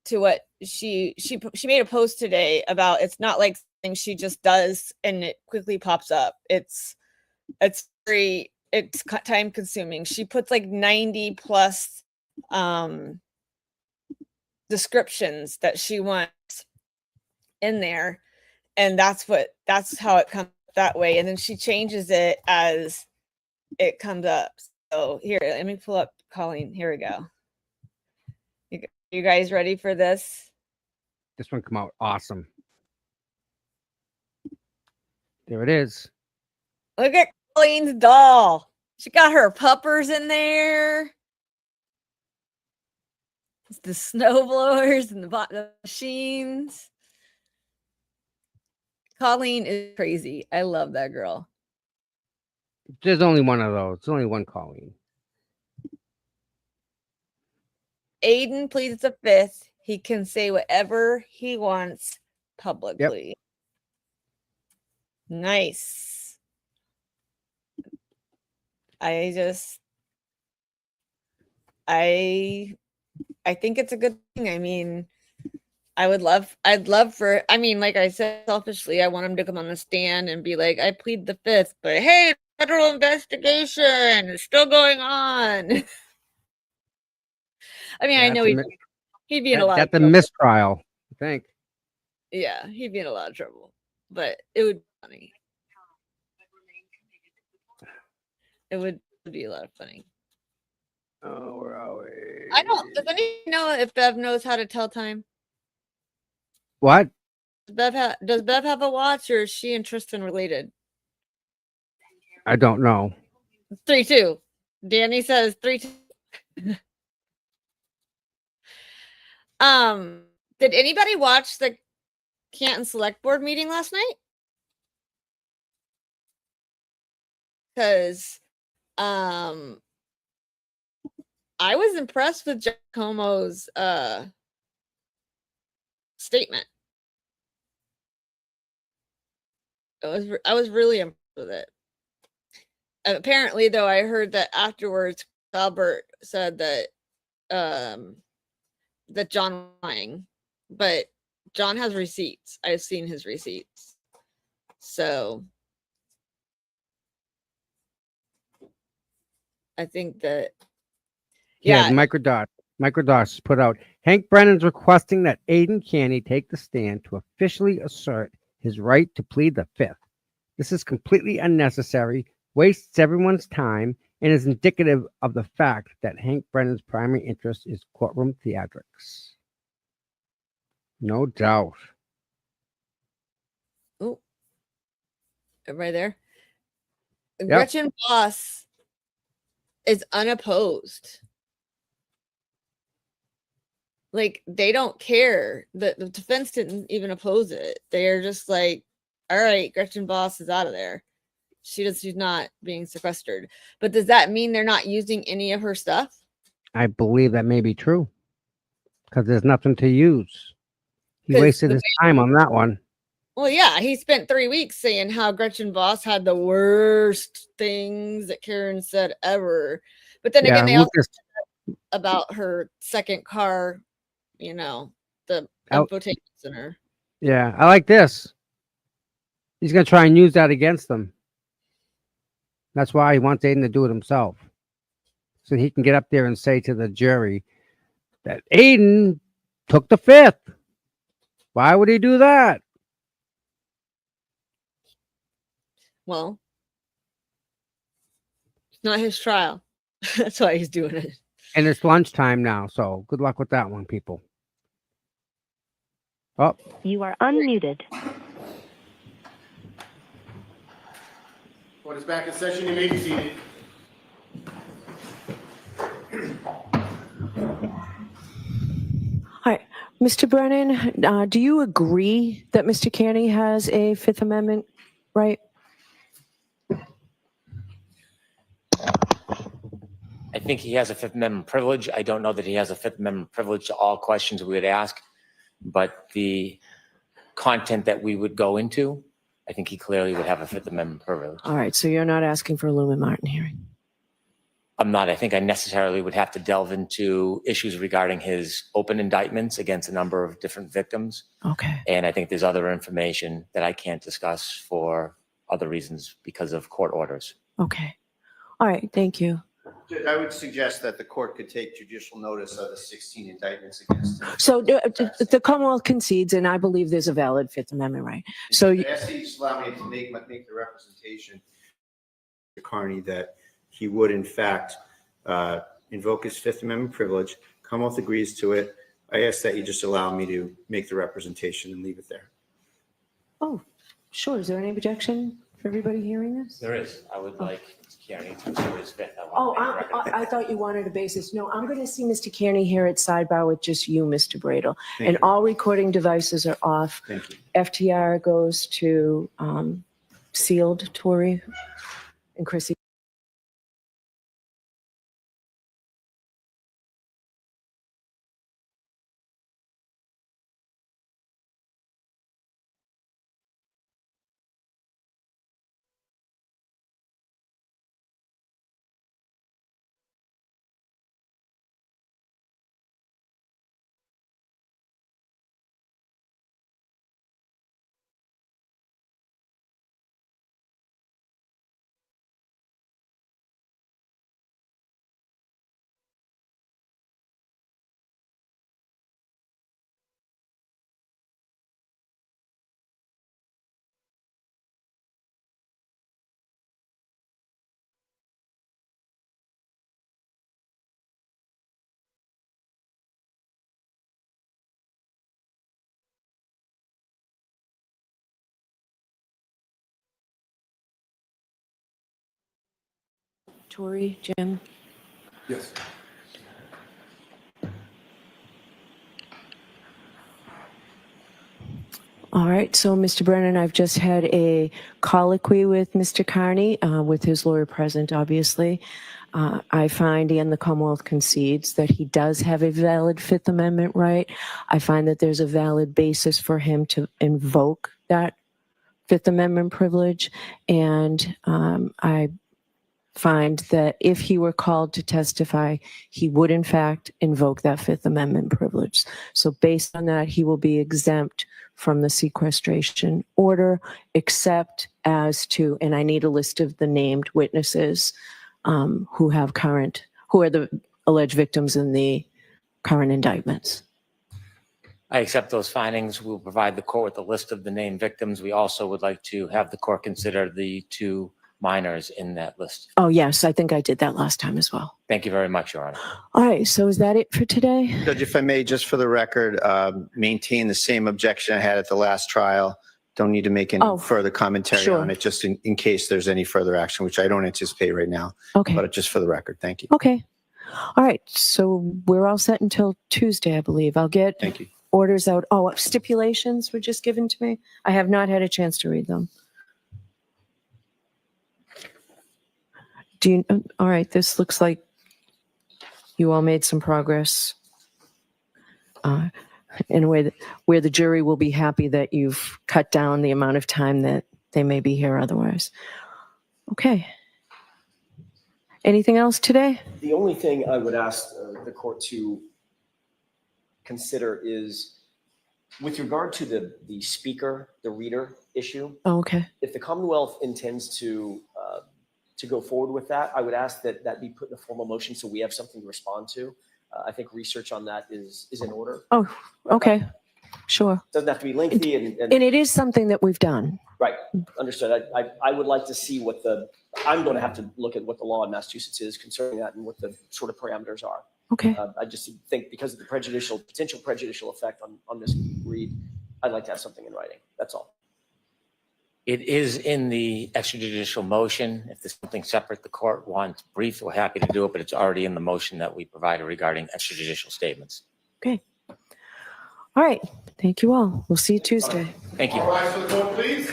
to what she made a post today about it's not like something she just does and it quickly pops up. It's time consuming. She puts like 90 plus descriptions that she wants in there, and that's how it comes that way, and then she changes it as it comes up. So here, let me pull up Colleen. Here we go. You guys ready for this? This one come out awesome. There it is. Look at Colleen's doll. She got her puppers in there. It's the snow blowers and the machines. Colleen is crazy. I love that girl. There's only one of those. There's only one Colleen. Aiden pleads the fifth. He can say whatever he wants publicly. Yep. Nice. I think it's a good thing. I mean, I'd love for, I mean, like I said, selfishly, I want him to come on the stand and be like, I plead the fifth, but hey, federal investigation is still going on. I mean, I know he'd be in a lot of trouble. That's a mistrial, I think. Yeah, he'd be in a lot of trouble, but it would be funny. It would be a lot of funny. Oh, where are we? I don't. Does anyone know if Bev knows how to tell time? What? Does Bev have a watch, or is she and Tristan related? I don't know. 3-2. Danny says 3-2. Did anybody watch the Canton Select Board meeting last night? Because I was impressed with Giacomo's statement. I was really impressed with it. Apparently, though, I heard that afterwards, Albert said that that John was lying, but John has receipts. I've seen his receipts. So I think that Microdots put out Hank Brennan's requesting that Aiden Canny take the stand to officially assert his right to plead the fifth. This is completely unnecessary, wastes everyone's time, and is indicative of the fact that Hank Brennan's primary interest is courtroom theatrics. No doubt. Oh, everybody there? Yep. Gretchen Voss is unopposed. Like, they don't care. The defense didn't even oppose it. They're just like, all right, Gretchen Voss is out of there. She's not being sequestered. But does that mean they're not using any of her stuff? I believe that may be true, because there's nothing to use. He wasted his time on that one. Well, yeah, he spent 3 weeks saying how Gretchen Voss had the worst things that Karen said ever. But then again, they also said about her second car, you know, the infotainment center. Yeah, I like this. He's going to try and use that against them. That's why he wants Aiden to do it himself. So he can get up there and say to the jury that Aiden took the fifth. Why would he do that? Well, it's not his trial. That's why he's doing it. And it's lunchtime now, so good luck with that one, people. Oh. You are unmuted. Court is back in session. You may be seated. Hi, Mr. Brennan, do you agree that Mr. Canny has a Fifth Amendment right? I think he has a Fifth Amendment privilege. I don't know that he has a Fifth Amendment privilege to all questions we would ask, but the content that we would go into, I think he clearly would have a Fifth Amendment privilege. All right, so you're not asking for a Lumen Martin hearing? I'm not, I think I necessarily would have to delve into issues regarding his open indictments against a number of different victims. Okay. And I think there's other information that I can't discuss for other reasons because of court orders. Okay. All right. Thank you. Judge, I would suggest that the court could take judicial notice of the 16 indictments against him. So the Commonwealth concedes, and I believe there's a valid Fifth Amendment right. So I ask that you just allow me to make the representation to Carney that he would in fact invoke his Fifth Amendment privilege. Commonwealth agrees to it. I ask that you just allow me to make the representation and leave it there. oh, sure. Is there any objection for everybody hearing this? There is. I would like Kearney to assert his fifth. Oh, I thought you wanted a basis. No, I'm going to see Mr. Kearney here at sidebar with just you, Mr. Bradel. Thank And you. all recording devices are off. Thank you. FTR goes to sealed, Tori and Chrissy. Tori, Jim. Yes. All right. So, Mr. Brennan, I've just had a colloquy with Mr. Carney, with his lawyer present, obviously. I find, and the Commonwealth concedes, that he does have a valid Fifth Amendment right. I find that there's a valid basis for him to invoke that Fifth Amendment privilege. And I find that if he were called to testify, he would in fact invoke that Fifth Amendment privilege. So based on that, he will be exempt from the sequestration order, except as to, and I need a list of the named witnesses who are the alleged victims in the current indictments. I accept those findings. We'll provide the court with a list of the named victims. We also would like to have the court consider the two minors in that list. Oh, yes, I think I did that last time as well. Thank you very much, Your Honor. All right, so is that it for today? Judge, if I may, just for the record, maintain the same objection I had at the last trial. Don't need to make any further commentary sure. on it, just in case there's any further action, which I don't anticipate right now. Okay. But just for the record, thank you. Okay. All right, so we're all set until Tuesday, I believe. I'll get Thank you. orders out. Oh, stipulations were just given to me. I have not had a chance to read them. All right, this looks like you all made some progress in a way that, where the jury will be happy that you've cut down the amount of time that they may be here otherwise. Okay. Anything else today? The only thing I would ask the court to consider is with regard to the speaker, the reader issue. Oh, okay. If the Commonwealth intends to go forward with that, I would ask that that be put in a formal motion so we have something to respond to. I think research on that is in order. Oh, okay. Sure. Doesn't have to be lengthy. And it is something that we've done. Right. Understood. I would like to see what I'm going to have to look at what the law in Massachusetts is concerning that and what the sort of parameters are. Okay. I just think because of the potential prejudicial effect on this read, I'd like to have something in writing. That's all. It is in the extrajudicial motion. If there's something separate the court wants brief, we're happy to do it, but it's already in the motion that we provided regarding extrajudicial statements. Okay. All right. Thank you all. We'll see you Tuesday. Thank you. All rise for the vote, please.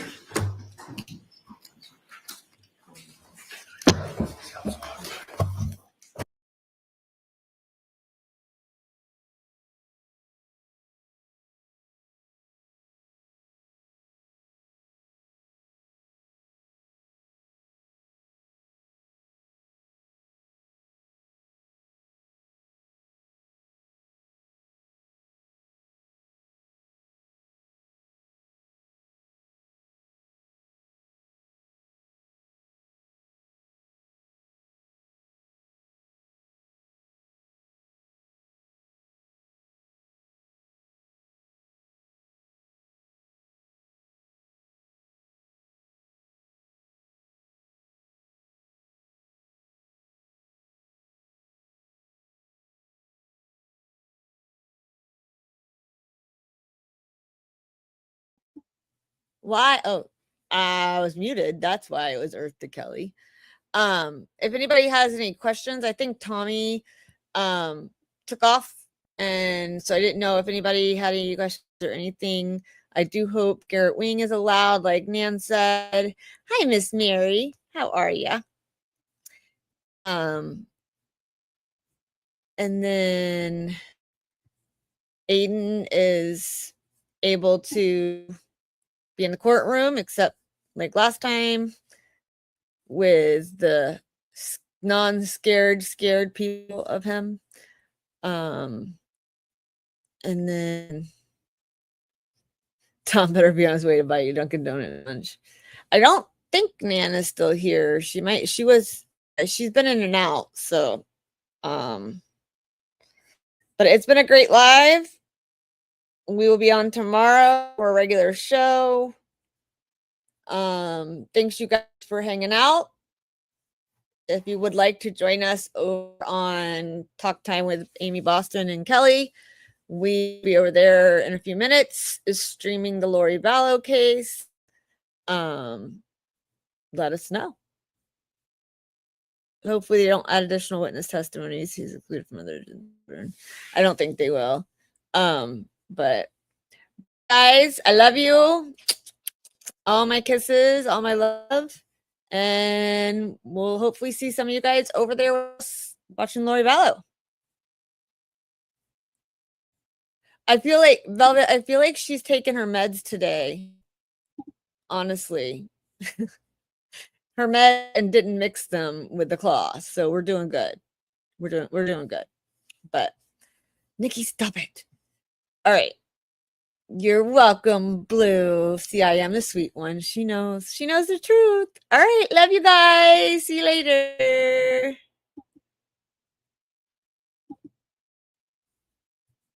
Why? Oh, I was muted. That's why it was Earth to Kelly. If anybody has any questions, I think Tommy took off, and so I didn't know if anybody had any questions or anything. I do hope Garrett Wing is allowed, like Nan said. Hi, Miss Mary. How are you? And then Aiden is able to be in the courtroom, except like last time with the scared people of him. And then Tom better be on his way to buy you Dunkin' Donut lunch. I don't think Nan is still here. She's been in and out, so but it's been a great live. We will be on tomorrow for a regular show. Thanks you guys for hanging out. If you would like to join us over on Talk Time with Amy Boston and Kelly, we'll be over there in a few minutes, is streaming the Lori Vallow case. Let us know. Hopefully they don't add additional witness testimonies. He's excluded from other. I don't think they will. But guys, I love you. All my kisses, all my love. And we'll hopefully see some of you guys over there with us watching Lori Vallow. I feel like Velvet, I feel like she's taking her meds today. Honestly. Her med and didn't mix them with the cloth. So we're doing good. We're doing good. But Nikki, stop it. All right. You're welcome, Blue. See, I am the sweet one. She knows the truth. All right. Love you guys. See you later.